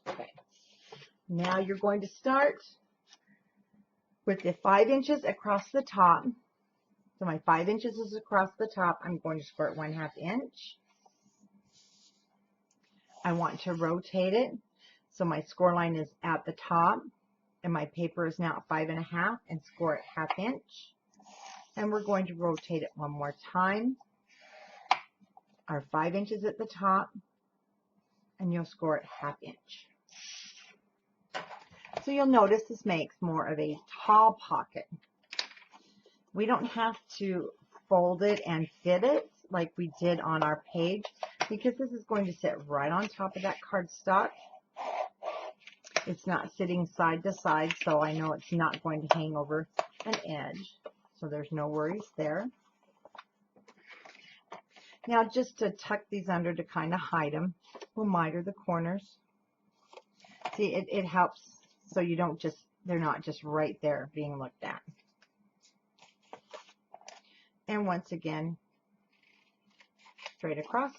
Okay. Now you're going to start with the 5 inches across the top. So my 5 inches is across the top. I'm going to squirt 1/2 inch. I want to rotate it. So my score line is at the top and my paper is now at 5 1/2 and score it 1/2 inch. And we're going to rotate it one more time. Our 5 inches at the top and you'll score it 1/2 inch. So you'll notice this makes more of a tall pocket. We don't have to fold it and fit it like we did on our page because this is going to sit right on top of that cardstock. It's not sitting side to side, so I know it's not going to hang over an edge. So there's no worries there. Now just to tuck these under to kind of hide them, we'll miter the corners. See, it helps so you don't just, they're not just right there being looked at. And once again, straight across,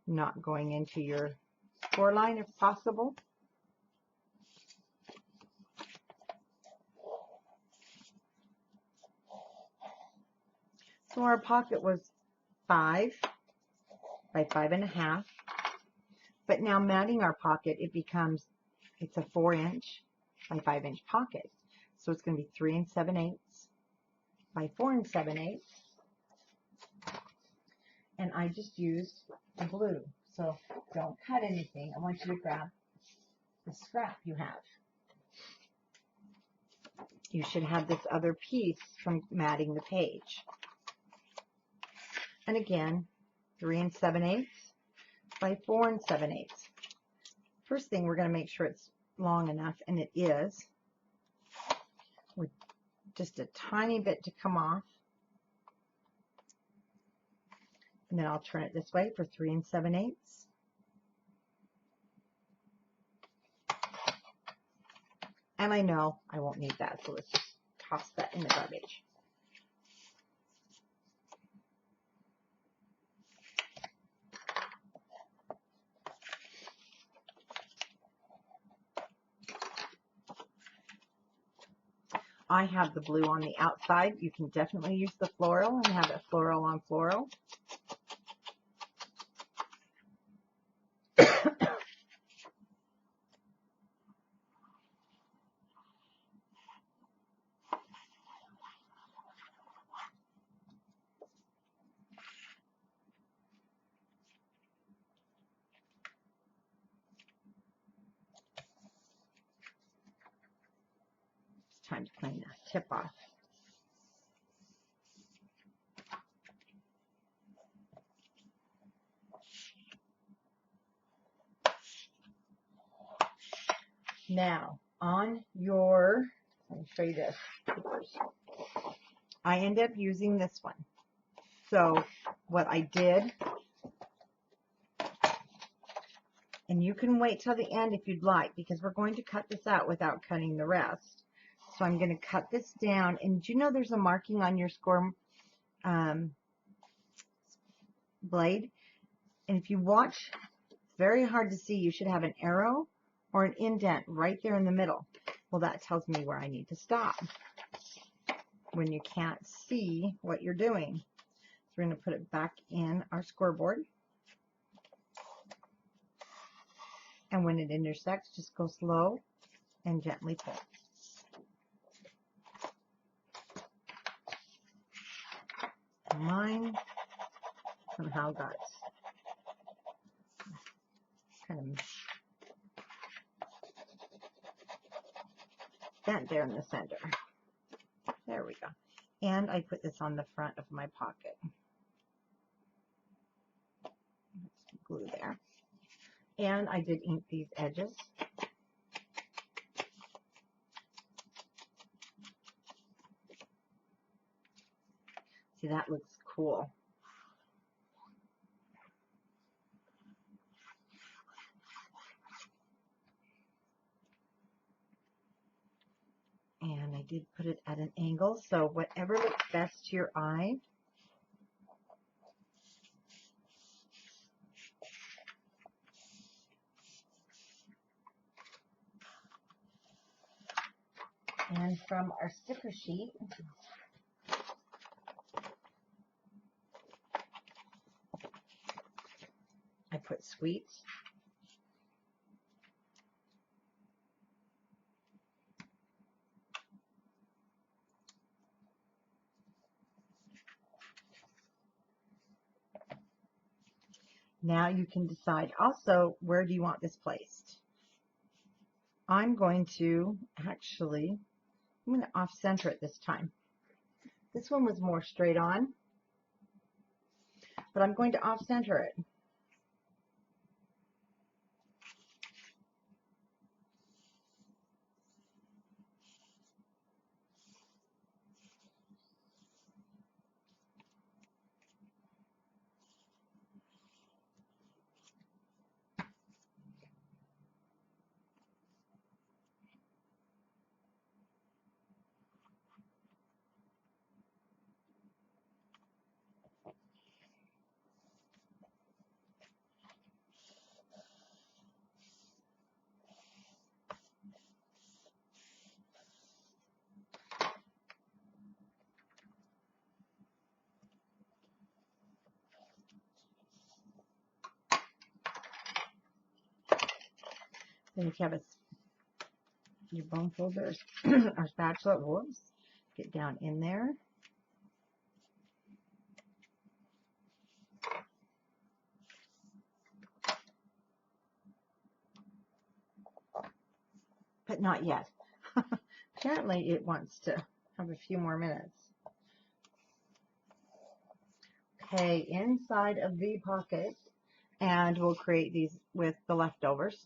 not going into your score line if possible. So our pocket was 5 by 5.5. But now matting our pocket, it becomes, it's a 4-inch by 5-inch pocket. So it's going to be 3 7/8 by 4 7/8. And I just used the blue. So don't cut anything. I want you to grab the scrap you have. You should have this other piece from matting the page. And again, 3 7/8 by 4 7/8. First thing, we're going to make sure it's long enough, and it is, with just a tiny bit to come off. And then I'll turn it this way for 3 7/8. And I know I won't need that, so let's just toss that in the garbage. I have the blue on the outside. You can definitely use the floral and have it floral on floral. It's time to clean that tip off. Now, on your, let me show you this. I end up using this one. So what I did, and you can wait till the end if you'd like, because we're going to cut this out without cutting the rest. So I'm going to cut this down, and do you know there's a marking on your Scor blade? And if you watch, it's very hard to see. You should have an arrow or an indent right there in the middle. Well, that tells me where I need to stop when you can't see what you're doing. So we're going to put it back in our scoreboard. And when it intersects, just go slow and gently pull. Mine somehow got kind of bent there in the center. There we go. And I put this on the front of my pocket. Glue there. And I did ink these edges. See, that looks cool. And I did put it at an angle, so whatever looks best to your eye. And from our sticker sheet, I put sweets. Now you can decide also, where do you want this placed? I'm going to actually, I'm going to off center it this time. This one was more straight on, but I'm going to off center it. Then if you have your bone folder or spatula, whoops, get down in there. But not yet. Apparently it wants to have a few more minutes. Okay, inside of the pocket, and we'll create these with the leftovers.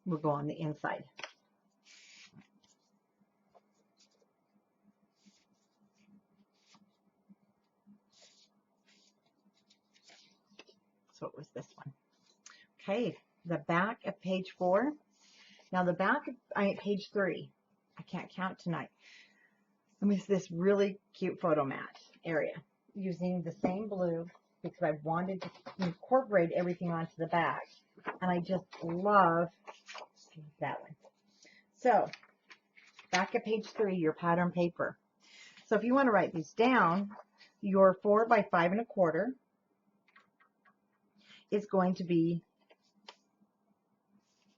We'll go on the inside. So it was this one. Okay, the back of page 4. Now the back of page 3, I can't count tonight. And it's this really cute photo mat area using the same blue because I wanted to incorporate everything onto the back. And I just love that one. So back at page 3, your pattern paper. So if you want to write these down, your 4 by 5 1/4 is going to be,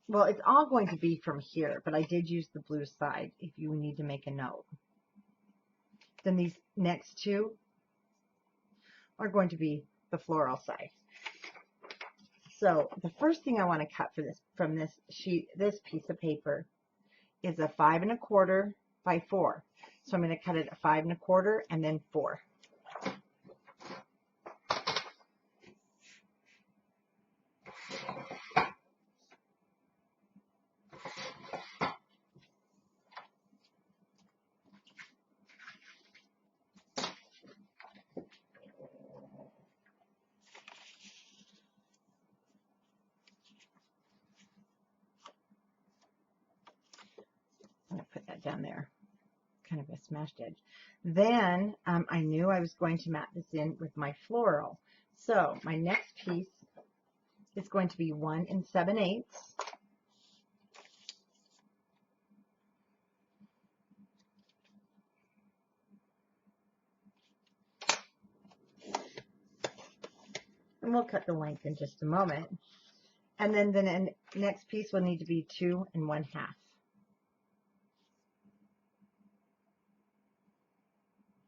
well, it's all going to be from here, but I did use the blue side if you need to make a note. Then these next 2 are going to be the floral side. So the first thing I want to cut for this from this sheet, this piece of paper, is a 5 1/4 by 4. So I'm going to cut it at 5 1/4 and then 4. I'm going to put that down there, kind of a smashed edge. Then I knew I was going to mat this in with my floral. So my next piece is going to be 1 7/8. And we'll cut the length in just a moment. And then the next piece will need to be 2 1/2.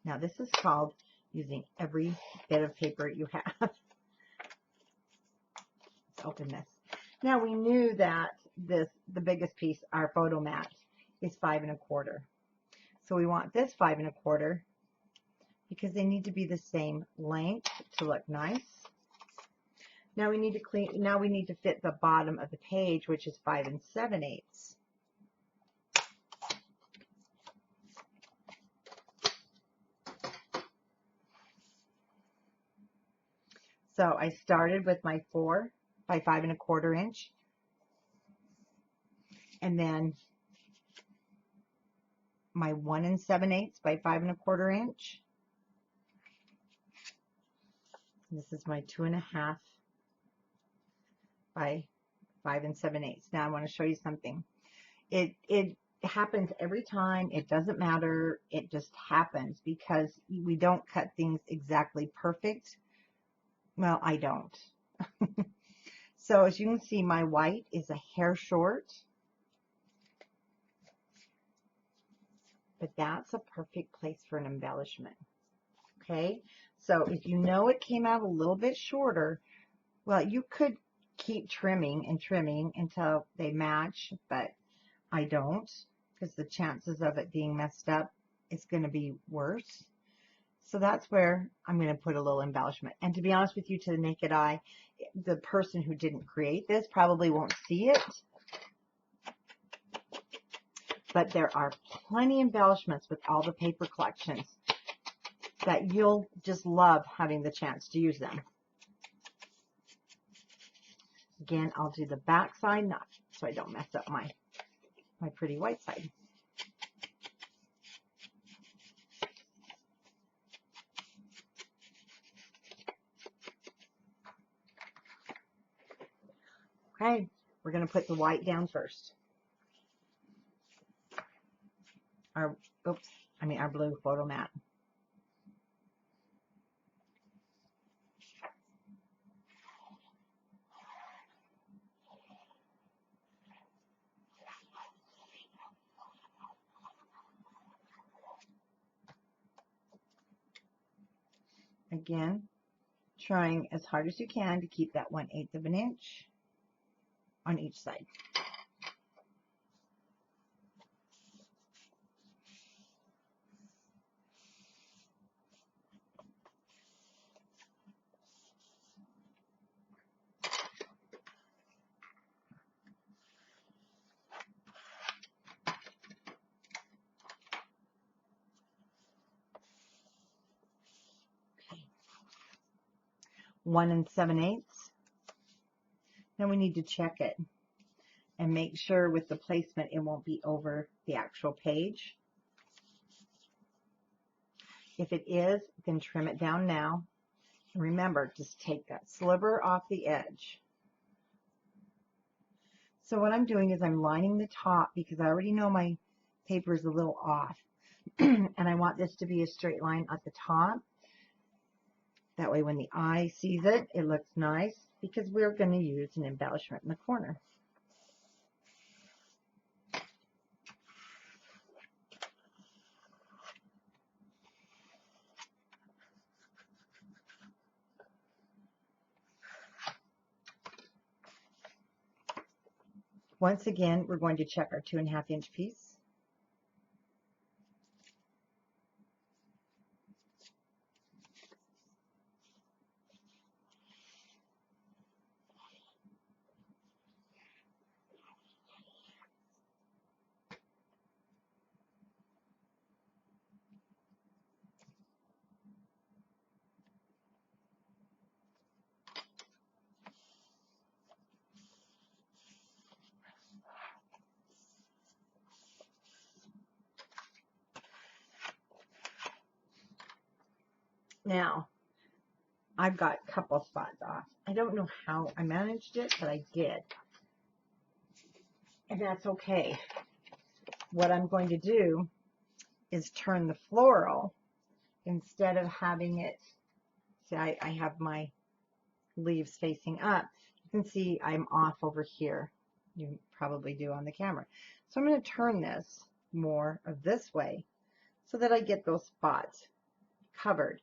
Now this is called using every bit of paper you have. Let's open this. Now we knew that the biggest piece, our photo mat, is 5 1/4. So we want this 5 1/4 because they need to be the same length to look nice. Now we need to now we need to fit the bottom of the page, which is 5 7/8. So I started with my 4 by 5 1/4 inch, and then my 1 7/8 by 5 1/4 inch. This is my 2 1/2 by 5 7/8. Now I want to show you something. It happens every time. It doesn't matter. It just happens because we don't cut things exactly perfect. Well, I don't. So as you can see, my white is a hair short, but that's a perfect place for an embellishment. Okay, so if you know it came out a little bit shorter, well, you could keep trimming and trimming until they match, but I don't, because the chances of it being messed up is going to be worse. So that's where I'm going to put a little embellishment. And to be honest with you, to the naked eye, the person who didn't create this probably won't see it. But there are plenty of embellishments with all the paper collections that you'll just love having the chance to use them. Again, I'll do the back side, not so I don't mess up my pretty white side. Okay, we're going to put the white down first. Our blue photo mat. Again, trying as hard as you can to keep that 1/8 of an inch on each side. Okay. 1 7/8. Now we need to check it and make sure with the placement it won't be over the actual page. If it is, then trim it down now. And remember, just take that sliver off the edge. So what I'm doing is I'm lining the top because I already know my paper is a little off. And I want this to be a straight line at the top. That way when the eye sees it, it looks nice because we're going to use an embellishment in the corner. Once again, we're going to check our 2.5 inch piece. Now, I've got a couple spots off. I don't know how I managed it, but I did. And that's okay. What I'm going to do is turn the floral instead of having it, see, I have my leaves facing up. You can see I'm off over here. You probably do on the camera. So I'm going to turn this more of this way so that I get those spots covered.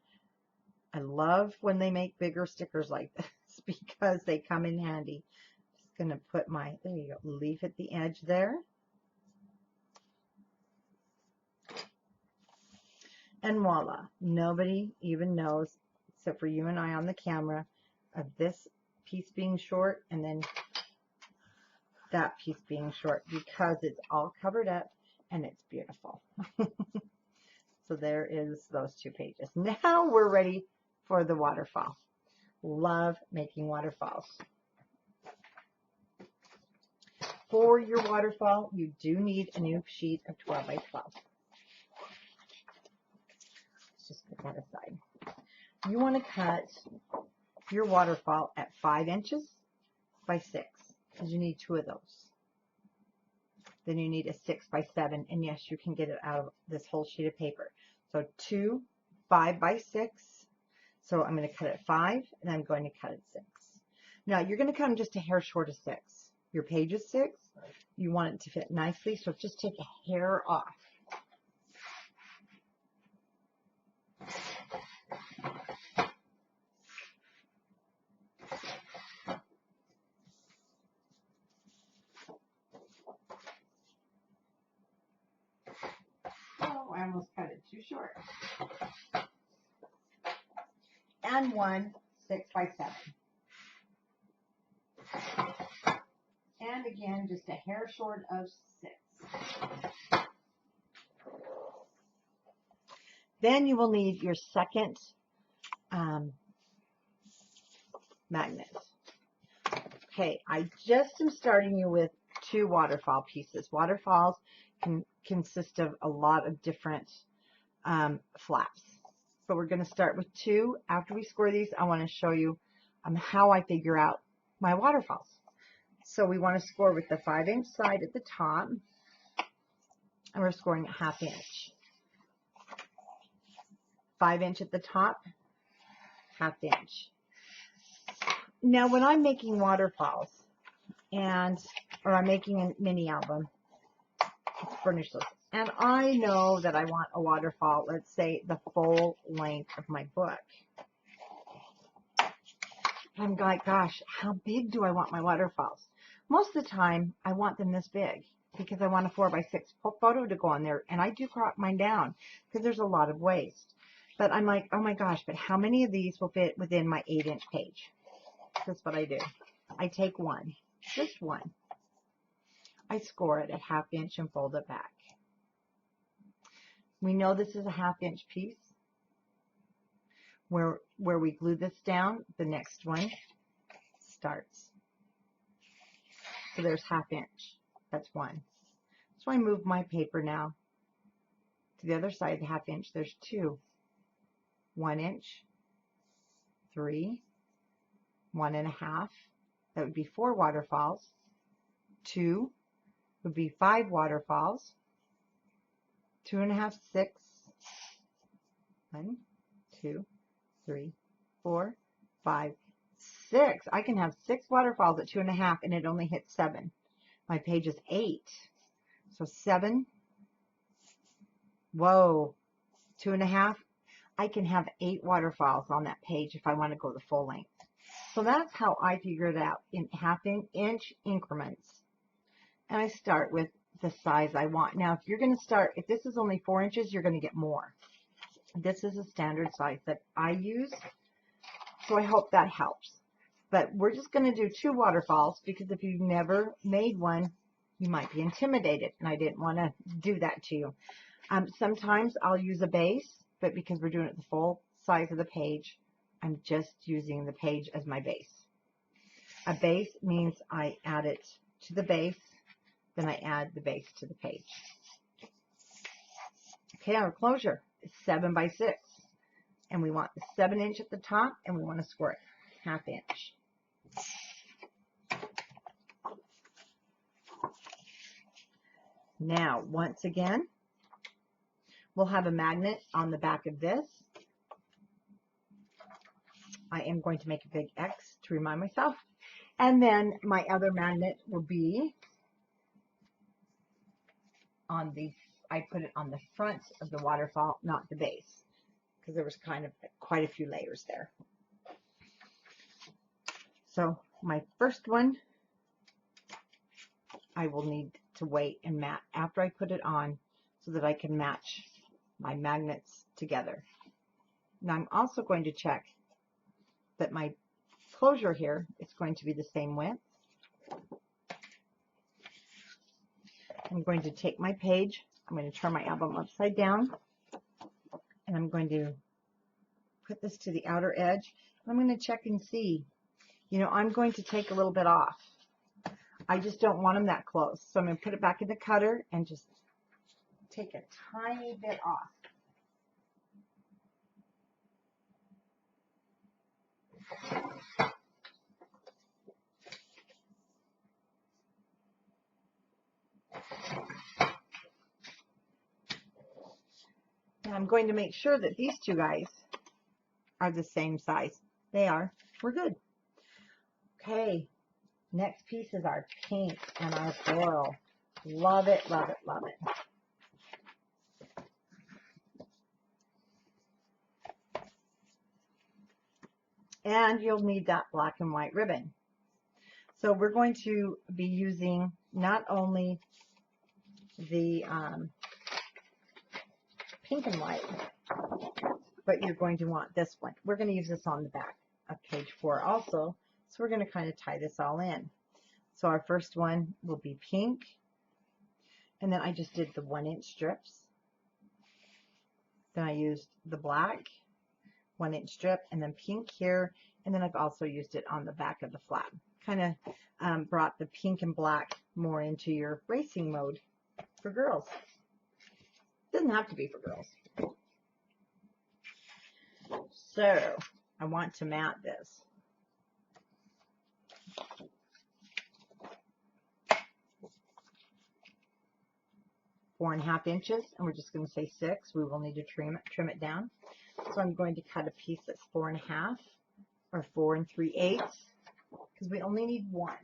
I love when they make bigger stickers like this because they come in handy. Just going to put my, there you go, leaf at the edge there. And voila, nobody even knows, except for you and I on the camera, of this piece being short and then that piece being short because it's all covered up and it's beautiful. So there is those 2 pages. Now we're ready for the waterfall. Love making waterfalls. For your waterfall, you do need a new sheet of 12 by 12. Let's just put that aside. You want to cut your waterfall at 5 inches by 6 because you need 2 of those. Then you need a 6 by 7, and yes, you can get it out of this whole sheet of paper. So 2 5 by 6. So I'm going to cut at 5, and I'm going to cut at 6. Now you're going to come just a hair short of 6. Your page is 6. You want it to fit nicely, so just take a hair off. Oh, I almost cut it too short. And 1 6 by 7. And again, just a hair short of 6. Then you will need your second magnet. Okay, I just am starting you with 2 waterfall pieces. Waterfalls can consist of a lot of different flaps. So we're going to start with 2. After we score these, I want to show you how I figure out my waterfalls. So we want to score with the 5 inch side at the top, and we're scoring at 1/2 inch. 5 inch at the top, 1/2 inch. Now when I'm making waterfalls, or I'm making a mini album, let's furnish those. And I know that I want a waterfall, let's say the full length of my book. I'm like, gosh, how big do I want my waterfalls? Most of the time, I want them this big because I want a 4x6 photo to go on there. And I do crop mine down because there's a lot of waste. But I'm like, oh my gosh, but how many of these will fit within my 8-inch page? That's what I do. I take one, just one. I score it at 1/2 inch and fold it back. We know this is a 1/2 inch piece. Where we glue this down, the next one starts. So there's 1/2 inch. That's one. So I move my paper now to the other side of the 1/2 inch. There's two. 1 inch, 3, 1.5. That would be 4 waterfalls. 2 would be 5 waterfalls. 2.5, 6. 1, 2, 3, 4, 5, 6. I can have 6 waterfalls at 2.5 and it only hits 7. My page is 8. So 7. Whoa. 2.5. I can have 8 waterfalls on that page if I want to go the full length. So that's how I figure it out in 1/2 inch increments. And I start with the size I want. Now, if you're going to start, if this is only 4 inches, you're going to get more. This is a standard size that I use, so I hope that helps. But we're just going to do 2 waterfalls because if you've never made one, you might be intimidated, and I didn't want to do that to you. Sometimes I'll use a base, but because we're doing it the full size of the page, I'm just using the page as my base. A base means I add it to the base, then I add the base to the page. Okay, our closure is 7x6, and we want the 7 inch at the top, and we want to score it 1/2 inch. Now, once again, we'll have a magnet on the back of this. I am going to make a big X to remind myself. And then my other magnet will be on the, I put it on the front of the waterfall, not the base, because there was kind of quite a few layers there. So my first one, I will need to wait and mat after I put it on so that I can match my magnets together. Now I'm also going to check that my closure here is going to be the same width. I'm going to take my page, I'm going to turn my album upside down, and I'm going to put this to the outer edge. I'm going to check and see. You know, I'm going to take a little bit off. I just don't want them that close. So I'm going to put it back in the cutter and just take a tiny bit off. And I'm going to make sure that these two guys are the same size. They are. We're good. Okay. Next piece is our pink and our floral. Love it, love it, love it. And you'll need that black and white ribbon. So we're going to be using not only the pink and white, but you're going to want this one. We're going to use this on the back of page 4 also. So we're going to kind of tie this all in. So our first one will be pink. And then I just did the 1-inch strips. Then I used the black 1-inch strip and then pink here. And then I've also used it on the back of the flap. Kind of brought the pink and black more into your racing mode for girls. Doesn't have to be for girls. So I want to mat this. Four and a half inches, and we're just going to say 6. We will need to trim it down. So I'm going to cut a piece that's 4.5 or 4 3/8 because we only need 1.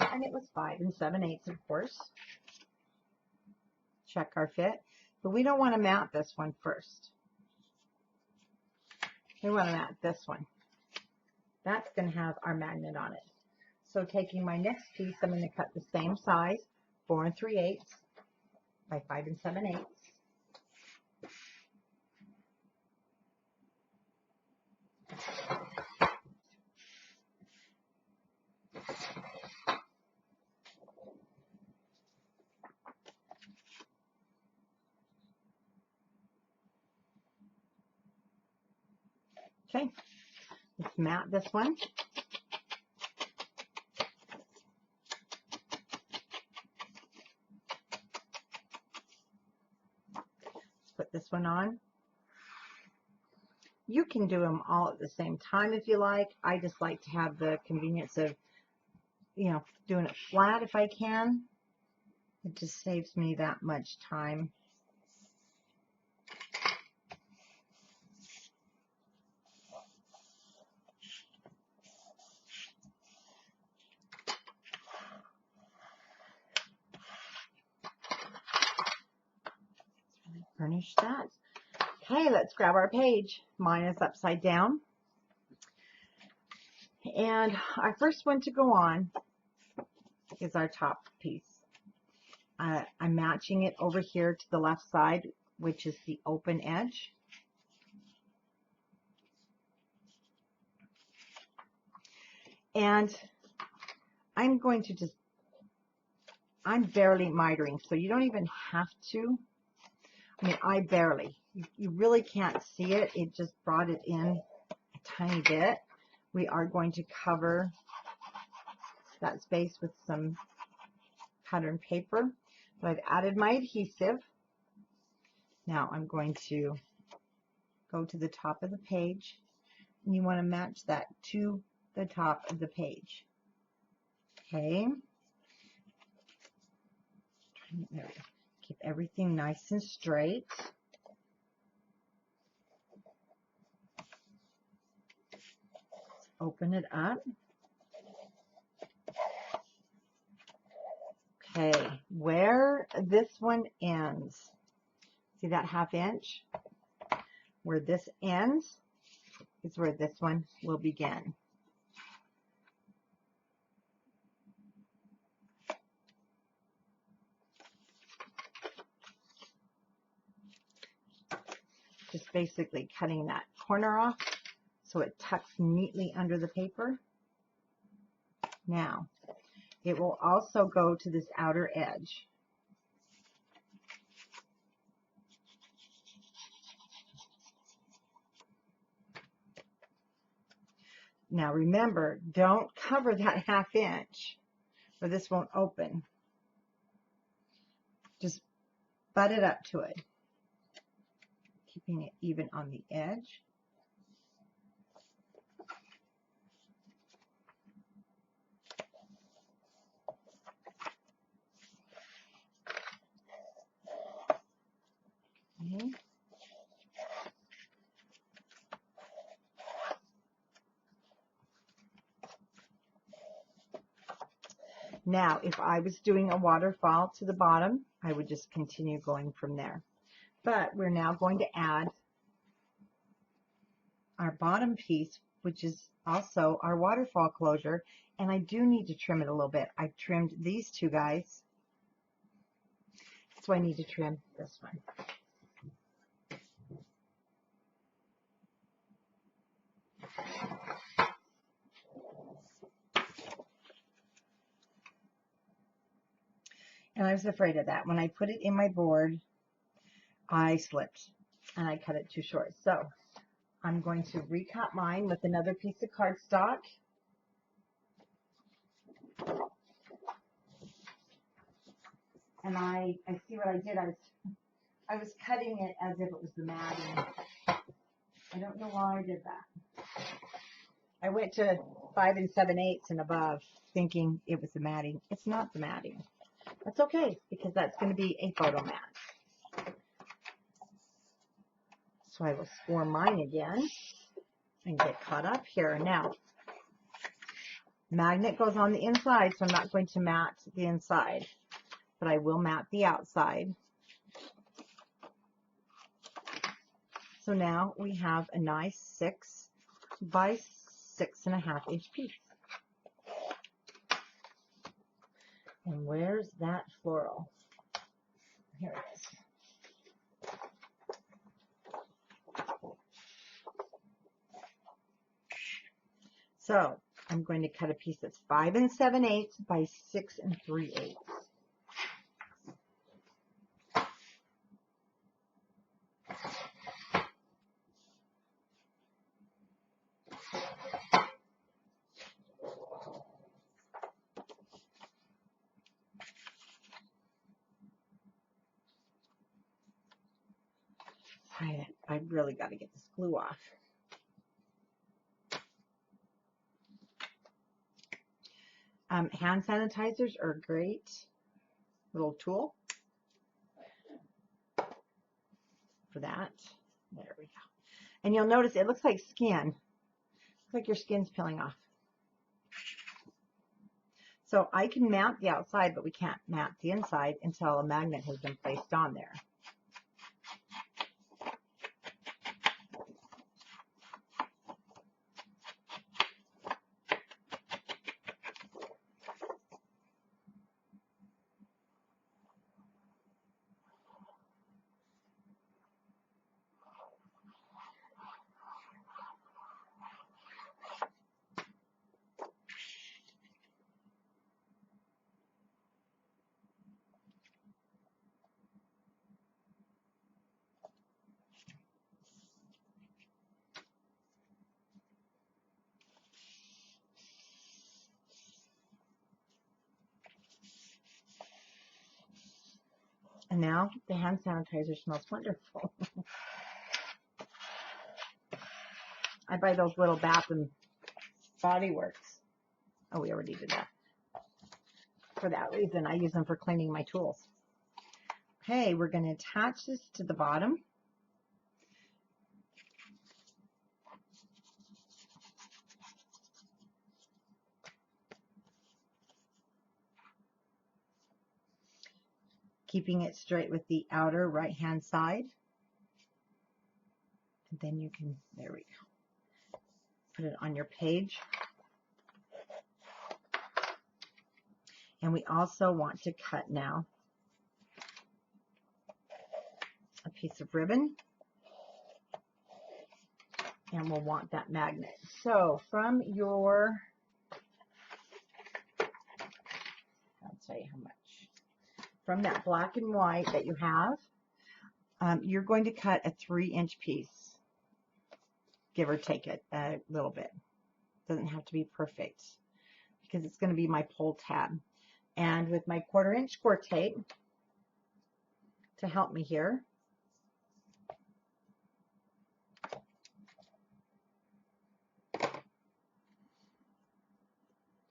And it was 5 7/8, of course. check our fit. But we don't want to mat this one first. We want to mat this one. That's going to have our magnet on it. So taking my next piece, I'm going to cut the same size, 4 3/8 by 5 7/8. Okay, let's mat this one. Put this one on. You can do them all at the same time if you like. I just like to have the convenience of, you know, doing it flat if I can. It just saves me that much time. Furnish that. Okay, let's grab our page. Mine is upside down. And our first one to go on is our top piece. I'm matching it over here to the left side, which is the open edge. And I'm going to just, I'm barely mitering, so you don't even have to. I mean, I barely. You really can't see it. It just brought it in a tiny bit. We are going to cover that space with some pattern paper. But I've added my adhesive. Now I'm going to go to the top of the page. And you want to match that to the top of the page. Okay. There we go. Keep everything nice and straight. Open it up. Okay, where this one ends, see that 1/2 inch? Where this ends is where this one will begin. Just basically cutting that corner off so it tucks neatly under the paper. Now, it will also go to this outer edge. Now remember, don't cover that 1/2 inch or this won't open. Just butt it up to it, keeping it even on the edge. Okay. Now, if I was doing a waterfall to the bottom, I would just continue going from there. But we're now going to add our bottom piece, which is also our waterfall closure, and I do need to trim it a little bit. I've trimmed these two guys, so I need to trim this one. And I was afraid of that. When I put it in my board, I slipped and I cut it too short. So I'm going to recut mine with another piece of cardstock. And I see what I did. I was cutting it as if it was the matting. I don't know why I did that. I went to 5 7/8 and above thinking it was the matting. It's not the matting. That's okay, because that's going to be a photo mat. So I will score mine again and get caught up here. Now, magnet goes on the inside, so I'm not going to mat the inside, but I will mat the outside. So now we have a nice 6 by 6.5 inch piece. And where's that floral? Here it is. So I'm going to cut a piece that's 5 7/8 by 6 3/8. I really got to get this glue off. Hand sanitizers are a great little tool for that. There we go. And you'll notice it looks like skin. Looks like your skin's peeling off. So I can mount the outside, but we can't mount the inside until a magnet has been placed on there. And now the hand sanitizer smells wonderful. I buy those little Bath and Body Works. Oh, we already did that. For that reason, I use them for cleaning my tools. Okay, we're going to attach this to the bottom. Keeping it straight with the outer right-hand side. And then you can, there we go, put it on your page. And we also want to cut now a piece of ribbon. And we'll want that magnet. So from your, I'll tell you how much. From that black and white that you have, you're going to cut a 3-inch piece, give or take it a little bit. Doesn't have to be perfect because it's going to be my pull tab. And with my 1/4-inch Scor tape to help me here,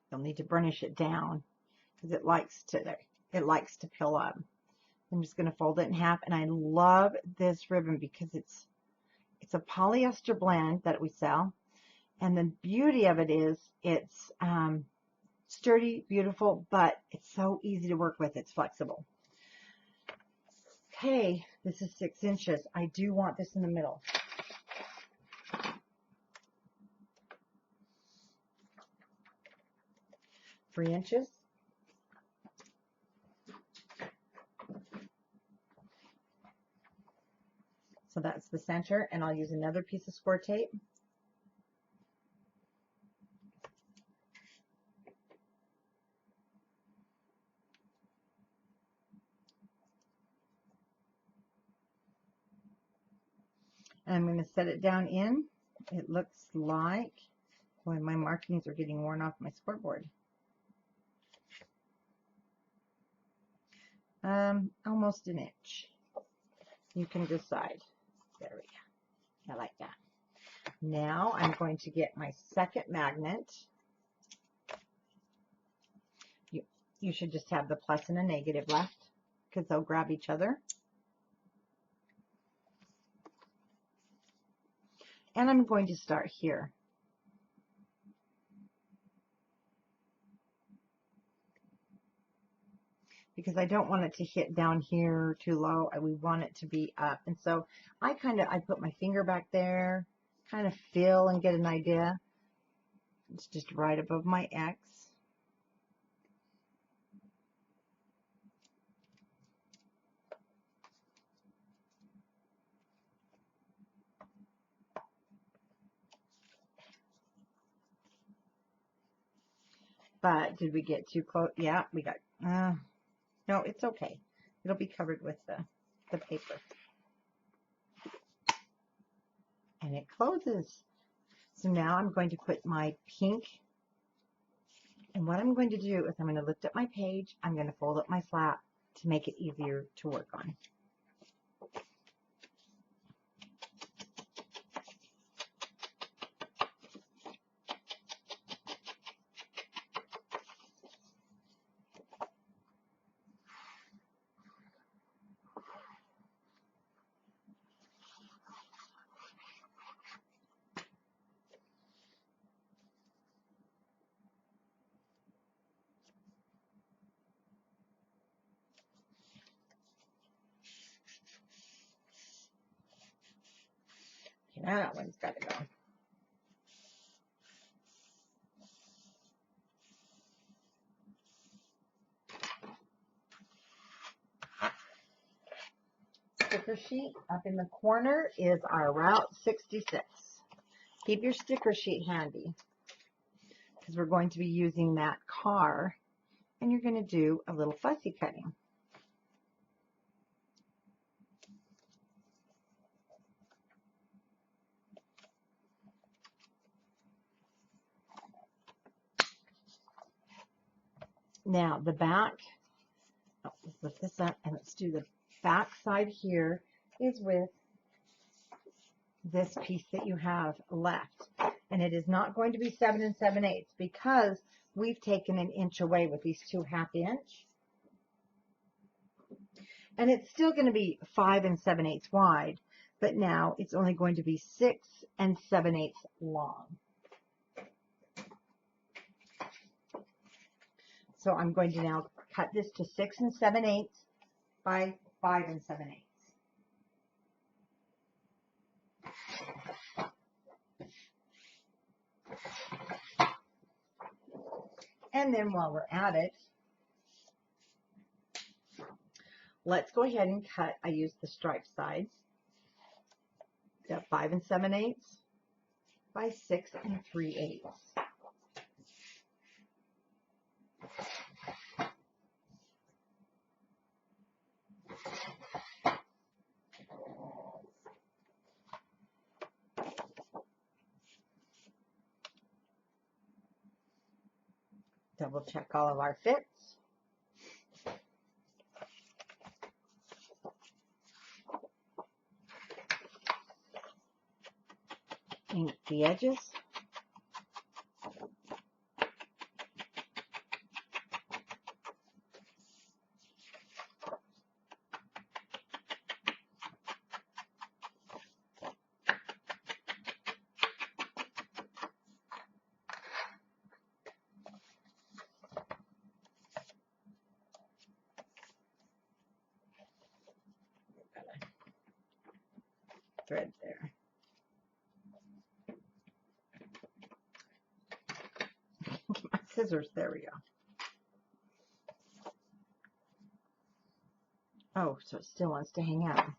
you'll need to burnish it down because it likes to peel up. I'm just going to fold it in half, and I love this ribbon because it's a polyester blend that we sell, and the beauty of it is it's sturdy, beautiful, but it's so easy to work with. It's flexible. Okay, this is 6 inches. I do want this in the middle. Three inches. So that's the center, and I'll use another piece of Scor tape. And I'm going to set it down in. It looks like, boy, my markings are getting worn off my scoreboard. Almost an inch. You can decide. There we go. I like that. Now I'm going to get my second magnet. You should just have the plus and a negative left because they'll grab each other. And I'm going to start here. because I don't want it to hit down here too low. We want it to be up. And so I put my finger back there, kind of feel and get an idea. It's just right above my X. But did we get too close? Yeah, we got, no, it's okay. It'll be covered with the paper. And it closes. So now I'm going to put my pink. And what I'm going to do is I'm going to lift up my page. I'm going to fold up my flap to make it easier to work on. Okay, now that one's got to go. Sticker sheet up in the corner is our Route 66. Keep your sticker sheet handy because we're going to be using that car, and you're going to do a little fussy cutting. Now the back, let's lift this up and let's do the back side here is with this piece that you have left. And it is not going to be 7 7/8 because we've taken an inch away with these 2/2 inch. And it's still going to be 5 7/8 wide, but now it's only going to be 6 7/8 long. So I'm going to now cut this to 6 7/8 by 5 7/8. And then while we're at it, let's go ahead and cut. I used the stripe side. Got 5 7/8 by 6 3/8. Double check all of our fits. Ink the edges. Thread there. My scissors, there we go. Oh, so it still wants to hang out.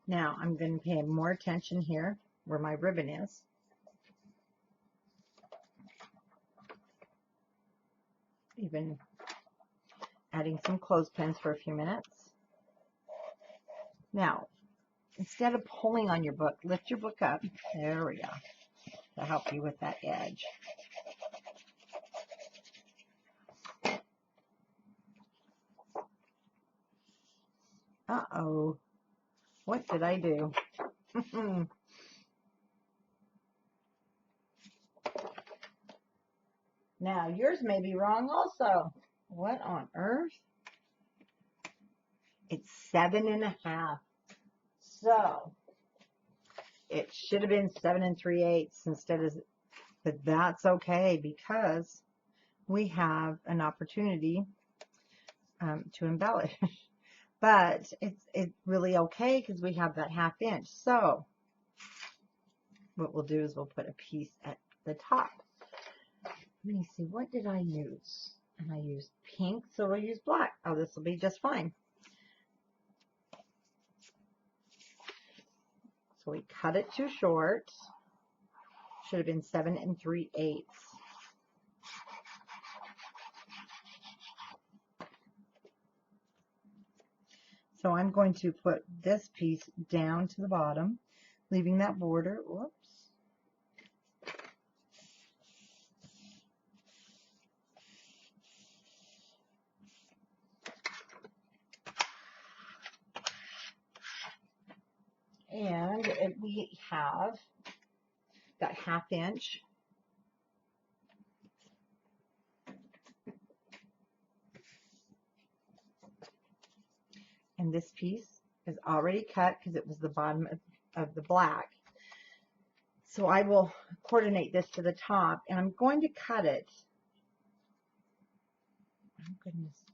Now I'm going to pay more attention here where my ribbon is. Even adding some clothespins for a few minutes. Now, instead of pulling on your book, lift your book up. There we go. To help you with that edge. Uh-oh. What did I do? Now, yours may be wrong also. What on earth? It's 7.5. So, it should have been 7 3/8 instead of, but that's okay because we have an opportunity to embellish. But it's really okay because we have that 1/2 inch. So, what we'll do is we'll put a piece at the top. Let me see, what did I use? And I used pink, so we'll use black. Oh, this will be just fine. So we cut it too short. Should have been 7 3/8. So I'm going to put this piece down to the bottom, leaving that border. Whoops. And we have that 1/2 inch. And this piece is already cut because it was the bottom of the black. So I will coordinate this to the top, and I'm going to cut it. Oh, goodness.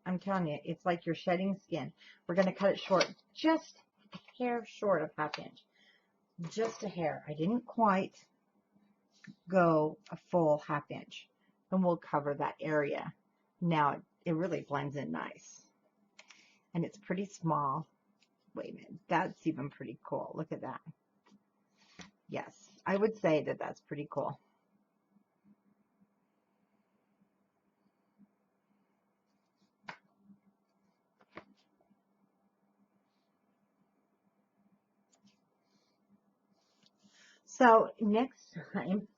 I'm telling you, it's like you're shedding skin. We're going to cut it short, just a hair short of 1/2 inch. Just a hair. I didn't quite go a full 1/2 inch. And we'll cover that area. Now, it really blends in nice. And it's pretty small. Wait a minute. That's even pretty cool. Look at that. Yes, I would say that that's pretty cool. So next time,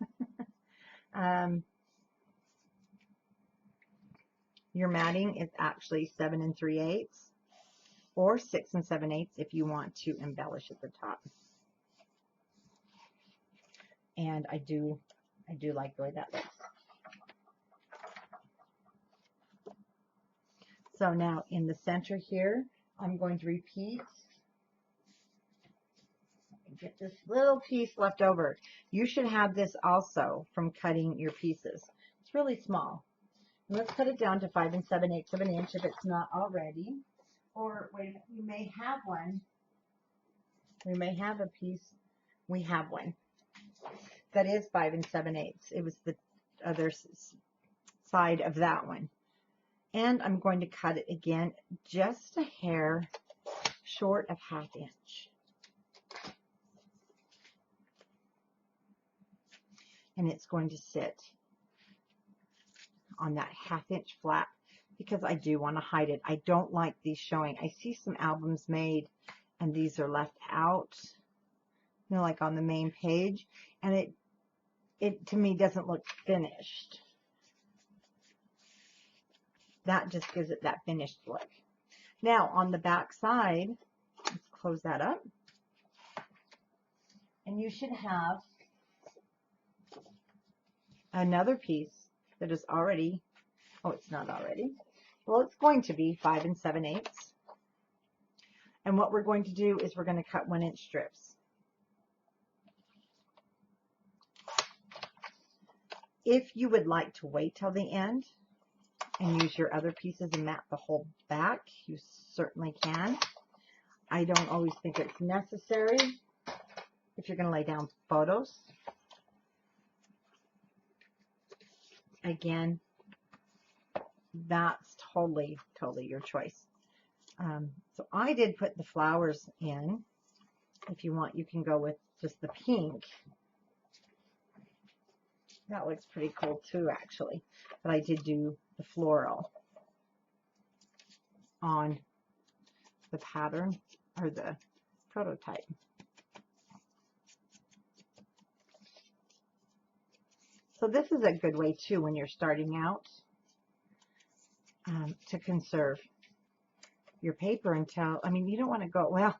your matting is actually 7 3/8 or 6 7/8 if you want to embellish at the top. And I do like the way that looks. So now in the center here, I'm going to repeat. Get this little piece left over. You should have this also from cutting your pieces. It's really small. And let's cut it down to 5 7/8 of an inch if it's not already. Or wait, we may have one. We may have a piece. We have one that is 5 7/8. It was the other side of that one. And I'm going to cut it again just a hair short of 1/2 inch. And it's going to sit on that 1/2 inch flap because I do want to hide it. I don't like these showing. I see some albums made and these are left out, you know, like on the main page, and it to me doesn't look finished. That just gives it that finished look. Now on the back side, let's close that up. And you should have another piece that is already, oh, it's not already. Well, it's going to be 5 7/8. And what we're going to do is we're going to cut 1 inch strips. If you would like to wait till the end and use your other pieces and mat the whole back, you certainly can. I don't always think it's necessary if you're going to lay down photos. Again, that's totally your choice. So I did put the flowers in. If you want, you can go with just the pink. That looks pretty cool too, actually. But I did do the floral on the pattern or the prototype. So this is a good way too when you're starting out to conserve. your paper until, I mean, you don't want to go, well,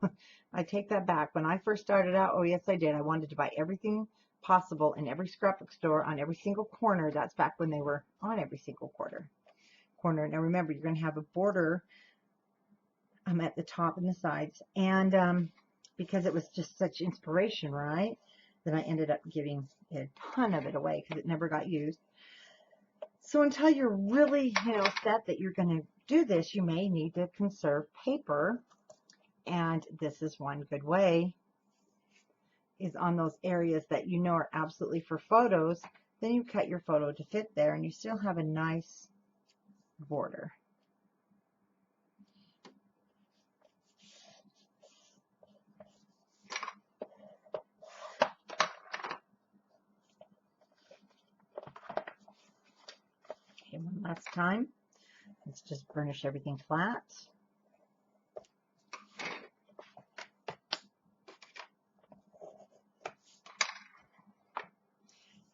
I take that back. When I first started out, oh yes, I did. I wanted to buy everything possible in every scrapbook store on every single corner. That's back when they were on every single corner. Now remember, you're going to have a border at the top and the sides. And because it was just such inspiration, right? Then I ended up giving a ton of it away because it never got used. So until you're really, set that you're going to do this, you may need to conserve paper. And this is one good way, is on those areas that you know are absolutely for photos. Then you cut your photo to fit there and you still have a nice border. Okay, one last time. Let's just burnish everything flat.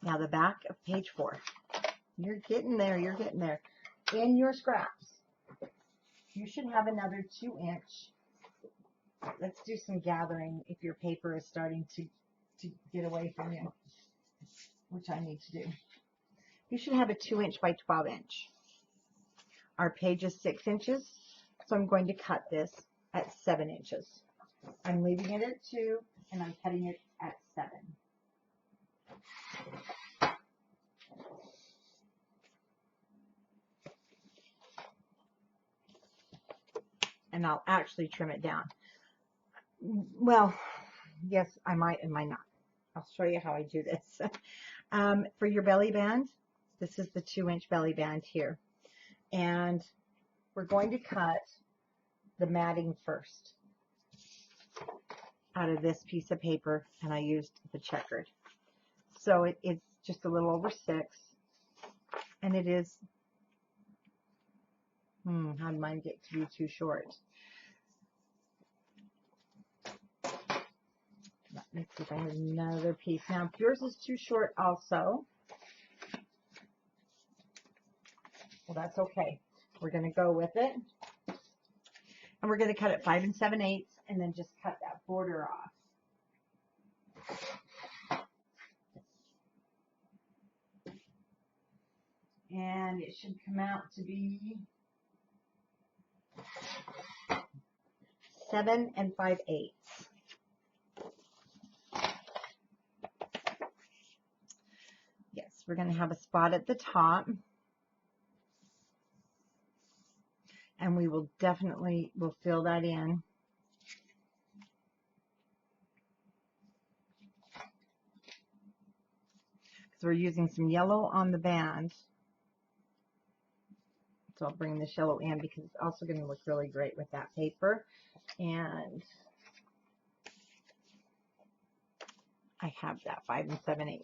Now the back of page 4. You're getting there, you're getting there. In your scraps, you should have another 2-inch. Let's do some gathering if your paper is starting to get away from you, which I need to do. You should have a 2-inch by 12-inch. Our page is 6 inches, so I'm going to cut this at 7 inches. I'm leaving it at 2, and I'm cutting it at 7. And I'll actually trim it down. Well, yes, I might and might not. I'll show you how I do this. For your belly band, this is the 2-inch belly band here. And we're going to cut the matting first out of this piece of paper, and I used the checkered. So it's just a little over 6, and it is, how did mine get to be too short? Let's see if I have another piece. Now, if yours is too short also, well, that's okay. We're going to go with it. And we're going to cut it 5 7/8 and then just cut that border off. And it should come out to be 7 5/8. Yes, we're going to have a spot at the top. And we will definitely, we'll fill that in. Because we're using some yellow on the band. So I'll bring this yellow in because it's also going to look really great with that paper. And I have that 5 7/8.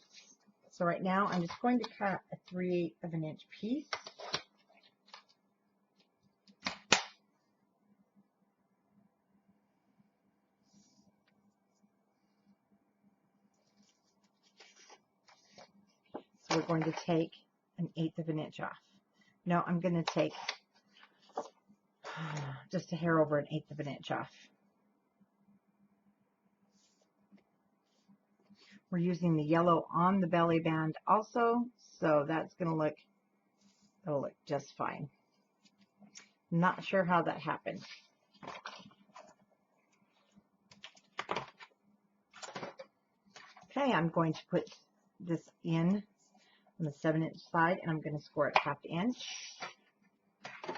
So right now I'm just going to cut a 3/8 of an inch piece. So we're going to take an 1/8 of an inch off. No, I'm going to take just a hair over an 1/8 of an inch off. We're using the yellow on the belly band also, so that's going to look, it'll look just fine. Not sure how that happened. Okay, I'm going to put this in on the 7-inch side, and I'm going to score it 1/2 inch.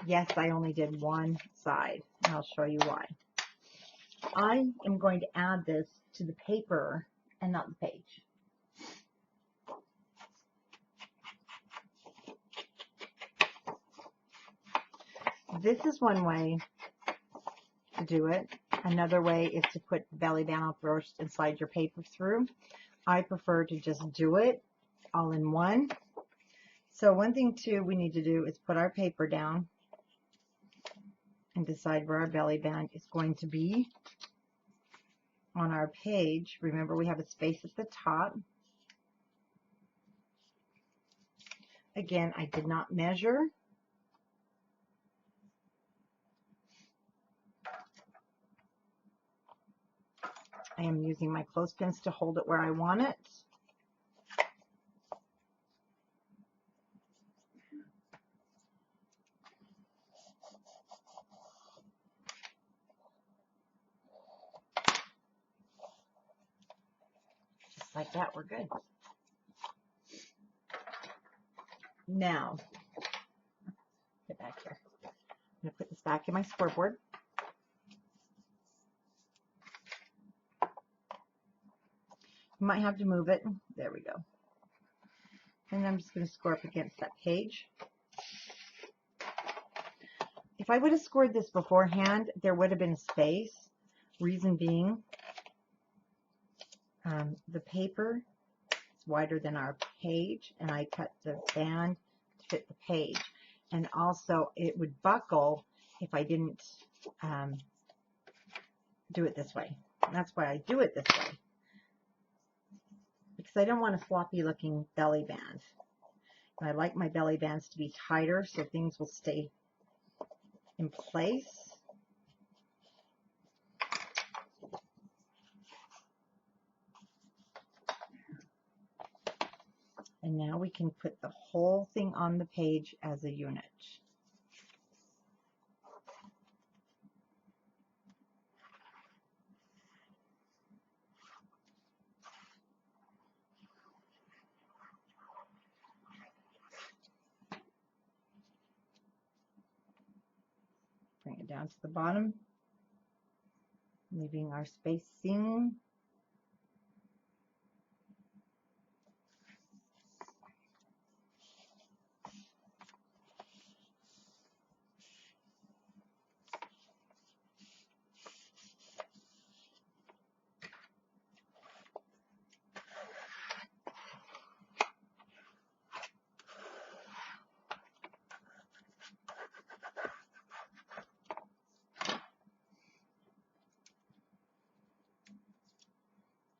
Yes, I only did one side, and I'll show you why. I am going to add this to the paper and not the page. This is one way to do it. Another way is to put the belly band on first and slide your paper through. I prefer to just do it all in one. So one thing too we need to do is put our paper down and decide where our belly band is going to be on our page. Remember, we have a space at the top. Again, I did not measure. am using my clothespins to hold it where I want it. Just like that, we're good. Now, get back here. I'm going to put this back in my scoreboard. You might have to move it. There we go. And I'm just going to score up against that page. If I would have scored this beforehand, there would have been a space. Reason being, the paper is wider than our page, and I cut the band to fit the page. And also, it would buckle if I didn't do it this way. And that's why I do it this way, because I don't want a sloppy looking belly band. And I like my belly bands to be tighter so things will stay in place. And now we can put the whole thing on the page as a unit. Bring it down to the bottom, leaving our spacing.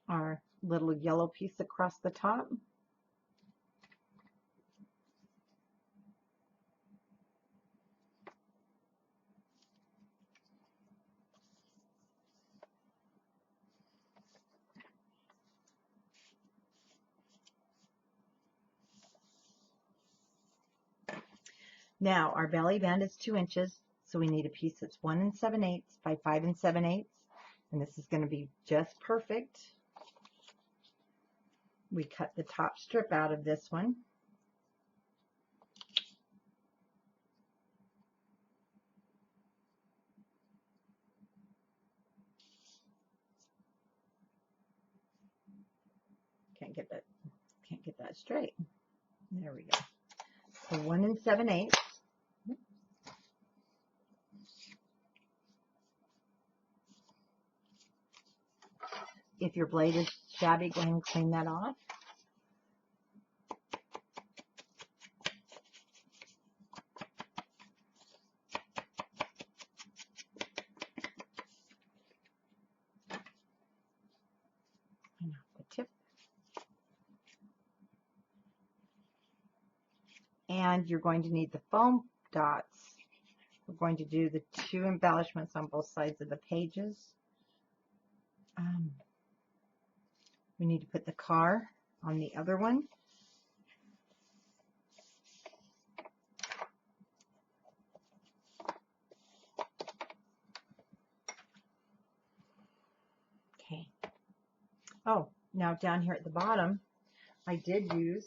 Our little yellow piece across the top. Now our belly band is 2 inches, so we need a piece that's 1 7/8 by 5 7/8, and this is going to be just perfect. We cut the top strip out of this one. Can't get that straight. There we go. So 1 7/8. If your blade is shabby, go ahead and clean that off. And off the tip. And you're going to need the foam dots. We're going to do the 2 embellishments on both sides of the pages. We need to put the car on the other one. Okay. Oh, now down here at the bottom, I did use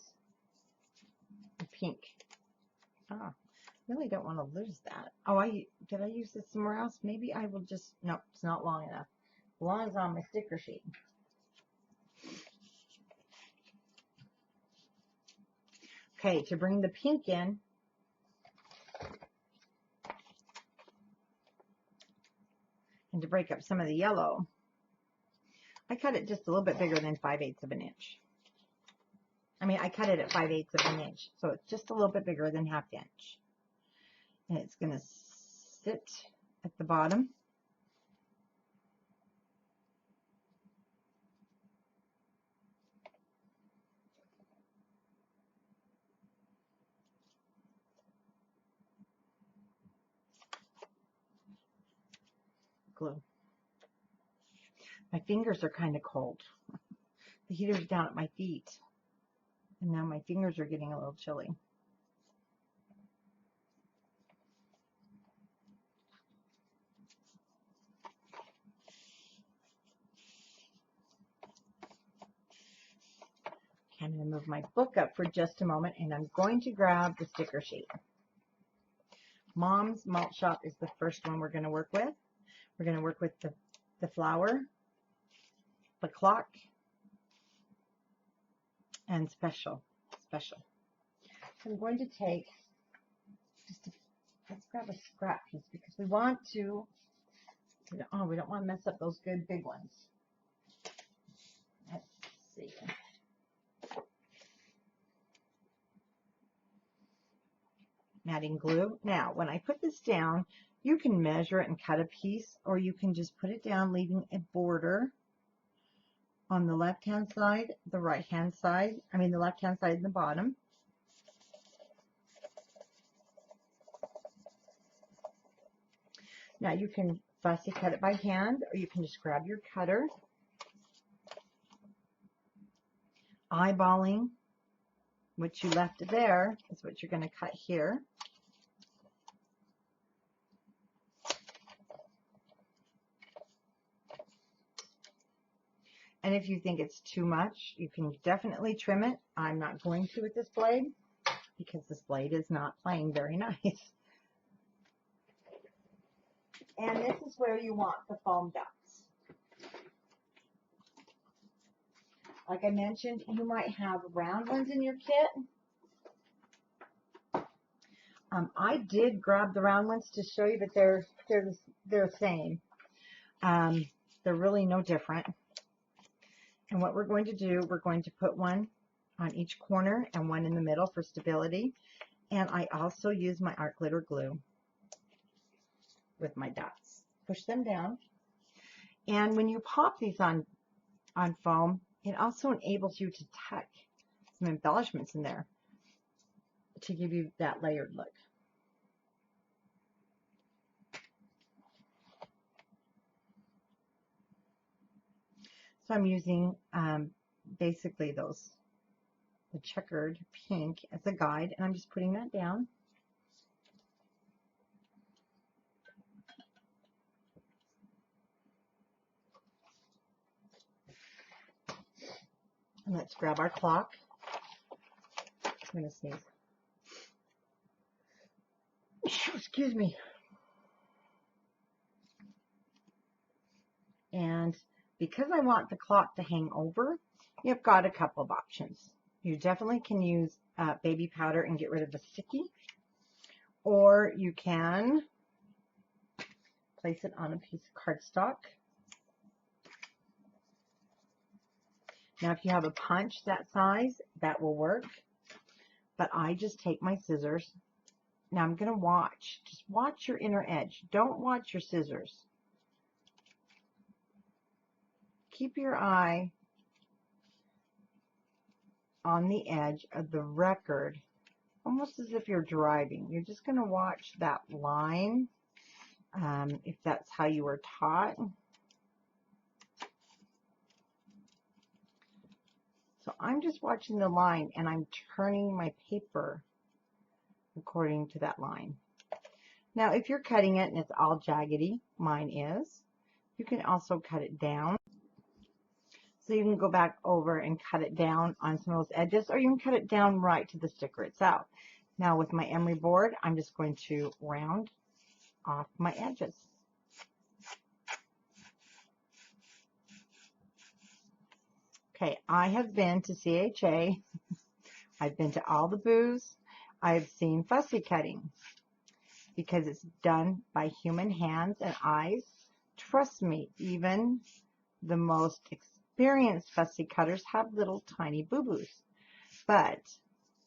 the pink. Oh, really don't want to lose that. Oh, did I use this somewhere else? Maybe I will just, no, it's not long enough. As long as on my sticker sheet. Okay, to bring the pink in, and to break up some of the yellow, I cut it just a little bit bigger than 5/8 of an inch. I mean, I cut it at 5/8 of an inch, so it's just a little bit bigger than 1/2 inch. And it's going to sit at the bottom. Glue. My fingers are kind of cold. The heater's down at my feet, and now my fingers are getting a little chilly. I'm going to move my book up for just a moment, and I'm going to grab the sticker sheet. Mom's Malt Shop is the first one we're going to work with. We're going to work with the flower, the clock, and special. So I'm going to take let's grab a scrap piece because we want to, we don't want to mess up those good big ones. Let's see. Matting glue. Now, when I put this down, you can measure it and cut a piece, or you can just put it down, leaving a border on the left-hand side, the right-hand side, the left-hand side and the bottom. Now, you can fussy cut it by hand, or you can just grab your cutter. Eyeballing what you left there is what you're going to cut here. And if you think it's too much, you can definitely trim it. I'm not going to with this blade because this blade is not playing very nice. And this is where you want the foam dots. Like I mentioned, you might have round ones in your kit. I did grab the round ones to show you, but they're the same. They're really no different. And what we're going to do, we're going to put one on each corner and one in the middle for stability. And I also use my art glitter glue with my dots. Push them down. And when you pop these on foam, it also enables you to tuck some embellishments in there to give you that layered look. So I'm using basically the checkered pink as a guide, and I'm just putting that down. And let's grab our clock. I'm going to sneeze. Excuse me. And because I want the clock to hang over, you've got a couple of options. You definitely can use baby powder and get rid of the sticky, or you can place it on a piece of cardstock. Now, if you have a punch that size, that will work, but I just take my scissors. Now, I'm going to just watch your inner edge. Don't watch your scissors. Keep your eye on the edge of the record, almost as if you're driving. You're just going to watch that line, if that's how you were taught. So I'm just watching the line, and I'm turning my paper according to that line. Now, if you're cutting it and it's all jaggedy, mine is, you can also cut it down. So you can go back over and cut it down on some of those edges, or you can cut it down right to the sticker itself. Now with my emery board, I'm just going to round off my edges. Okay, I have been to CHA. I've been to all the booths. I've seen fussy cutting because it's done by human hands and eyes. Trust me, even the most experienced fussy cutters have little tiny boo-boos, but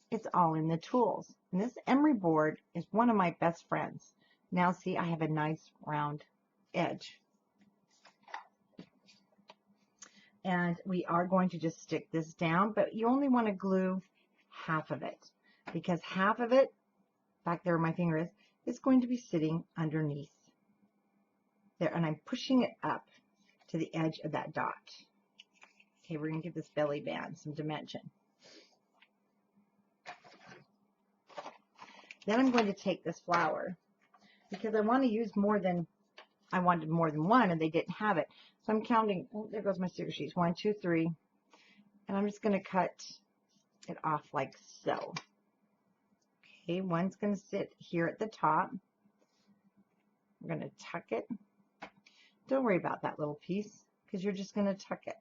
it's all in the tools. And this emery board is one of my best friends. Now see, I have a nice round edge. And we are going to just stick this down, but you only want to glue half of it, because half of it, back there where my finger is going to be sitting underneath there, and I'm pushing it up to the edge of that dot. Okay, we're going to give this belly band some dimension. Then I'm going to take this flower because I want to use more than, I wanted more than one and they didn't have it. So I'm counting, oh, there goes my sticker sheets, 1, 2, 3. And I'm just going to cut it off like so. Okay, one's going to sit here at the top. I'm going to tuck it. Don't worry about that little piece because you're just going to tuck it.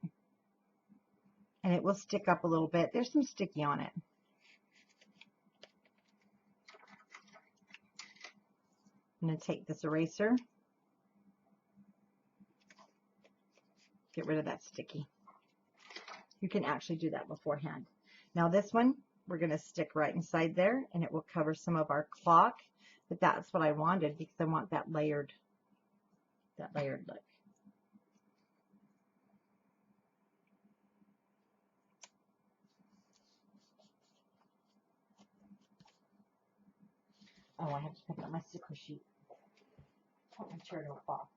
And it will stick up a little bit. There's some sticky on it. I'm going to take this eraser. Get rid of that sticky. You can actually do that beforehand. Now this one, we're going to stick right inside there and it will cover some of our clock. But that's what I wanted because I want that layered look. Oh, I have to pick up my sticker sheet. Hope my chair don't fall.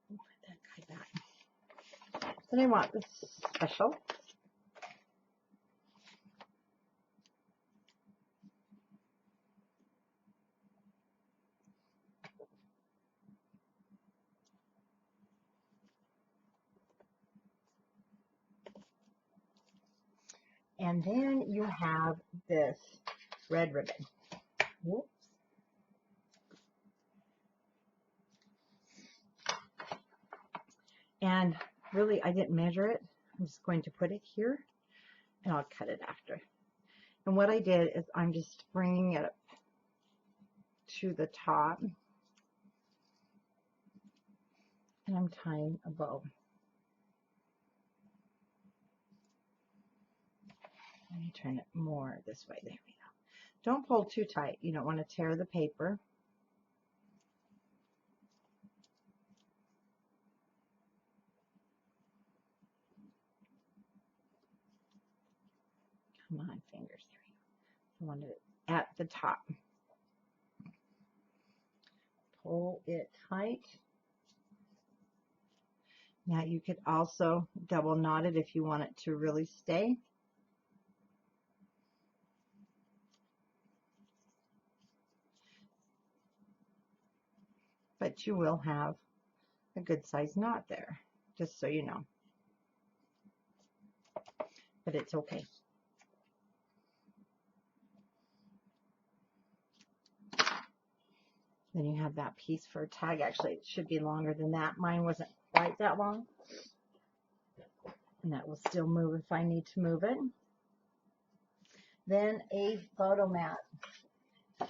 Put that guy back. Then I want this special. And then you have this red ribbon. Whoops. And really, I didn't measure it. I'm just going to put it here, and I'll cut it after. And what I did is I'm just bringing it up to the top, and I'm tying a bow. Let me turn it more this way. There we go. Don't pull too tight. You don't want to tear the paper. Come on, fingers. There we go. I want it at the top. Pull it tight. Now you could also double knot it if you want it to really stay. But you will have a good size knot there, just so you know. But it's okay. Then you have that piece for a tag. Actually, it should be longer than that. Mine wasn't quite that long. And that will still move if I need to move it. Then a photo mat.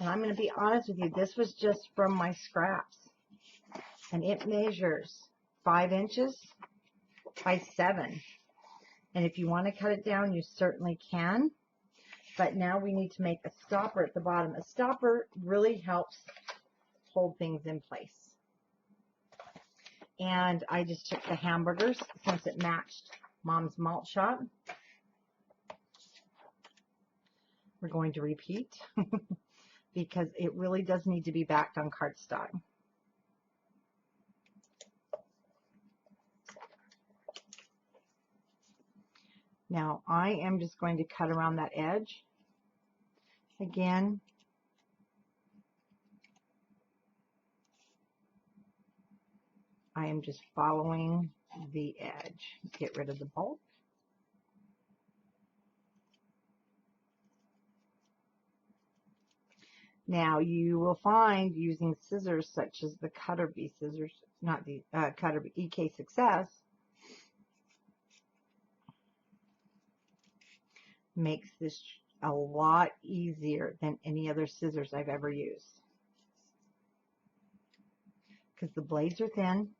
And I'm going to be honest with you, this was just from my scraps. And it measures 5 inches by 7. And if you want to cut it down, you certainly can. But now we need to make a stopper at the bottom. A stopper really helps hold things in place. And I just took the hamburgers since it matched Mom's malt shop. We're going to repeat because it really does need to be backed on cardstock. Now I am just going to cut around that edge. Again, I am just following the edge. Get rid of the bulk. Now you will find using scissors such as the Cutter Bee scissors, not the Cutter Bee EK Success, makes this a lot easier than any other scissors I've ever used. Because the blades are thin,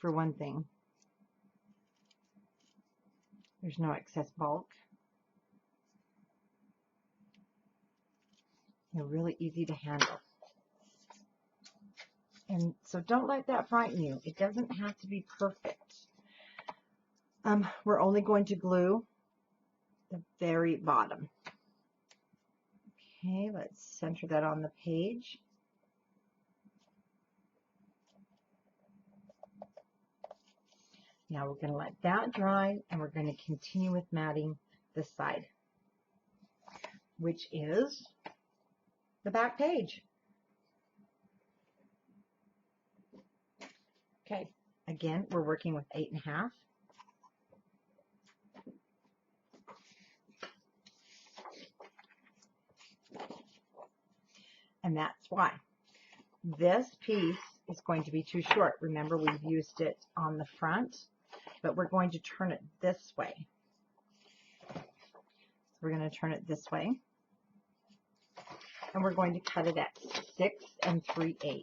for one thing. There's no excess bulk. They're really easy to handle. And so don't let that frighten you. It doesn't have to be perfect. We're only going to glue the very bottom. Okay, let's center that on the page. Now we're going to let that dry, and we're going to continue with matting this side, which is the back page. Okay, again, we're working with 8.5. And that's why this piece is going to be too short. Remember, we've used it on the front, but we're going to turn it this way. We're going to turn it this way, and we're going to cut it at 6 3/8.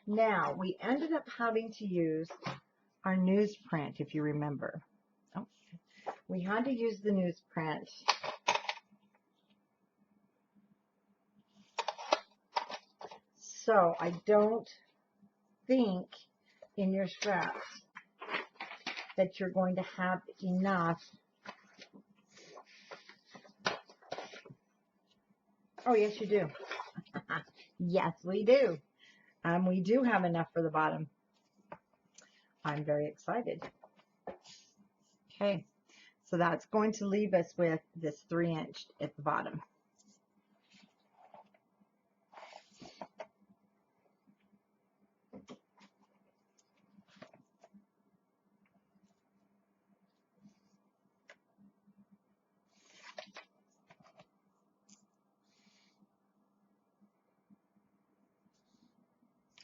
Now, we ended up having to use our newsprint, if you remember. Oh, we had to use the newsprint so I don't think in your scraps that you're going to have enough. Oh, yes, you do. Yes, we do. We do have enough for the bottom. I'm very excited. Okay, so that's going to leave us with this 3-inch at the bottom.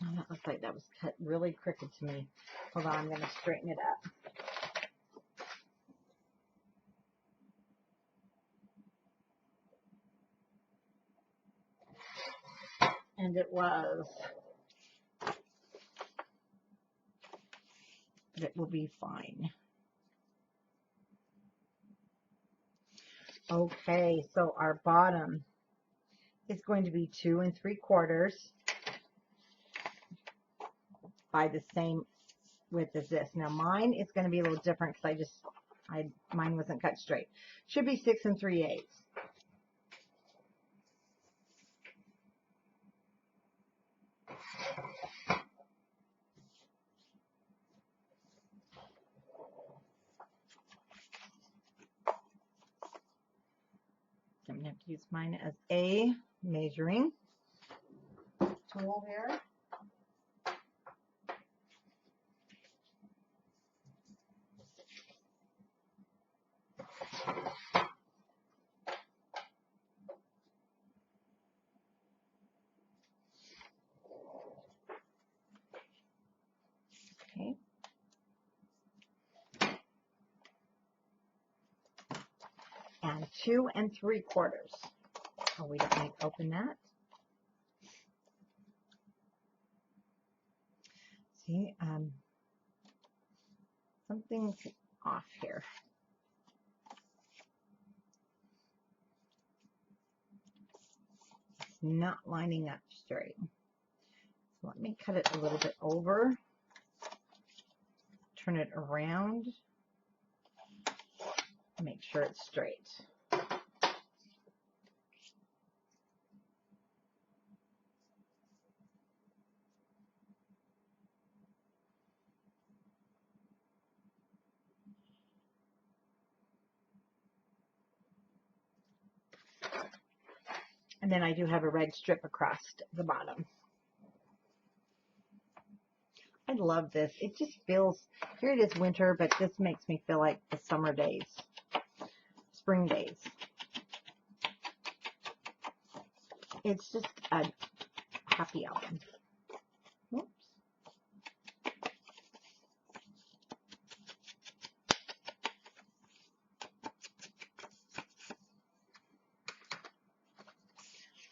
Oh, that looks like that was cut really crooked to me. Hold on, I'm going to straighten it up. And it was. It will be fine. Okay, so our bottom is going to be 2 3/4 by the same width as this. Now mine is going to be a little different because mine wasn't cut straight. Should be 6 3/8. I'm going to have to use mine as a measuring tool here. Okay. And 2 3/4. Oh, we don't need to open that. See, something's off here. It's not lining up straight. So let me cut it a little bit over, turn it around, make sure it's straight. And then I do have a red strip across the bottom. I love this. It just feels, here it is winter, but this makes me feel like the summer days, spring days. It's just a happy album. Oops.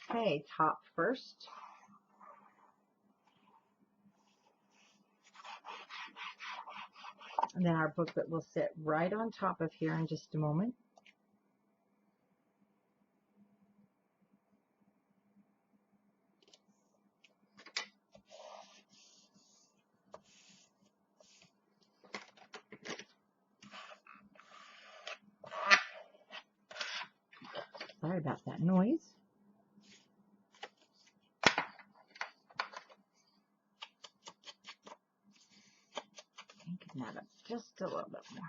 Okay, top first. And then our booklet will sit right on top of here in just a moment. Sorry about that noise. That up just a little bit more.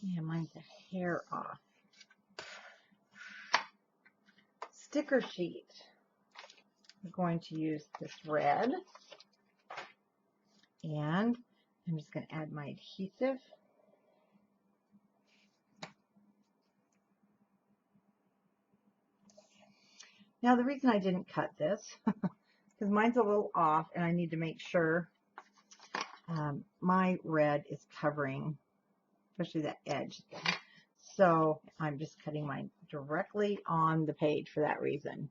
Yeah, mine's a hair off. Sticker sheet. I'm going to use this red. And I'm just going to add my adhesive. Now the reason I didn't cut this, because mine's a little off and I need to make sure my red is covering, especially that edge thing. So I'm just cutting mine directly on the page for that reason.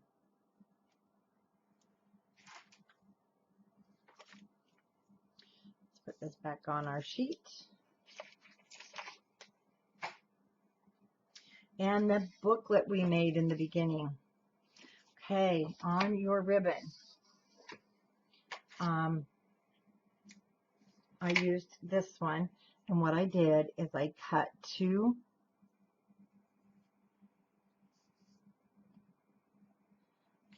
Let's put this back on our sheet. And the booklet we made in the beginning. Okay, on your ribbon, I used this one, and what I did is I cut two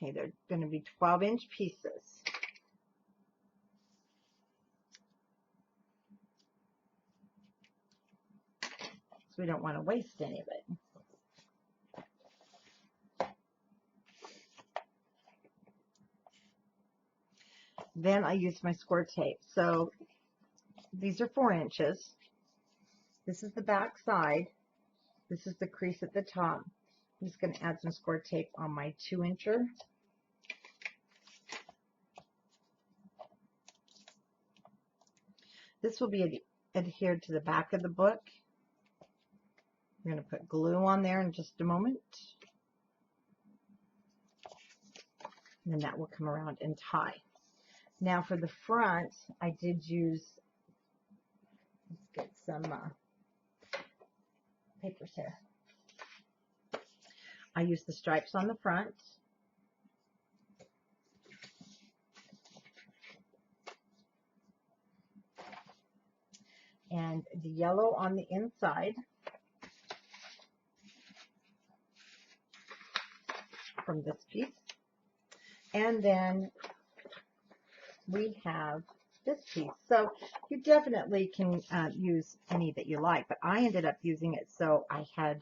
they're going to be 12-inch pieces. So we don't want to waste any of it. Then I used my score tape. So these are 4 inches. This is the back side. This is the crease at the top. I'm just going to add some score tape on my 2-incher. This will be adhered to the back of the book. I'm going to put glue on there in just a moment. And then that will come around and tie. Now for the front, I did use, let's get some papers here. I used the stripes on the front. And the yellow on the inside from this piece. And then we have this piece. So you definitely can use any that you like, but I ended up using it so I have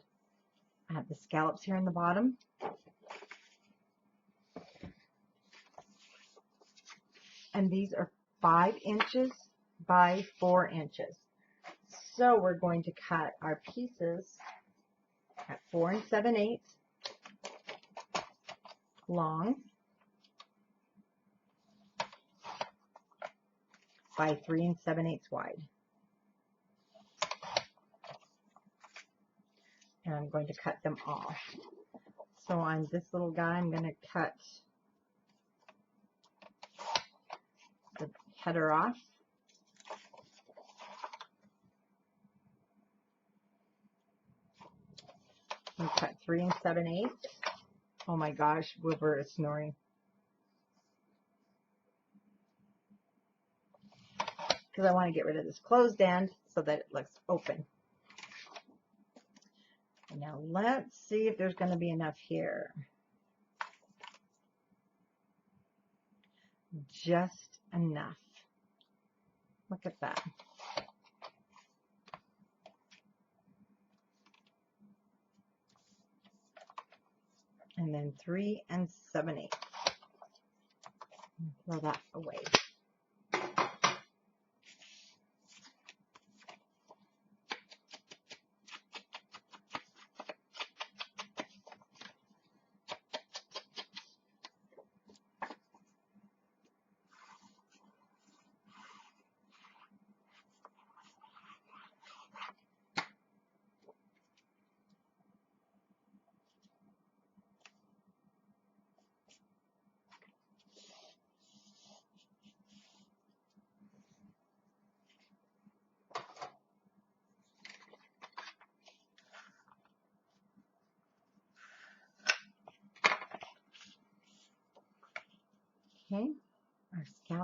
the scallops here in the bottom. And these are 5 inches by 4 inches. So we're going to cut our pieces at 4 7/8 long by 3 7/8 wide. And I'm going to cut them off. So on this little guy, I'm going to cut the header off. And cut 3 7/8. Oh my gosh, Wilbur is snoring. Because I want to get rid of this closed end so that it looks open. Now let's see if there's going to be enough here. Just enough. Look at that. And then 3 7/8. Throw that away.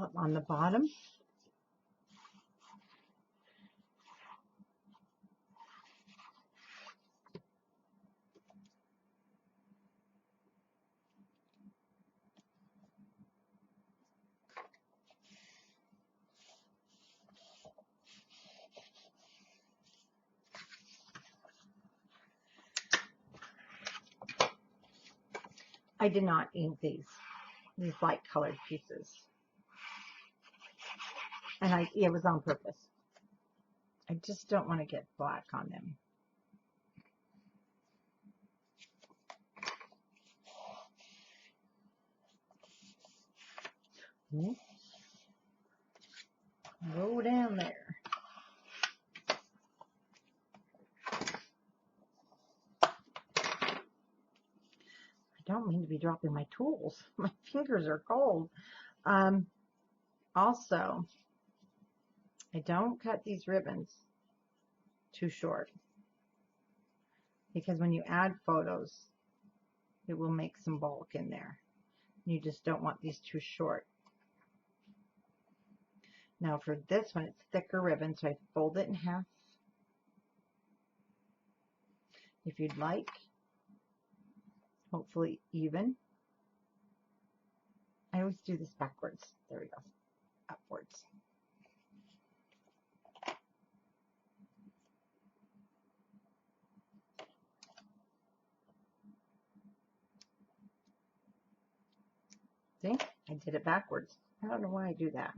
up on the bottom. I did not ink these light colored pieces. And it was on purpose. I just don't want to get black on them. Go down there. I don't mean to be dropping my tools. My fingers are cold. Also, I don't cut these ribbons too short, because when you add photos, it will make some bulk in there. You just don't want these too short. Now for this one, it's thicker ribbon, so I fold it in half. If you'd like, hopefully even. I always do this backwards. There we go. Upwards. See? I did it backwards. I don't know why I do that.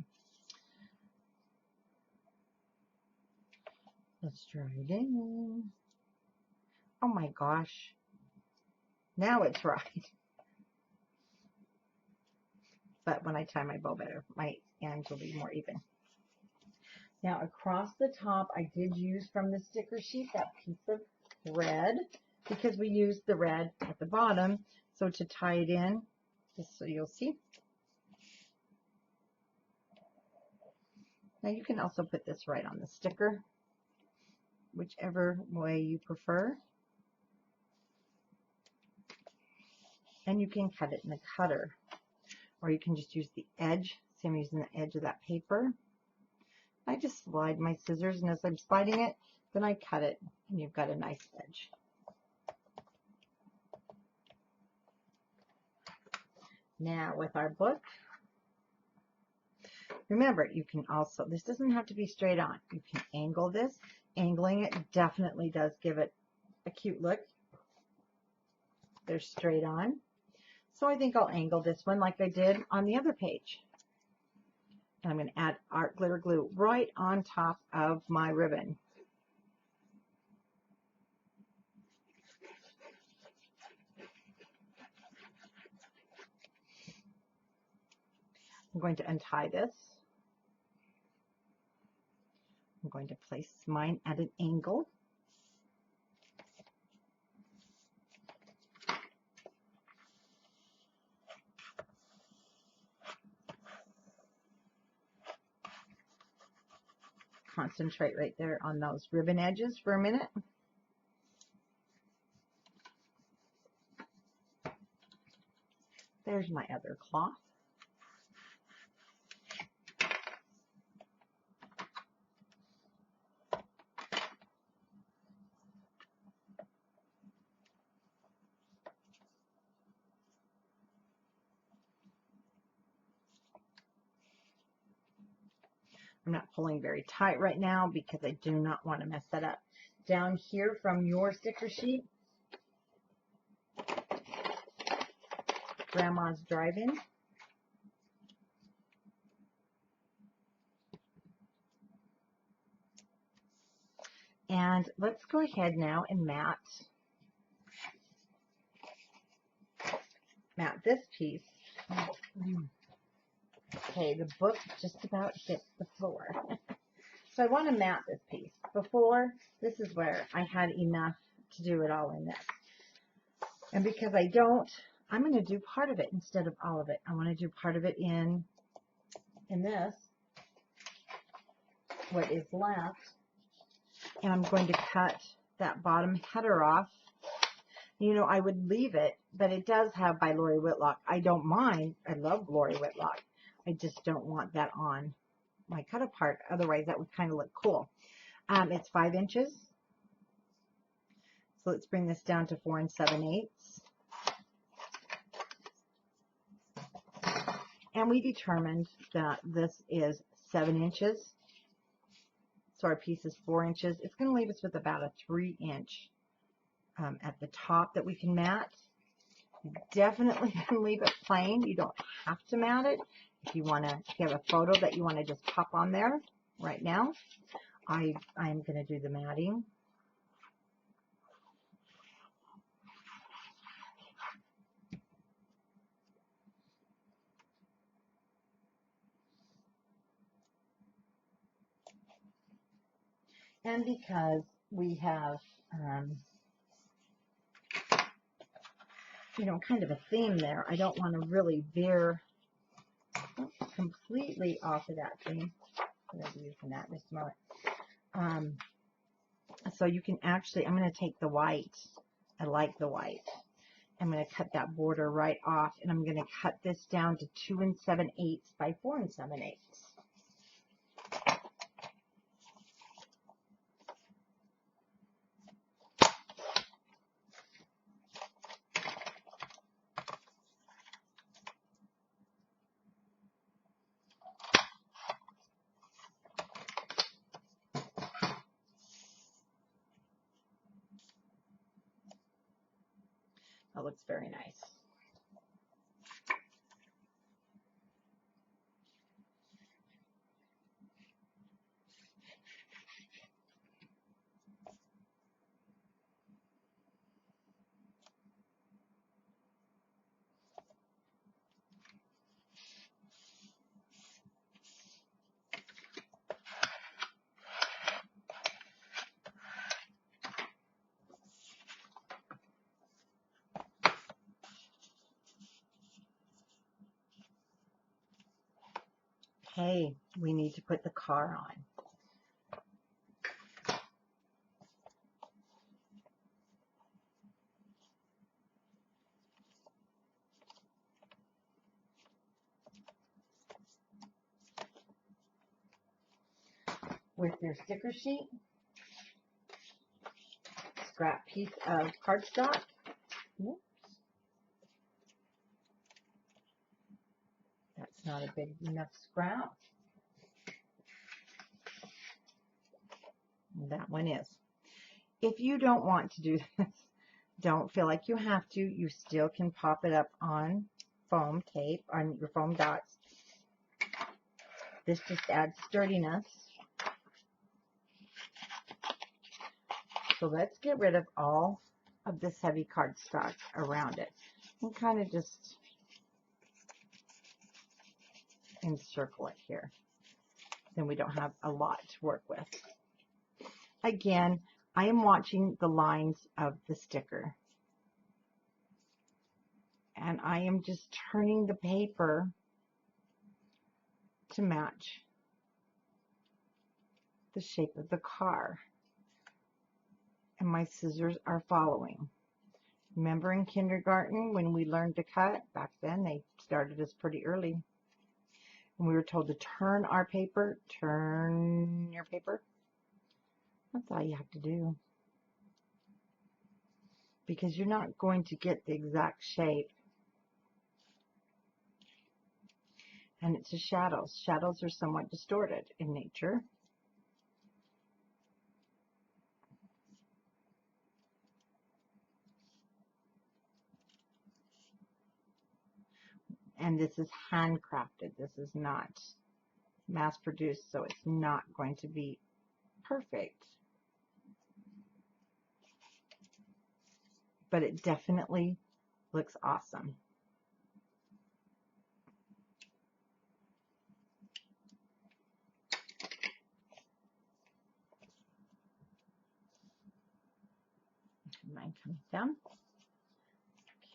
Let's try it in. Oh my gosh. Now it's right. But when I tie my bow better, my ends will be more even. Now across the top, I did use from the sticker sheet that piece of red, because we used the red at the bottom. So to tie it in, just so you'll see. Now you can also put this right on the sticker, whichever way you prefer. And you can cut it in the cutter, or you can just use the edge. See, I'm using the edge of that paper. I just slide my scissors, and as I'm sliding it, then I cut it, and you've got a nice edge. Now with our book, remember, you can also, this doesn't have to be straight on. You can angle this. Angling it definitely does give it a cute look. They're straight on. So I think I'll angle this one like I did on the other page. And I'm going to add art glitter glue right on top of my ribbon. I'm going to untie this. I'm going to place mine at an angle. Concentrate right there on those ribbon edges for a minute. There's my other cloth. I'm not pulling very tight right now because I do not want to mess that up. Down here from your sticker sheet, Grandma's Drive-In. And let's go ahead now and mat this piece. Okay, the book just about hits the floor. So I want to mat this piece. Before, this is where I had enough to do it all in this. And because I don't, I'm going to do part of it instead of all of it. I want to do part of it in this, what is left. And I'm going to cut that bottom header off. You know, I would leave it, but it does have by Lori Whitlock. I don't mind. I love Lori Whitlock. I just don't want that on my cut apart. Otherwise, that would kind of look cool. It's 5 inches. So let's bring this down to 4 7/8. And we determined that this is 7 inches. So our piece is 4 inches. It's going to leave us with about a 3-inch at the top that we can mat. You definitely can leave it plain. You don't have to mat it. If you have a photo that you want to just pop on there right now, I am going to do the matting. And because we have, kind of a theme there, I don't want to really veer completely off of that theme. I'm going to be using that in just a moment. So you can actually, I'm going to take the white. I like the white. I'm going to cut that border right off, and I'm going to cut this down to 2 7/8 by 4 7/8. That looks very nice. Okay, we need to put the car on. With your sticker sheet, scrap piece of cardstock. Oops. That's not a big enough scrap. That one is. If you don't want to do this, don't feel like you have to. You still can pop it up on foam tape, on your foam dots. This just adds sturdiness. So let's get rid of all of this heavy cardstock around it and kind of just encircle it here. Then we don't have a lot to work with. Again, I am watching the lines of the sticker. And I am just turning the paper to match the shape of the car. And my scissors are following. Remember in kindergarten when we learned to cut? Back then they started us pretty early. And we were told to turn our paper, turn your paper. That's all you have to do. Because you're not going to get the exact shape. And it's the shadows. Shadows are somewhat distorted in nature. And this is handcrafted. This is not mass produced, so it's not going to be perfect. But it definitely looks awesome. Mine comes down.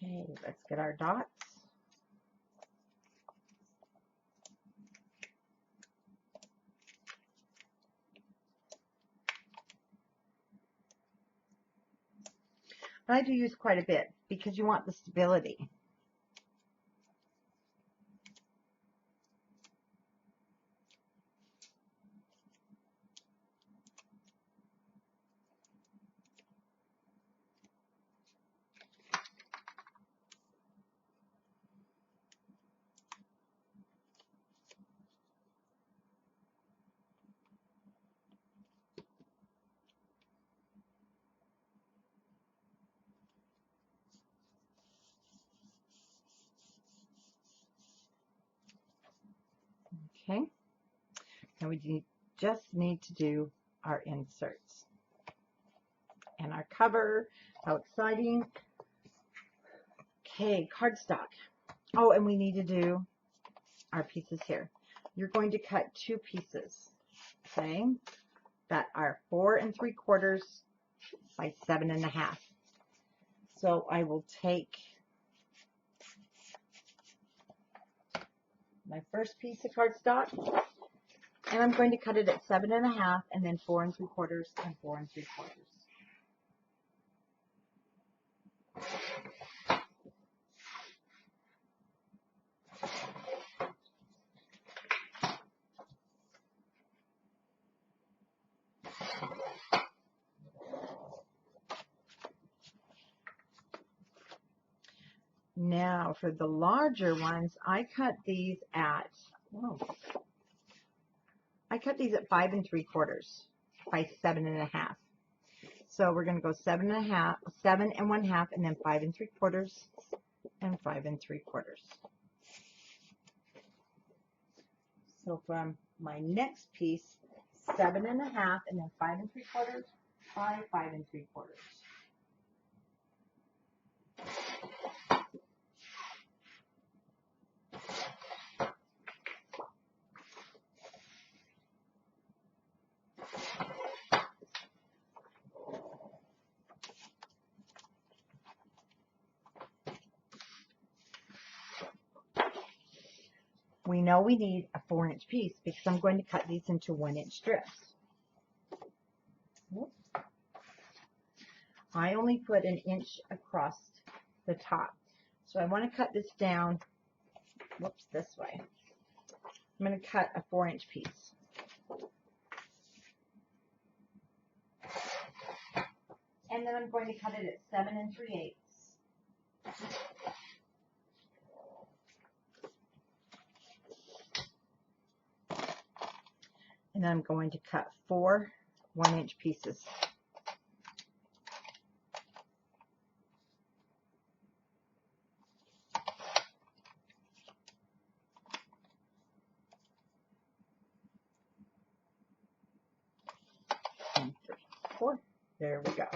Okay, let's get our dots. But I do use quite a bit because you want the stability. Okay, now we just need to do our inserts and our cover. How exciting. Okay, cardstock. Oh, and we need to do our pieces here. You're going to cut 2 pieces, okay, that are 4 3/4 by 7 1/2. So I will take my first piece of cardstock, and I'm going to cut it at 7 1/2, and then 4 3/4 and 4 3/4. Now for the larger ones, I cut these at, I cut these at 5 3/4 by 7 1/2. So we're going to go 7 1/2, 7 1/2, and then 5 3/4 and 5 3/4. So from my next piece, 7 1/2, and then 5 3/4 by 5 3/4. We know we need a 4-inch piece because I'm going to cut these into 1-inch strips. I only put 1 inch across the top. So I want to cut this down, this way. I'm going to cut a 4-inch piece. And then I'm going to cut it at 7 3/8. And I'm going to cut 4 1-inch pieces. And 3, 4. There we go.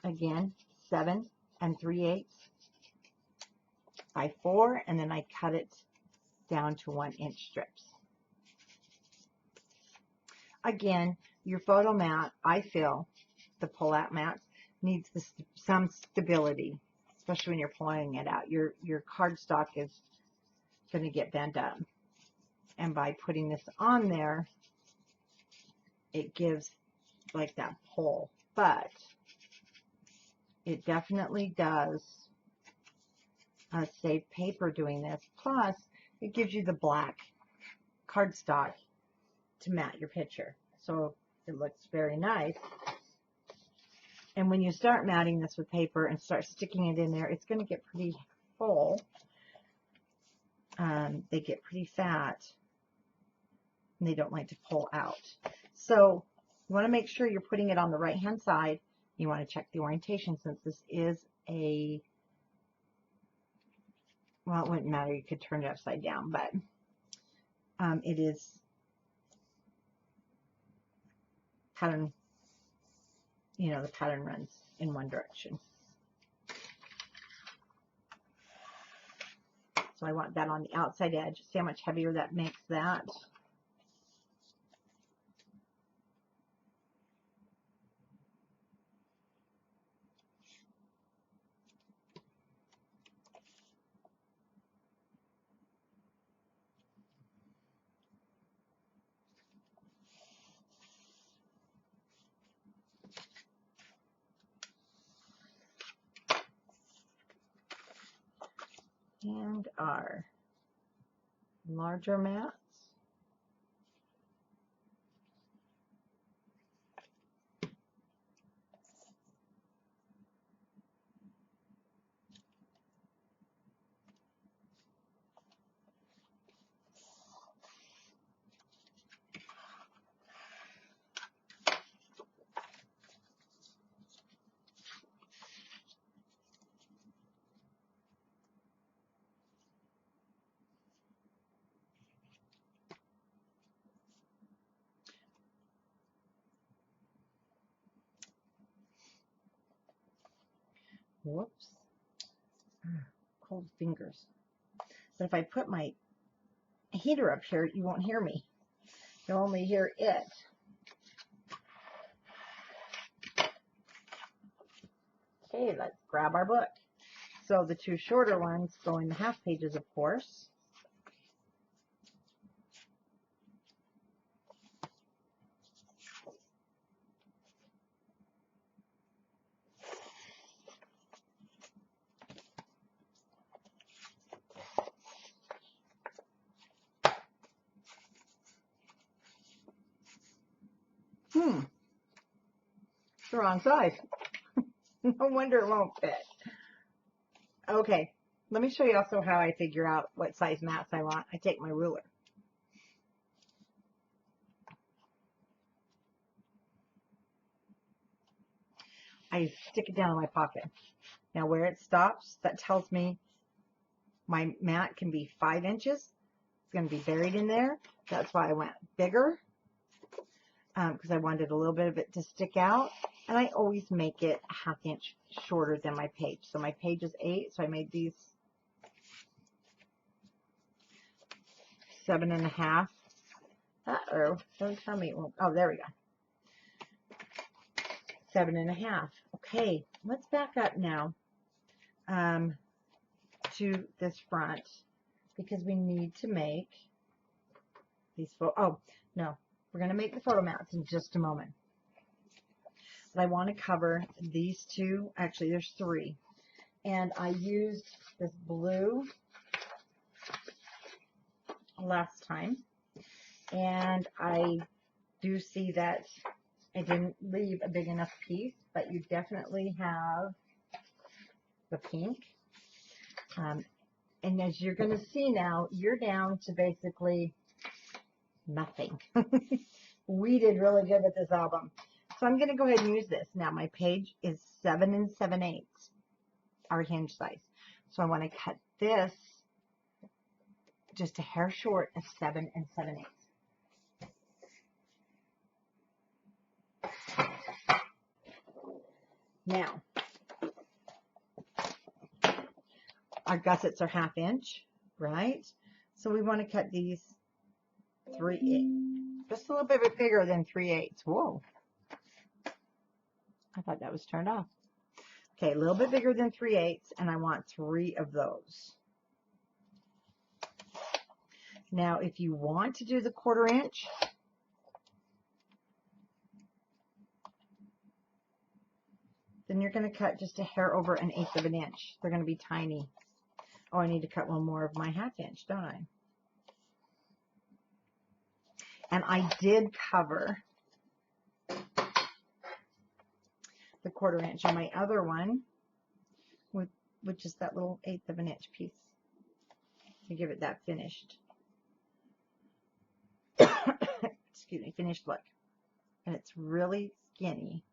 Again, 7 3/8 by 4, and then I cut it down to 1-inch strips. Again, your photo mat, I feel, the pull-out mat, needs some stability, especially when you're pulling it out. Your cardstock is going to get bent up. And by putting this on there, it gives like that pull. But it definitely does save paper doing this. Plus, it gives you the black cardstock to mat your picture. So it looks very nice. And when you start matting this with paper and start sticking it in there, it's going to get pretty full. They get pretty fat, and they don't like to pull out. So you want to make sure you're putting it on the right-hand side. You want to check the orientation, since this is a, well, it wouldn't matter. You could turn it upside down, but it is pattern, you know, the pattern runs in one direction. So I want that on the outside edge. See how much heavier that makes that? And our larger mats. Whoops. Cold fingers. But if I put my heater up here, you won't hear me. You'll only hear it. Okay, let's grab our book. So the two shorter ones go in the half pages, of course. It's the wrong size. No wonder it won't fit. Okay, let me show you also how I figure out what size mats I want. I take my ruler. I stick it down in my pocket. Now where it stops, that tells me my mat can be 5 inches. It's going to be buried in there. That's why I went bigger, because I wanted a little bit of it to stick out. And I always make it a ½ inch shorter than my page. So my page is 8, so I made these 7.5. Uh-oh, don't tell me it won't. Oh, there we go. 7.5. Okay, let's back up now to this front, because we need to make these oh no, we're going to make the photo mats in just a moment. But I want to cover these two. Actually, there's 3, and I used this blue last time, and I do see that I didn't leave a big enough piece, but you definitely have the pink. And as you're going to see now, you're down to basically nothing. We did really good with this album. So I'm going to go ahead and use this. Now my page is 7 7/8, our hinge size. So I want to cut this just a hair short of 7 7/8. Now, our gussets are ½ inch, right? So we want to cut these 3/8, just a little bit bigger than 3/8. Whoa. I thought that was turned off. Okay, a little bit bigger than 3/8, and I want 3 of those. Now, if you want to do the 1/4 inch, then you're going to cut just a hair over 1/8 of an inch. They're going to be tiny. Oh, I need to cut one more of my ½ inch, don't I? And I did cover the 1/4 inch on my other one, which is that little 1/8 of an inch piece, to give it that finished, excuse me, finished look. And it's really skinny,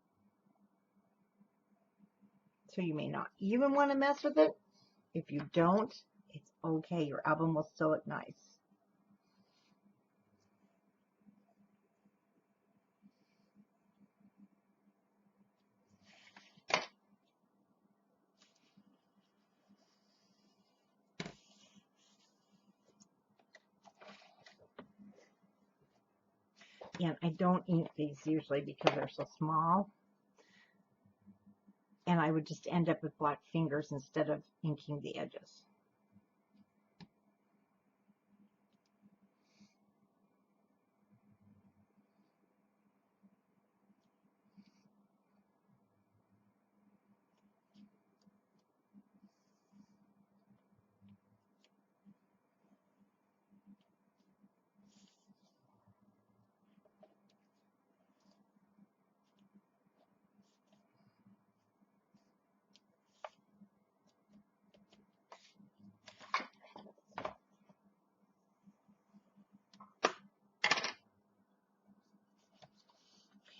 so you may not even want to mess with it. If you don't, it's okay. Your album will still look nice. And I don't ink these usually because they're so small. And I would just end up with black fingers instead of inking the edges.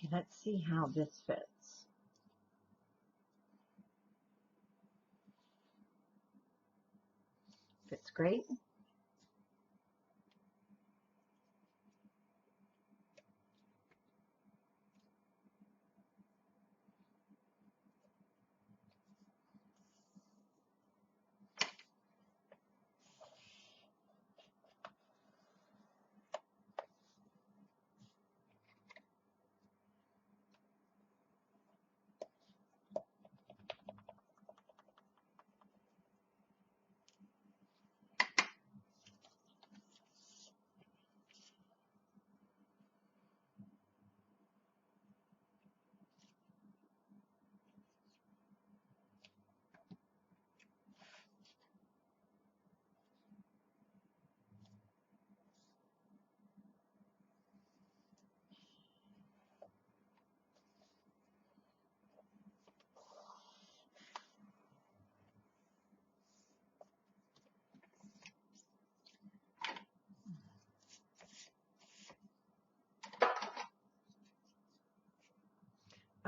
Okay, let's see how this fits. Fits great.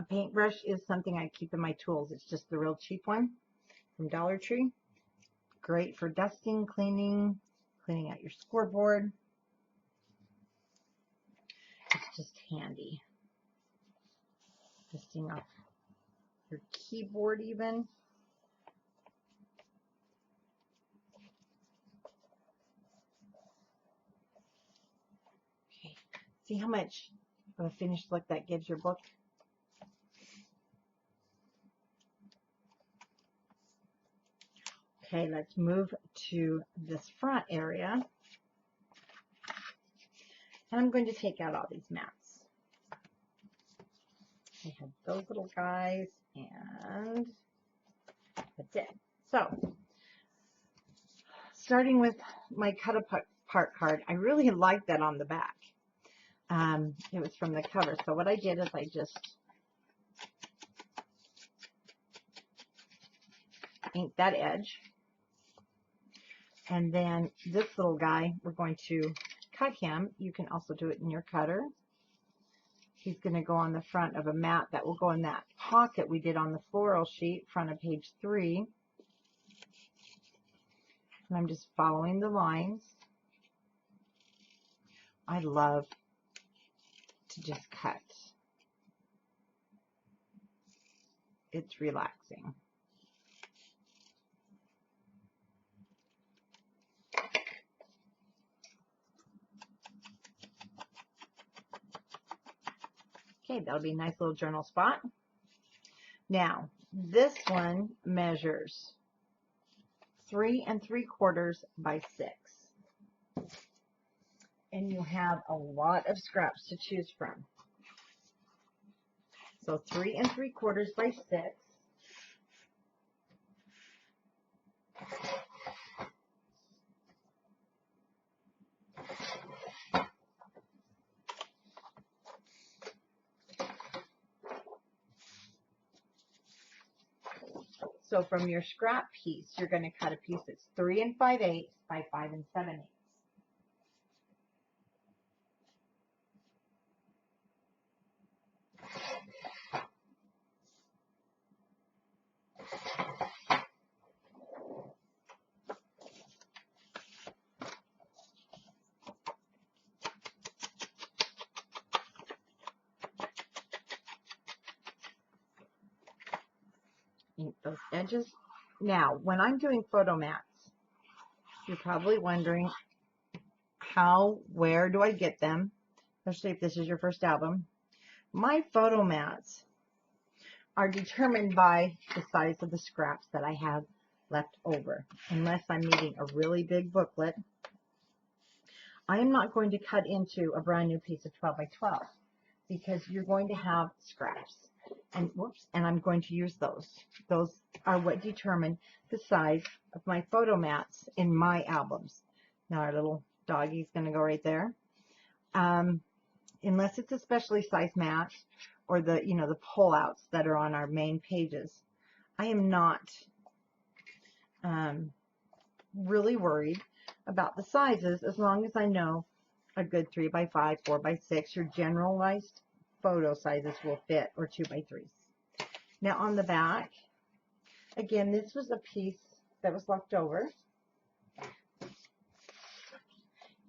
A paintbrush is something I keep in my tools. It's just the real cheap one from Dollar Tree. Great for dusting, cleaning out your scoreboard. It's just handy. Dusting off your keyboard even. Okay. See how much of a finished look that gives your book? Okay, let's move to this front area. And I'm going to take out all these mats. I have those little guys, and that's it. So, starting with my cut apart card, I really like that on the back. It was from the cover. So what I did is I just inked that edge. And then this little guy, we're going to cut him. You can also do it in your cutter. He's going to go on the front of a mat that will go in that pocket we did on the floral sheet, front of page 3. And I'm just following the lines. I love to just cut. It's relaxing. Okay, that'll be a nice little journal spot. Now, this one measures 3 3/4 by 6. And you have a lot of scraps to choose from. So 3 3/4 by 6. So from your scrap piece, you're going to cut a piece that's 3 5/8 by 5 7/8. Ink those edges. Now, when I'm doing photo mats, you're probably wondering where do I get them, especially if this is your first album. My photo mats are determined by the size of the scraps that I have left over. Unless I'm needing a really big booklet, I am not going to cut into a brand new piece of 12 by 12 because you're going to have scraps. And whoops, and I'm going to use those. Those are what determine the size of my photo mats in my albums. Now our little doggy's going to go right there. Unless it's a specially sized mat or the pullouts that are on our main pages, I am not really worried about the sizes as long as I know a good 3 by 5, 4 by 6. Your generalized photo sizes will fit, or 2 by 3s. Now on the back, again, this was a piece that was left over.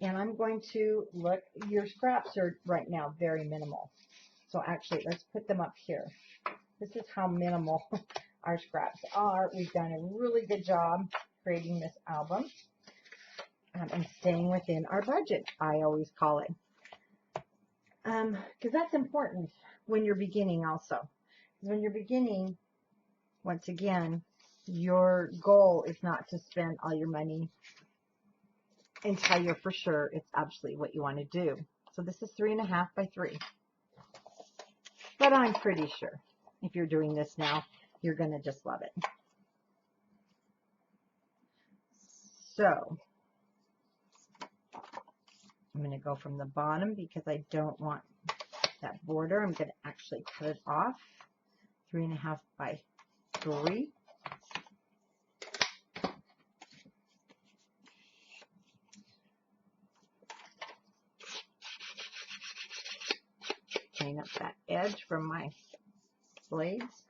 And I'm going to look, your scraps are right now very minimal. So actually, let's put them up here. This is how minimal our scraps are. We've done a really good job creating this album and staying within our budget, I always call it. Because that's important when you're beginning also. Because when you're beginning, once again, your goal is not to spend all your money until you're for sure it's absolutely what you want to do. So this is 3.5 by 3. But I'm pretty sure if you're doing this now, you're going to just love it. So I'm going to go from the bottom because I don't want that border. I'm going to actually cut it off. 3.5 by 3. Clean up that edge from my blades,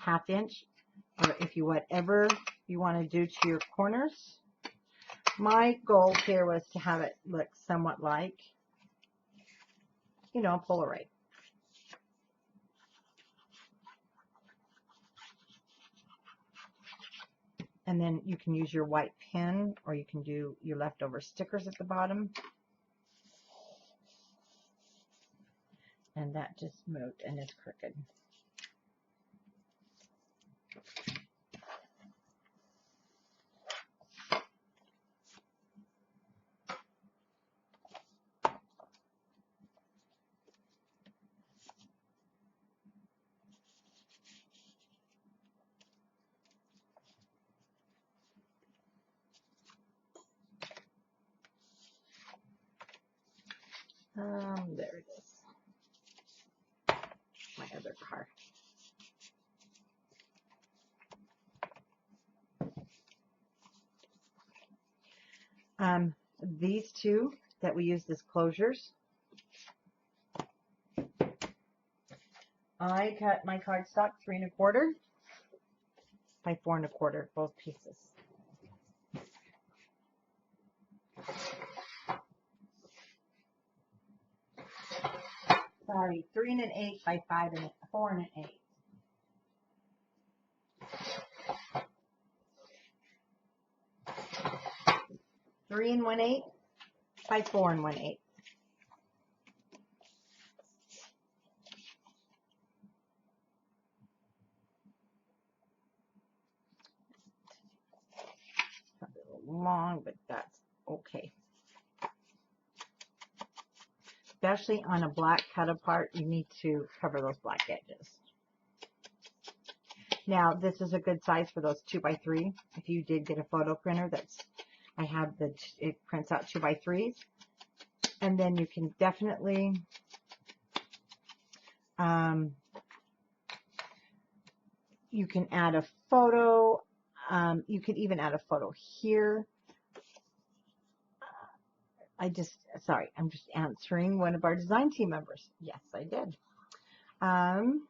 1/2 inch, or if you whatever you want to do to your corners. My goal here was to have it look somewhat like, you know, a Polaroid. And then you can use your white pen, or you can do your leftover stickers at the bottom. And that just moved and is crooked. There it is. My other car. These two that we use as closures, I cut my cardstock 3 1/4 by 4 1/4, both pieces. Sorry, 3 1/8 by 4 1/8. Three and 1/8 by 4 1/8. A little long, but that's okay. Especially on a black cut apart, you need to cover those black edges. Now, this is a good size for those 2 by 3. If you did get a photo printer, I have it prints out 2 by 3s. And then you can definitely you can add a photo. You could even add a photo here. I'm just answering one of our design team members. Yes, I did. And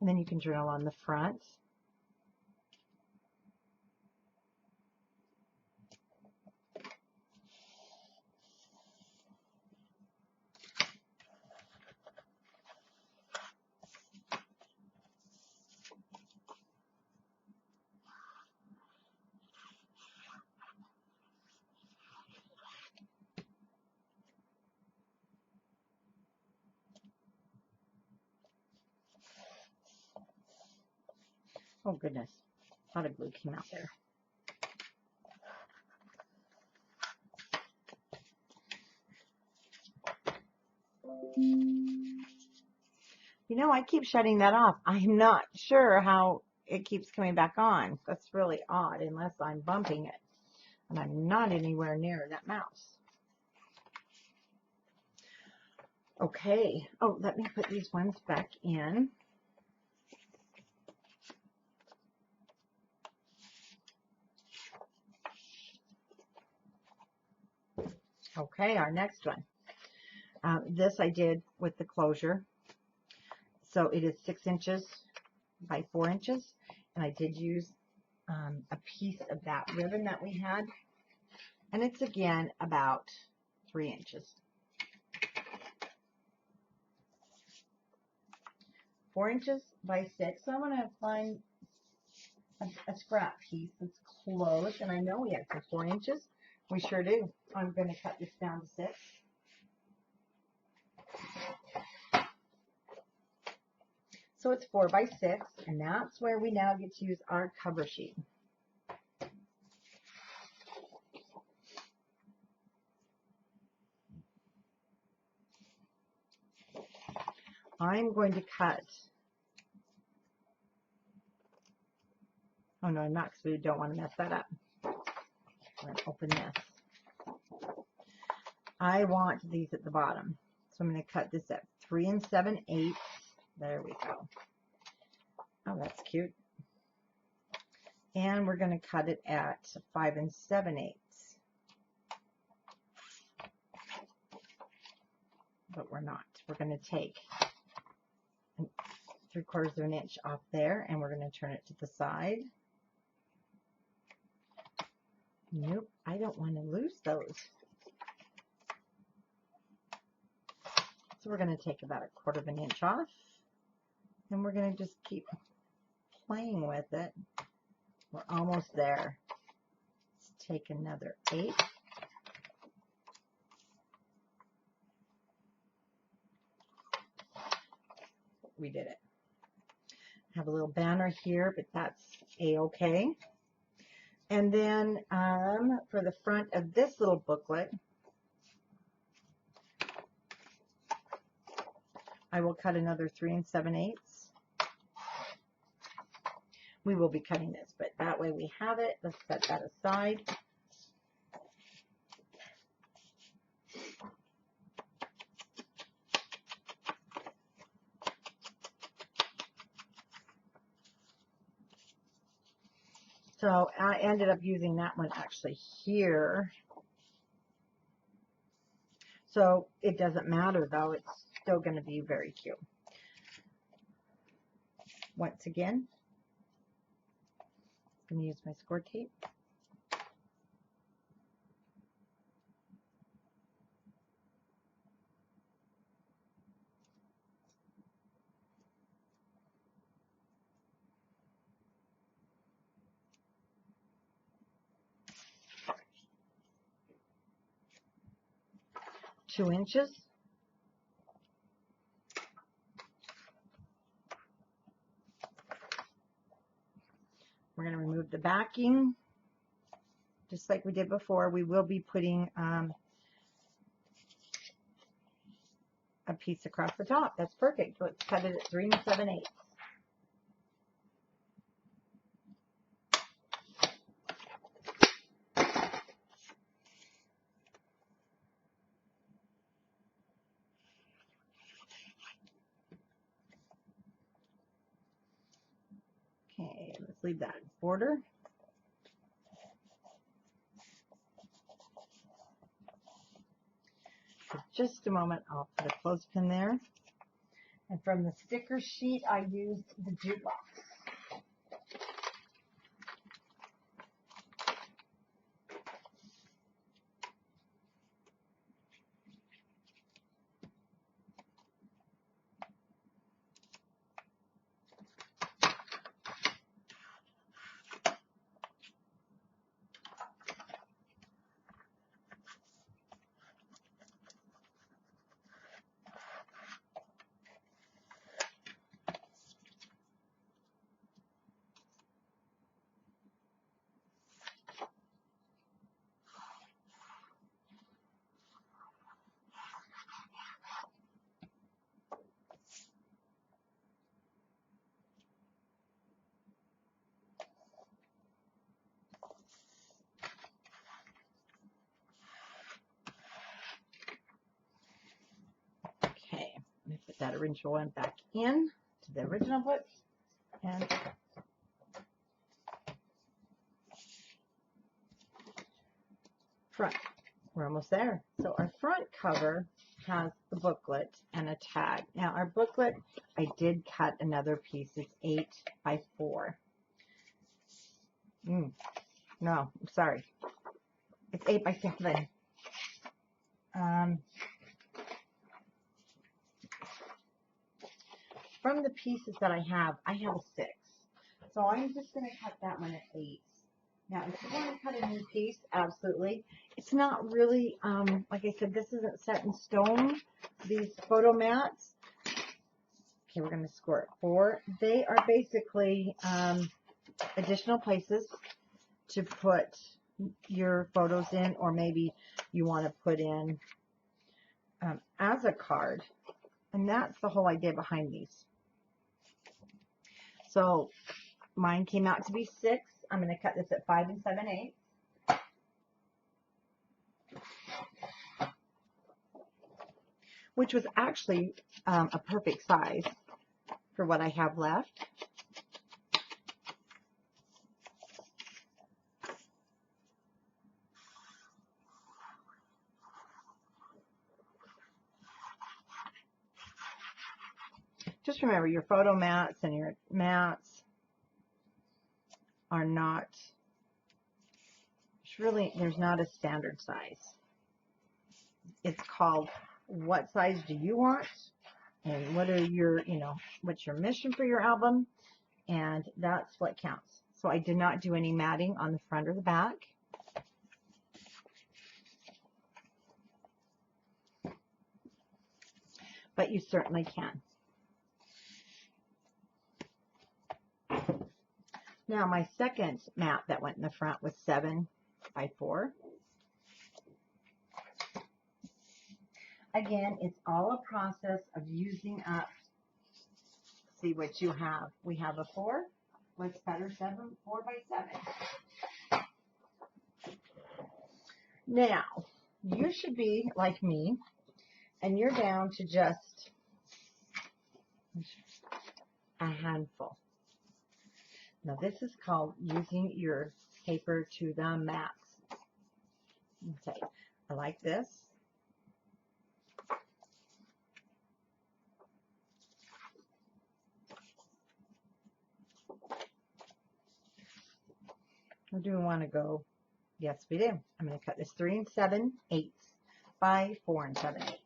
then you can journal on the front. Oh goodness, a lot of glue came out there. You know, I keep shutting that off. I'm not sure how it keeps coming back on. That's really odd, unless I'm bumping it. And I'm not anywhere near that mouse. Okay. Oh, let me put these ones back in. Okay, our next one. This I did with the closure. So it is 6 inches by 4 inches. And I did use a piece of that ribbon that we had. And it's again about 3 inches. 4 inches by 6. So I'm going to find a scrap piece that's close. And I know we have 4 inches. We sure do. I'm going to cut this down to 6. So it's 4 by 6, and that's where we now get to use our cover sheet. I'm going to cut. Oh no, I'm not, because we don't want to mess that up. I'm going to open this. I want these at the bottom. So I'm going to cut this at 3 7/8. There we go. Oh, that's cute. And we're going to cut it at 5 7/8. but we're not. We're going to take 3/4 of an inch off there, and we're going to turn it to the side. Nope, I don't want to lose those. So we're going to take about 1/4 of an inch off, and we're going to just keep playing with it. We're almost there. Let's take another 1/8. We did it. Have a little banner here, but that's a-okay. And then for the front of this little booklet, I will cut another 3 7/8. We will be cutting this, but that way we have it. Let's set that aside. So I ended up using that one actually here. So it doesn't matter though, it's still going to be very cute. Once again, I'm going to use my Scor tape. Two inches. We're going to remove the backing, just like we did before. We will be putting a piece across the top. That's perfect. So let's cut it at 3 7/8. Okay, let's leave that border. For just a moment, I'll put a clothespin there. And from the sticker sheet, I used the jute box. Okay, let me put that original one back in to the original book. And front. We're almost there. So our front cover has the booklet and a tag. Now our booklet, I did cut another piece. It's 8 by 4. No, I'm sorry. It's 8 by 7. From the pieces that I have a 6. So I'm just going to cut that one at 8. Now, if you want to cut a new piece, absolutely. It's not really, like I said, this isn't set in stone, these photo mats. Okay, we're going to score it 4. They are basically additional places to put your photos in, or maybe you want to put in as a card. And that's the whole idea behind these. So mine came out to be 6. I'm going to cut this at 5 7/8. Which was actually a perfect size for what I have left. Just remember, your photo mats and your mats are not, there's not a standard size. It's called, what size do you want? And what are your, what's your mission for your album? And that's what counts. So I did not do any matting on the front or the back. But you certainly can. Now my second mat that went in the front was 7 by 4. Again, it's all a process of using up, see what you have. We have a 4. Let's better 4 by 7. Now, you should be like me, and you're down to just a handful. Now, this is called using your paper to the max. Okay, I like this. Or do we want to go? Yes, we do. I'm going to cut this 3 7/8 by 4 7/8.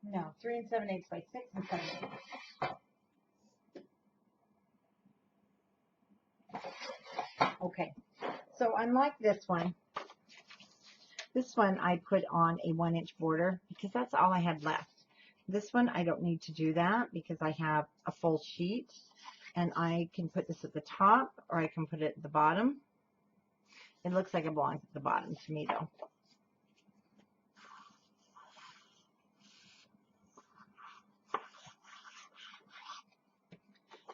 No, 3 7/8 by 6 7/8. Okay, so unlike this one I put on a 1-inch border because that's all I had left. This one I don't need to do that because I have a full sheet, and I can put this at the top or I can put it at the bottom. It looks like it belongs at the bottom to me though.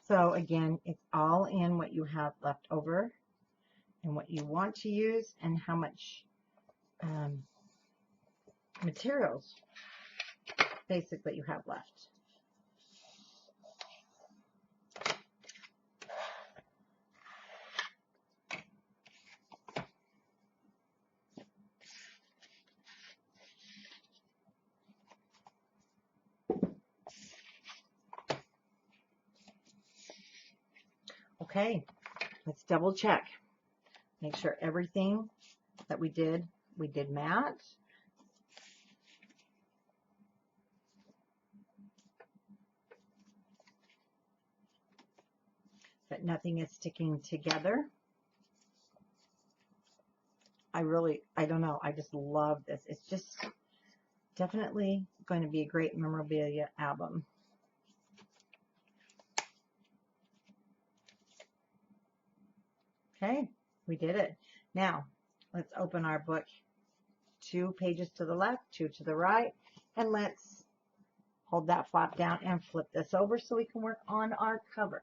So again, it's all in what you have left over and what you want to use and how much materials basically you have left. Okay, let's double check. Make sure everything that we did matte. That nothing is sticking together. I don't know, I just love this. It's just definitely going to be a great memorabilia album. Okay, we did it. Now, let's open our book. 2 pages to the left, 2 to the right, and let's hold that flap down and flip this over so we can work on our cover.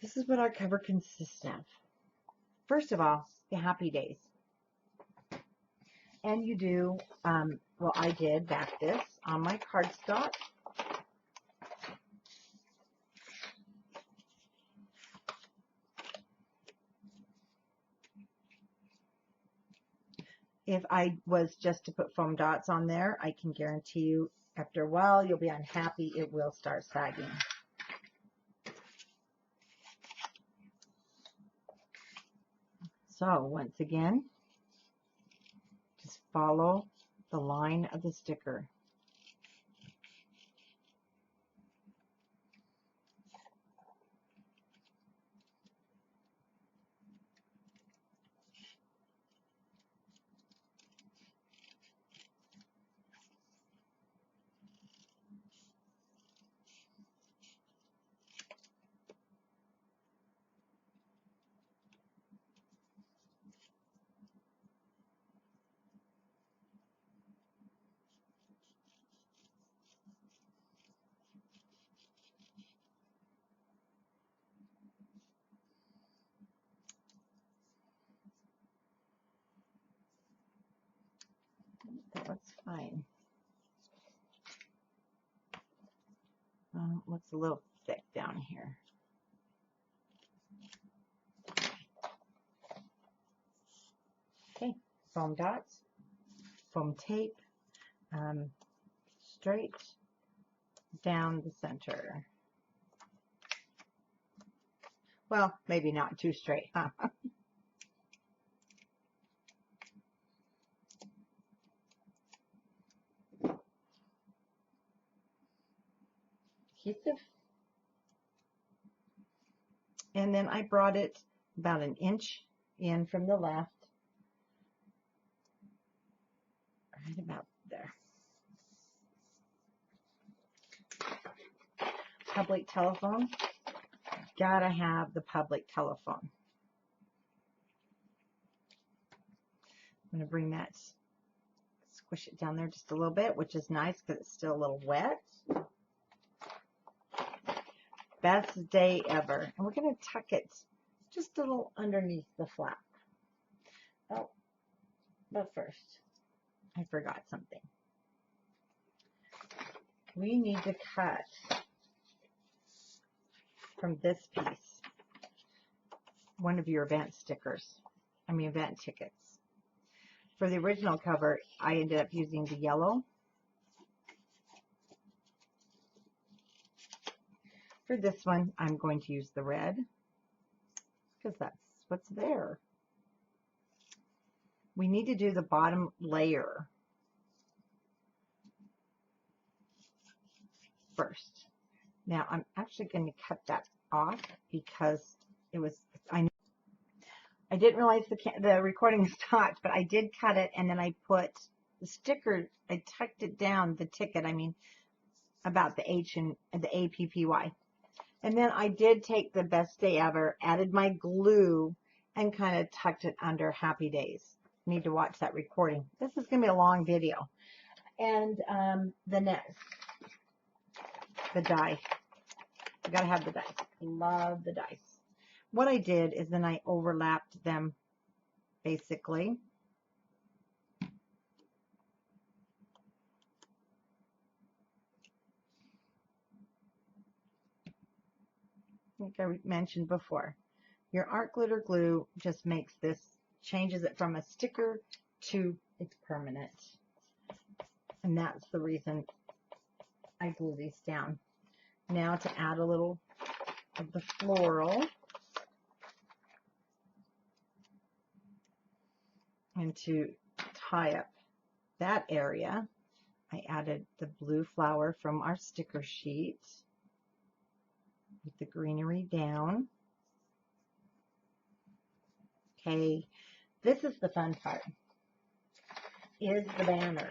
This is what our cover consists of. First of all, the happy days. And you do, well, I did back this on my cardstock. If I was just to put foam dots on there, I can guarantee you after a while you'll be unhappy. It will start sagging. So once again, just follow the line of the sticker. That looks fine. Looks a little thick down here. foam dots, foam tape, straight down the center. Well, maybe not too straight, huh? Adhesive. And then I brought it about an inch in from the left, right about there. Public telephone. Gotta have the public telephone. I'm going to bring that, squish it down there just a little bit, which is nice because it's still a little wet. Best day ever. And we're going to tuck it just a little underneath the flap. Oh, but first, I forgot something. We need to cut from this piece one of your event event tickets. For the original cover, I ended up using the yellow. For this one, I'm going to use the red because that's what's there. We need to do the bottom layer first. Now, I'm actually going to cut that off because I didn't realize the recording stopped, but I did cut it, and then I put the sticker, I tucked it down, the ticket, about the H and the APPY. And then I did take the best day ever, added my glue, and kind of tucked it under Happy Days. Need to watch that recording. This is going to be a long video. And the next, the die. You got to have the dice. Love the dice. What I did is then I overlapped them basically. Like I mentioned before, your art glitter glue just makes this, changes it from a sticker to it's permanent. And that's the reason I glue these down. Now to add a little of the floral. And to tie up that area, I added the blue flower from our sticker sheet with the greenery down. Okay, this is the fun part, is the banner.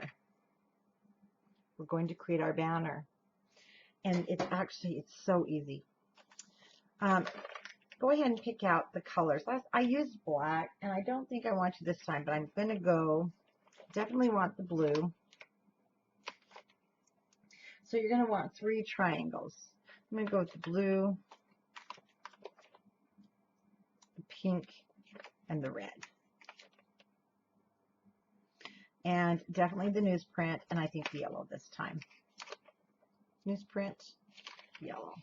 We're going to create our banner. And it's so easy. Go ahead and pick out the colors. I used black, and I don't think I want to this time, but I'm going to go, definitely want the blue. So you're going to want 3 triangles. I'm going to go with the blue, the pink, and the red. And definitely the newsprint, and I think the yellow this time. Newsprint, yellow.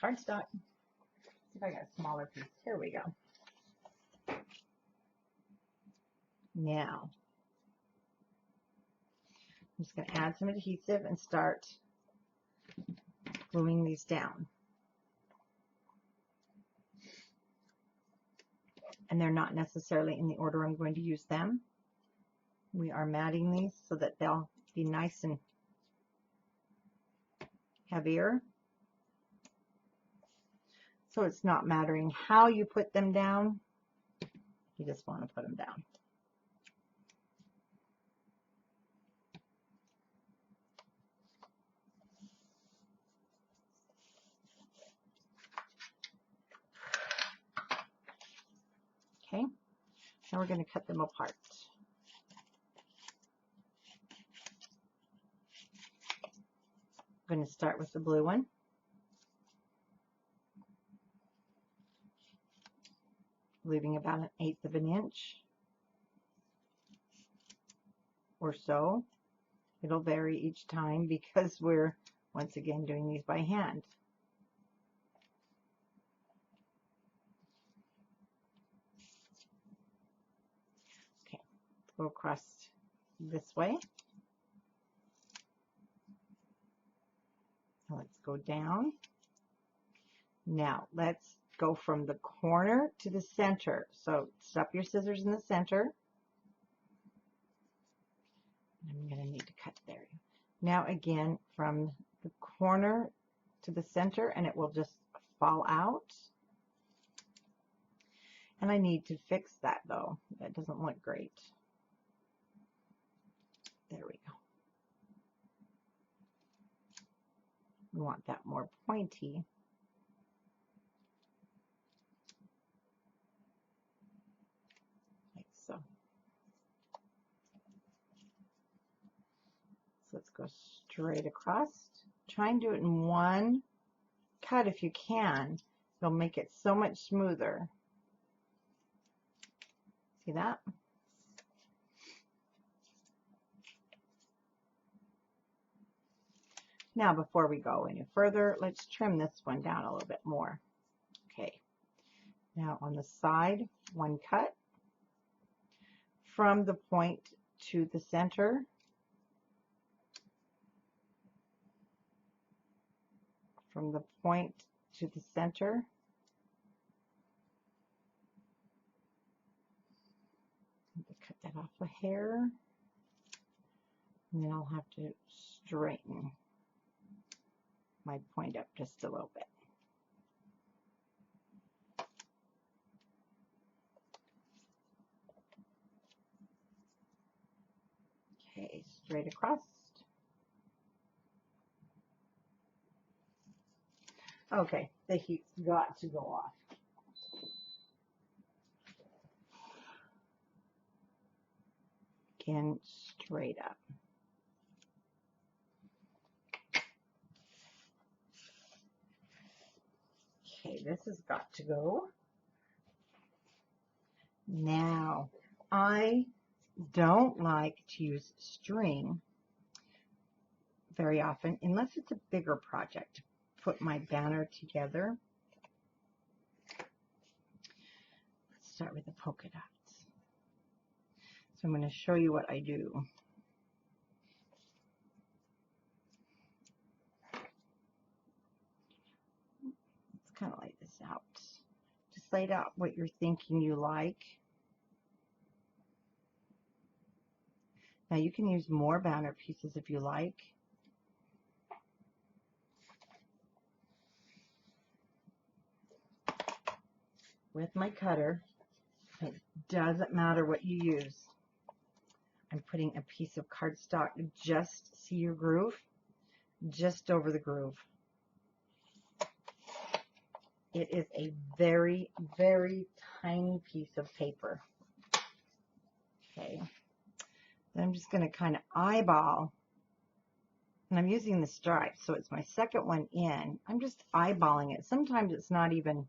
Cardstock. See if I got a smaller piece. Here we go. Now, I'm just going to add some adhesive and start gluing these down. And they're not necessarily in the order I'm going to use them. We are matting these so that they'll be nice and heavier. So it's not mattering how you put them down. You just want to put them down. Okay, now we're going to cut them apart. I'm going to start with the blue one. Leaving about 1/8 of an inch or so. It'll vary each time because we're once again doing these by hand. go across this way. Let's go down. Now let's go from the corner to the center. So stop your scissors in the center. I'm going to need to cut there. Now again from the corner to the center, and it will just fall out. And I need to fix that though. That doesn't look great. There we go. We want that more pointy. Like so. So let's go straight across. Try and do it in one cut if you can. It'll make it so much smoother. See that? Now before we go any further, let's trim this one down a little bit more. Okay. Now on the side, one cut from the point to the center. From the point to the center. Cut that off a hair. And then I'll have to straighten my point up just a little bit. Okay, straight across. Okay, the heat's got to go off. Again, straight up. Okay, this has got to go. Now, I don't like to use string very often unless it's a bigger project. Put my banner together. Let's start with the polka dots. So I'm going to show you what I do. Let's kind of lay this out. Just lay out what you're thinking you like. Now you can use more banner pieces if you like. With my cutter, it doesn't matter what you use. I'm putting a piece of cardstock, just see your groove, just over the groove. It is a very, very tiny piece of paper. Okay. Then I'm just going to kind of eyeball, and I'm using the stripes, so it's my second one in. I'm just eyeballing it. Sometimes it's not even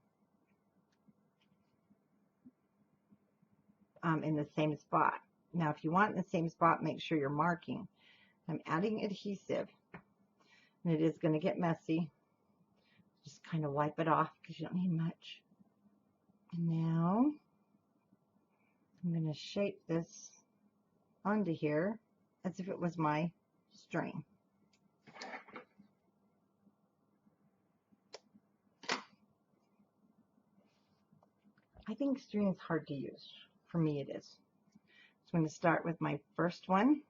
in the same spot. Now, if you want in the same spot, make sure you're marking. I'm adding adhesive, and it is going to get messy. Just kind of wipe it off because you don't need much. And now, I'm going to shape this onto here as if it was my string. I think string is hard to use. For me, it is. So I'm going to start with my first one.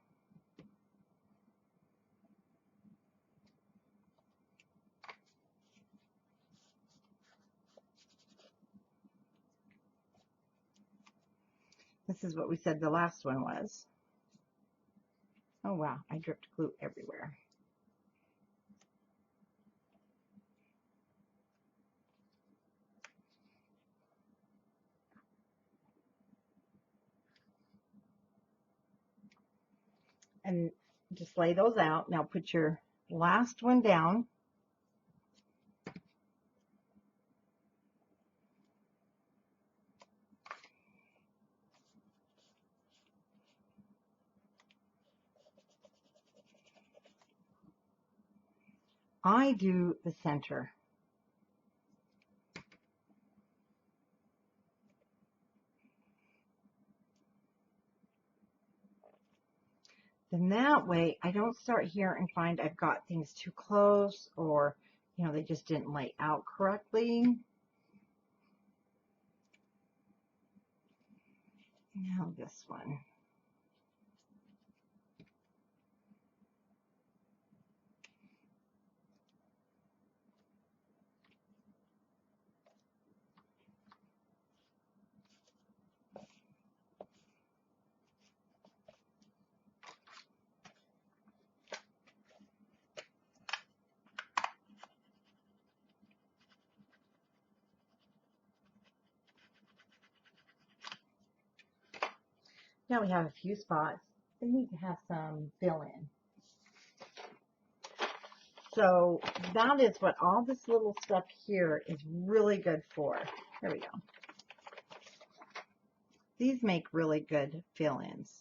This is what we said the last one was. Oh wow, I dripped glue everywhere. And just lay those out. Now put your last one down. I do the center. Then that way I don't start here and find I've got things too close, or, you know, they just didn't lay out correctly. Now this one. Now we have a few spots. They need to have some fill in. So that is what all this little stuff here is really good for. There we go. These make really good fill-ins.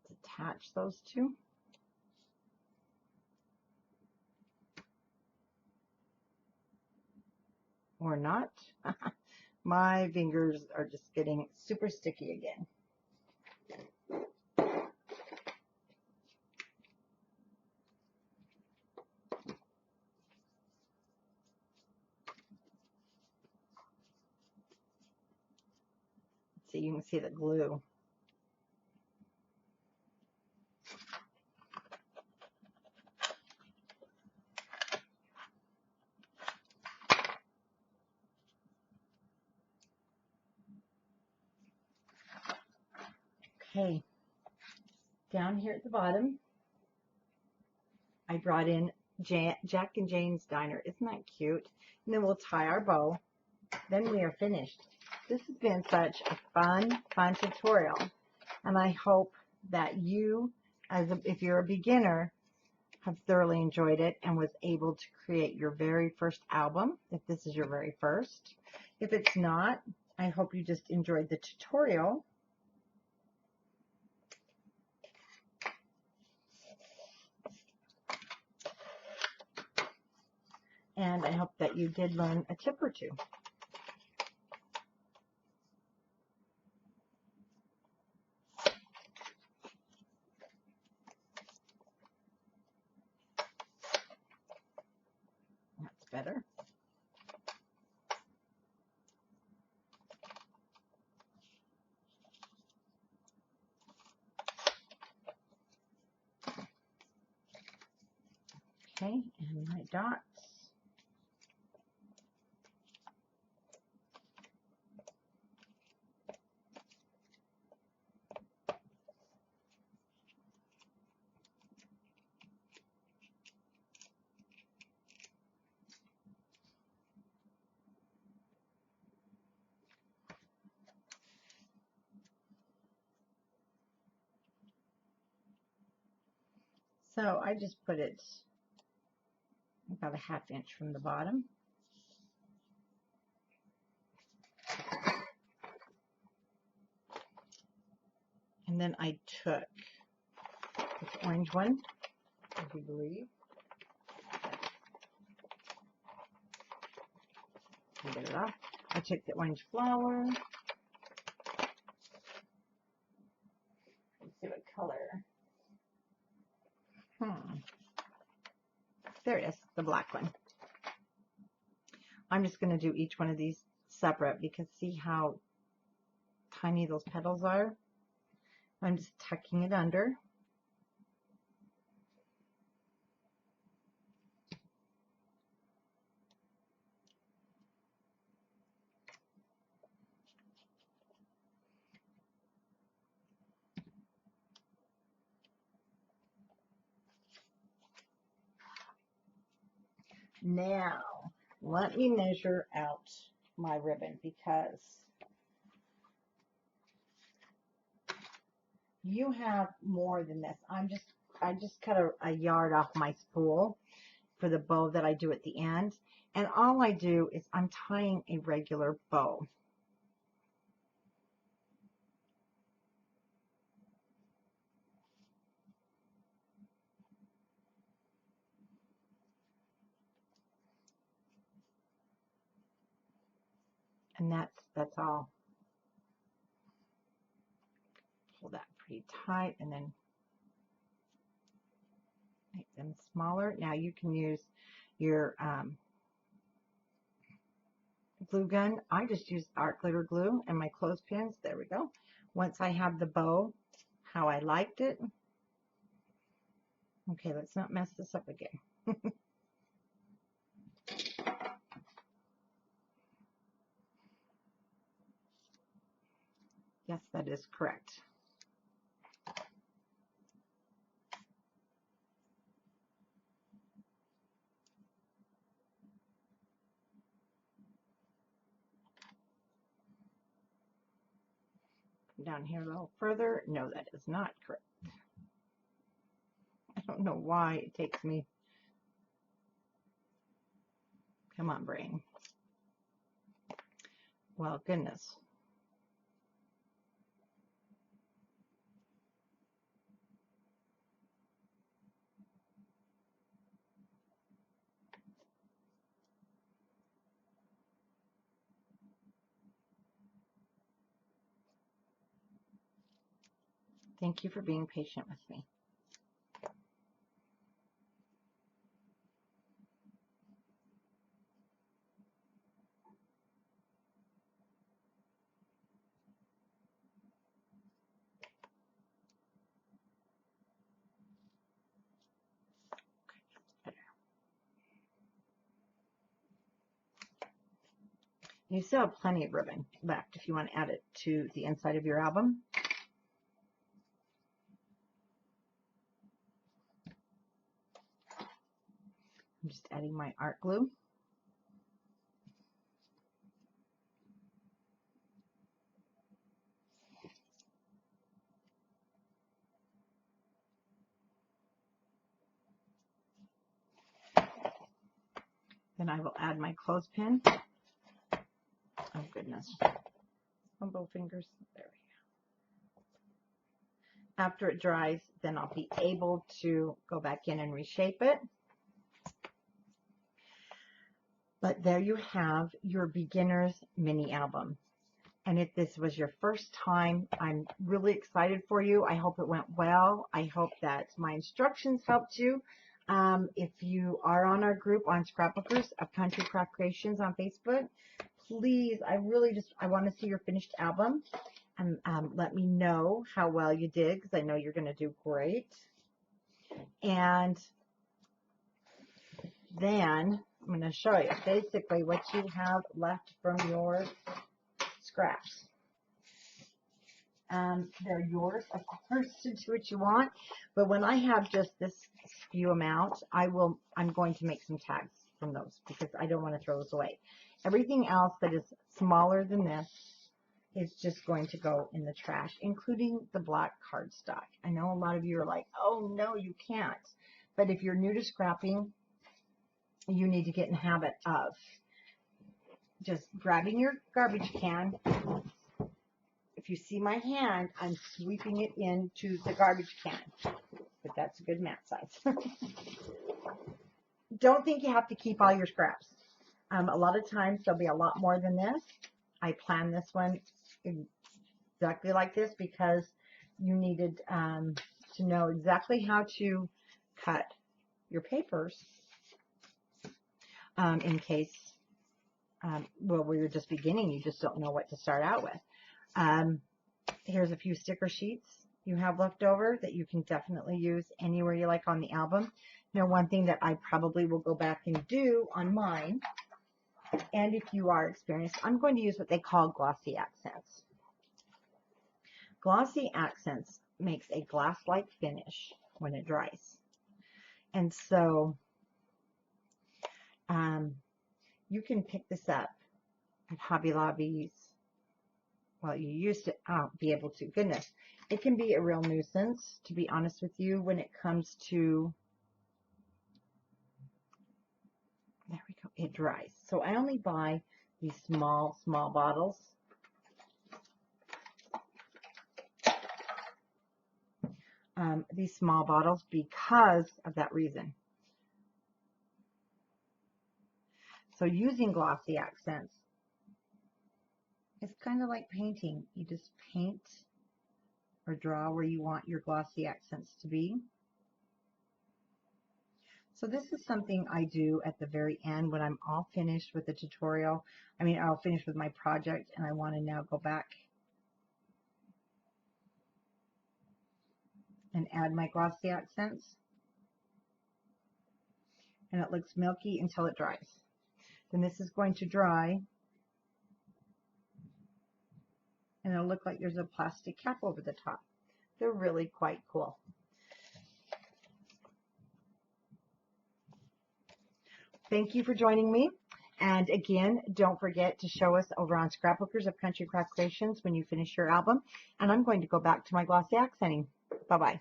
Let's attach those two. Or not. My fingers are just getting super sticky again. So you can see the glue. Okay, down here at the bottom, I brought in Jack and Jane's Diner. Isn't that cute? And then we'll tie our bow. Then we are finished. This has been such a fun tutorial. And I hope that you, if you're a beginner, have thoroughly enjoyed it and was able to create your very first album, if this is your very first. If it's not, I hope you just enjoyed the tutorial. And I hope that you did learn a tip or two. That's better. Okay, and my dots. So I just put it about a ½ inch from the bottom. And then I took this orange one, if you believe. Get it off. I took the orange flower. Let's see what color. There it is, the black one. I'm just going to do each one of these separate because see how tiny those petals are? I'm just tucking it under. Now, let me measure out my ribbon because you have more than this. I just cut a yard off my spool for the bow that I do at the end. And all I do is I'm tying a regular bow. And that's all. Pull that pretty tight and then make them smaller. Now you can use your glue gun. I just use art glitter glue and my clothespins. There we go. Once I have the bow how I liked it. Okay, let's not mess this up again. Yes, that is correct. Down here a little further. No, that is not correct. I don't know why it takes me. Come on, brain. Well, goodness. Thank you for being patient with me. You still have plenty of ribbon left if you want to add it to the inside of your album. I'm just adding my art glue. Then I will add my clothespin. Oh goodness. Both fingers. There we go. After it dries, then I'll be able to go back in and reshape it. But there you have your beginner's mini album. And if this was your first time, I'm really excited for you. I hope it went well. I hope that my instructions helped you. If you are on our group on Scrapbookers of Country Craft Creations on Facebook, please, I want to see your finished album. And let me know how well you did, because I know you're going to do great. And then I'm going to show you basically what you have left from your scraps. They're yours, of course, to do what you want. But when I have just this few amount, I'm going to make some tags from those because I don't want to throw those away. Everything else that is smaller than this is just going to go in the trash, including the black cardstock. I know a lot of you are like, oh no, you can't. But if you're new to scrapping, you need to get in the habit of just grabbing your garbage can. If you see my hand, I'm sweeping it into the garbage can. But that's a good mat size. Don't think you have to keep all your scraps. A lot of times there'll be a lot more than this. I planned this one exactly like this because you needed to know exactly how to cut your papers in case, well, where you're just beginning, you just don't know what to start out with. Here's a few sticker sheets you have left over that you can definitely use anywhere you like on the album. Now, one thing that I probably will go back and do on mine, and if you are experienced, I'm going to use what they call glossy accents. Glossy accents makes a glass-like finish when it dries. And so you can pick this up at Hobby Lobby's. Well, you used to be able to. Goodness, it can be a real nuisance, to be honest with you, when it comes to, there we go, it dries. So I only buy these small bottles. These small bottles because of that reason. So using glossy accents It's kind of like painting. You just paint or draw where you want your glossy accents to be. So this is something I do at the very end when I'm all finished with the tutorial. I mean, I'll finish with my project and I want to now go back and add my glossy accents. And it looks milky until it dries. Then this is going to dry and it'll look like there's a plastic cap over the top. They're really quite cool. Thank you for joining me. And again, don't forget to show us over on Scrapbookers of Country Craft Creations when you finish your album. And I'm going to go back to my glossy accenting. Bye-bye.